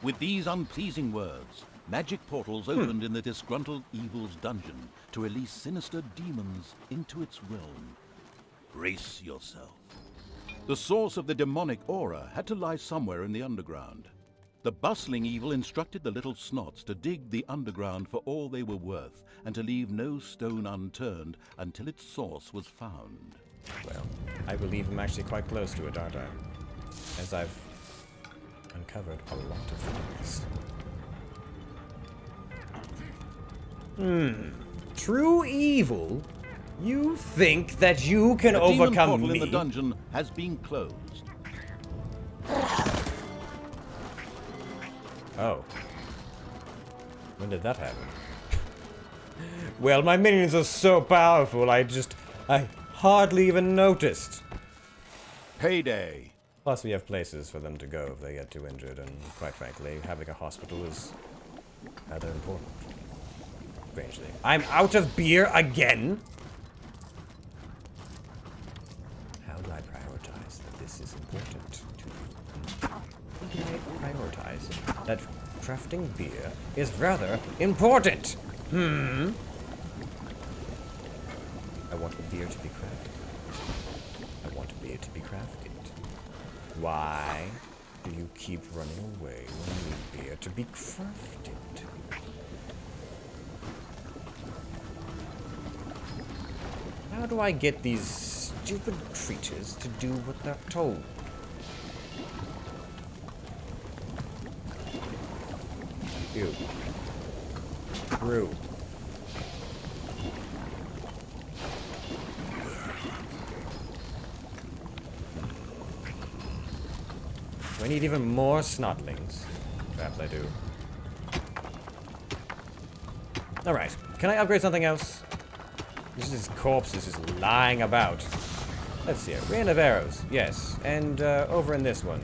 Speaker 3: With these unpleasing words, magic portals opened in the disgruntled evil's dungeon to release sinister demons into its realm. Brace yourself. The source of the demonic aura had to lie somewhere in the underground. The bustling evil instructed the little snots to dig the underground for all they were worth, and to leave no stone unturned until its source was found.
Speaker 2: Well, I believe I'm actually quite close to it, aren't I? As I've uncovered a lot of things. True evil? You think that you can
Speaker 3: The demon
Speaker 2: overcome
Speaker 3: portal
Speaker 2: me?
Speaker 3: in the dungeon has been closed.
Speaker 2: Oh. When did that happen? Well, my minions are so powerful, I hardly even noticed.
Speaker 3: Payday!
Speaker 2: Plus, we have places for them to go if they get too injured, and quite frankly, having a hospital is rather important. Strangely. I'm out of beer again? How do I prioritize that this is important to you? How do I prioritize that crafting beer is rather important? I want beer to be crafted. I want beer to be crafted. Why do you keep running away when you need beer to be crafted? How do I get these stupid creatures to do what they're told? Ew. Brew. Do I need even more snotlings? Perhaps I do. Alright, can I upgrade something else? This is corpses just lying about. Let's see, a rain of arrows, yes. And over in this one.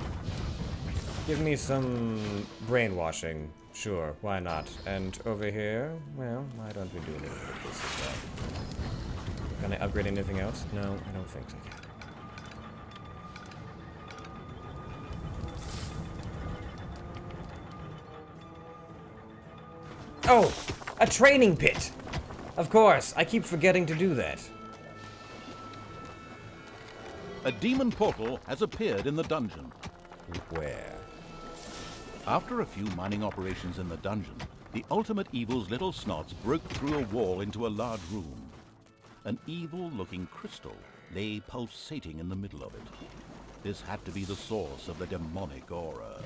Speaker 2: Give me some brainwashing. Sure, why not? And over here, well, why don't we do a little bit of this as well? Can I upgrade anything else? No, I don't think so. Oh! A training pit! Of course, I keep forgetting to do that.
Speaker 3: A demon portal has appeared in the dungeon.
Speaker 2: Where?
Speaker 3: After a few mining operations in the dungeon, the ultimate evil's little snots broke through a wall into a large room. An evil-looking crystal lay pulsating in the middle of it. This had to be the source of the demonic aura.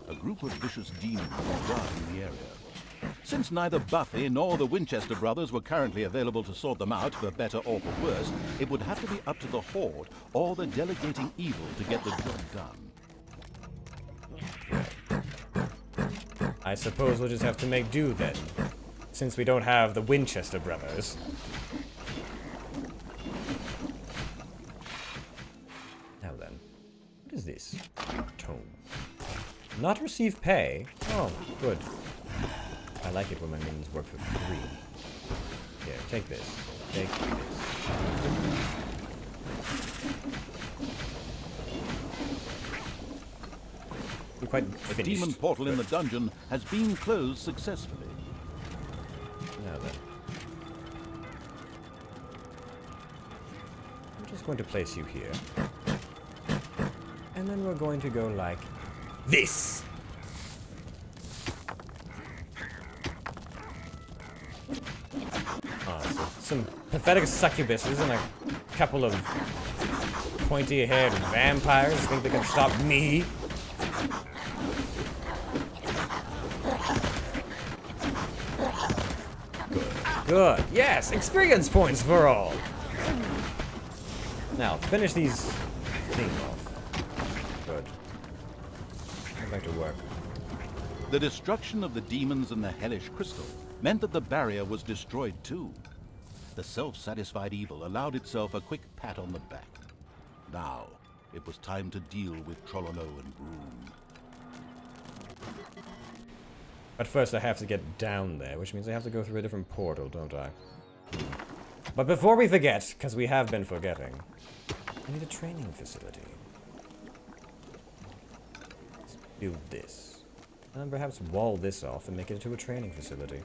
Speaker 3: A group of vicious demons were guarding the area. Since neither Buffy nor the Winchester brothers were currently available to sort them out, for better or for worse, it would have to be up to the Horde or the delegating evil to get the job done.
Speaker 2: I suppose we'll just have to make do then, since we don't have the Winchester brothers. Now then, what is this? Tome. Not receive pay? Oh, good. I like it when my minions work for free. Here, take this. Take this. You're quite
Speaker 3: The
Speaker 2: finished.
Speaker 3: demon portal in the dungeon has been closed successfully.
Speaker 2: Now then. I'm just going to place you here. And then we're going to go like this. Oh, so some pathetic succubuses and a couple of pointy-haired vampires think they can stop me. Good. Yes, experience points for all. Now, finish these things off. Good. Get back to work.
Speaker 3: The destruction of the demons and the hellish crystal meant that the barrier was destroyed too. The self-satisfied evil allowed itself a quick pat on the back. Now, it was time to deal with Trollolo and Broom.
Speaker 2: But first I have to get down there, which means I have to go through a different portal, don't I? But before we forget, because we have been forgetting, I need a training facility. Let's build this. And perhaps wall this off and make it into a training facility.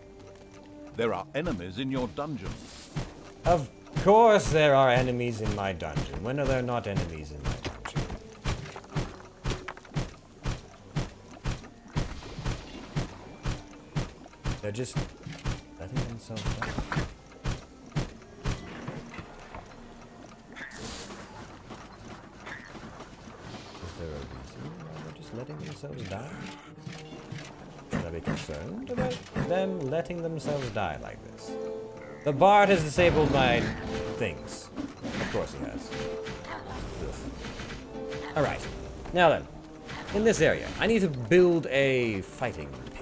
Speaker 3: There are enemies in your dungeon.
Speaker 2: Of course there are enemies in my dungeon. When are there not enemies in my dungeon? They're just letting themselves die. Is there a reason why they're just letting themselves die? Should I be concerned about them letting themselves die like this? The bard has disabled my things. Of course he has. Alright, now then. In this area, I need to build a fighting pit.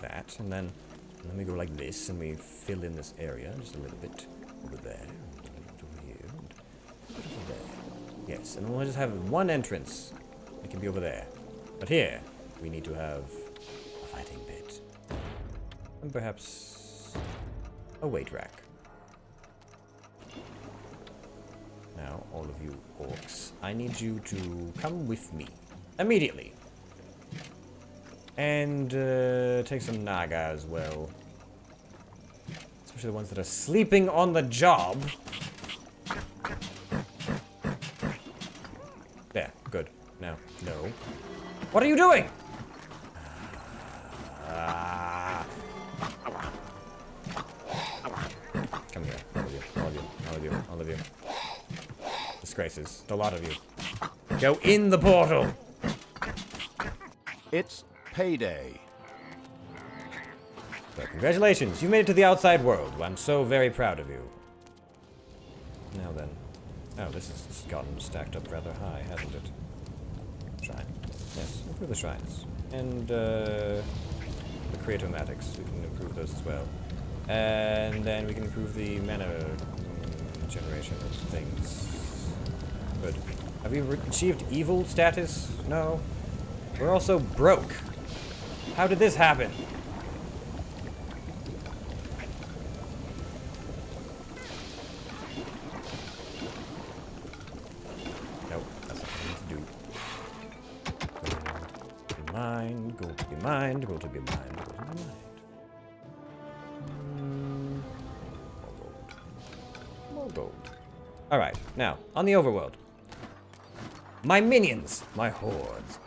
Speaker 2: Like that, and then we go like this, and we fill in this area just a little bit over there, a little bit over here, and over there. Yes, and we'll just have one entrance. It can be over there. But here, we need to have a fighting pit. And perhaps a weight rack. Now, all of you orcs, I need you to come with me. Immediately. And take some Naga as well. Especially the ones that are sleeping on the job. There, good. Now, no. What are you doing? Come here, all of you, all of you, all of you, all of you. Disgraces, the lot of you. Go in the portal!
Speaker 5: It's payday.
Speaker 2: So, congratulations, you made it to the outside world. I'm so very proud of you. Now then. Oh, this has gotten stacked up rather high, hasn't it? Shrine. Yes, improve the shrines. And, the creatomatics. We can improve those as well. And then we can improve the mana generation of things. Good. Have we achieved evil status? No. We're also broke. How did this happen? Nope, that's not what I need to do. Gold to be mined, gold to be mined, gold to be mined, gold to be mined. More gold. More gold. Alright, now, on the overworld. My minions, my hordes.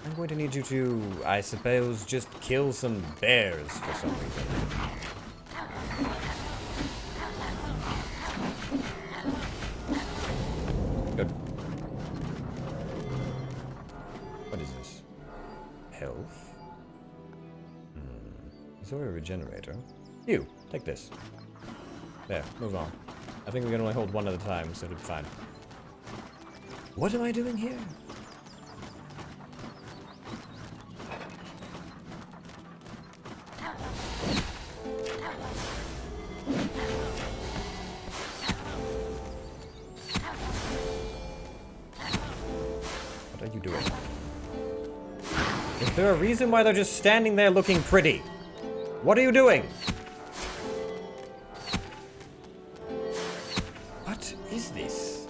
Speaker 2: I'm going to need you to, I suppose, just kill some bears for some reason. Good. What is this? Health? Is there a regenerator? You, take this. There, move on. I think we can only hold one at a time, so it'll be fine. What am I doing here? What are you doing? Is there a reason why they're just standing there looking pretty? What are you doing? What is this?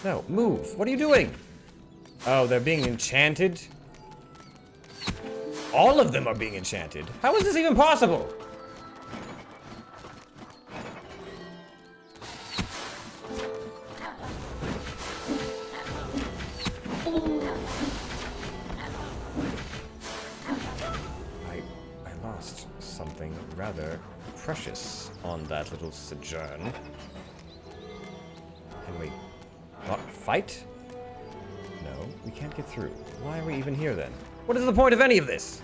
Speaker 2: No, move. What are you doing? Oh, they're being enchanted? All of them are being enchanted. How is this even possible? I lost something rather precious on that little sojourn. Can we not fight? No, we can't get through. Why are we even here then? What is the point of any of this?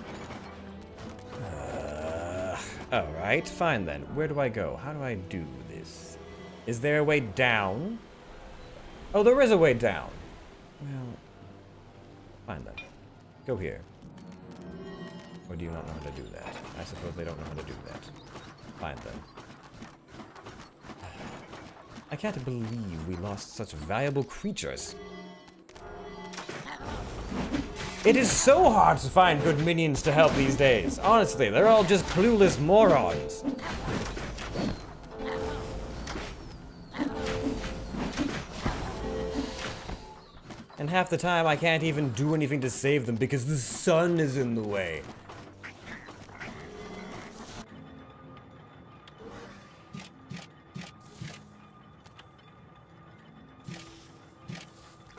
Speaker 2: Alright, fine then. Where do I go? How do I do this? Is there a way down? Oh, there is a way down. Well, fine then. Go here. Or do you not know how to do that? I suppose they don't know how to do that. Fine then. I can't believe we lost such valuable creatures. It is so hard to find good minions to help these days. Honestly, they're all just clueless morons. And half the time I can't even do anything to save them because the sun is in the way.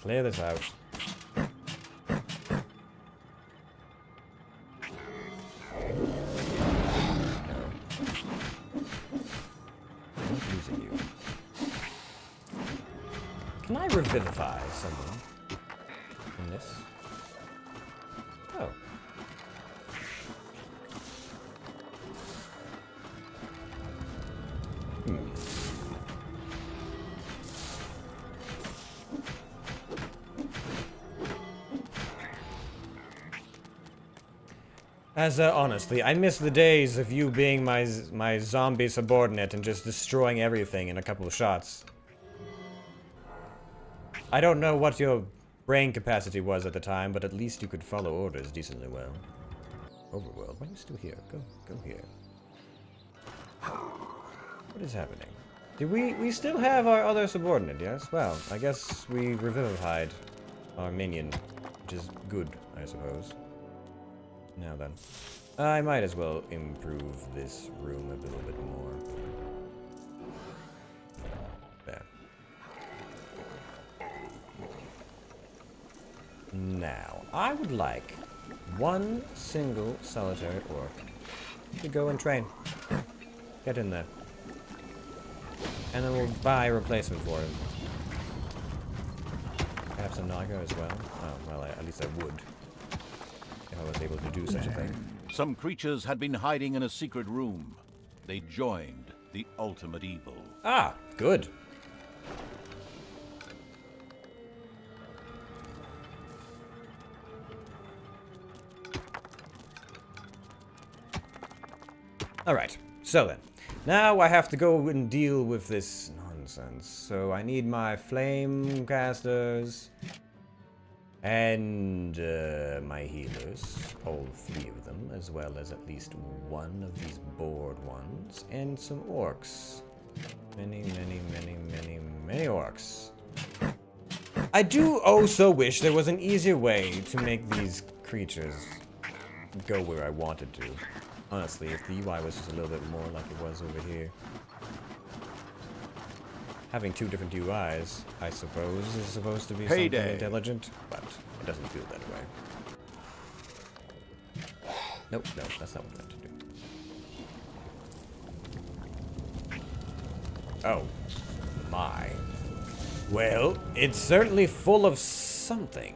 Speaker 2: Clear this out. Using you. Can I revivify someone in this? Oh. As honestly, I miss the days of you being my zombie subordinate and just destroying everything in a couple of shots. I don't know what your brain capacity was at the time, but at least you could follow orders decently well. Overworld, why are you still here? Go here. What is happening? Do we still have our other subordinate, yes? Well, I guess we revivified our minion, which is good, I suppose. Now then, I might as well improve this room a little bit more. There. Now, I would like one single solitary orc to go and train. Get in there. And then we'll buy a replacement for him. Perhaps a Naga as well? Oh, well, at least I would. If I was able to do such a thing.
Speaker 3: Some creatures had been hiding in a secret room. They joined the ultimate evil.
Speaker 2: Ah, good. Alright, so then. Now I have to go and deal with this nonsense. So I need my flame casters and my healers, all 3 of them, as well as at least one of these bored ones, and some orcs. Many orcs. I do also wish there was an easier way to make these creatures go where I wanted to. Honestly, if the UI was just a little bit more like it was over here. Having 2 different UIs, I suppose, is supposed to be something intelligent, but it doesn't feel that way. Nope, no, that's not what I meant to do. Oh, my. Well, it's certainly full of something.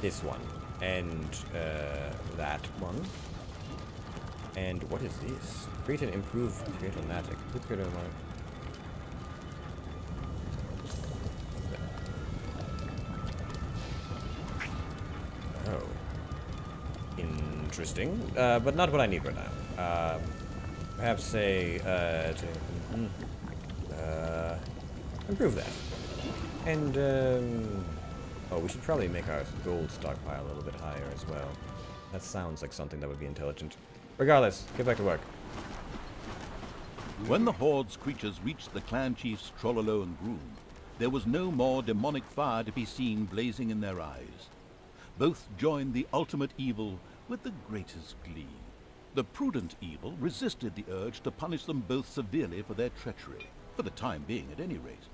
Speaker 2: This one. And that one. And what is this? Create and improve creative magic. Oh. Interesting. But not what I need right now. Perhaps say improve that. And oh, we should probably make our gold stockpile a little bit higher as well. That sounds like something that would be intelligent. Regardless, get back to work.
Speaker 3: When the Horde's creatures reached the clan chief's Trollolone room, there was no more demonic fire to be seen blazing in their eyes. Both joined the ultimate evil with the greatest glee. The prudent evil resisted the urge to punish them both severely for their treachery, for the time being at any rate.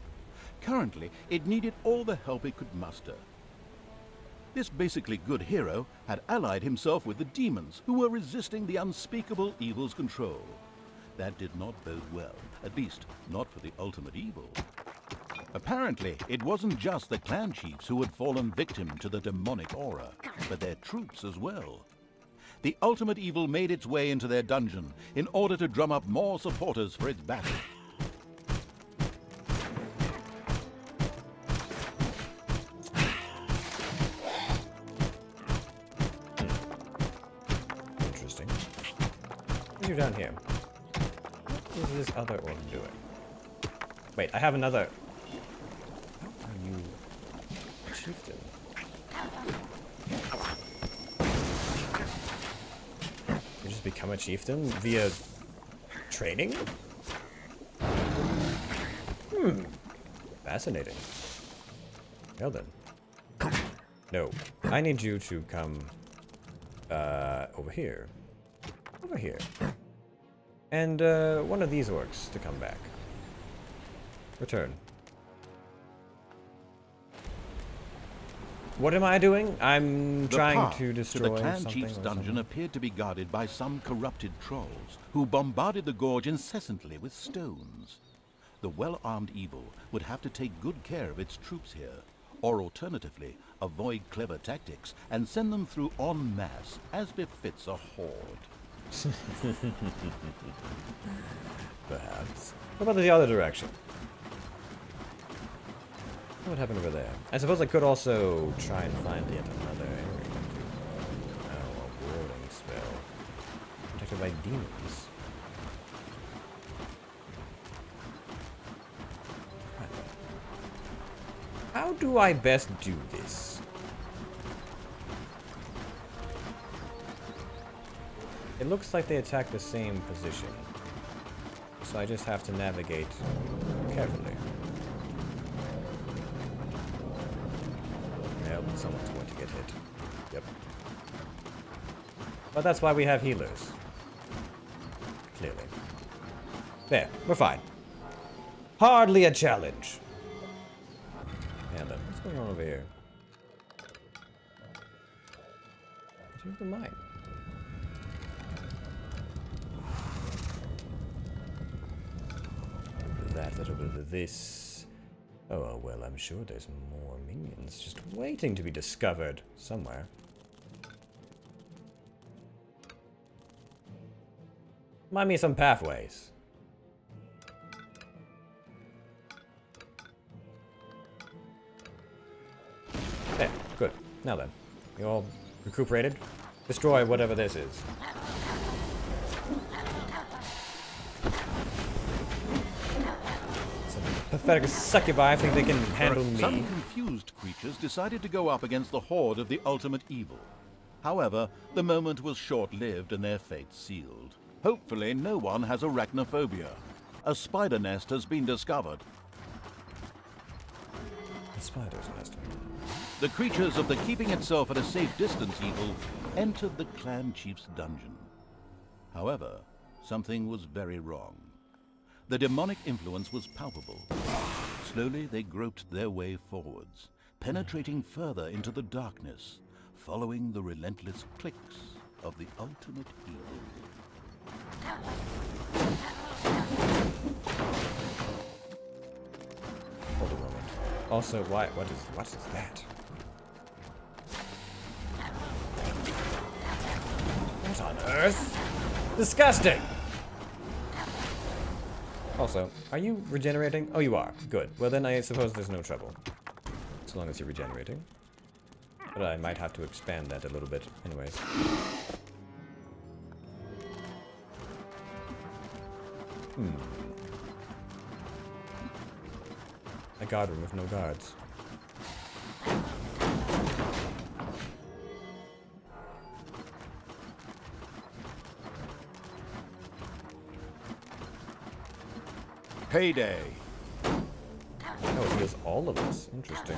Speaker 3: Currently, it needed all the help it could muster. This basically good hero had allied himself with the demons who were resisting the unspeakable evil's control. That did not bode well, at least not for the ultimate evil. Apparently, it wasn't just the clan chiefs who had fallen victim to the demonic aura, but their troops as well. The ultimate evil made its way into their dungeon in order to drum up more supporters for its battle.
Speaker 2: Interesting. What's you down here? What is this other orc doing? Wait, I have another. How are you chieftain? You just become a chieftain via training? Fascinating. Well then. No, I need you to come over here. Over here. And one of these orcs to come back. Return. What am I doing? I'm
Speaker 3: The
Speaker 2: trying
Speaker 3: path
Speaker 2: to
Speaker 3: the
Speaker 2: destroy
Speaker 3: clan
Speaker 2: something
Speaker 3: chief's
Speaker 2: or
Speaker 3: dungeon
Speaker 2: something.
Speaker 3: appeared to be guarded by some corrupted trolls who bombarded the gorge incessantly with stones. The well-armed evil would have to take good care of its troops here, or alternatively, avoid clever tactics and send them through en masse as befits a horde.
Speaker 2: Perhaps. What about the other direction? What happened over there? I suppose I could also try and find yet another area. Oh, a warding spell. Protected by demons. How do I best do this? It looks like they attack the same position. So I just have to navigate carefully. Well, someone's going to get hit. Yep. But that's why we have healers. Clearly. There, we're fine. Hardly a challenge. And then, what's going on over here? Where's the mine? That little bit of this. Oh, well, I'm sure there's more minions just waiting to be discovered somewhere. Mind me some pathways. There, good. Now then, you all recuperated? Destroy whatever this is. Pathetic succubi think they can handle me.
Speaker 3: Some confused creatures decided to go up against the horde of the ultimate evil. However, the moment was short-lived and their fate sealed. Hopefully, no one has arachnophobia. A spider nest has been discovered.
Speaker 2: The spider's nest.
Speaker 3: The creatures of the keeping itself at a safe distance evil entered the clan chief's dungeon. However, something was very wrong. The demonic influence was palpable. Slowly, they groped their way forwards, penetrating further into the darkness, following the relentless clicks of the ultimate evil.
Speaker 2: Hold a moment. Also, what is that? What on earth? Disgusting! Also, are you regenerating? Oh, you are. Good. Well, then I suppose there's no trouble. As long as you're regenerating. But I might have to expand that a little bit anyways. A guard room with no guards.
Speaker 3: Payday!
Speaker 2: Oh, it heals all of us. Interesting.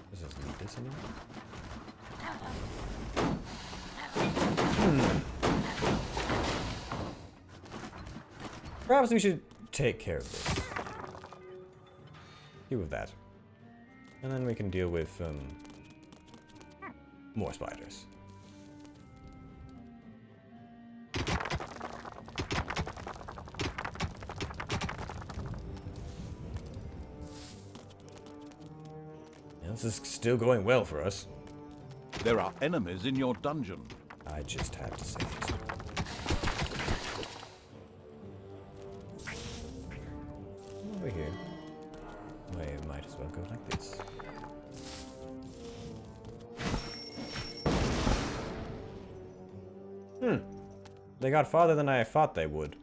Speaker 2: Does this need this anymore? Perhaps we should take care of this. Deal with that. And then we can deal with, more spiders. This is still going well for us.
Speaker 3: There are enemies in your dungeon.
Speaker 2: I just had to say it. Over here. I might as well go like this. They got farther than I thought they would.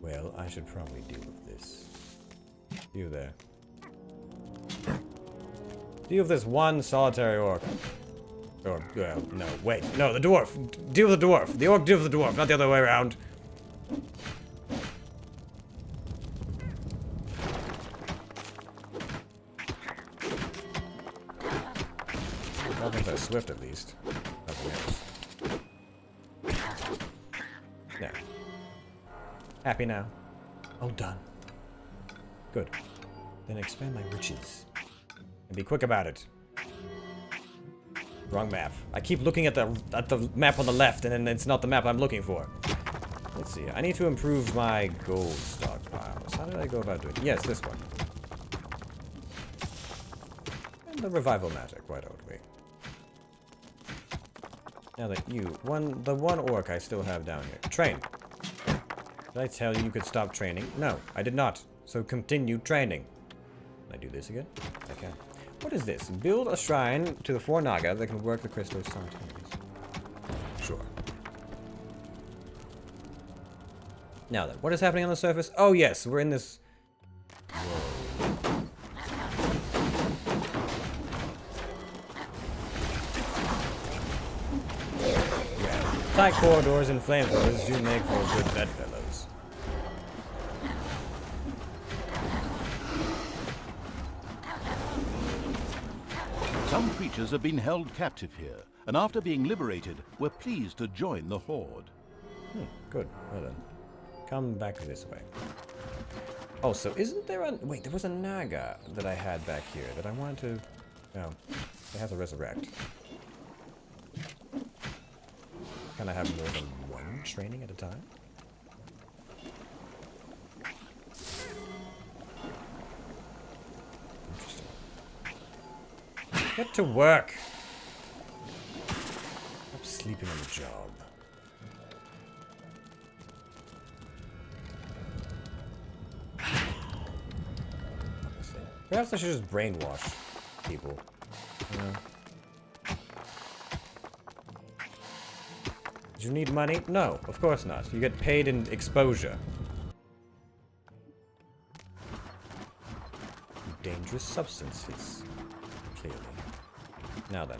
Speaker 2: Well, I should probably deal with this. You there. Deal with this one solitary orc. Or, well, no, wait. No, the dwarf. Deal with the dwarf. The orc deal with the dwarf, not the other way around. Goblins are swift, at least. There. Happy now? Oh, done. Good. Then expand my riches. And be quick about it. Wrong map. I keep looking at the map on the left, and then it's not the map I'm looking for. Let's see. I need to improve my gold stockpiles. How did I go about doing it? Yes, this one. And the revival magic, why don't we? Now that the one orc I still have down here. Train. Did I tell you could stop training? No, I did not. So continue training. Can I do this again? I can. What is this? Build a shrine to the four Naga that can work the crystals simultaneously. Sure. Now then, what is happening on the surface? Oh yes, we're in this... Whoa. Yeah. Tight corridors and flamethrowers do make for good bedfellows.
Speaker 3: Some creatures have been held captive here, and after being liberated, were pleased to join the Horde.
Speaker 2: Good. Well then. Come back this way. Oh, so isn't there a... Wait, there was a Naga that I had back here that I wanted to... No. I have to resurrect. Can I have more than one training at a time? Interesting. Get to work! Stop sleeping on the job. Perhaps I should just brainwash people. Do you need money? No, of course not. You get paid in exposure. Dangerous substances. Clearly. Now then.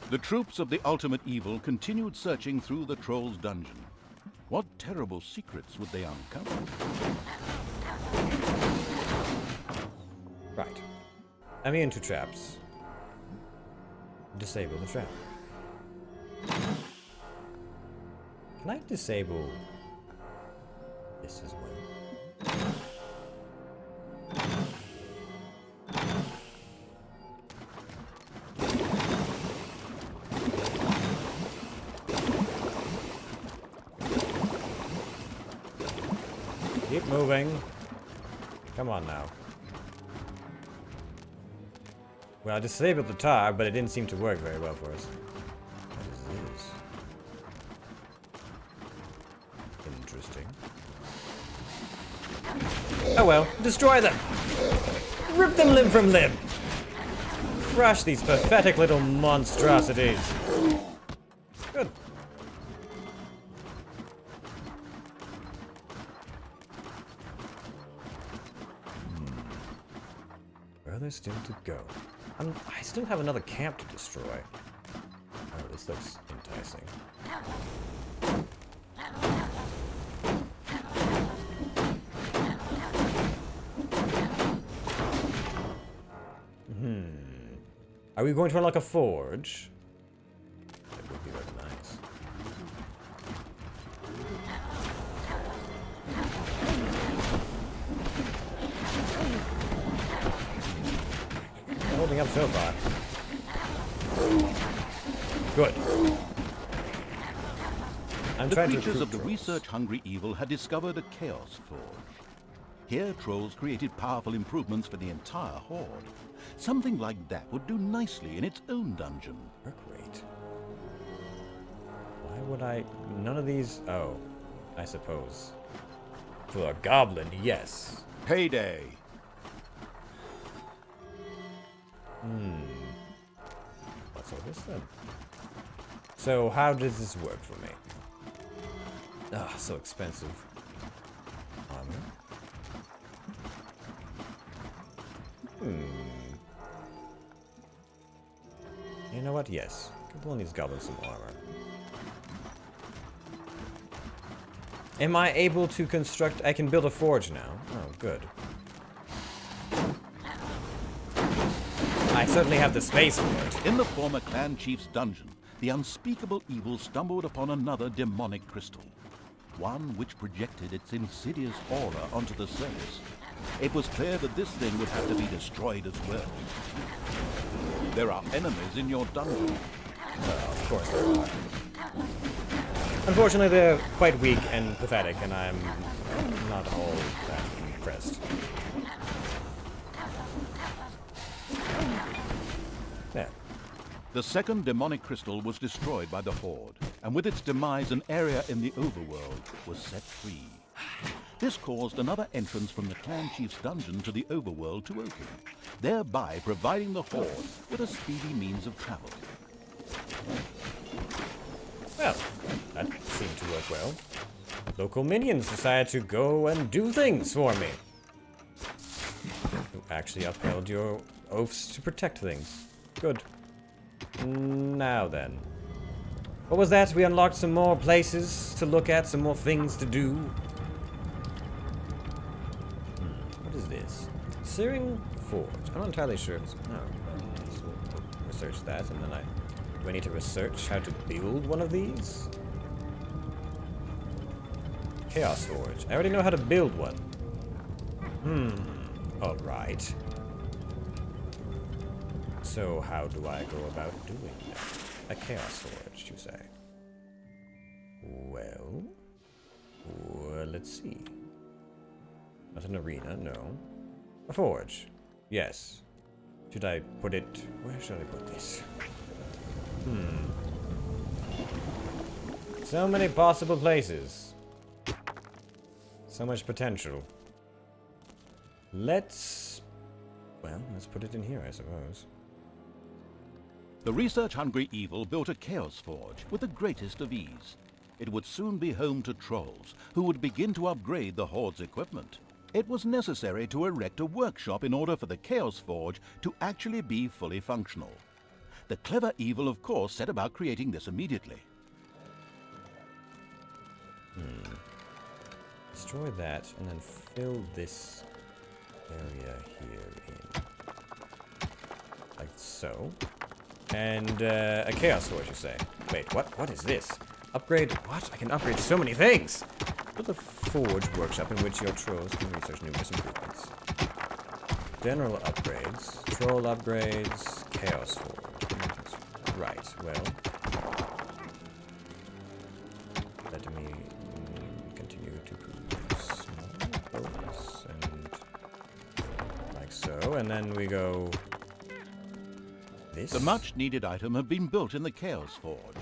Speaker 3: The troops of the ultimate evil continued searching through the troll's dungeon. What terrible secrets would they uncover?
Speaker 2: Right. I'm into traps. Disable the trap. Can I disable this as well? Keep moving. Come on now. Well, I disabled the tar, but it didn't seem to work very well for us. What is this? Interesting. Oh well, destroy them! Rip them limb from limb! Crush these pathetic little monstrosities! Good. Further still to go. I still have another camp to destroy. Oh, this looks enticing. Are we going to unlock a forge? That would be very nice. Holding up so far. Good.
Speaker 3: The creatures of the research-hungry evil had discovered a chaos forge. Here, trolls created powerful improvements for the entire horde. Something like that would do nicely in its own dungeon.
Speaker 2: Work rate. Why would I... None of these... Oh, I suppose. For a goblin, yes.
Speaker 3: Payday!
Speaker 2: What's all this then? So, how does this work for me? Ah, so expensive. Armor. You know what? Yes. Give one of these goblins some armor. Am I able to construct... I can build a forge now. Oh, good. I certainly have the space for it.
Speaker 3: In the former clan chief's dungeon, the unspeakable evil stumbled upon another demonic crystal, one which projected its insidious aura onto the surface. It was clear that this thing would have to be destroyed as well. There are enemies in your dungeon.
Speaker 2: Of course there are. Unfortunately, they're quite weak and pathetic, and I'm not all that impressed. Yeah.
Speaker 3: The second demonic crystal was destroyed by the Horde, and with its demise an area in the overworld was set free. This caused another entrance from the clan chief's dungeon to the overworld to open, thereby providing the Horde with a speedy means of travel.
Speaker 2: Well, that seemed to work well. Local minions decided to go and do things for me. You actually upheld your oaths to protect things. Good. Now then. What was that? We unlocked some more places to look at, some more things to do. What is this? Searing Forge. I'm not entirely sure if it's... Oh. So we'll research that, and then do I need to research how to build one of these? Chaos Forge. I already know how to build one. Alright. So how do I go about doing that? A Chaos Forge, you say? Well... let's see. Not an arena, no. A forge. Yes. Should I put it... Where should I put this? So many possible places. So much potential. Let's put it in here, I suppose.
Speaker 3: The research-hungry evil built a Chaos Forge with the greatest of ease. It would soon be home to trolls, who would begin to upgrade the Horde's equipment. It was necessary to erect a workshop in order for the Chaos Forge to actually be fully functional. The clever evil, of course, set about creating this immediately.
Speaker 2: Destroy that, and then fill this area here in. Like so. And, a Chaos Forge, you say? Wait, what? What is this? Upgrade? What? I can upgrade so many things! Build a forge workshop in which your trolls can research numerous improvements. General upgrades, troll upgrades, Chaos Forge. Right, well. Let me continue to produce small bolts and like so, and then we go this.
Speaker 3: The much-needed item had been built in the Chaos Forge.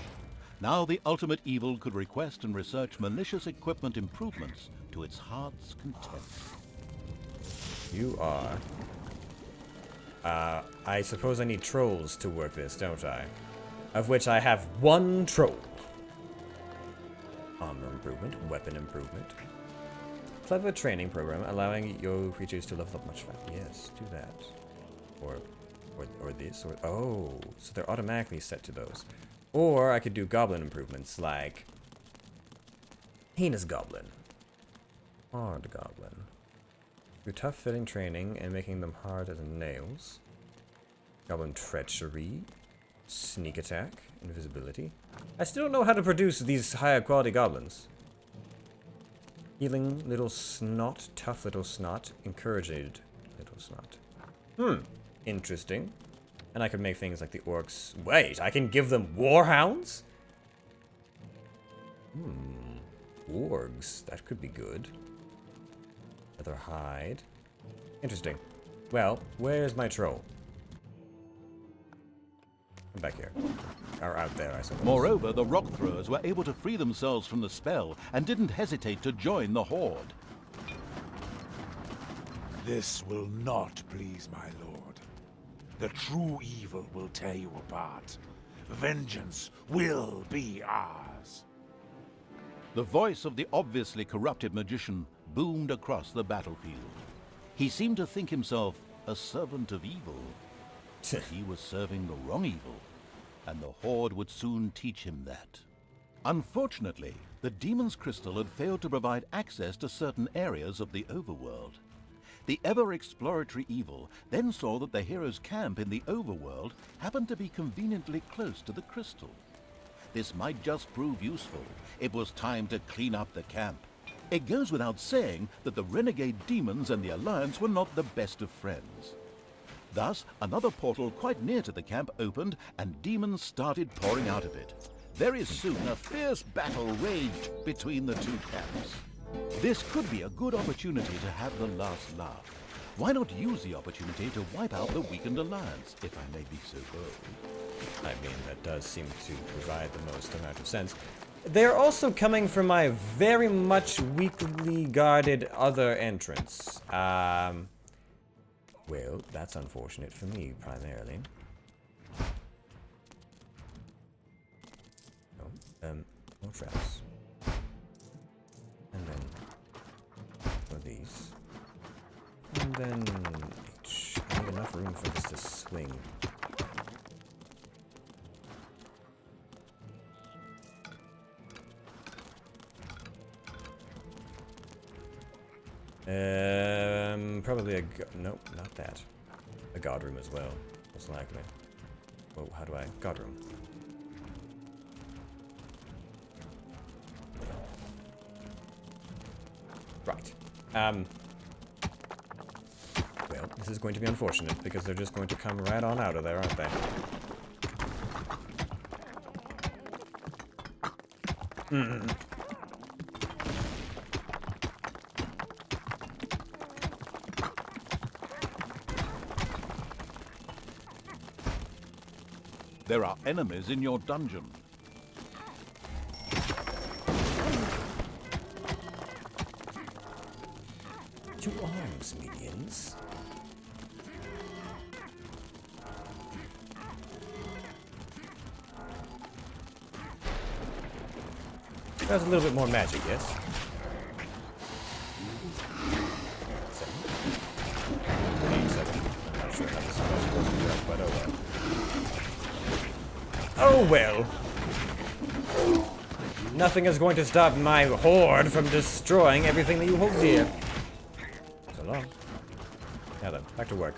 Speaker 3: Now the ultimate evil could request and research malicious equipment improvements to its heart's content.
Speaker 2: You are. I suppose I need trolls to work this, don't I? Of which I have one troll. Armor improvement, weapon improvement. Clever training program allowing your creatures to level up much faster. Yes, do that. Or this, or oh, so they're automatically set to those. Or I could do goblin improvements like Heinous Goblin. Hard Goblin. Do tough fitting training and making them hard as nails. Goblin Treachery. Sneak attack. Invisibility. I still don't know how to produce these higher quality goblins. Healing little snot. Tough little snot. Encouraging little snot. Interesting. And I could make things like the orcs. Wait, I can give them warhounds? Wargs. That could be good. Leather hide. Interesting. Well, where's my troll? I'm back here. Or out there, I suppose.
Speaker 3: Moreover, the rock throwers were able to free themselves from the spell and didn't hesitate to join the Horde.
Speaker 4: This will not please my lord. The true evil will tear you apart. Vengeance will be ours.
Speaker 3: The voice of the obviously corrupted magician boomed across the battlefield. He seemed to think himself a servant of evil. But he was serving the wrong evil, and the Horde would soon teach him that. Unfortunately, the Demon's Crystal had failed to provide access to certain areas of the overworld. The ever-exploratory evil then saw that the hero's camp in the overworld happened to be conveniently close to the crystal.
Speaker 5: this might just prove useful. It was time to clean up the camp. It goes without saying that the renegade demons and the Alliance were not the best of friends. Thus, another portal quite near to the camp opened, and demons started pouring out of it. Very soon, a fierce battle raged between the two camps. This could be a good opportunity to have the last laugh. Why not use the opportunity to wipe out the weakened Alliance, if I may be so bold?
Speaker 2: I mean, that does seem to provide the most amount of sense. They're also coming from my very much weakly guarded other entrance. Well, that's unfortunate for me, primarily. Oh, more traps. And then one of these. And then H. I need enough room for this to swing. Probably a nope, not that. A god room as well, most likely. Whoa, how do I god room? Right. Well, this is going to be unfortunate because they're just going to come right on out of there, aren't they?
Speaker 3: There are enemies in your dungeon.
Speaker 2: To arms, minions. There's a little bit more magic, yes? 7. 87. I'm not sure how this is supposed to work, but oh well. Oh well! Nothing is going to stop my horde from destroying everything that you hold dear. So long. Now then, back to work.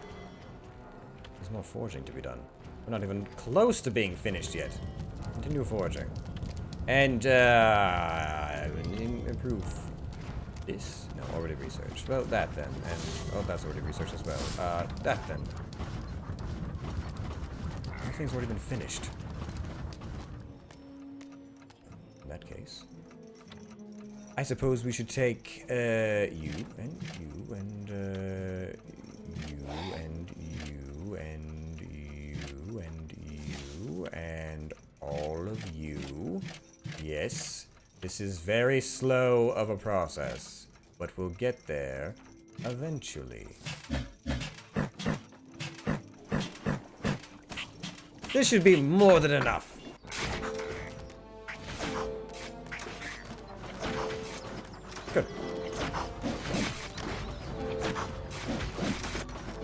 Speaker 2: There's more forging to be done. We're not even close to being finished yet. Continue forging. And, improve this. No, already researched. Well, that then. And, oh, that's already researched as well. That then. Everything's already been finished. In that case. I suppose we should take, you, and you, and, you, and you, and you, and you, and all of you. Yes, this is very slow of a process, but we'll get there eventually. This should be more than enough. Good.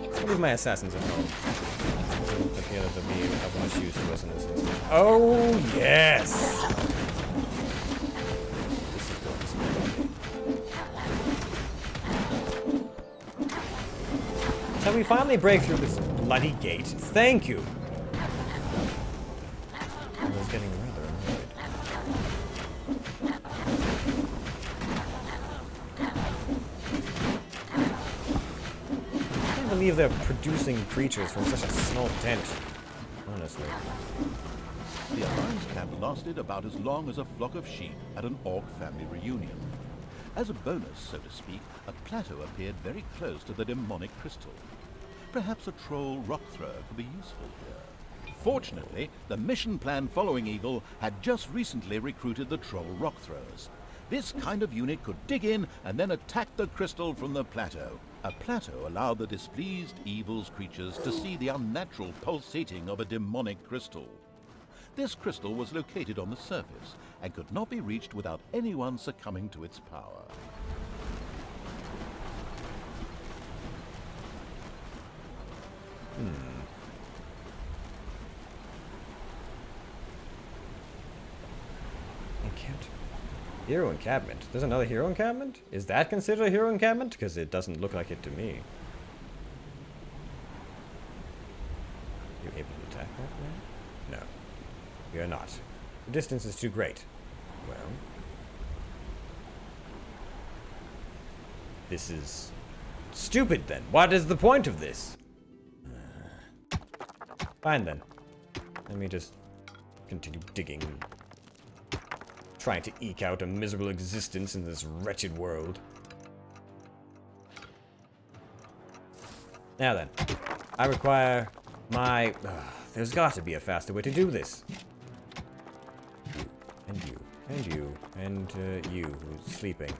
Speaker 2: I'll leave my assassins at home. Doesn't appear that they'll be of much use to us in this instance. Oh, yes! This is going smoothly. Shall we finally break through this bloody gate? Thank you! I was getting rather annoyed. I can't believe they're producing creatures from such a small tent. Honestly.
Speaker 3: The Alliance camp lasted about as long as a flock of sheep at an orc family reunion. As a bonus, so to speak, a plateau appeared very close to the demonic crystal. Perhaps a troll rock thrower could be useful here. Fortunately, the mission plan following Eagle had just recently recruited the troll rock throwers. This kind of unit could dig in and then attack the crystal from the plateau. A plateau allowed the displeased Evil's creatures to see the unnatural pulsating of a demonic crystal. This crystal was located on the surface and could not be reached without anyone succumbing to its power.
Speaker 2: I can't. Hero encampment. There's another hero encampment? Is that considered a hero encampment? Because it doesn't look like it to me. You're able to attack that man? No. You're not. The distance is too great. Well, this is stupid then. What is the point of this? Fine then. Let me just continue digging. Trying to eke out a miserable existence in this wretched world. Now then, I require my... there's got to be a faster way to do this. And you, and you, and you who's sleeping.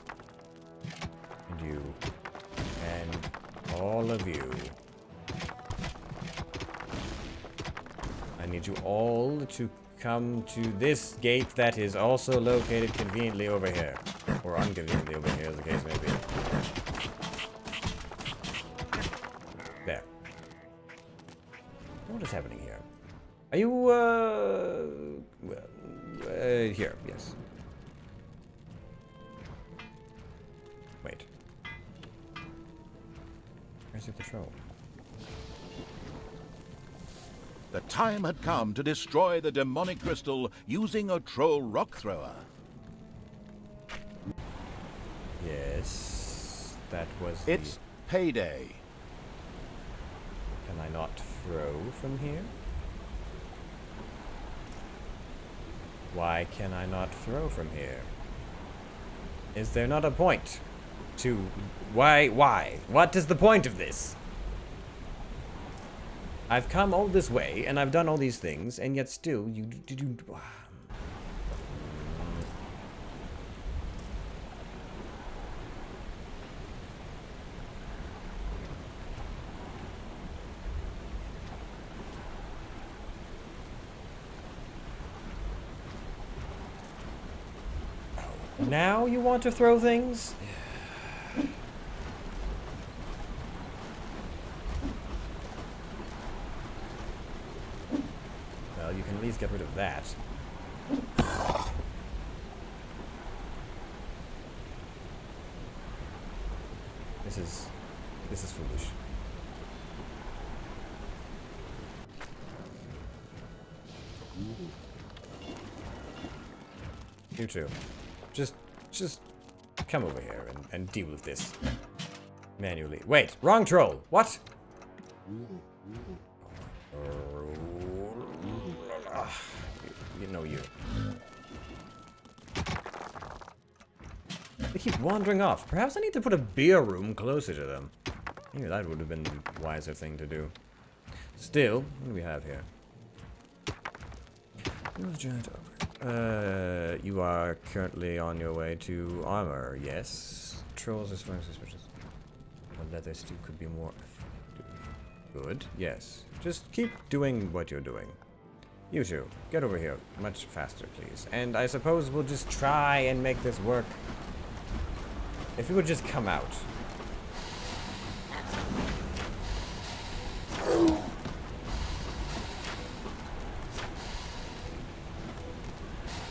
Speaker 2: And you, and all of you. I need you all to come to this gate that is also located conveniently over here. Or inconveniently over here, as the case may be. There. What is happening here? Are you, here, yes. Wait. Where's the patrol?
Speaker 3: The time had come to destroy the demonic crystal using a troll rock thrower.
Speaker 2: Yes, that was
Speaker 3: It's payday.
Speaker 2: Can I not throw from here? Why can I not throw from here? Is there not a point to... Why? What is the point of this? I've come all this way, and I've done all these things, and yet still, you... Now you want to throw things? Well, you can at least get rid of that. This is foolish. You too. Just come over here and deal with this manually. Wait, wrong troll. What? You know you. They keep wandering off. Perhaps I need to put a beer room closer to them. Maybe that would have been the wiser thing to do. Still, what do we have here? You are currently on your way to armor, yes. Trolls are strong suspicious. A leather stew could be more effective. Good, yes. Just keep doing what you're doing. You two, get over here much faster, please. And I suppose we'll just try and make this work. If you would just come out.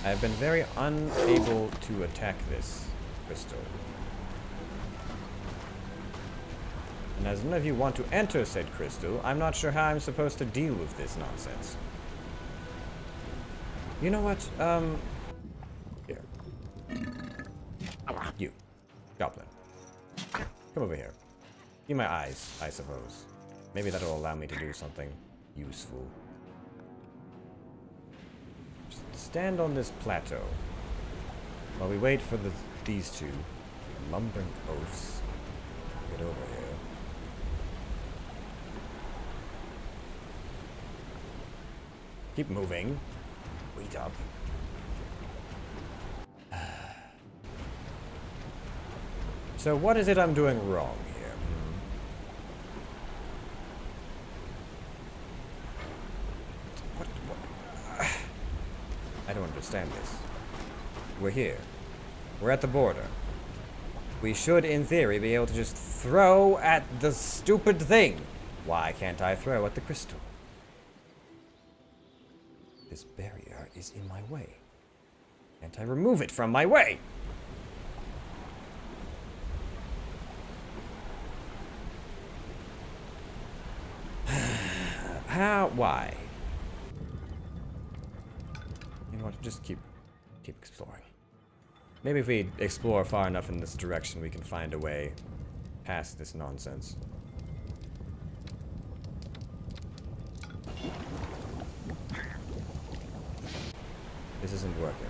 Speaker 2: I've been very unable to attack this crystal. And as none of you want to enter said crystal, I'm not sure how I'm supposed to deal with this nonsense. You know what? Here. You. Goblin. Come over here. Give me my eyes, I suppose. Maybe that'll allow me to do something useful. Just stand on this plateau while we wait for these two lumbering oafs to get over here. Keep moving. Wait up. So what is it I'm doing wrong here? What? I don't understand this. We're here. We're at the border. We should, in theory, be able to just throw at the stupid thing. Why can't I throw at the crystal? This barrier is in my way. Can't I remove it from my way? How? Why? You know what? just keep exploring. Maybe if we explore far enough in this direction, we can find a way past this nonsense. This isn't working.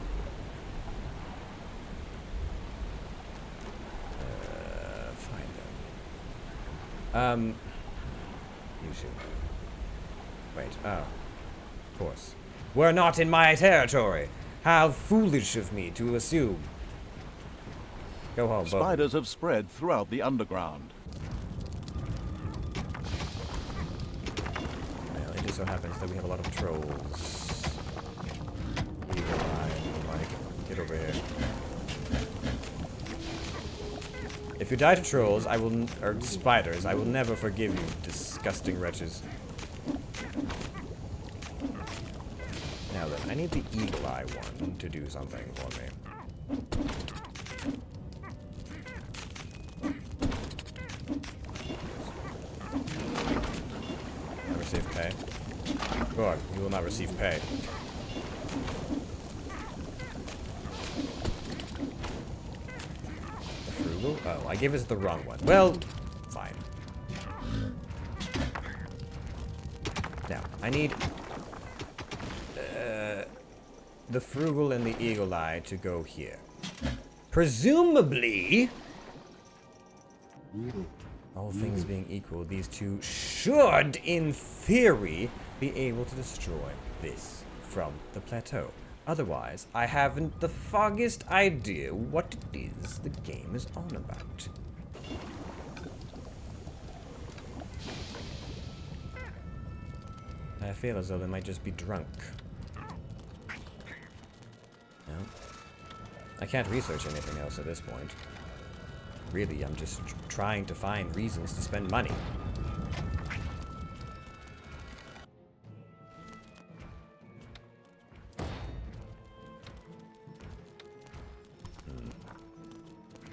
Speaker 2: Fine then. You should. Wait, oh. Of course. We're not in my territory! How foolish of me to assume. Go home, both.
Speaker 3: Spiders have spread throughout the underground.
Speaker 2: Well, it just so happens that we have a lot of trolls. Eagle eye, Mike. Get over here. If you die to trolls, or spiders, I will never forgive you, disgusting wretches. Now then, I need the eagle eye one to do something for me. I receive pay. Good, you will not receive pay. The frugal? Oh, I gave us the wrong one. Well, fine. Now, I need the frugal and the eagle eye to go here. Presumably, all things being equal, these two should, in theory, be able to destroy this from the plateau. Otherwise, I haven't the foggiest idea what it is the game is on about. I feel as though they might just be drunk. No. I can't research anything else at this point. Really, I'm just trying to find reasons to spend money.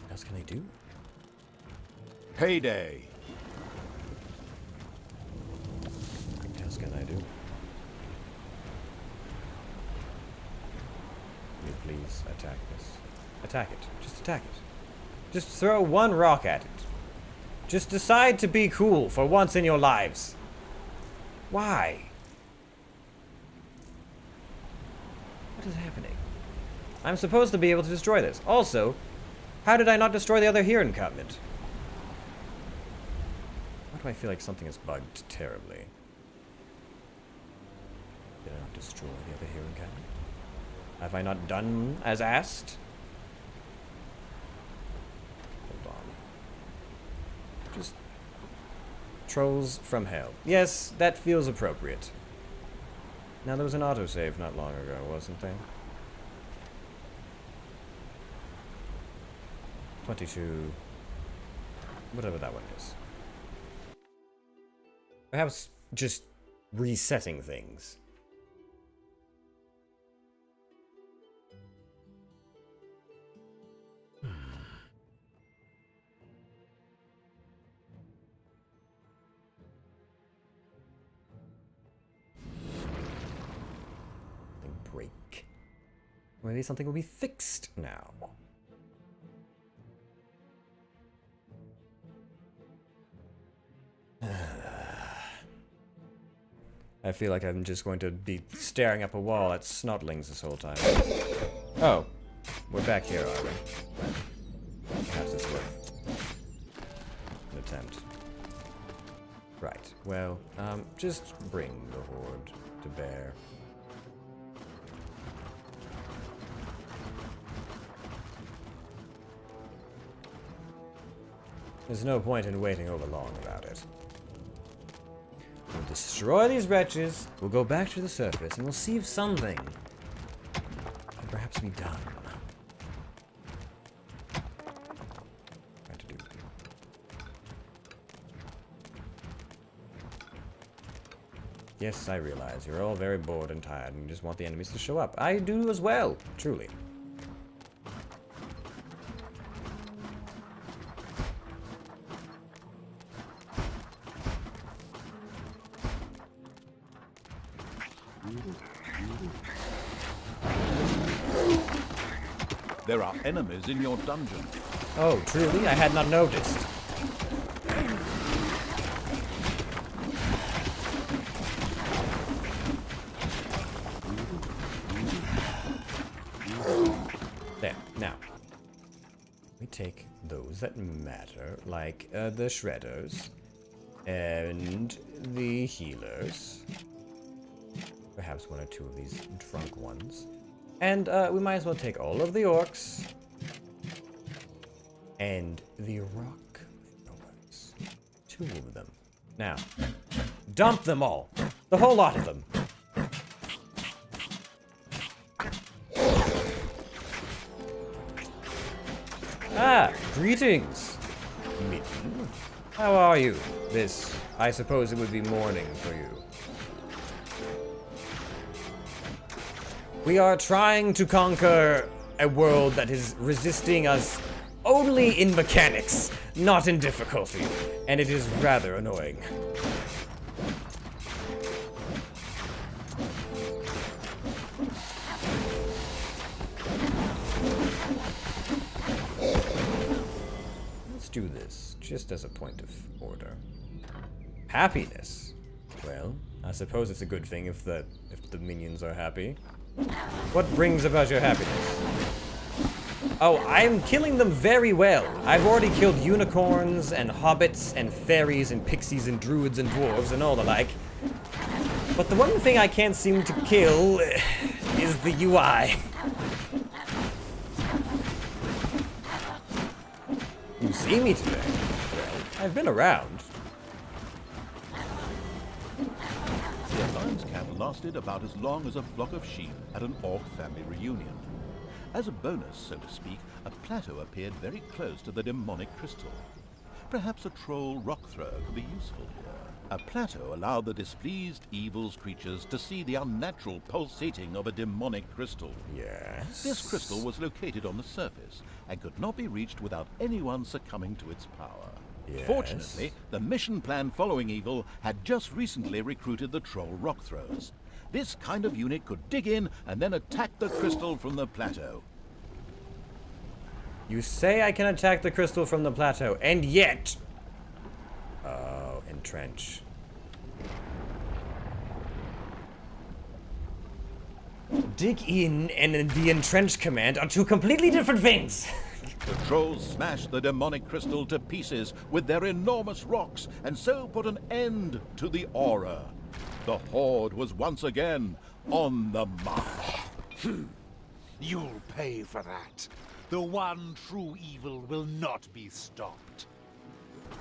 Speaker 2: What else can I do?
Speaker 3: Payday.
Speaker 2: What else can I do? Will you please attack this? Attack it. Just attack it. Just throw one rock at it. Just decide to be cool for once in your lives. Why? What is happening? I'm supposed to be able to destroy this. Also, how did I not destroy the other hero encampment? Why do I feel like something is bugged terribly? Did I not destroy the other hero encampment? Have I not done as asked? Hold on. Just trolls from hell. Yes, that feels appropriate. Now there was an autosave not long ago, wasn't there? 22. Whatever that one is. Perhaps just resetting things. Break. Maybe something will be fixed now. I feel like I'm just going to be staring up a wall at snotlings this whole time. Oh, we're back here, are we? Perhaps it's worth an attempt. Right, well, just bring the horde to bear. There's no point in waiting over long about it. We'll destroy these wretches, we'll go back to the surface, and we'll see if something can perhaps be done. Trying to do. Yes, I realize you're all very bored and tired, and you just want the enemies to show up. I do as well, truly.
Speaker 3: There are enemies in your dungeon.
Speaker 2: Oh, truly? I had not noticed. There. Now, we take those that matter, like the shredders and the healers. Perhaps one or two of these drunk ones. And we might as well take all of the orcs and the rock throwers. 2 of them. Now, dump them all. The whole lot of them. Ah, greetings, Mitten. How are you? I suppose it would be morning for you. We are trying to conquer a world that is resisting us only in mechanics, not in difficulty, and it is rather annoying. Let's do this, just as a point of order. Happiness. Well, I suppose it's a good thing if the minions are happy. What brings about your happiness? Oh, I'm killing them very well. I've already killed unicorns and hobbits and fairies and pixies and druids and dwarves and all the like. But the one thing I can't seem to kill is the UI. You see me today? Well, I've been around.
Speaker 3: The Alliance camp lasted about as long as a flock of sheep at an orc family reunion. As a bonus, so to speak, a plateau appeared very close to the demonic crystal. Perhaps a troll rock thrower could be useful here. A plateau allowed the displeased evil's creatures to see the unnatural pulsating of a demonic crystal.
Speaker 2: Yes.
Speaker 3: This crystal was located on the surface and could not be reached without anyone succumbing to its power.
Speaker 2: Yes.
Speaker 3: Fortunately, the mission plan following evil had just recently recruited the troll rock throwers. This kind of unit could dig in and then attack the crystal from the plateau.
Speaker 2: You say I can attack the crystal from the plateau, and yet... Oh, entrench. Dig in and the entrench command are 2 completely different things.
Speaker 3: The trolls smashed the demonic crystal to pieces with their enormous rocks and so put an end to the aura. The Horde was once again on the march.
Speaker 4: You'll pay for that. The one true evil will not be stopped.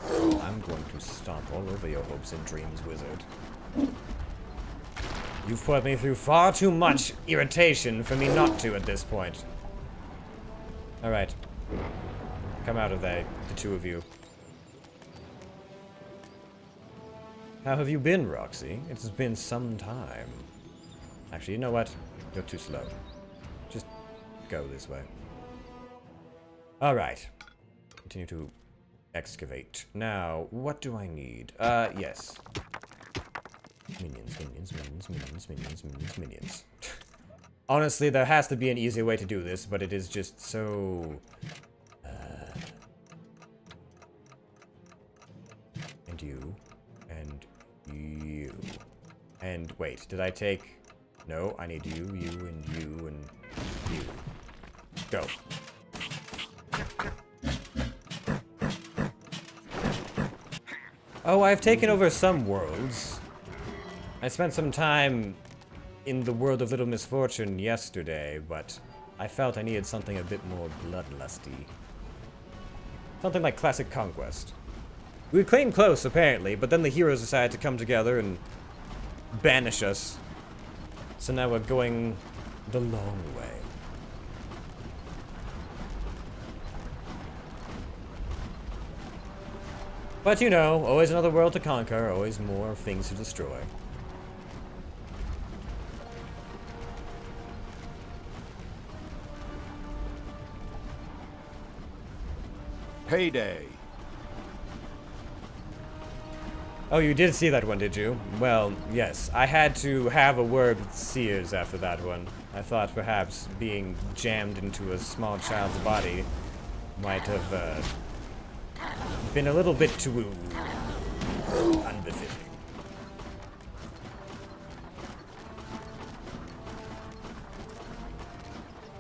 Speaker 2: I'm going to stomp all over your hopes and dreams, wizard. You've put me through far too much irritation for me not to at this point. Alright. Come out of there, the 2 of you. How have you been, Roxy? It's been some time. Actually, you know what? You're too slow. Just go this way. Alright. Continue to excavate. Now, what do I need? Yes. Minions, minions, minions, minions, minions, minions, minions. Honestly, there has to be an easier way to do this, but it is just so... And you. And you. And wait, did I take... No, I need you, you, and you, and you. Go. Oh, I've taken over some worlds. I spent some time in the world of Little Misfortune yesterday, but I felt I needed something a bit more bloodlusty. Something like Classic Conquest. We came close, apparently, but then the heroes decided to come together and banish us. So now we're going the long way. But you know, always another world to conquer, always more things to destroy.
Speaker 3: Payday.
Speaker 2: Oh, you did see that one, did you? Well, yes. I had to have a word with Sears after that one. I thought perhaps being jammed into a small child's body might have been a little bit too unbefitting.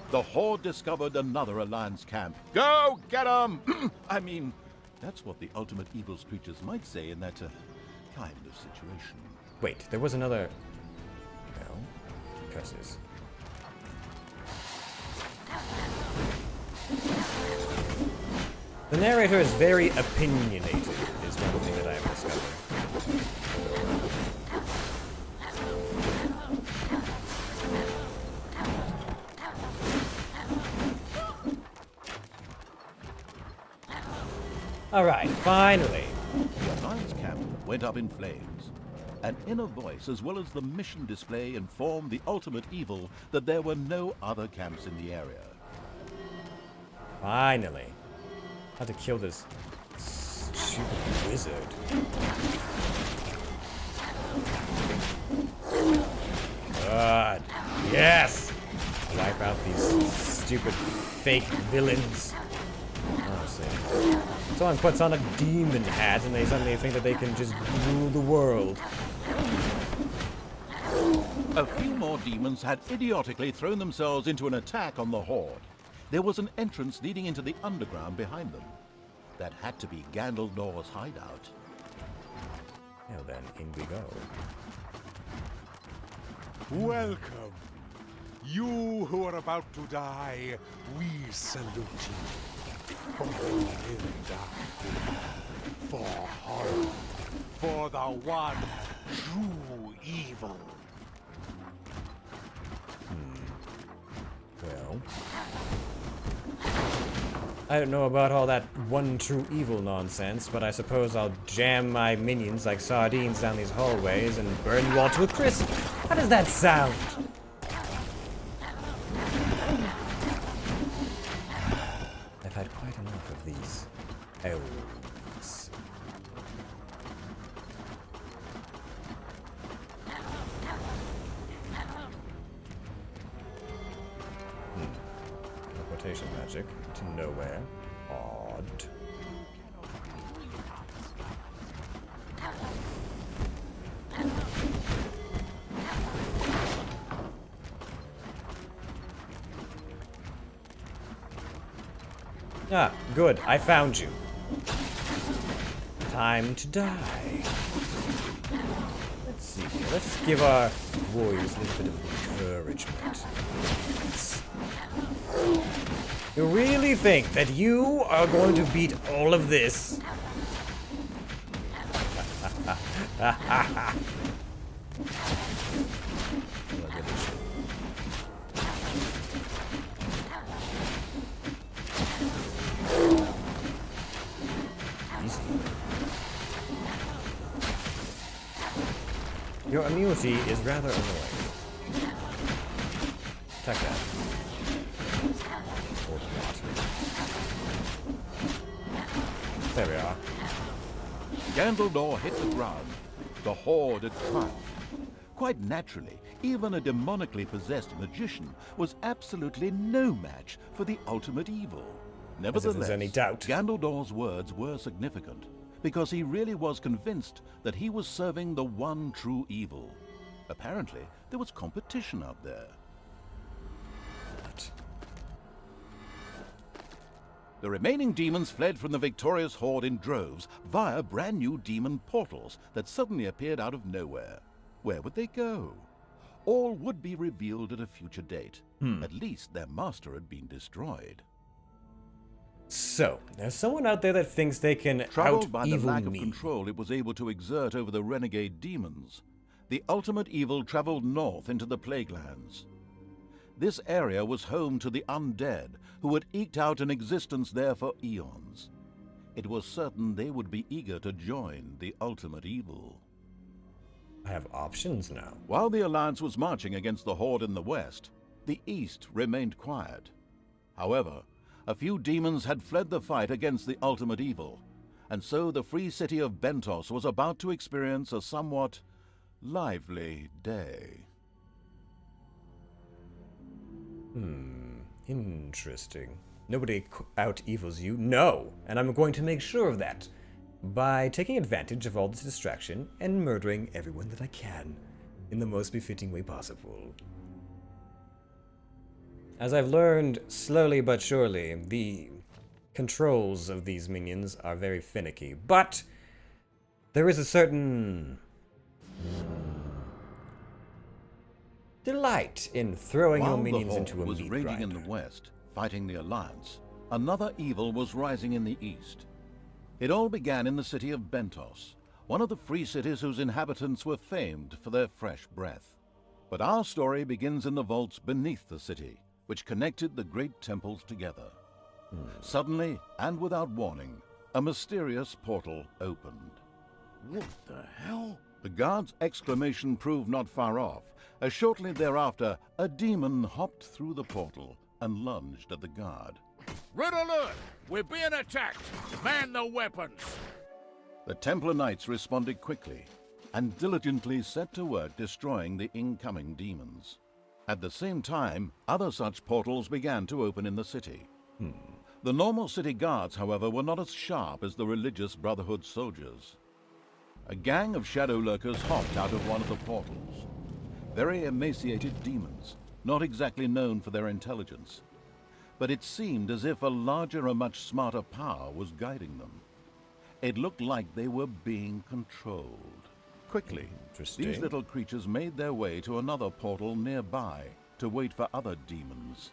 Speaker 3: The Horde discovered another Alliance camp. Go get 'em! I mean, that's what the ultimate evil's creatures might say in that kind of situation.
Speaker 2: Wait, there was another... No. Curses. The narrator is very opinionated, is one thing that I have discovered. Alright, finally.
Speaker 3: The Alliance camp went up in flames. An inner voice, as well as the mission display, informed the ultimate evil that there were no other camps in the area.
Speaker 2: Finally. How to kill this stupid wizard. God. Yes! Wipe out these stupid fake villains. Honestly. Someone puts on a demon hat and they suddenly think that they can just rule the world.
Speaker 3: A few more demons had idiotically thrown themselves into an attack on the Horde. There was an entrance leading into the underground behind them. That had to be Gandaldor's hideout.
Speaker 2: Well then, in we go.
Speaker 4: Welcome. You who are about to die, we salute you. For you will die. For horror. For the one true evil.
Speaker 2: Well... I don't know about all that one true evil nonsense, but I suppose I'll jam my minions like sardines down these hallways and burn you all to a crisp. How does that sound? I've had quite enough of these elves. Teleportation magic to nowhere. Odd. Ah, good. I found you. Time to die. Let's see here. Let's give our warriors a little bit of encouragement. You really think that you are going to beat all of this? Easy. Your immunity is rather annoying. Attack that. Or not. There we are.
Speaker 3: Gandaldor hit the ground. The Horde had triumphed. Quite naturally, even a demonically possessed magician was absolutely no match for the ultimate evil. Nevertheless,
Speaker 2: there's any doubt.
Speaker 3: Gandaldor's words were significant, because he really was convinced that he was serving the one true evil. Apparently, there was competition out there.
Speaker 2: What?
Speaker 3: The remaining demons fled from the victorious Horde in droves via brand new demon portals that suddenly appeared out of nowhere. Where would they go? All would be revealed at a future date. At least their master had been destroyed.
Speaker 2: So, there's someone out there that thinks they can
Speaker 3: Troubled by the
Speaker 2: out-evil
Speaker 3: lack of
Speaker 2: me.
Speaker 3: control it was able to exert over the renegade demons, the ultimate evil traveled north into the Plague Lands. This area was home to the undead, who had eked out an existence there for eons. It was certain they would be eager to join the ultimate evil.
Speaker 2: I have options now.
Speaker 3: While the Alliance was marching against the Horde in the west, the east remained quiet. However, a few demons had fled the fight against the ultimate evil, and so the free city of Bentos was about to experience a somewhat lively day.
Speaker 2: Interesting. Nobody out-evils you? No! And I'm going to make sure of that by taking advantage of all this distraction and murdering everyone that I can in the most befitting way possible. As I've learned slowly but surely, the controls of these minions are very finicky, but there is a certain delight in throwing your minions into a
Speaker 3: While the Horde was
Speaker 2: meat
Speaker 3: raging in
Speaker 2: grinder.
Speaker 3: the west, fighting the Alliance, another evil was rising in the east. It all began in the city of Bentos, one of the free cities whose inhabitants were famed for their fresh breath. But our story begins in the vaults beneath the city, which connected the great temples together. Suddenly, and without warning, a mysterious portal opened.
Speaker 5: What the hell?
Speaker 3: The guard's exclamation proved not far off, as shortly thereafter a demon hopped through the portal and lunged at the guard.
Speaker 6: Red alert! We're being attacked! Man the weapons!
Speaker 3: The Templar Knights responded quickly and diligently set to work destroying the incoming demons. At the same time, other such portals began to open in the city. The normal city guards, however, were not as sharp as the religious Brotherhood soldiers. A gang of shadow lurkers hopped out of one of the portals. Very emaciated demons, not exactly known for their intelligence. But it seemed as if a larger and much smarter power was guiding them. It looked like they were being controlled. Quickly,
Speaker 2: Interesting.
Speaker 3: these little creatures made their way to another portal nearby to wait for other demons.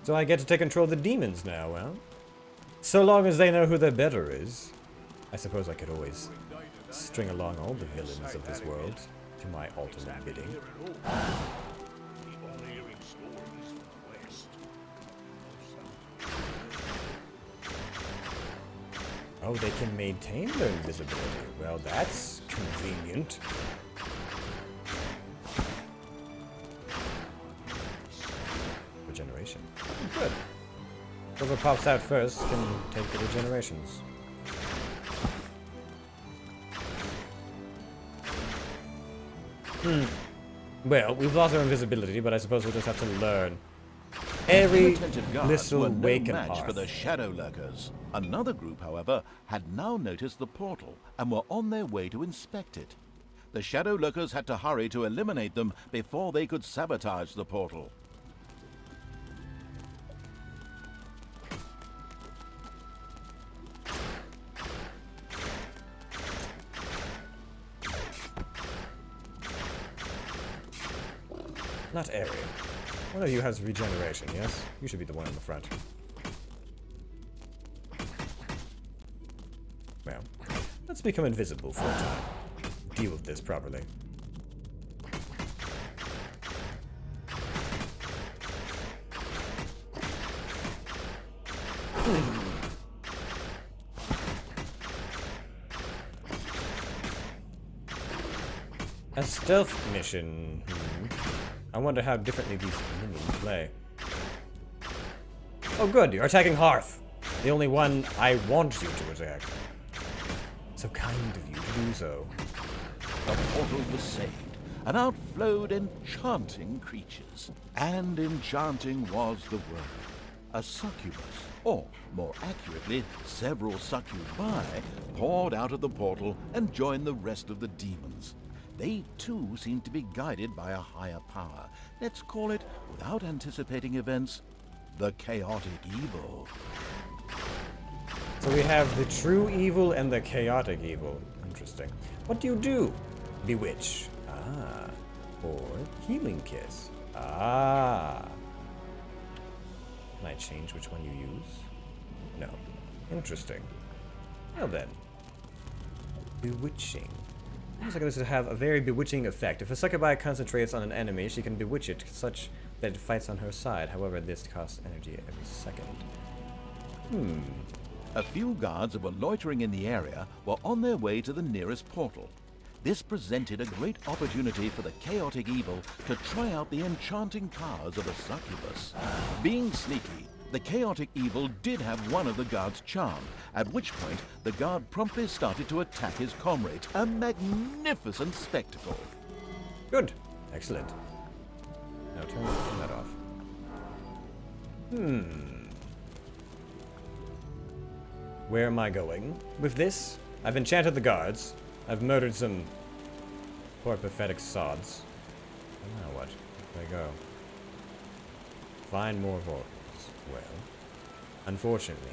Speaker 2: So I get to take control of the demons now, well? So long as they know who their better is. I suppose I could always string along all the villains of this world to my ultimate bidding.
Speaker 6: Keep on hearing stories from the west.
Speaker 2: Oh, they can maintain their invisibility. Well, that's convenient. Regeneration. Good. Whoever pops out first can take the regenerations. Well, we've lost our invisibility, but I suppose we'll just have to learn. Every
Speaker 3: Inattentive guards
Speaker 2: little
Speaker 3: were no
Speaker 2: waken
Speaker 3: match
Speaker 2: hearth.
Speaker 3: for the shadow lurkers. Another group, however, had now noticed the portal and were on their way to inspect it. The shadow lurkers had to hurry to eliminate them before they could sabotage the portal.
Speaker 2: Not Arian. One of you has regeneration, yes? You should be the one in the front. Well, let's become invisible for a time. Deal with this properly. A stealth mission. I wonder how differently these minions play. Oh good, you're attacking Hearth. The only one I want you to attack. So kind of you to do so.
Speaker 3: The portal was saved, and out flowed enchanting creatures. And enchanting was the word. A succubus, or more accurately, several succubi, poured out of the portal and joined the rest of the demons. They too seemed to be guided by a higher power. Let's call it, without anticipating events, the chaotic evil.
Speaker 2: So we have the true evil and the chaotic evil. Interesting. What do you do? Bewitch. Ah. Or healing kiss. Ah. Can I change which one you use? No. Interesting. Well then. Bewitching. Looks like this would have a very bewitching effect. If a succubi concentrates on an enemy, she can bewitch it such that it fights on her side. However, this costs energy every second.
Speaker 3: A few guards that were loitering in the area were on their way to the nearest portal. This presented a great opportunity for the chaotic evil to try out the enchanting powers of a succubus. Being sneaky, The chaotic evil did have one of the guards charmed, at which point the guard promptly started to attack his comrades. A magnificent spectacle.
Speaker 2: Good. Excellent. Now turn that off. Where am I going with this? I've enchanted the guards. I've murdered some poor pathetic sods. And now what? Where do I go? Find more vaults. Well, unfortunately,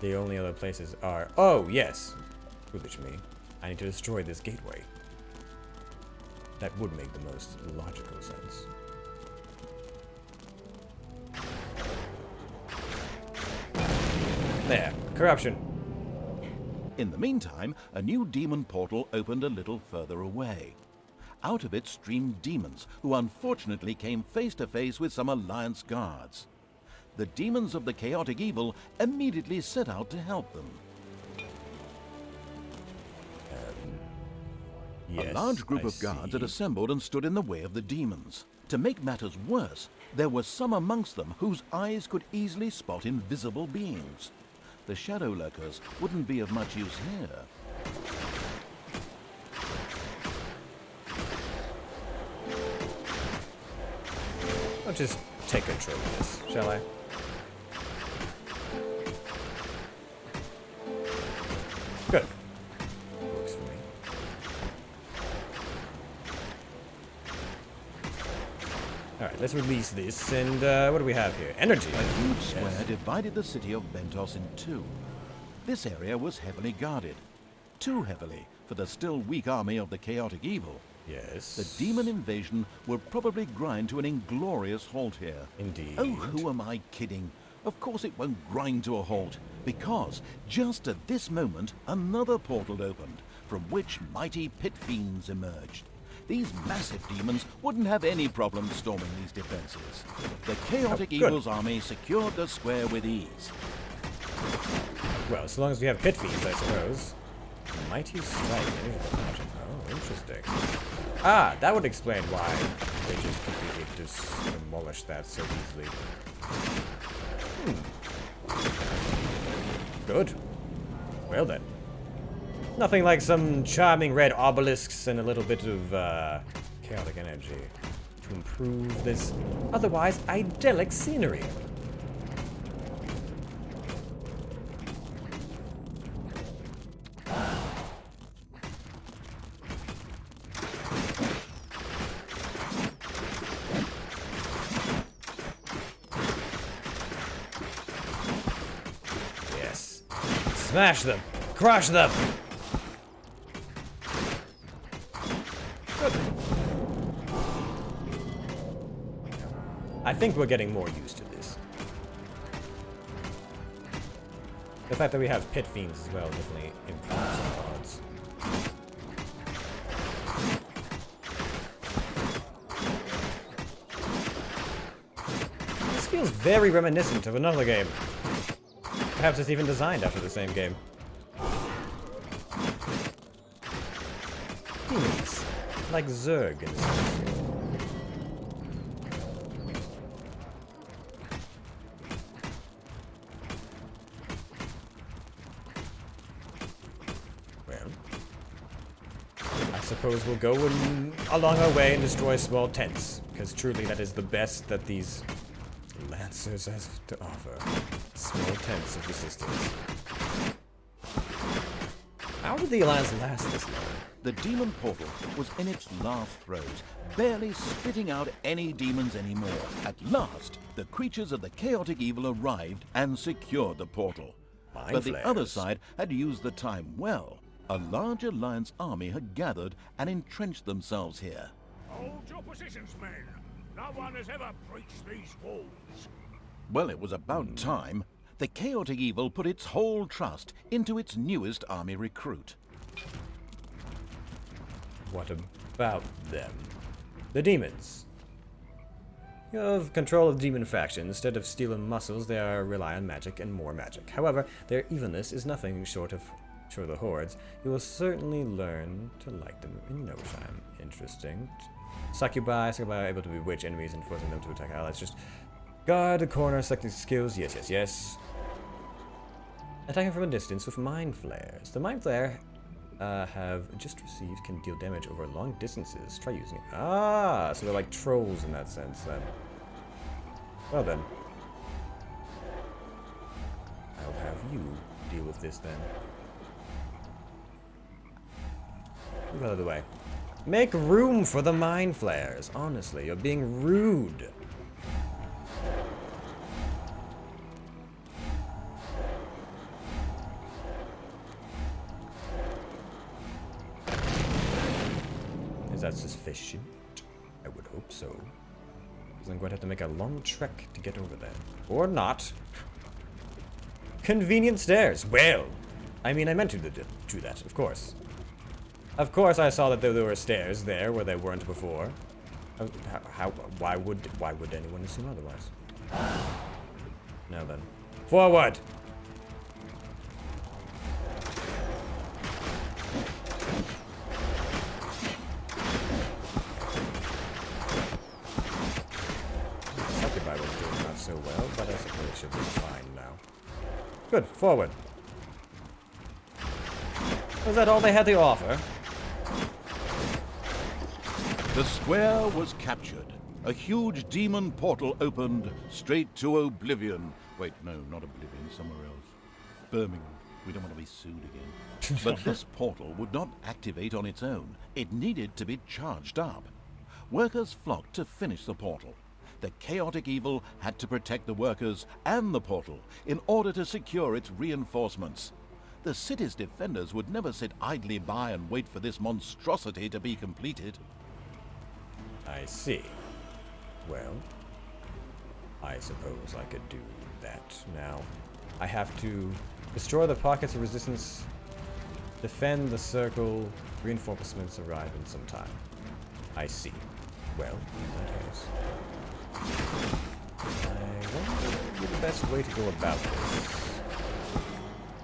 Speaker 2: the only other places are... Oh, yes! Foolish me. I need to destroy this gateway. That would make the most logical sense. There. Corruption.
Speaker 3: In the meantime, a new demon portal opened a little further away. Out of it streamed demons, who unfortunately came face to face with some Alliance guards. The demons of the chaotic evil immediately set out to help them.
Speaker 2: Yes,
Speaker 3: A large group
Speaker 2: I
Speaker 3: of guards had
Speaker 2: see.
Speaker 3: assembled and stood in the way of the demons. To make matters worse, there were some amongst them whose eyes could easily spot invisible beings. The shadow lurkers wouldn't be of much use here.
Speaker 2: I'll just take control of this, shall I? Good. Works for me. Alright, let's release this, and what do we have here? Energy.
Speaker 3: A huge square divided the city of Bentos in two. This area was heavily guarded. Too heavily for the still weak army of the chaotic evil.
Speaker 2: Yes.
Speaker 3: The demon invasion will probably grind to an inglorious halt here.
Speaker 2: Indeed.
Speaker 3: Oh, who am I kidding? Of course it won't grind to a halt, because just at this moment another portal opened, from which mighty pit fiends emerged. These massive demons wouldn't have any problem storming these defenses. The chaotic
Speaker 2: good.
Speaker 3: evil's army secured the square with ease.
Speaker 2: Well, as long as we have pit fiends, I suppose. Mighty strike. Oh, interesting. Ah, that would explain why they just completely just demolished that so easily. Good. Well then. Nothing like some charming red obelisks and a little bit of chaotic energy to improve this otherwise idyllic scenery. Yes. Smash them! Crush them! Good. I think we're getting more used to this. The fact that we have pit fiends as well definitely improves the odds. This feels very reminiscent of another game. Perhaps it's even designed after the same game. Demons. Like Zerg in this case. Well, I suppose we'll go along our way and destroy small tents, because truly that is the best that these Lancers have to offer. Small tents of resistance. How did the Alliance last this long?
Speaker 3: The demon portal was in its last throes, barely spitting out any demons anymore. At last, the creatures of the chaotic evil arrived and secured the portal.
Speaker 2: Mind
Speaker 3: But the
Speaker 2: flares.
Speaker 3: other side had used the time well. A large Alliance army had gathered and entrenched themselves here.
Speaker 6: Hold your positions, men. No one has ever breached these walls.
Speaker 3: Well, it was about time. The chaotic evil put its whole trust into its newest army recruit.
Speaker 2: What about them? The demons. You have control of demon faction. Instead of steel and muscles, they rely on magic and more magic. However, their evilness is nothing short of the hordes. You will certainly learn to like them in no time. Interesting. Succubi are able to bewitch enemies and forcing them to attack allies. Just Guard the corner, selecting skills. Yes, yes, yes. Attacking from a distance with mind flares. The mind flare have just received can deal damage over long distances. Try using it. Ah, so they're like trolls in that sense then. Well then. I'll have you deal with this then. Move out of the way. Make room for the mind flares. Honestly, you're being rude. Is that sufficient? I would hope so. Because I'm going to have to make a long trek to get over there. Or not. Convenient stairs. Well, I mean, I meant to do that, of course. Of course I saw that there were stairs there where they weren't before. Why would anyone assume otherwise? Now then. Forward! Succubi was doing not so well, but I suppose it should be fine now. Good, forward. Was that all they had to offer?
Speaker 3: The square was captured. A huge demon portal opened straight to oblivion. Wait, no, not oblivion, somewhere else. Birmingham. We don't want to be sued again. But this portal would not activate on its own. It needed to be charged up. Workers flocked to finish the portal. The chaotic evil had to protect the workers and the portal in order to secure its reinforcements. The city's defenders would never sit idly by and wait for this monstrosity to be completed.
Speaker 2: I see. Well, I suppose I could do that. Now, I have to destroy the pockets of resistance, defend the circle, reinforcements arrive in some time. I see. Well, in that case, I wonder what would be the best way to go about this.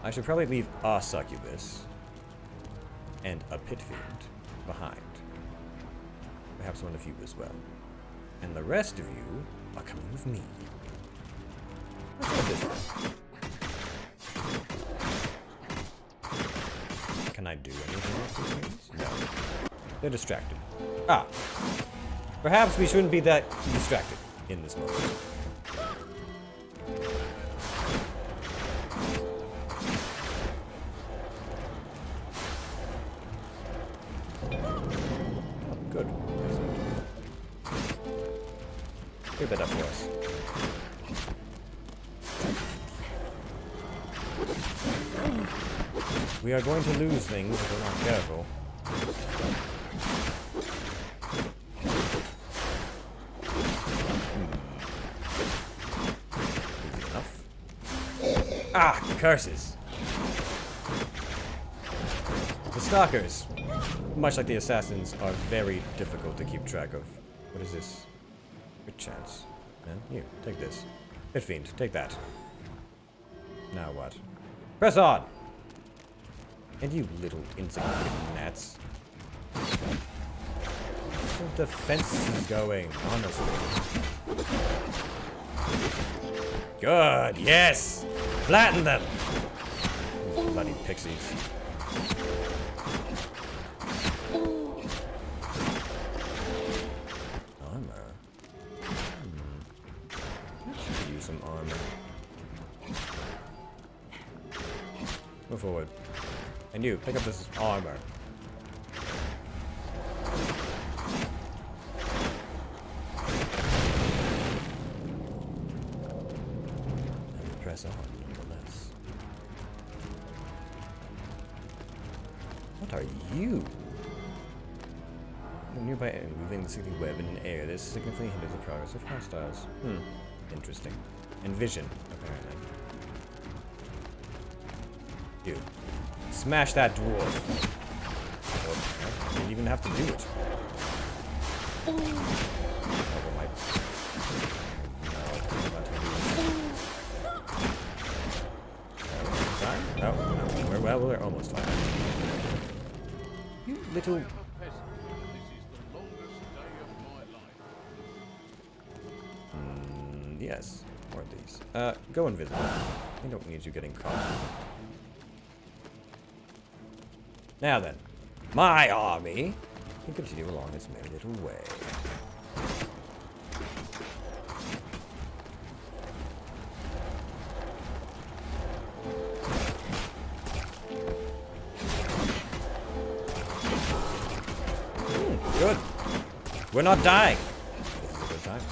Speaker 2: I should probably leave a succubus and a pit fiend behind. Perhaps one of you as well. And the rest of you are coming with me. Let's go this way. Can I do anything with these things? No. They're distracted. Ah. Perhaps we shouldn't be that distracted in this moment. Oh, good. Clear that up for us. We are going to lose things if we're not careful. Enough. Ah, curses. The stalkers, much like the assassins, are very difficult to keep track of. What is this? Good chance. Man, here, take this. Pit fiend, take that. Now what? Press on! And you little insignificant gnats. Where's the defense going, honestly? Good, yes! Flatten them! These bloody pixies. Armor. Could use some armor. Move forward. And you, pick up this armor. And press on, nonetheless. What are you? Nearby moving the sticky web in an air. This significantly hinders the progress of hostiles. Interesting. And vision, apparently. You. Smash that dwarf. Oh, you didn't even have to do it. No, we're almost fine. You little... Yes, more of these. Go invisible. I don't need you getting caught. Now then, my army can continue along its merry little way. Good. We're not dying. This is a good time.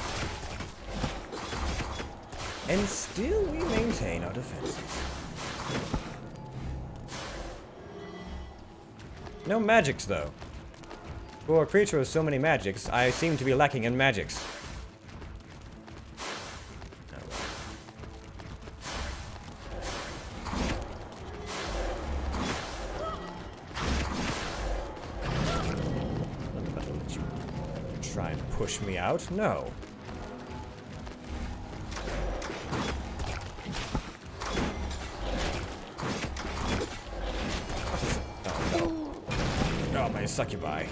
Speaker 2: And still we maintain our defenses. No magics, though. For a creature with so many magics, I seem to be lacking in magics. Oh, well. I'm about to let you try and push me out. No. Oh, my succubi.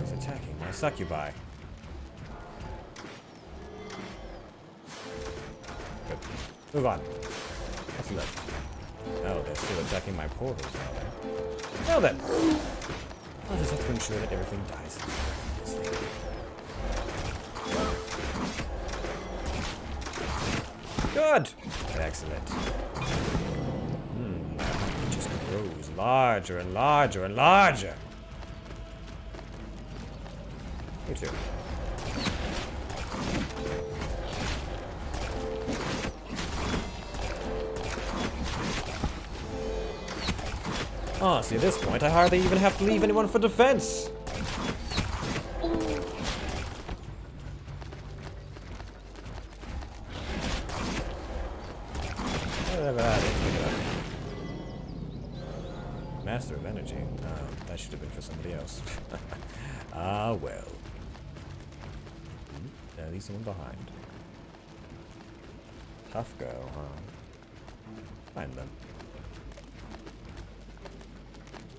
Speaker 2: He's attacking my succubi. Good. Move on. What's left? Oh, they're still attacking my portals now then. Well then. I'll just have to ensure that everything dies. Good! Excellent. My army just grows larger and larger and larger. You too. Oh, see, at this point, I hardly even have to leave anyone for defense. Whatever that is, look it up. Master of Energy. That should have been for somebody else. Ah, well. At least someone behind. Tough go, huh? Find them.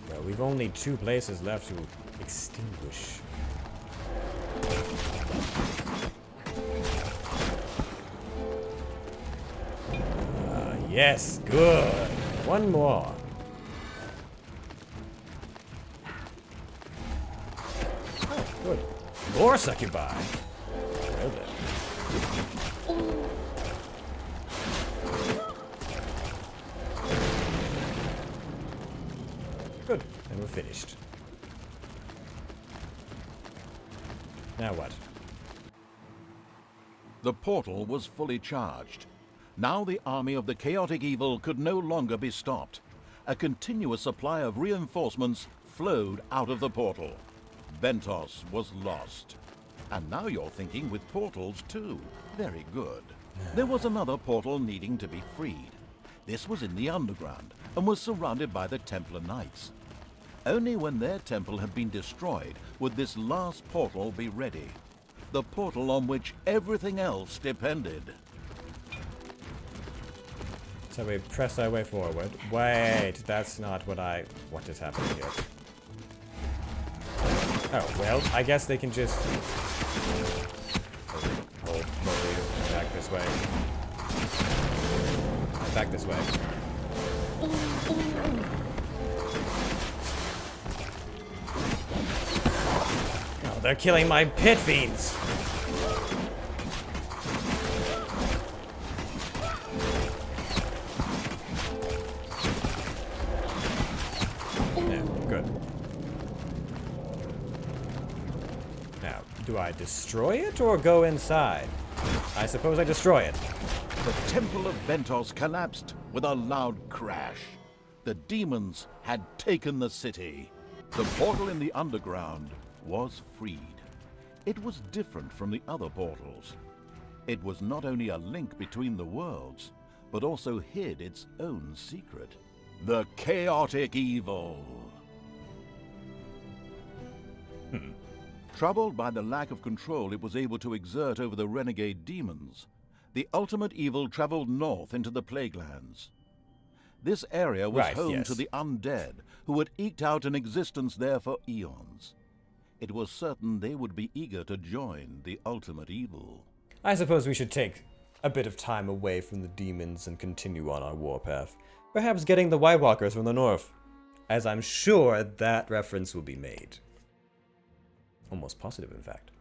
Speaker 2: Well, we've only 2 places left to extinguish. Yes, good. One more. Oh, good. More succubi. Well then. Good, and we're finished. Now what?
Speaker 3: The portal was fully charged. Now the army of the chaotic evil could no longer be stopped. A continuous supply of reinforcements flowed out of the portal. Ventos was lost. And now you're thinking with portals too. Very good. There was another portal needing to be freed. This was in the underground and was surrounded by the Templar Knights. Only when their temple had been destroyed would this last portal be ready. The portal on which everything else depended.
Speaker 2: So we press our way forward. Wait, that's not what is happening here. Oh, well, I guess they can just hold back this way. Back this way. Oh, they're killing my pit fiends! Yeah, good. Now, do I destroy it or go inside? I suppose I destroy it.
Speaker 3: The Temple of Ventos collapsed with a loud crash. The demons had taken the city. The portal in the underground was freed. It was different from the other portals. It was not only a link between the worlds, but also hid its own secret. The chaotic evil. Troubled by the lack of control it was able to exert over the renegade demons, the ultimate evil traveled north into the Plaguelands. This area was home to the undead, who had eked out an existence there for eons. It was certain they would be eager to join the ultimate evil.
Speaker 2: I suppose we should take a bit of time away from the demons and continue on our warpath. Perhaps getting the White Walkers from the north, as I'm sure that reference will be made. Almost positive, in fact.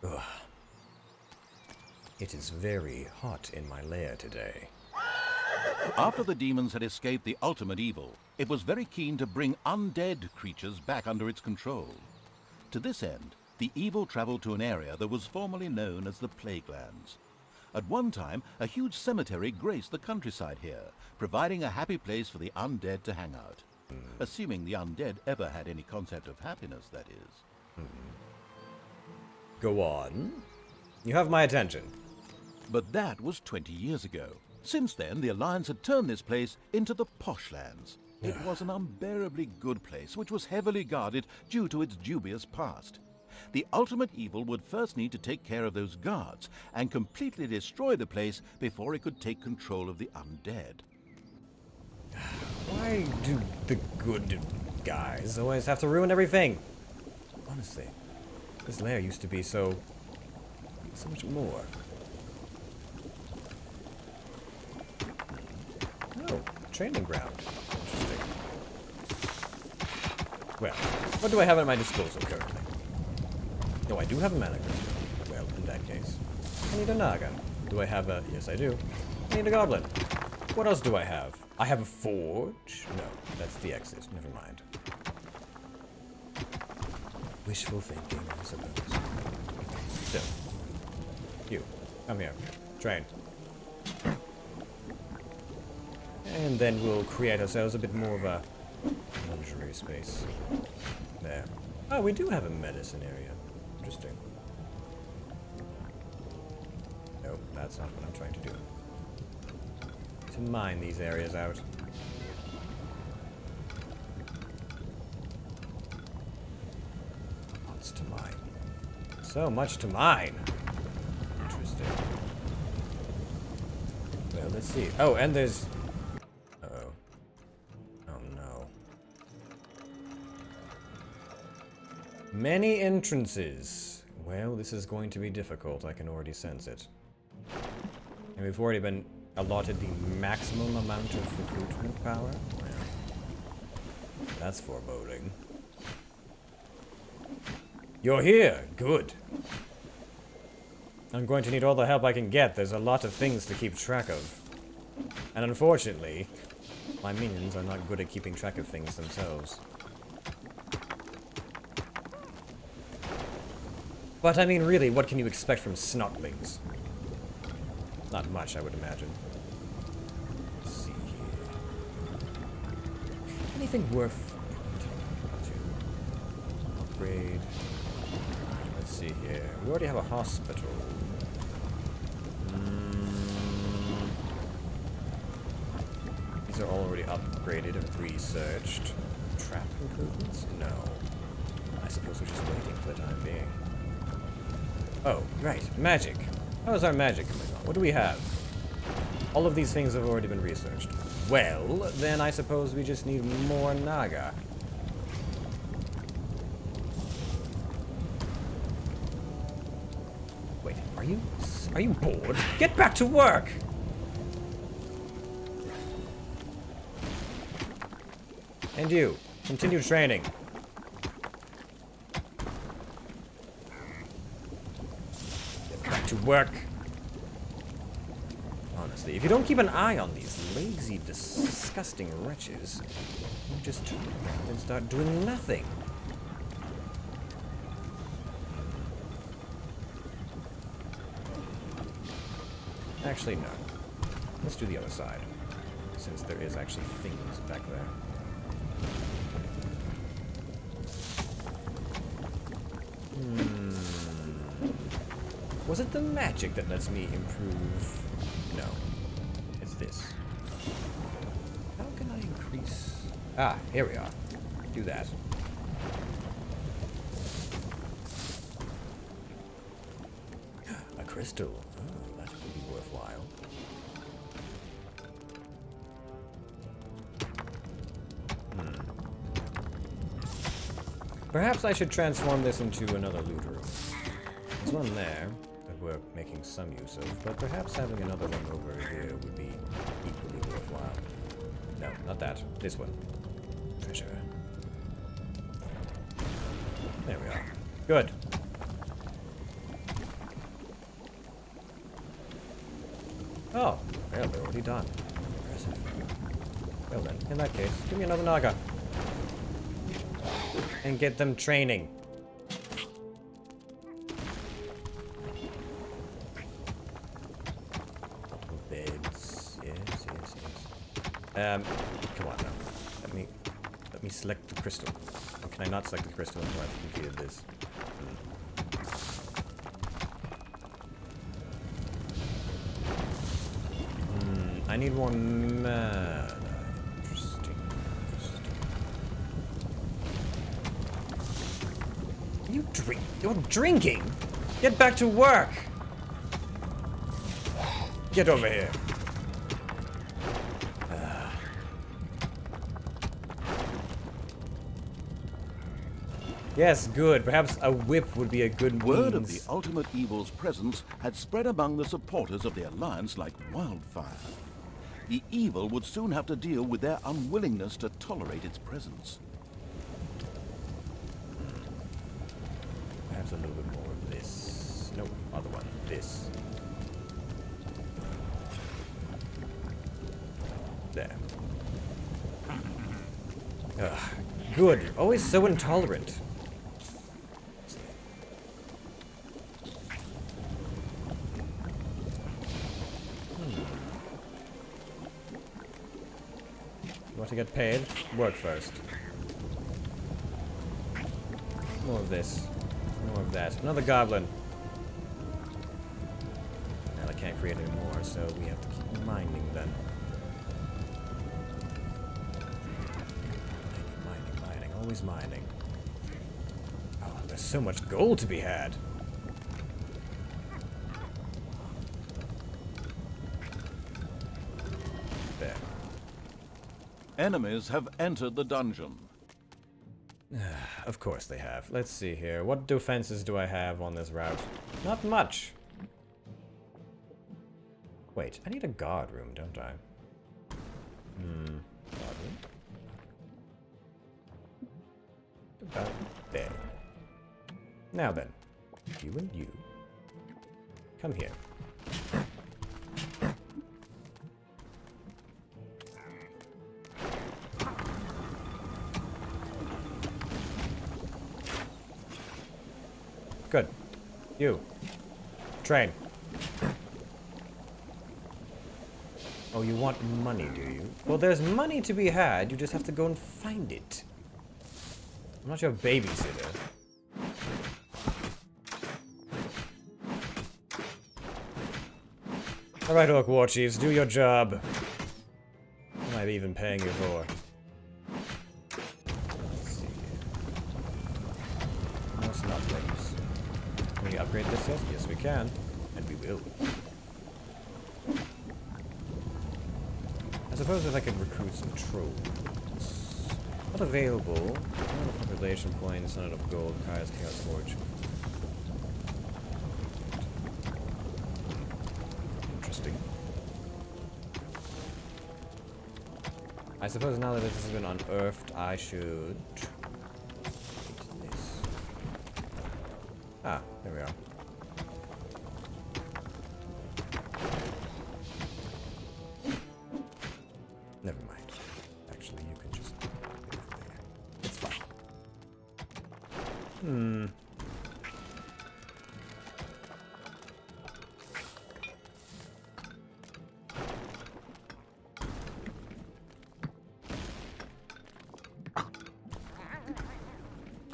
Speaker 2: Ugh. It is very hot in my lair today.
Speaker 5: After the demons had escaped the ultimate evil, it was very keen to bring undead creatures back under its control. To this end, the evil traveled to an area that was formerly known as the Plaguelands. At one time, a huge cemetery graced the countryside here, providing a happy place for the undead to hang out. Assuming the undead ever had any concept of happiness, that is.
Speaker 2: Go on. You have my attention.
Speaker 5: But that was 20 years ago. Since then, the Alliance had turned this place into the Poshlands. It was an unbearably good place, which was heavily guarded due to its dubious past. The ultimate evil would first need to take care of those guards and completely destroy the place before it could take control of the undead.
Speaker 2: Why do the good guys always have to ruin everything? Honestly, this lair used to be so much more. Oh, training ground. Interesting. Well, what do I have at my disposal currently? No, I do have a mana crystal. Well, in that case, I need a Naga. Do I have a... Yes, I do. I need a goblin. What else do I have? I have a forge? No, that's the exit. Never mind. Wishful thinking, I suppose. So, you, come here. Train. And then we'll create ourselves a bit more of a luxury space. There. Oh, we do have a medicine area. Interesting. Nope, that's not what I'm trying to do. To mine these areas out. Lots to mine. So much to mine. Interesting. Well, let's see. Oh, and there's... Uh-oh. Oh, no. Many entrances. Well, this is going to be difficult. I can already sense it. And we've already been allotted the maximum amount of recruitment power. Well, that's foreboding. You're here. Good. I'm going to need all the help I can get. There's a lot of things to keep track of. And unfortunately, my minions are not good at keeping track of things themselves. But I mean, really, what can you expect from snotlings? Not much, I would imagine. Let's see here. Anything worth to upgrade? Let's see here. We already have a hospital. These are already upgraded and researched. Trap improvements? No. I suppose we're just waiting for the time being. Oh, right. Magic. How is our magic coming on? What do we have? All of these things have already been researched. Well, then I suppose we just need more Naga. Wait, are you bored? Get back to work! And you, continue training. To work. Honestly, if you don't keep an eye on these lazy, disgusting wretches, you just turn around and start doing nothing. Actually, no. Let's do the other side, since there is actually things back there. Was it the magic that lets me improve? No. It's this. How can I increase... Ah, here we are. Do that. A crystal. Oh, that could be worthwhile. Perhaps I should transform this into another loot room. There's one there that we're making some use of, but perhaps having another one over here would be equally worthwhile. No, not that. This one. Treasure. There we are. Good. Oh, well, they're already done. Impressive. Well then, in that case, give me another Naga. And get them training. Multiple beds. Yes. Come on now. Let me select the crystal. Or can I not select the crystal until I've completed this? I need more mana. Interesting. You're drinking? Get back to work! Get over here. Yes, good. Perhaps a whip would be a good means.
Speaker 5: Word of the ultimate evil's presence had spread among the supporters of the Alliance like wildfire. The evil would soon have to deal with their unwillingness to tolerate its presence.
Speaker 2: Perhaps a little bit more of this. No, other one. This. There. Ugh. Good. You're always so intolerant. You want to get paid? Work first. More of this. More of that. Another goblin. Now I can't create any more, so we have to keep mining then. Mining. Always mining. Oh, there's so much gold to be had. There.
Speaker 3: Enemies have entered the dungeon.
Speaker 2: Of course they have. Let's see here. What defenses do I have on this route? Not much. Wait, I need a guard room, don't I? Guard room? About there. Now then, you and you. Come here. Good. You. Train. Oh, you want money, do you? Well, there's money to be had. You just have to go and find it. I'm not your babysitter. Alright, Orc War Chiefs, do your job. What am I even paying you for? Let's see here. No snotlings. Can we upgrade this yet? Yes, we can. And we will. I suppose if I could recruit some trolls. Not available. Not enough population points, not enough gold. Kaya's Chaos Forge. Interesting. I suppose now that this has been unearthed, I should... this. Ah, there we are. Never mind. Actually, you can just go over there. It's fine.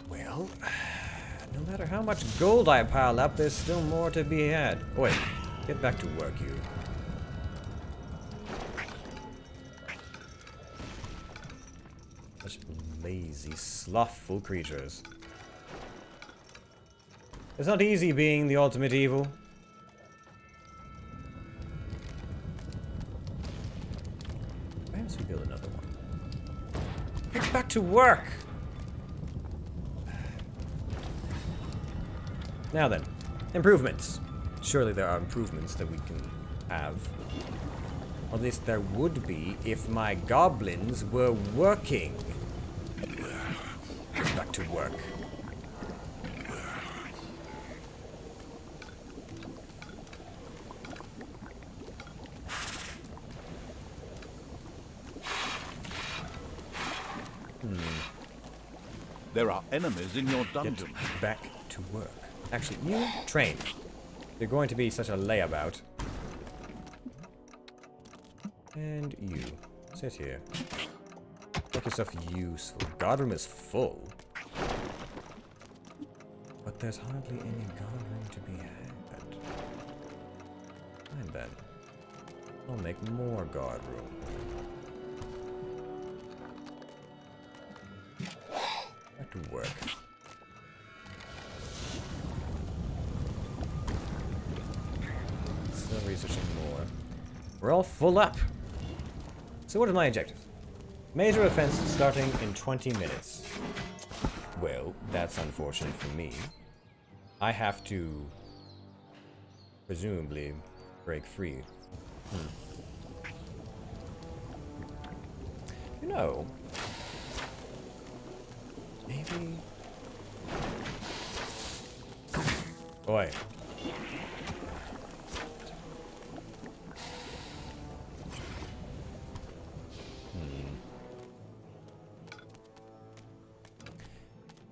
Speaker 2: Well, no matter how much gold I pile up, there's still more to be had. Oh, wait, get back to work, you. Such lazy, slothful creatures. It's not easy being the ultimate evil. Perhaps we build another one. Get back to work! Now then, improvements. Surely there are improvements that we can have. Or at least there would be if my goblins were working. Get back to work.
Speaker 3: There are enemies in your
Speaker 2: Get
Speaker 3: dungeon.
Speaker 2: back to work. Actually, you train. You're going to be such a layabout. And you. Sit here. Make yourself useful. Guardroom is full. But there's hardly any guardroom to be had. And then, I'll make more guardroom. Back to work. Still researching more. We're all full up. So what is my objective? Major offense starting in 20 minutes. Well, that's unfortunate for me. I have to presumably break free. You know, maybe... Boy.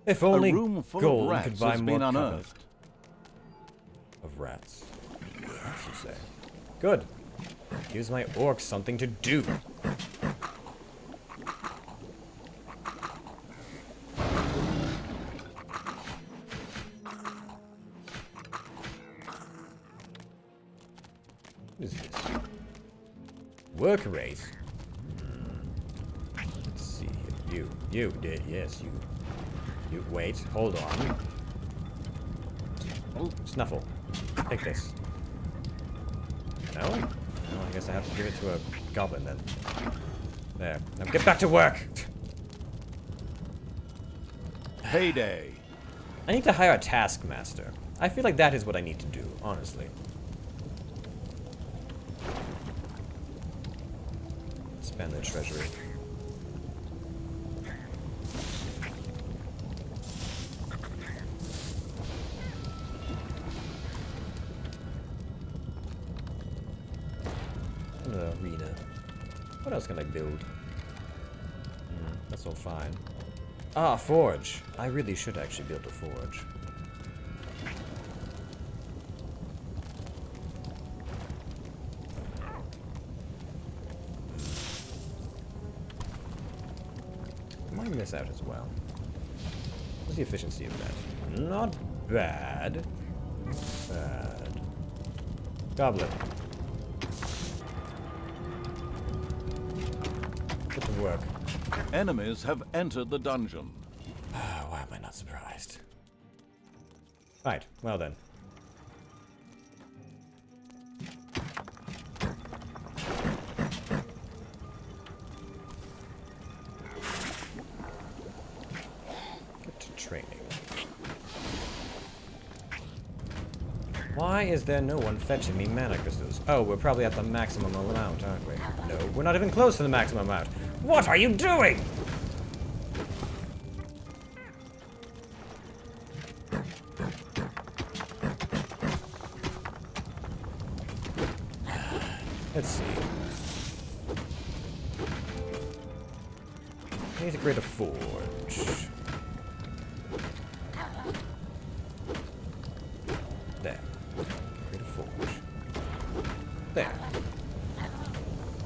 Speaker 2: If only
Speaker 3: A room full
Speaker 2: gold
Speaker 3: of rats
Speaker 2: could buy
Speaker 3: has
Speaker 2: more
Speaker 3: been
Speaker 2: cover
Speaker 3: unearthed.
Speaker 2: of rats. Rats, you say? Good. Gives my orcs something to do. What is this? Work rate. Let's see here. You did, yes, you. You wait, hold on. Oh, Snuffle. Take this. No? Well, I guess I have to give it to a goblin then. There. Now get back to work!
Speaker 3: Payday.
Speaker 2: I need to hire a taskmaster. I feel like that is what I need to do, honestly. Spend the treasury. Arena. What else can I build? That's all fine. Ah, forge. I really should actually build a forge. Might miss out as well. What's the efficiency of that? Not bad. Bad. Goblin. Get to work.
Speaker 3: Enemies have entered the dungeon.
Speaker 2: Why am I not surprised? Right, well then. Get to training. Why is there no one fetching me mana crystals? Oh, we're probably at the maximum amount, aren't we? No, we're not even close to the maximum amount. What are you doing? Let's see. I need to create a forge. There. Create a forge. There.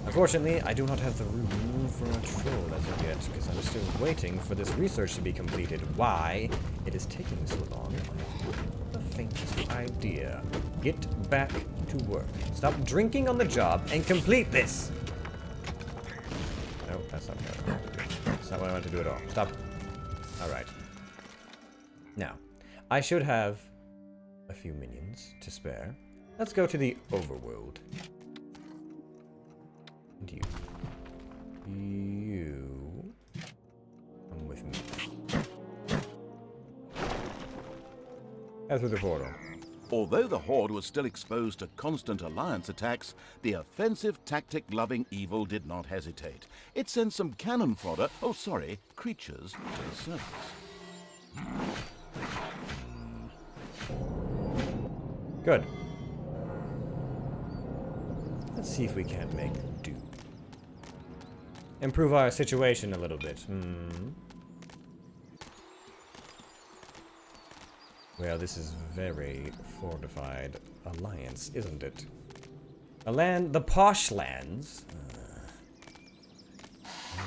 Speaker 2: Unfortunately, I do not have the room for a troll as of yet, because I'm still waiting for this research to be completed. Why it is taking so long, I have the faintest idea. Get back to work. Stop drinking on the job and complete this! No, that's not what I want to do. That's not what I want to do at all. Stop. Alright. Now, I should have a few minions to spare. Let's go to the overworld. And you. You come with me. Head through the portal.
Speaker 3: Although the Horde was still exposed to constant Alliance attacks, the offensive, tactic-loving evil did not hesitate. It sent some cannon fodder, creatures, to the surface.
Speaker 2: Good. Let's see if we can't make do. Improve our situation a little bit. Well, this is very fortified alliance, isn't it? The posh lands.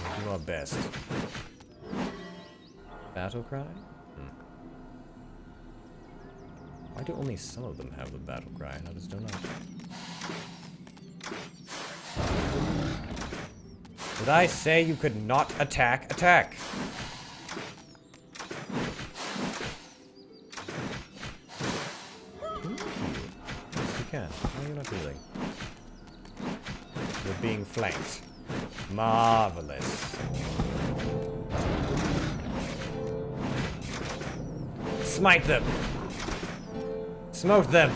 Speaker 2: We'll do our best. Battle cry? Why do only some of them have the battle cry and others do not? Did I say you could not attack? Attack! Yes, you can. Why are you not healing? You're being flanked. Marvelous. Smite them! Smote them!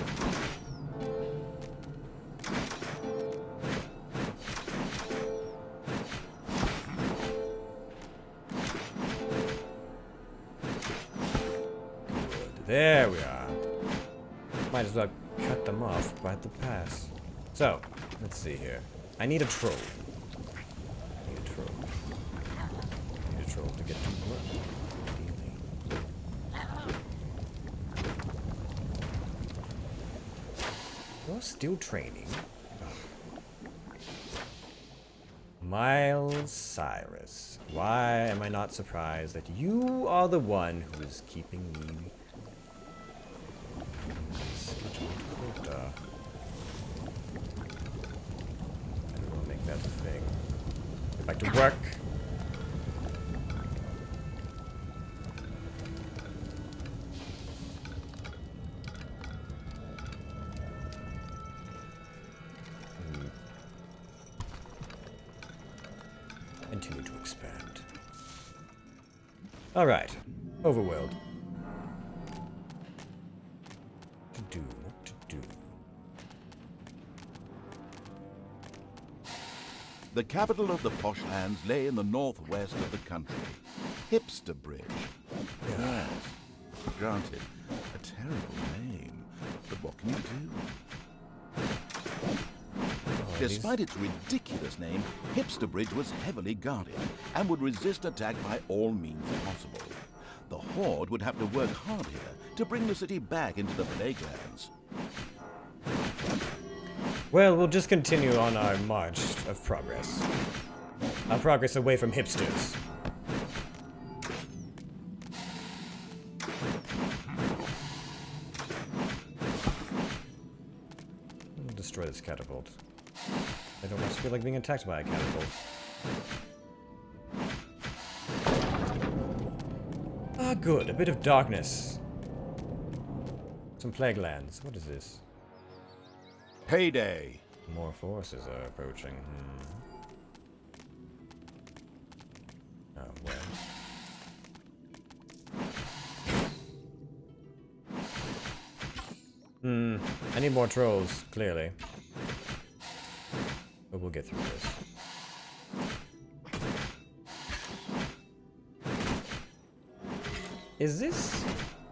Speaker 2: There we are. Might as well cut them off by the pass. So, let's see here. I need a troll. I need a troll to get to work. You're still training. Miles Cyrus. Why am I not surprised that you are the one who is keeping me? I will make that the thing. Get back to work. Continue to expand. All right, overworld. What to do?
Speaker 3: The capital of the posh lands lay in the northwest of the country. Hipster Bridge. Yes, granted, a terrible name, but what can you do? Despite its ridiculous name, Hipster Bridge was heavily guarded and would resist attack by all means possible. The Horde would have to work hard here to bring the city back into the Plaguelands.
Speaker 2: Well, we'll just continue on our march of progress. Our progress away from hipsters. We'll destroy this catapult. I don't much feel like being attacked by a catapult. Ah, good. A bit of darkness. Some plague lands. What is this?
Speaker 3: Payday!
Speaker 2: More forces are approaching. Oh, well. I need more trolls, clearly. But we'll get through this. Is this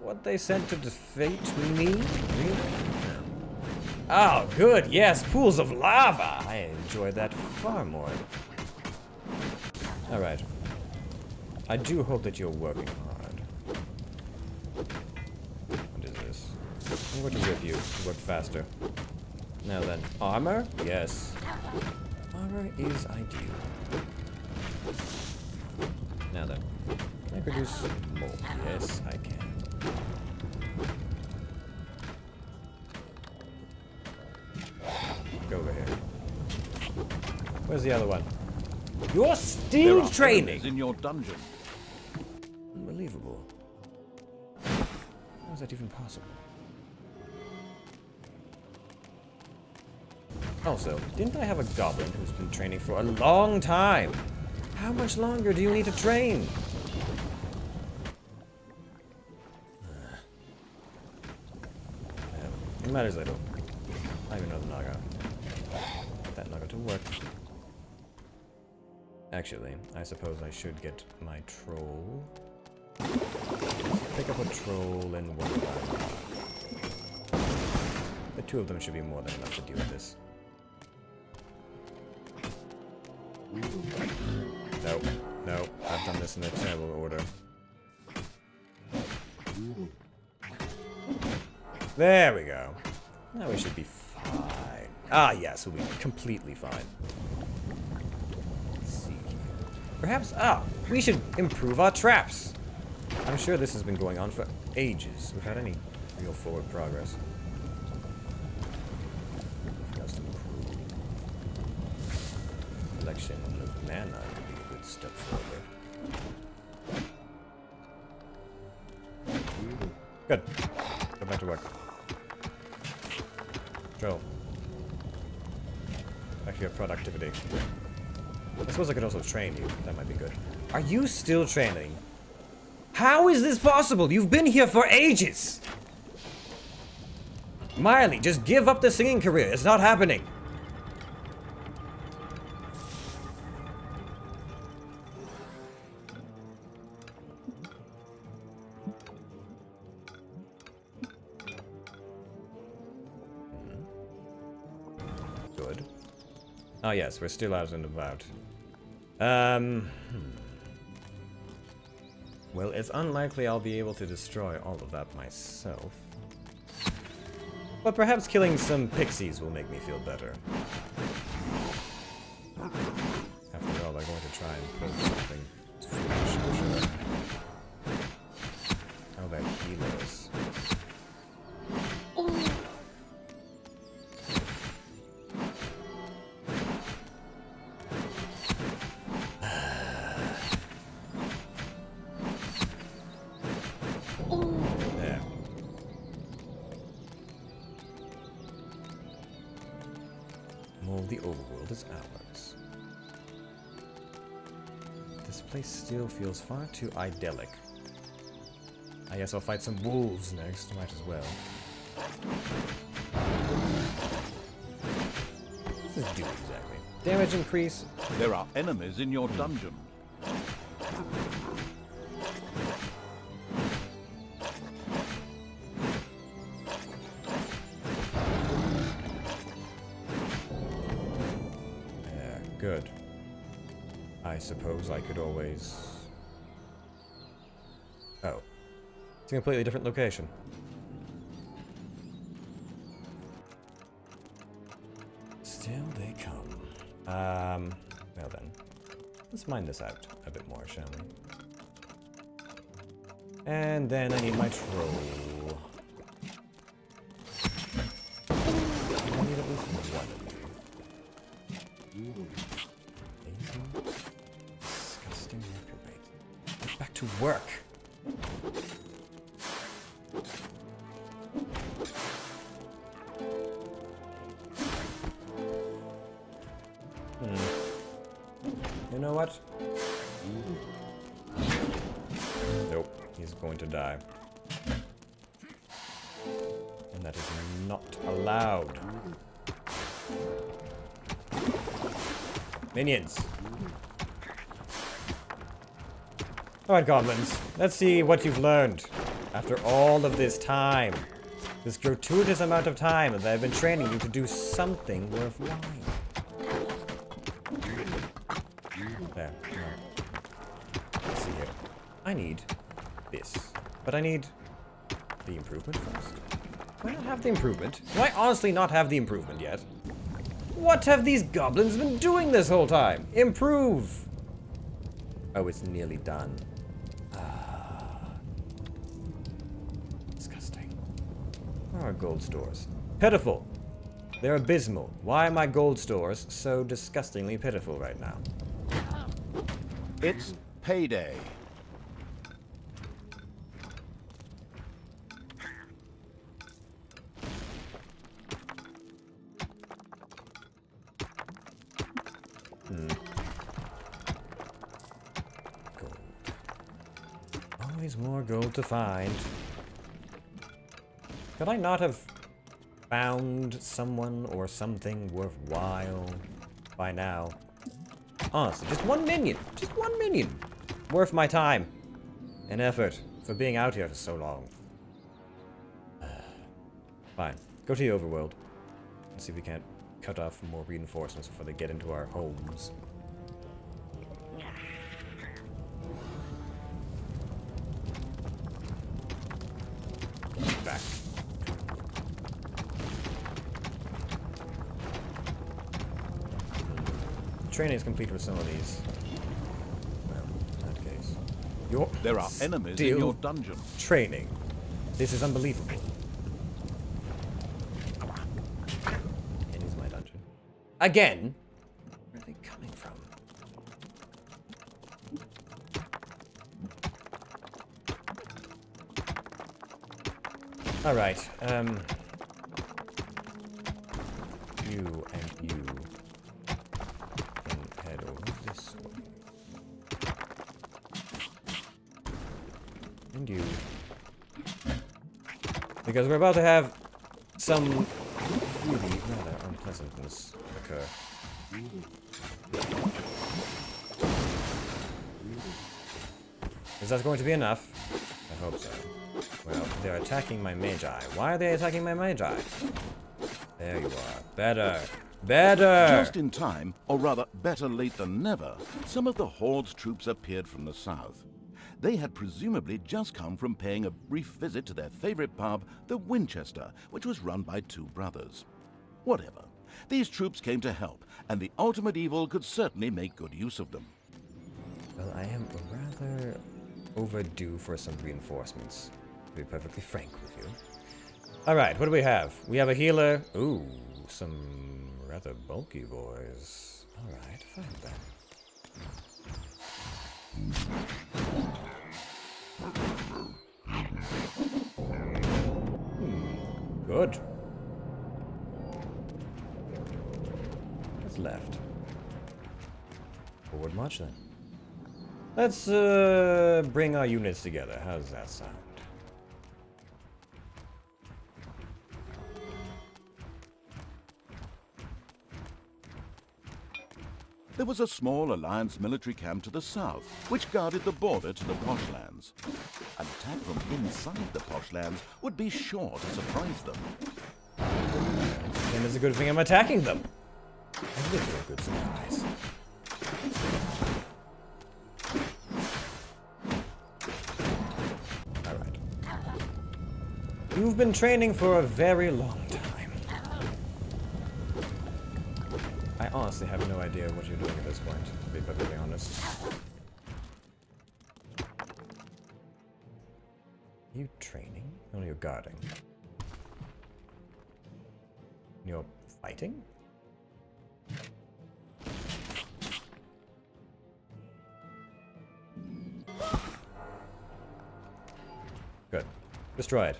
Speaker 2: what they sent to defeat me? Really? No. Oh, good. Yes, pools of lava. I enjoyed that far more. All right. I do hope that you're working hard. What is this? I'm going to rip you to work faster. Now then, armor? Yes. Armor is ideal. Now then, can I produce more? Yes, I can. Go over here. Where's the other one? You're still
Speaker 3: There are
Speaker 2: training!
Speaker 3: enemies in your dungeon.
Speaker 2: Unbelievable. How is that even possible? Also, didn't I have a goblin who's been training for a long time? How much longer do you need to train? It matters little. I even know the Naga. Get that Naga to work. Actually, I suppose I should get my troll. Pick up a troll and one of the two of them should be more than enough to deal with this. Nope. Nope. I've done this in a terrible order. There we go. Now we should be fine. Ah, yes, we'll be completely fine. Let's see. Perhaps, we should improve our traps. I'm sure this has been going on for ages without any real forward progress. Just improve. Collection of mana would be a good step forward. Good. Go back to work. Joel. Back to your productivity. I suppose I could also train you. That might be good. Are you still training? How is this possible? You've been here for ages! Miley, just give up the singing career. It's not happening. Good. Oh yes, we're still out and about. Well, it's unlikely I'll be able to destroy all of that myself. But perhaps killing some pixies will make me feel better. After all, they're going to try and pull something foolish, I'm sure. Oh, they're healers. The overworld is ours. This place still feels far too idyllic. I guess I'll fight some wolves next, might as well. What does this do exactly? Damage increase?
Speaker 3: There are enemies in your dungeon.
Speaker 2: Good. I suppose I could always... Oh. It's a completely different location. Still they come. Well then. Let's mine this out a bit more, shall we? And then I need my troll. I need at least one of you. Disgusting reprobate. Get back to work. You know what? Nope, he's going to die. And that is not allowed. Minions. Alright, goblins. Let's see what you've learned. After all of this time. This gratuitous amount of time that I've been training you to do something worthwhile. There. Let's see here. I need this. But I need the improvement first. Do I not have the improvement? Do I honestly not have the improvement yet? What have these goblins been doing this whole time? Improve! Oh, it's nearly done. Disgusting. Where are gold stores? Pitiful! They're abysmal. Why are my gold stores so disgustingly pitiful right now?
Speaker 3: It's payday.
Speaker 2: Gold. Always more gold to find. Could I not have found someone or something worthwhile by now. Honestly, just one minion. Just one minion. Worth my time and effort for being out here for so long. Fine. Go to the overworld. And see if we can't cut off more reinforcements before they get into our homes. Back. Training is complete with some of these. Well, in that case.
Speaker 3: There are enemies in
Speaker 2: still
Speaker 3: your dungeon.
Speaker 2: training. This is unbelievable. And is my dungeon. Again? Where are they coming from? Alright, you and you can head over this way. And you. Because we're about to have some really rather unpleasantness occur. Is that going to be enough? I hope so. Well, they're attacking my magi. Why are they attacking my magi? There you are. Better. Better!
Speaker 3: Just in time, or rather better late than never, some of the Horde's troops appeared from the south. They had presumably just come from paying a brief visit to their favorite pub, the Winchester, which was run by two brothers. Whatever. These troops came to help, and the ultimate evil could certainly make good use of them.
Speaker 2: Well, I am rather overdue for some reinforcements, to be perfectly frank with you. Alright, what do we have? We have a healer. Ooh, some rather bulky boys. Alright, fine then. Good. What's left? Forward march then. Let's bring our units together. How does that sound?
Speaker 3: There was a small Alliance military camp to the south, which guarded the border to the Poshlands. An attack from inside the Poshlands would be sure to surprise them.
Speaker 2: And it's a good thing I'm attacking them. I live for a good surprise. Alright. You've been training for a very long time. I honestly have no idea what you're doing at this point, to be perfectly honest. You training? No, you're guarding. You're fighting? Good. Destroyed.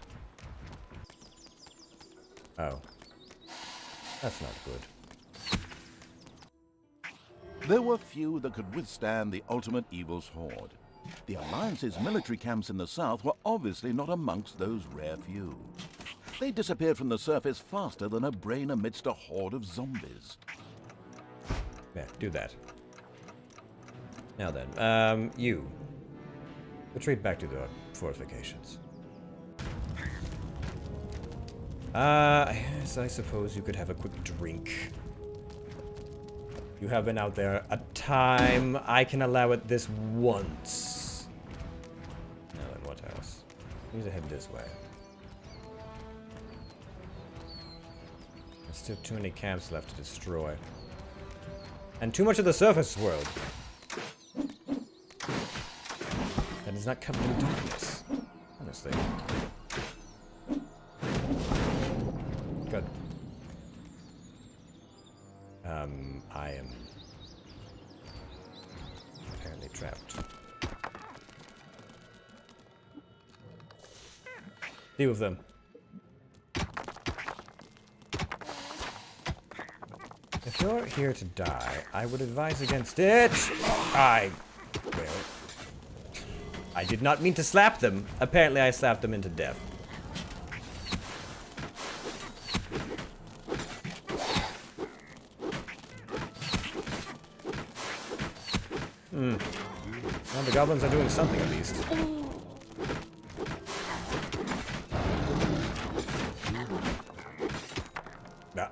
Speaker 2: Oh. That's not good.
Speaker 3: There were few that could withstand the ultimate evil's horde. The Alliance's military camps in the south were obviously not amongst those rare few. They disappeared from the surface faster than a brain amidst a horde of zombies.
Speaker 2: Yeah, do that. Now then, you. Retreat back to the fortifications. Yes, I suppose you could have a quick drink. You have been out there a time. I can allow it this once. Now then, what else? We need to head this way. There's still too many camps left to destroy. And too much of the surface world. That is not covered in darkness. Honestly. Good. I am apparently trapped. Deal with them. If you're here to die, I would advise against it. Well, I did not mean to slap them. Apparently I slapped them into death. the goblins are doing something at least. Ah.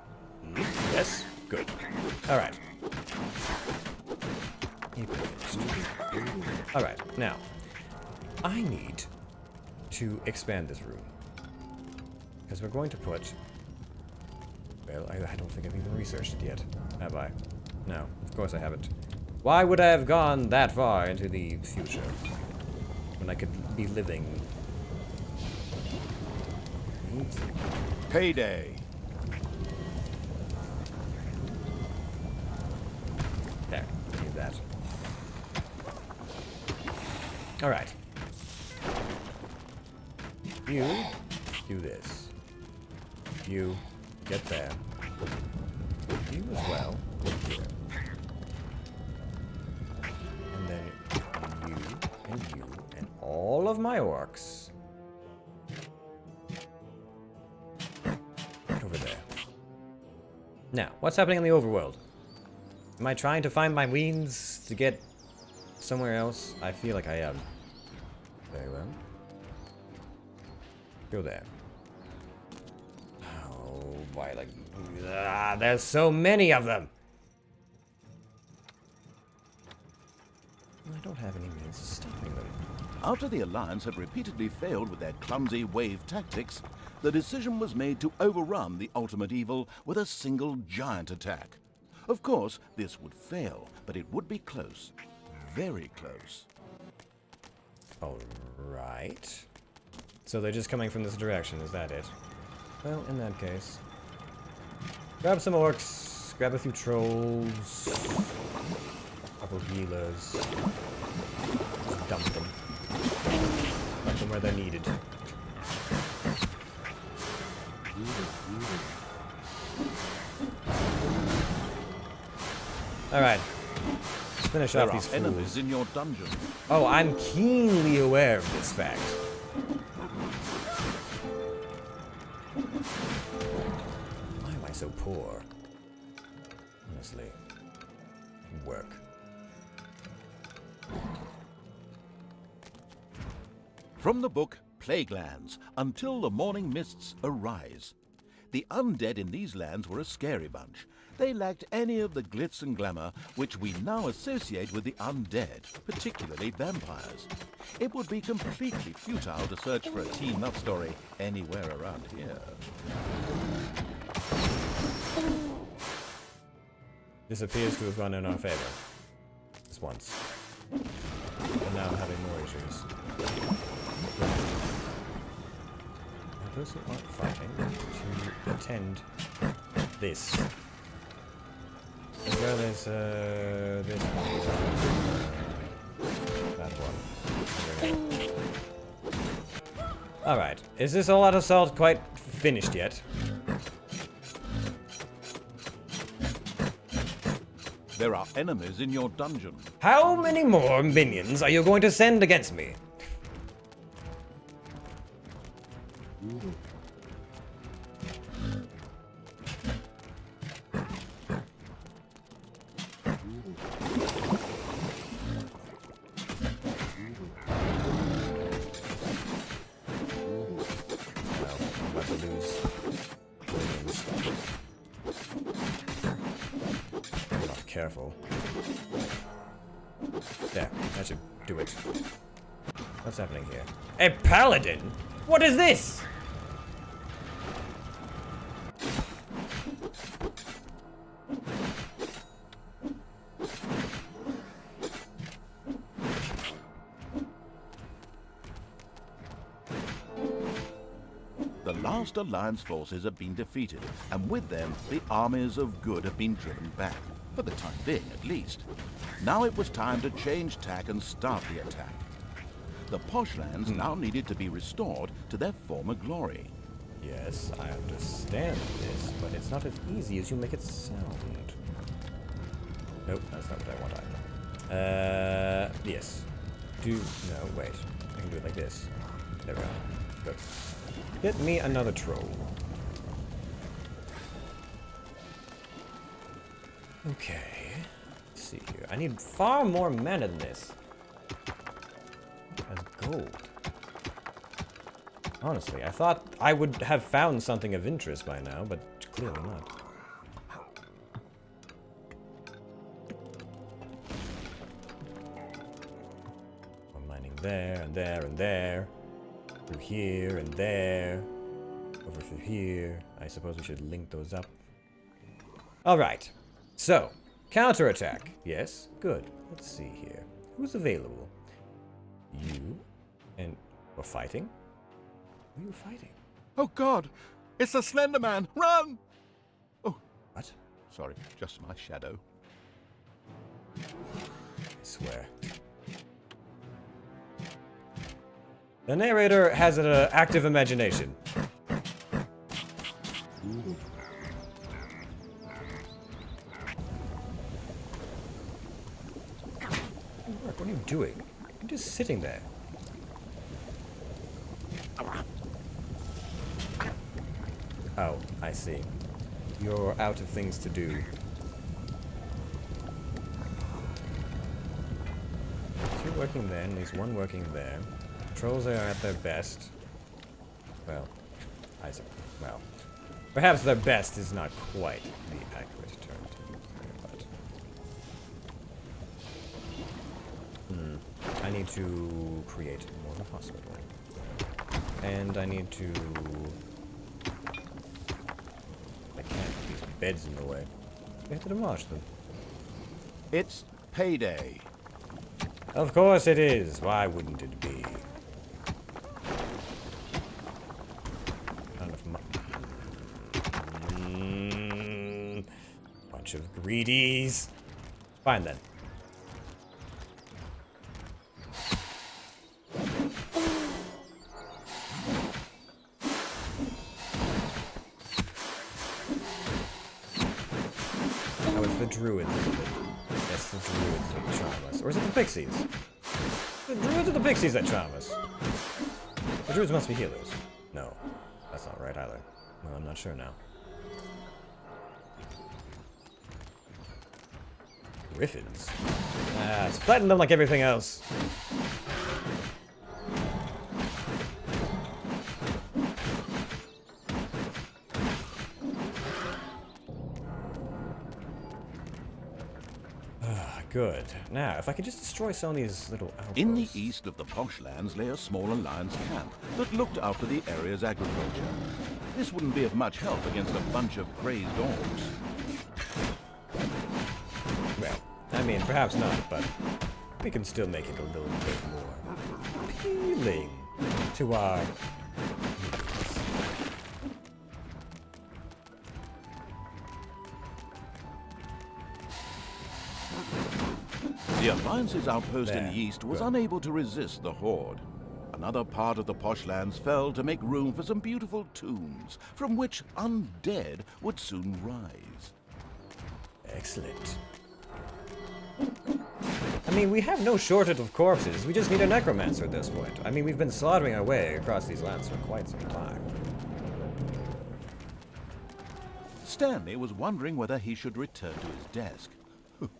Speaker 2: Yes? Good. Alright. Alright, now. I need to expand this room. Because we're going to put... Well, I don't think I've even researched it yet. Have I? No, of course I haven't. Why would I have gone that far into the future? When I could be living...
Speaker 3: Payday.
Speaker 2: There, need that. Alright. You do this. You get there. You as well. Get here. And then you, and all of my orcs. Right over there. Now, what's happening in the overworld? Am I trying to find my means to get somewhere else? I feel like I am. Very well. Go there. Oh boy, like... there's so many of them! I don't have any means of stopping them.
Speaker 5: After the Alliance had repeatedly failed with their clumsy wave tactics, the decision was made to overrun the ultimate evil with a single giant attack. Of course, this would fail, but it would be close. Very close.
Speaker 2: Alright. So they're just coming from this direction, is that it? Well, in that case... Grab some orcs, grab a few trolls, a couple healers, just dump them. Dump them where they're needed. Alright. Let's finish off these
Speaker 5: enemies
Speaker 2: fools.
Speaker 5: in your dungeon.
Speaker 2: Oh, I'm keenly aware of this fact. Why am I so poor? Honestly. Work.
Speaker 5: From the book Plaguelands, Until the Morning Mists Arise. The undead in these lands were a scary bunch. They lacked any of the glitz and glamour which we now associate with the undead, particularly vampires. It would be completely futile to search for a teen love story anywhere around here.
Speaker 2: This appears to have gone in our favor. This once. And now I'm having more issues. Now those who aren't fighting to attend this. As well as this one. That one. Alright. Is this all out of salt quite finished yet?
Speaker 5: There are enemies in your dungeon.
Speaker 2: How many more minions are you going to send against me? Careful. There, that should do it. What's happening here? A paladin? What is this?
Speaker 5: The last Alliance forces have been defeated, and with them, the armies of good have been driven back. For the time being, at least. Now it was time to change tack and start the attack. The posh lands now needed to be restored to their former glory.
Speaker 2: Yes, I understand this, but it's not as easy as you make it sound. Nope, that's not what I want either. Yes. No, wait. I can do it like this. There we go. Good. Get me another troll. Okay. Let's see here. I need far more mana than this. cold. Honestly, I thought I would have found something of interest by now, but clearly not. I'm mining there, and there, and there. Through here, and there. Over through here. I suppose we should link those up. Alright. So, counterattack. Yes, good. Let's see here. Who's available? You. And we're fighting? Who are you fighting?
Speaker 3: Oh God! It's the Slender Man! Run! Oh,
Speaker 2: What?
Speaker 3: sorry, just my shadow.
Speaker 2: I swear. The narrator has an active imagination. What are you doing? You're just sitting there. Oh, I see. You're out of things to do. Two working there, and at least one working there. Trolls are at their best. Well, well, perhaps their best is not quite the accurate term to use there, but I need to create more of a hospital, and I need to. I can't put these beds in the way. We have to demolish them.
Speaker 3: It's payday.
Speaker 2: Of course it is. Why wouldn't it be? Kind of bunch of greedies. Fine then. Oh, it's the druids. Yes, the druids that charm us. Or is it the pixies? The druids or the pixies that charm us? The druids must be healers. No, that's not right either. Well, I'm not sure now. Griffins? Ah, it's flatten them like everything else. Good. Now, if I could just destroy some of these little outposts.
Speaker 3: In the east of the posh lands lay a small alliance camp that looked after the area's agriculture. This wouldn't be of much help against a bunch of crazed orcs.
Speaker 2: Well, I mean, perhaps not, but we can still make it a little bit more appealing to our needs.
Speaker 3: The Alliance's outpost in
Speaker 2: There.
Speaker 3: the east was
Speaker 2: Good.
Speaker 3: unable to resist the horde. Another part of the posh lands fell to make room for some beautiful tombs, from which undead would soon rise.
Speaker 2: Excellent. I mean, we have no shortage of corpses. We just need a necromancer at this point. I mean, we've been slaughtering our way across these lands for quite some time.
Speaker 3: Stanley was wondering whether he should return to his desk.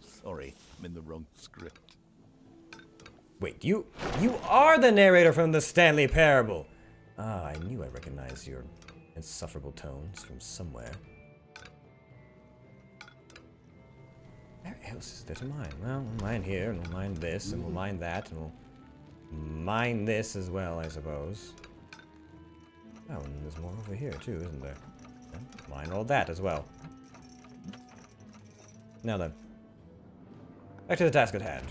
Speaker 3: Sorry, I'm in the wrong script.
Speaker 2: Wait, you are the narrator from the Stanley Parable. Ah, I knew I recognized your insufferable tones from somewhere. Where else is there to mine? Well, we'll mine here, and we'll mine this, and we'll mine that, and we'll mine this as well, I suppose. Oh, and there's more over here too, isn't there? Yeah, mine all that as well. Now then. Back to the task at hand.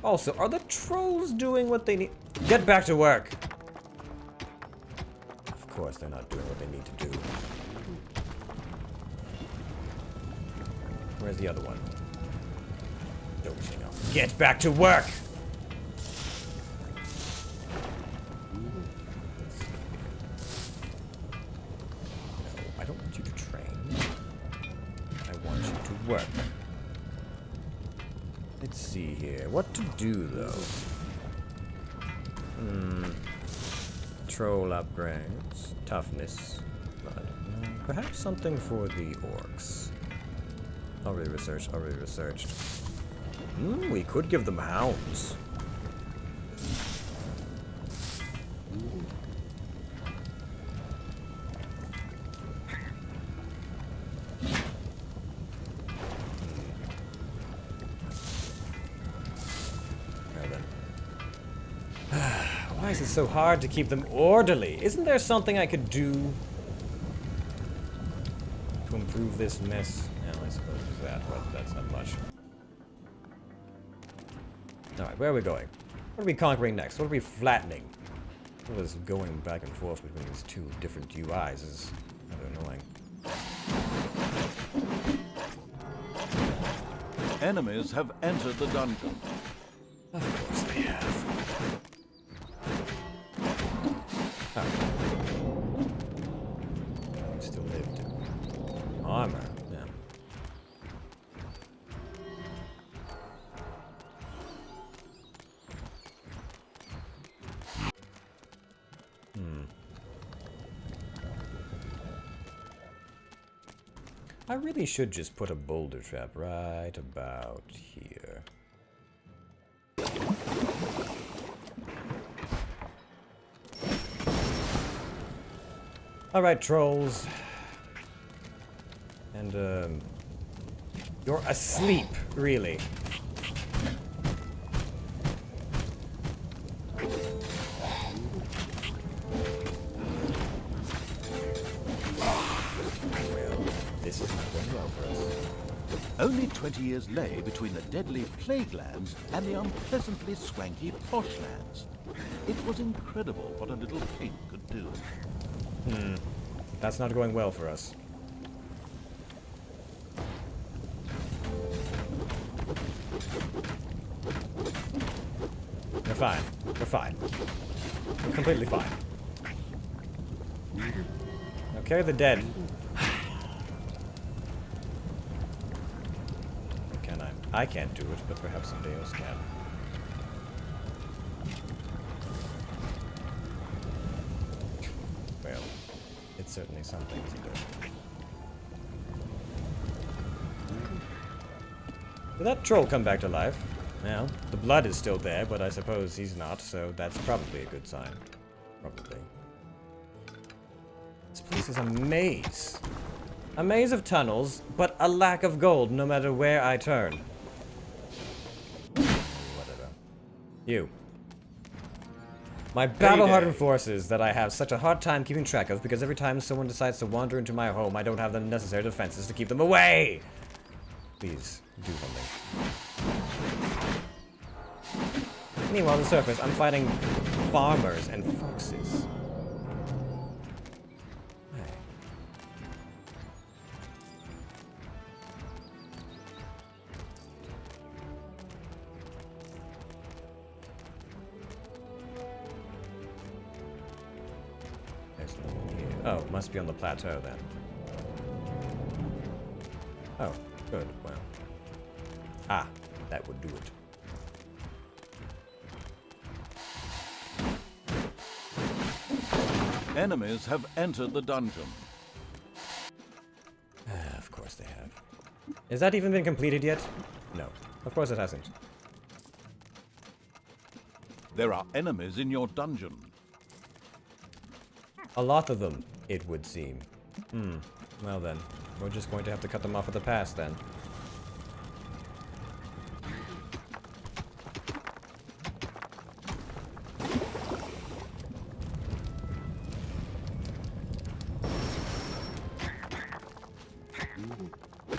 Speaker 2: Also, are the trolls doing what they need? Get back to work! Of course they're not doing what they need to do. Where's the other one? Dozing off. Get back to work! No, I don't want you to train. I want you to work. Let's see here. What to do, though? Troll upgrades. Toughness. But, perhaps something for the orcs. Already researched, already researched. We could give them hounds. Why is it so hard to keep them orderly? Isn't there something I could do to improve this mess? Yeah, I suppose there's that, but that's not much. Alright, where are we going? What are we conquering next? What are we flattening? All this going back and forth between these two different UIs is rather annoying.
Speaker 3: Enemies have entered the dungeon.
Speaker 2: Of course they have. Oh. Still lived. Armor. Yeah. I really should just put a boulder trap right about here. Alright, trolls. And, you're asleep, really. Well, this is not going well for us.
Speaker 3: Only 20 years lay between the deadly plague lands and the unpleasantly swanky posh lands. It was incredible what a little pink could do.
Speaker 2: That's not going well for us. We're fine. We're fine. We're completely fine. Okay, the dead. Can I? I can't do it, but perhaps somebody else can. Well, it's certainly something, isn't it? Did that troll come back to life? Well, the blood is still there, but I suppose he's not, so that's probably a good sign. Probably. This place is a maze. A maze of tunnels, but a lack of gold no matter where I turn. Whatever. You. My battle-hardened forces that I have such a hard time keeping track of because every time someone decides to wander into my home, I don't have the necessary defenses to keep them away! Please, do something. Meanwhile, on the surface, I'm fighting farmers and foxes. Hey. There's no one here. Oh, must be on the plateau then. Oh, good. Well. Ah, that would do it.
Speaker 3: Enemies have entered the dungeon.
Speaker 2: Of course they have. Has that even been completed yet? No. Of course it hasn't.
Speaker 3: There are enemies in your dungeon.
Speaker 2: A lot of them, it would seem. Well then. We're just going to have to cut them off at the pass then.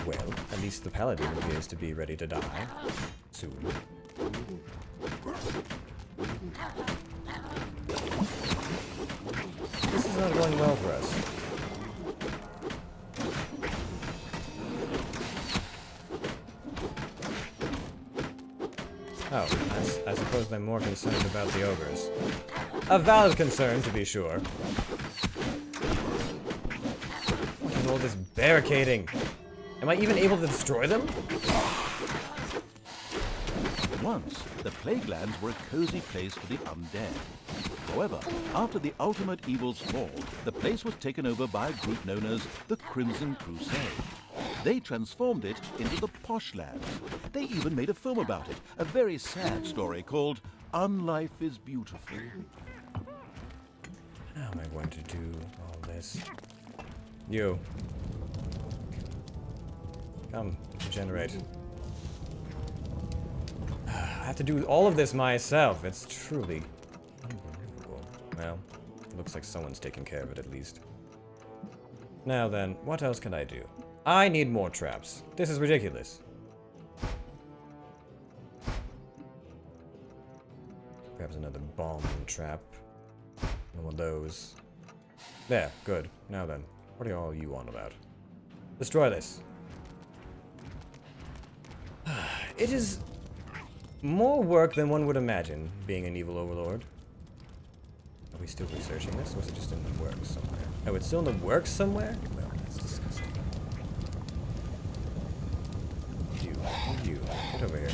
Speaker 2: Well, at least the paladin appears to be ready to die. Soon. This is not going well for us. Oh, I suppose they're more concerned about the ogres. A valid concern, to be sure. What is all this barricading? Am I even able to destroy them?
Speaker 3: Once, the plague lands were a cozy place for the undead. However, after the ultimate evil's fall, the place was taken over by a group known as the Crimson Crusade. They transformed it into the posh lands. They even made a film about it, a very sad story called Unlife is Beautiful.
Speaker 2: How am I going to do all this? You. Come, generate. I have to do all of this myself. It's truly unbelievable. Well, looks like someone's taking care of it at least. Now then, what else can I do? I need more traps. This is ridiculous. Perhaps another bomb trap. One of those. There, good. Now then, what are all you on about? Destroy this. It is more work than one would imagine, being an evil overlord. Are we still researching this, or is it just in the works somewhere? Oh, it's still in the works somewhere? Well, that's disgusting. You, get over here.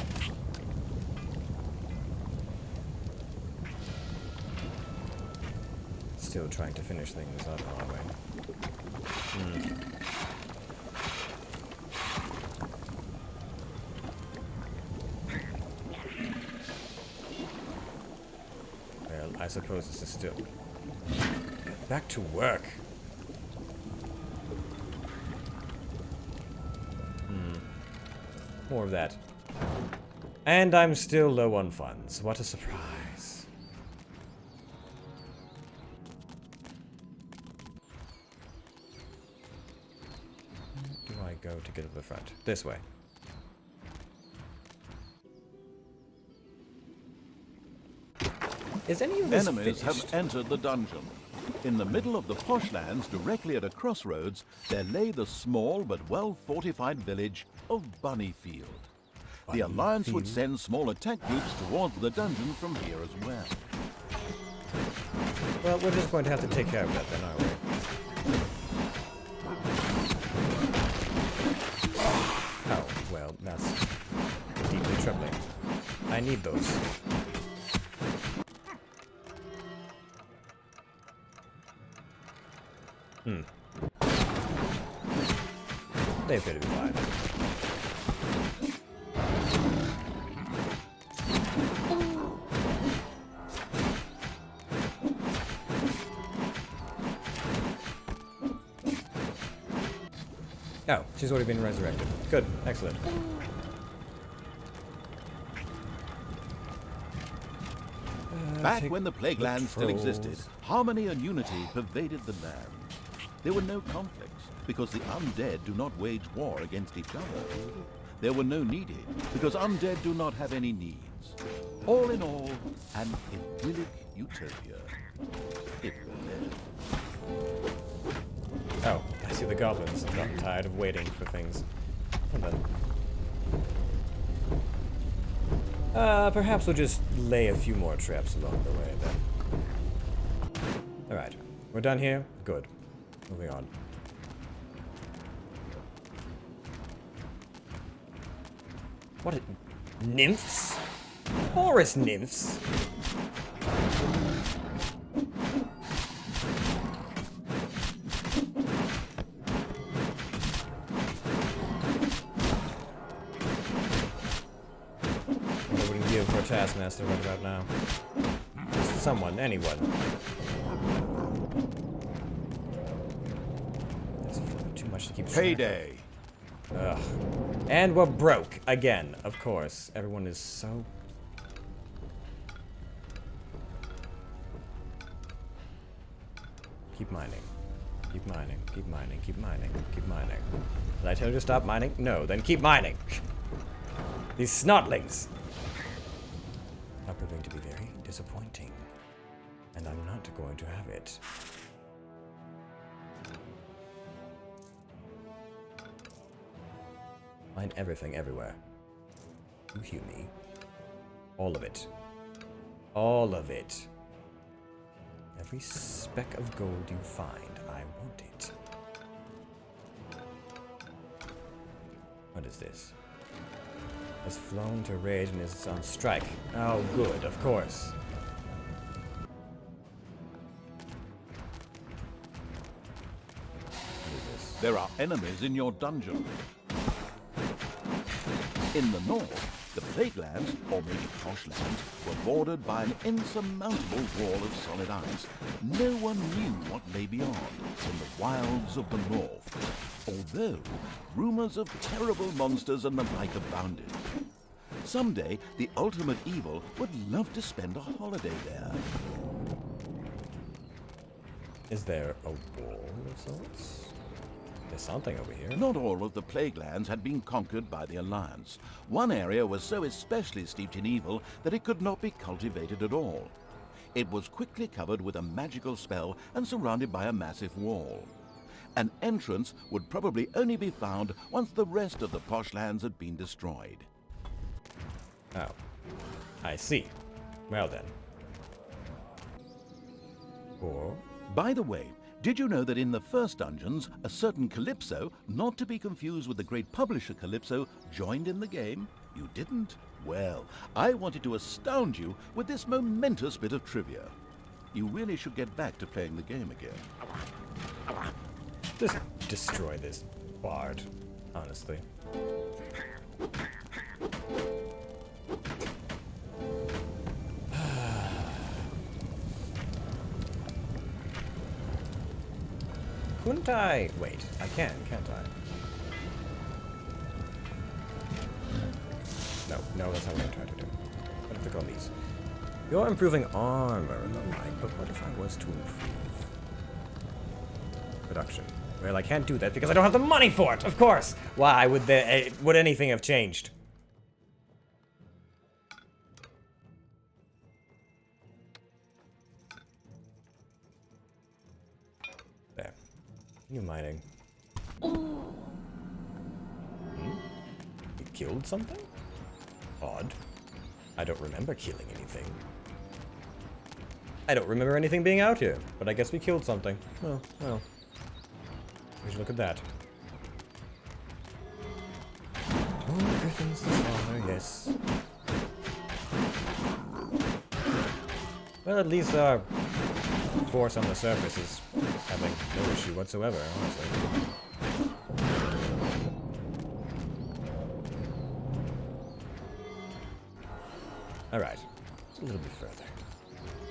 Speaker 2: Still trying to finish things up, aren't we? Well, I suppose this is still... Back to work. More of that. And I'm still low on funds. What a surprise. Where do I go to get to the front? This way. Is any of this
Speaker 3: Enemies
Speaker 2: finished?
Speaker 3: have entered the dungeon. In the middle of the poshlands, directly at a crossroads, there lay the small but well-fortified village of Bunnyfield. The Alliance would send small attack groups towards the dungeon from here as well.
Speaker 2: Well, we're just going to have to take care of that then, aren't we? Oh, well, that's deeply troubling. I need those. They appear to be fine. Oh, she's already been resurrected. Good, excellent.
Speaker 3: Back when the Plaguelands still
Speaker 2: trolls.
Speaker 3: existed, harmony and unity pervaded the land. There were no conflicts, because the undead do not wage war against each other. There were no needy, because undead do not have any needs. All in all, an idyllic utopia. If we're there.
Speaker 2: Oh, I see the goblins have gotten tired of waiting for things. Hold on. Perhaps we'll just lay a few more traps along the way then. Alright, we're done here? Good. Moving on. What? Nymphs? Horus nymphs? What I wouldn't give for a taskmaster right about now. Just someone, anyone. That's too much to keep track of.
Speaker 3: Payday!
Speaker 2: Ugh. And we're broke again, of course. Everyone is so... Keep mining. Keep mining. Keep mining. Keep mining. Keep mining. Did I tell you to stop mining? No, then keep mining. These snotlings are proving to be very disappointing. And I'm not going to have it. Find everything everywhere. You hear me? All of it. All of it. Every speck of gold you find, I want it. What is this? Has flown to rage and is on strike. Oh, good, of course. What is this?
Speaker 3: There are enemies in your dungeon. In the north, the Plaguelands, or maybe Poshlands, were bordered by an insurmountable wall of solid ice. No one knew what lay beyond, in the wilds of the north, although rumors of terrible monsters and the like abounded. Someday, the ultimate evil would love to spend a holiday there.
Speaker 2: Is there a wall of sorts? There's something over here.
Speaker 5: Not all of the plague lands had been conquered by the Alliance. One area was so especially steeped in evil that it could not be cultivated at all. It was quickly covered with a magical spell and surrounded by a massive wall. An entrance would probably only be found once the rest of the posh lands had been destroyed.
Speaker 2: Oh. I see. Well then. Or...
Speaker 5: By the way, did you know that in the first dungeons, a certain Calypso, not to be confused with the great publisher Calypso, joined in the game? You didn't? Well, I wanted to astound you with this momentous bit of trivia. You really should get back to playing the game again.
Speaker 2: just destroy this bard, honestly. Couldn't I? Wait, I can, can't I? No, that's not what I'm trying to do. I'm gonna click on these. You're improving armor and the like, but what if I was to improve production? Well, I can't do that because I don't have the money for it, of course! Why would would anything have changed? There. You mining. Hmm? You killed something? Odd. I don't remember killing anything. I don't remember anything being out here, but I guess we killed something. Oh, well. We should look at that. Oh, everything's the slaughter, yes. Well, at least our force on the surface is having no issue whatsoever, honestly. Alright, just a little bit further.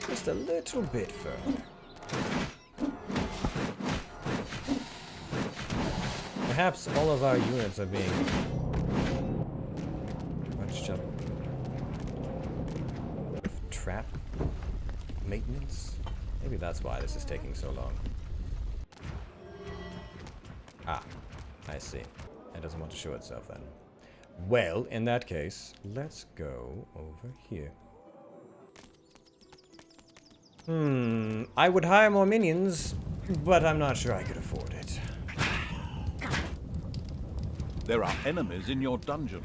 Speaker 2: Just a little bit further. Perhaps all of our units are being bunched up. Trap maintenance? Maybe that's why this is taking so long. Ah, I see. It doesn't want to show itself then. Well, in that case, let's go over here. I would hire more minions, but I'm not sure I could afford it.
Speaker 5: There are enemies in your dungeon.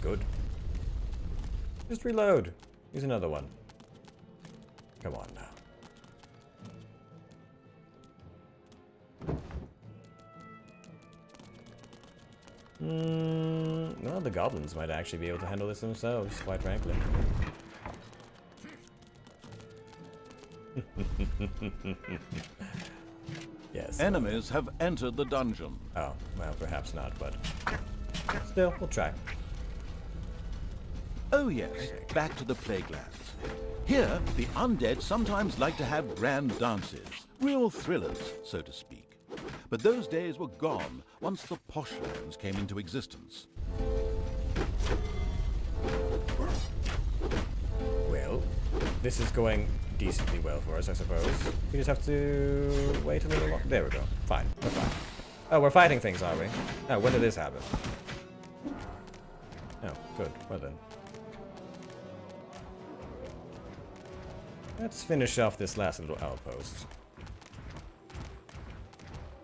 Speaker 2: Good. Just reload. Use another one. Come on now. Well, the goblins might actually be able to handle this themselves, quite frankly. Yes.
Speaker 5: Enemies have entered the dungeon.
Speaker 2: Oh, well, perhaps not, but still, we'll try.
Speaker 5: Oh yes, back to the plague lands. Here, the undead sometimes like to have grand dances, real thrillers, so to speak. But those days were gone once the posh lands came into existence.
Speaker 2: Well, this is going decently well for us, I suppose. We just have to wait a little longer. There we go. Fine. We're fine. Oh, we're fighting things, are we? Oh, when did this happen? Oh, good. Well then. Let's finish off this last little outpost.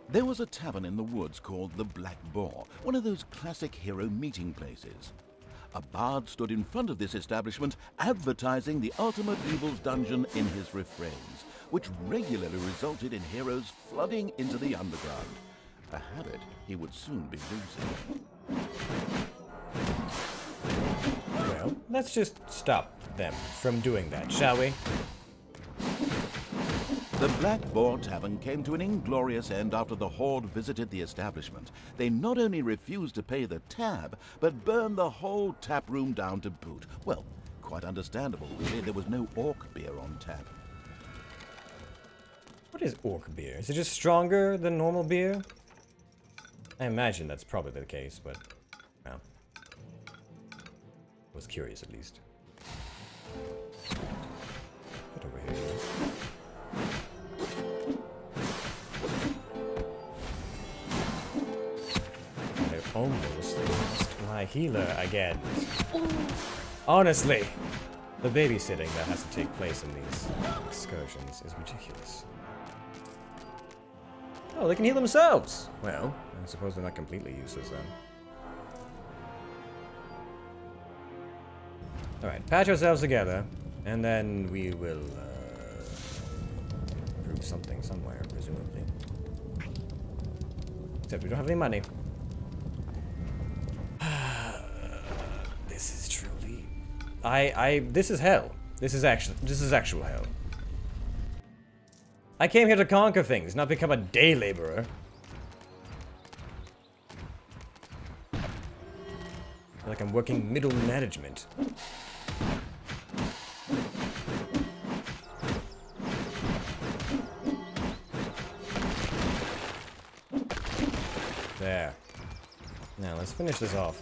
Speaker 5: There was a tavern in the woods called the Black Boar, one of those classic hero meeting places. A bard stood in front of this establishment advertising the ultimate evil's dungeon in his refrains, which regularly resulted in heroes flooding into the underground. A habit he would soon be losing.
Speaker 2: Well, let's just stop them from doing that, shall we?
Speaker 5: The Black Boar Tavern came to an inglorious end after the Horde visited the establishment. They not only refused to pay the tab, but burned the whole tap room down to boot. Well, quite understandable, really. There was no orc beer on tap.
Speaker 2: What is orc beer? Is it just stronger than normal beer? I imagine that's probably the case, but... well. Was curious, at least. Get over here. I almost lost my healer again. Honestly, the babysitting that has to take place in these excursions is ridiculous. Oh, they can heal themselves! Well, I suppose they're not completely useless then. Alright, patch ourselves together, and then we will, prove something somewhere, presumably. Except we don't have any money. This is truly... this is hell. This is actual hell. I came here to conquer things, not become a day laborer. I feel like I'm working middle management. There. Now let's finish this off.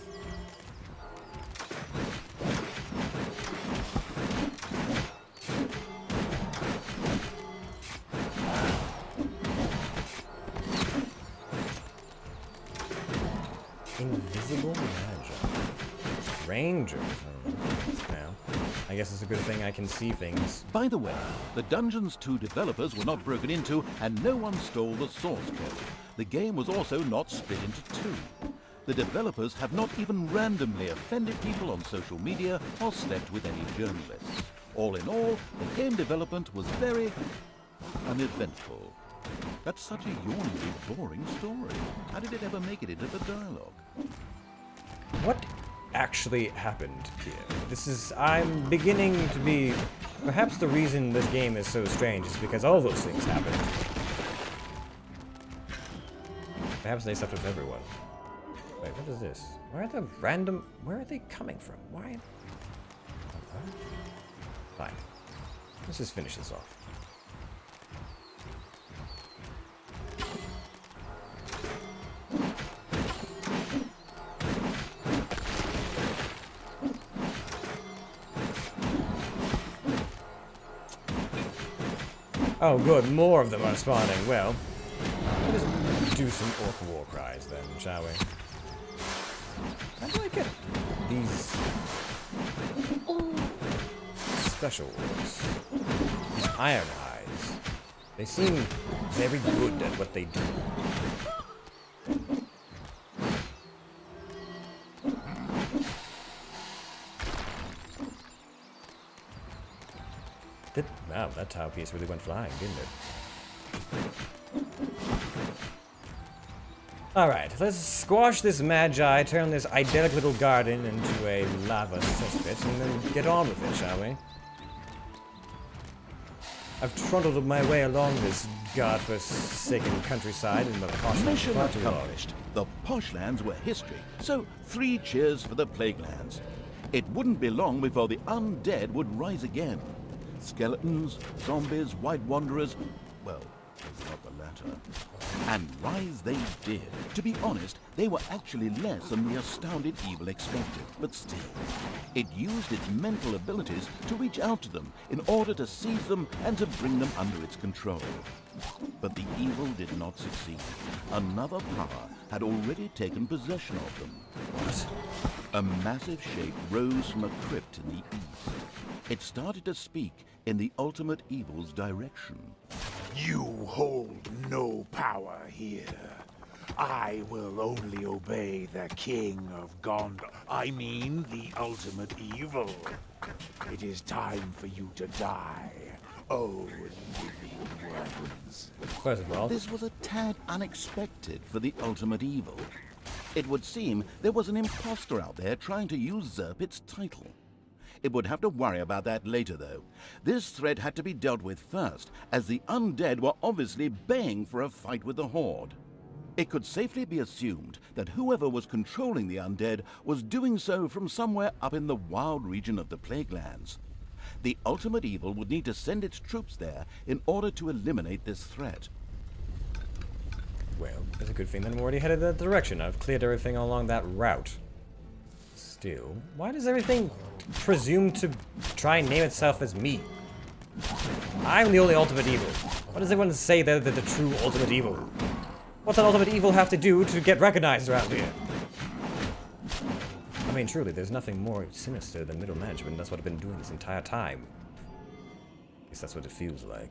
Speaker 2: Invisible magic. Rangers. Now, I guess it's a good thing I can see things.
Speaker 3: By the way, the Dungeons 2 developers were not broken into and no one stole the source code. The game was also not split into two. The developers have not even randomly offended people on social media or slept with any journalists. All in all, the game development was very uneventful. That's such a yawningly boring story. How did it ever make it into the dialogue?
Speaker 2: What actually happened here? I'm beginning to be... Perhaps the reason this game is so strange is because all those things happened. Perhaps they stuff with everyone. Wait, what is this? Where are they coming from? Why? Fine. Let's just finish this off. Oh good, more of them are spawning. Well, let's do some orc war cries then, shall we? How do I get these special orcs? These iron eyes. They seem very good at what they do. Wow, that tile piece really went flying, didn't it? Alright, let's squash this magi, turn this idyllic little garden into a lava cesspit, and then get on with it, shall we? I've trundled my way along this godforsaken countryside in the posh
Speaker 3: Mission
Speaker 2: far too long.
Speaker 3: accomplished. The Poshlands were history, so 3 cheers for the Plaguelands. It wouldn't be long before the undead would rise again. Skeletons, zombies, white wanderers, well, not the latter. And rise they did. To be honest, they were actually less than the astounded evil expected, but still. It used its mental abilities to reach out to them in order to seize them and to bring them under its control. But the evil did not succeed. Another power had already taken possession of them. What? A massive shape rose from a crypt in the east. It started to speak in the ultimate evil's direction.
Speaker 4: You hold no power here. I will only obey the king of Gondor. I mean, the ultimate evil. It is time for you to die. Oh, living worms.
Speaker 2: First of all,
Speaker 3: This was a tad unexpected for the ultimate evil. It would seem there was an imposter out there trying to usurp its title. It would have to worry about that later, though. This threat had to be dealt with first, as the undead were obviously baying for a fight with the Horde. It could safely be assumed that whoever was controlling the undead was doing so from somewhere up in the wild region of the Plaguelands. The ultimate evil would need to send its troops there in order to eliminate this threat.
Speaker 2: well, it's a good thing that I'm already headed that direction. I've cleared everything along that route. It's Still, why does everything presume to try and name itself as me? I'm the only ultimate evil. Why does everyone say they're the true ultimate evil? What's an ultimate evil have to do to get recognized around here? I mean, truly, there's nothing more sinister than middle management. That's what I've been doing this entire time. At least that's what it feels like.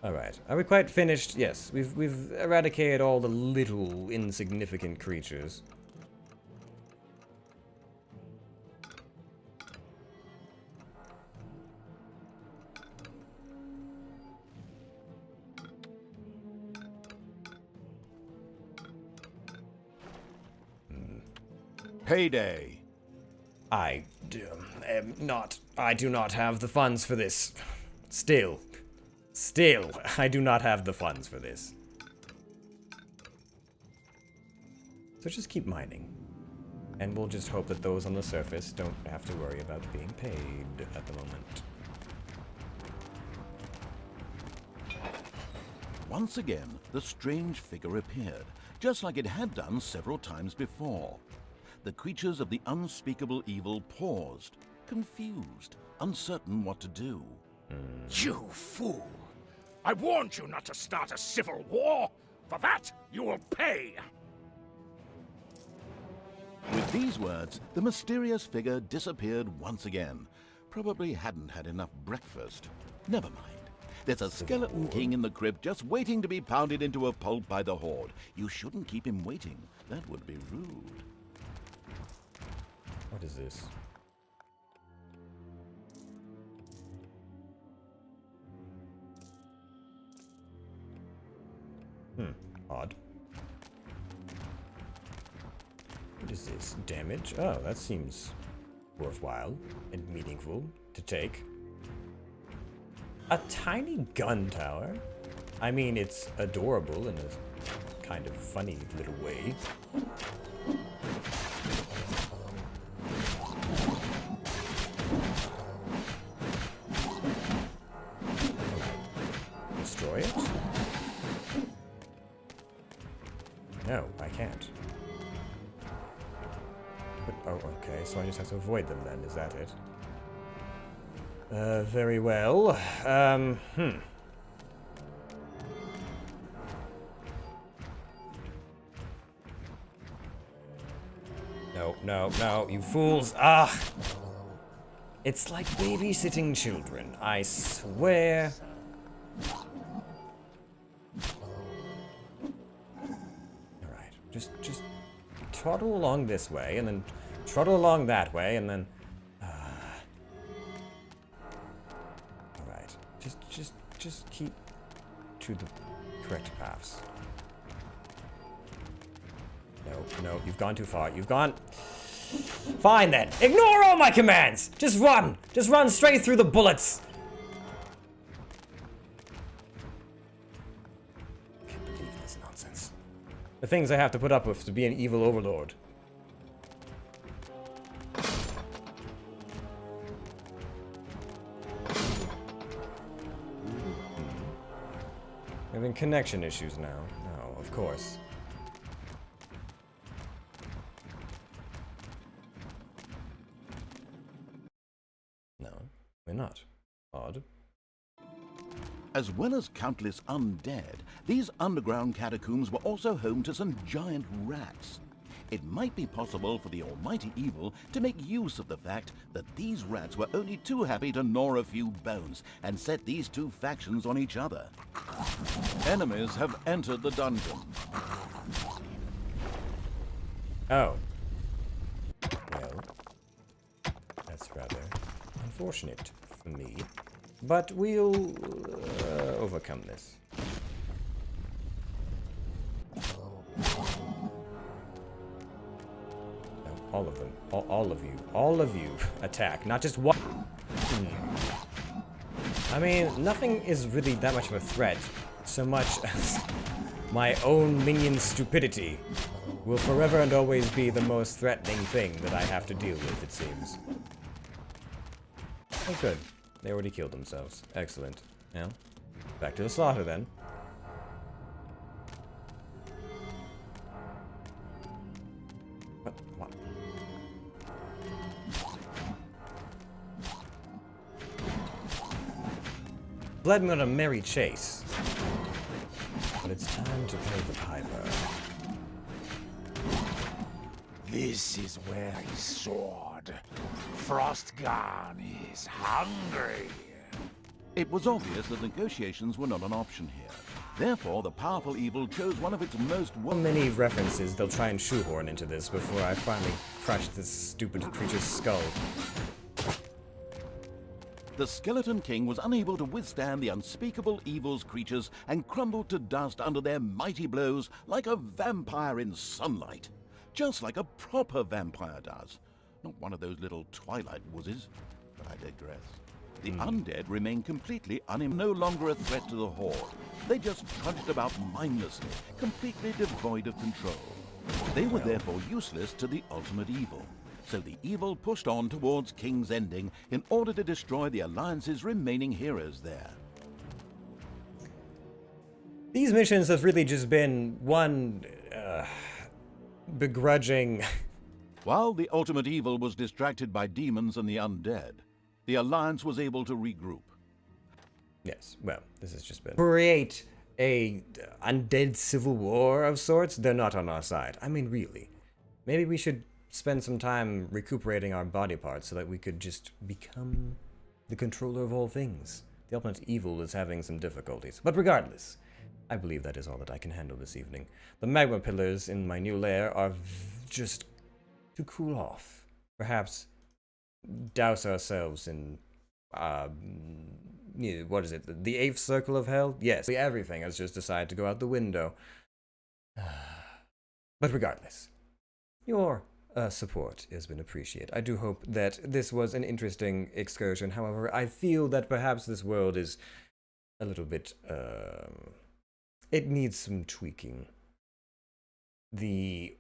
Speaker 2: Alright, are we quite finished? Yes, we've eradicated all the little insignificant creatures.
Speaker 3: Payday.
Speaker 2: I do not have the funds for this. Still, I do not have the funds for this. So just keep mining. And we'll just hope that those on the surface don't have to worry about being paid at the moment.
Speaker 3: Once again, the strange figure appeared, just like it had done several times before. The creatures of the unspeakable evil paused, confused, uncertain what to do.
Speaker 6: You fool! I warned you not to start a civil war! For that, you will pay!
Speaker 3: With these words, the mysterious figure disappeared once again. Probably hadn't had enough breakfast. Never mind. There's a skeleton king in the crypt just waiting to be pounded into a pulp by the horde. You shouldn't keep him waiting. That would be rude.
Speaker 2: What is this? Odd. What is this? Damage? Oh, that seems worthwhile and meaningful to take. A tiny gun tower? I mean, it's adorable in a kind of funny little way. Destroy it? No, I can't. But, oh, okay, so I just have to avoid them then, is that it? Very well. No, you fools. Ah! It's like babysitting children, I swear. Alright, just trottle along this way, and then trottle along that way, and then... Alright, just keep to the correct paths. No, you've gone too far. You've gone... Fine then. Ignore all my commands! Just run! Just run straight through the bullets! I can't believe this nonsense. The things I have to put up with to be an evil overlord. Having connection issues now. No, of course. No, we're not. Odd.
Speaker 3: As well as countless undead, these underground catacombs were also home to some giant rats. It might be possible for the almighty evil to make use of the fact that these rats were only too happy to gnaw a few bones and set these two factions on each other. Enemies have entered the dungeon.
Speaker 2: Oh. Well, that's rather unfortunate for me. But we'll overcome this. All of them. All of you attack, not just one. I mean, nothing is really that much of a threat, so much as my own minion's stupidity will forever and always be the most threatening thing that I have to deal with, it seems. Oh, good. They already killed themselves. Excellent. Now, back to the slaughter then. led me on a merry chase. But it's time to pay the piper.
Speaker 4: This is where he soared. Frostgarn is hungry.
Speaker 3: It was obvious that negotiations were not an option here. Therefore, the powerful evil chose one of its most
Speaker 2: How many references they'll try and shoehorn into this before I finally crush this stupid creature's skull.
Speaker 3: The Skeleton King was unable to withstand the unspeakable evil's creatures and crumbled to dust under their mighty blows like a vampire in sunlight. Just like a proper vampire does. Not one of those little Twilight wussies, but I digress. The undead remained completely no longer a threat to the Horde. They just trudged about mindlessly, completely devoid of control. They were therefore useless to the ultimate evil. So the evil pushed on towards King's Ending in order to destroy the Alliance's remaining heroes there.
Speaker 2: These missions have really just been one begrudging.
Speaker 3: While the ultimate evil was distracted by demons and the undead, the Alliance was able to regroup.
Speaker 2: Yes, well, this has just been create a undead civil war of sorts. They're not on our side. I mean, really. Maybe we should spend some time recuperating our body parts so that we could just become the controller of all things. The ultimate evil is having some difficulties. But regardless, I believe that is all that I can handle this evening. The magma pillars in my new lair are just to cool off. Perhaps douse ourselves in, what is it? The 8th circle of hell? Yes, everything has just decided to go out the window. But regardless, your support has been appreciated. I do hope that this was an interesting excursion. However, I feel that perhaps this world is a little bit, it needs some tweaking. The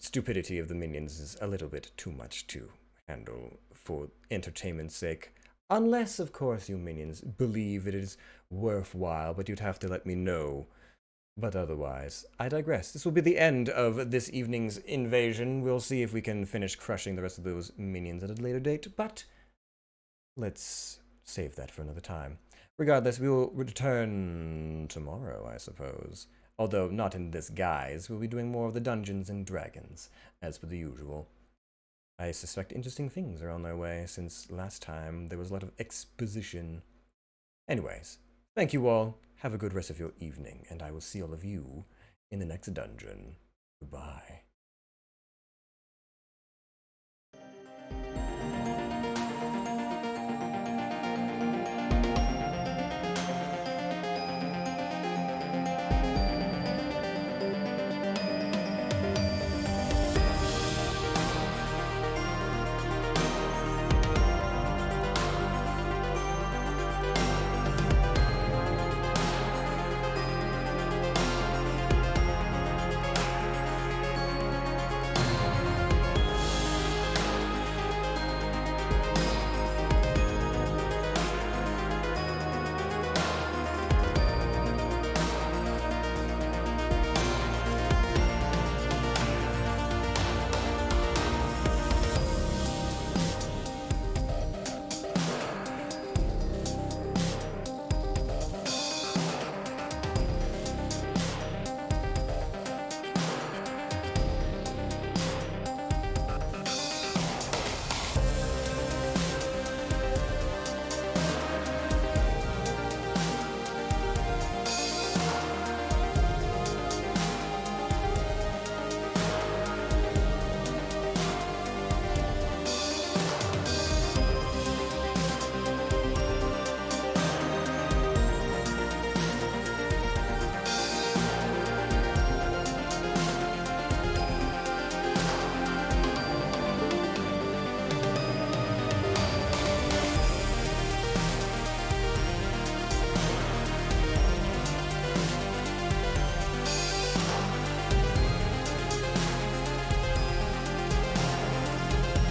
Speaker 2: stupidity of the minions is a little bit too much to handle for entertainment's sake. Unless, of course, you minions believe it is worthwhile, but you'd have to let me know. But otherwise, I digress. This will be the end of this evening's invasion. We'll see if we can finish crushing the rest of those minions at a later date, but let's save that for another time. Regardless, we will return tomorrow, I suppose. Although not in this guise, we'll be doing more of the Dungeons and Dragons, as per the usual. I suspect interesting things are on their way, since last time there was a lot of exposition. Anyways, thank you all. Have a good rest of your evening, and I will see all of you in the next dungeon. Goodbye.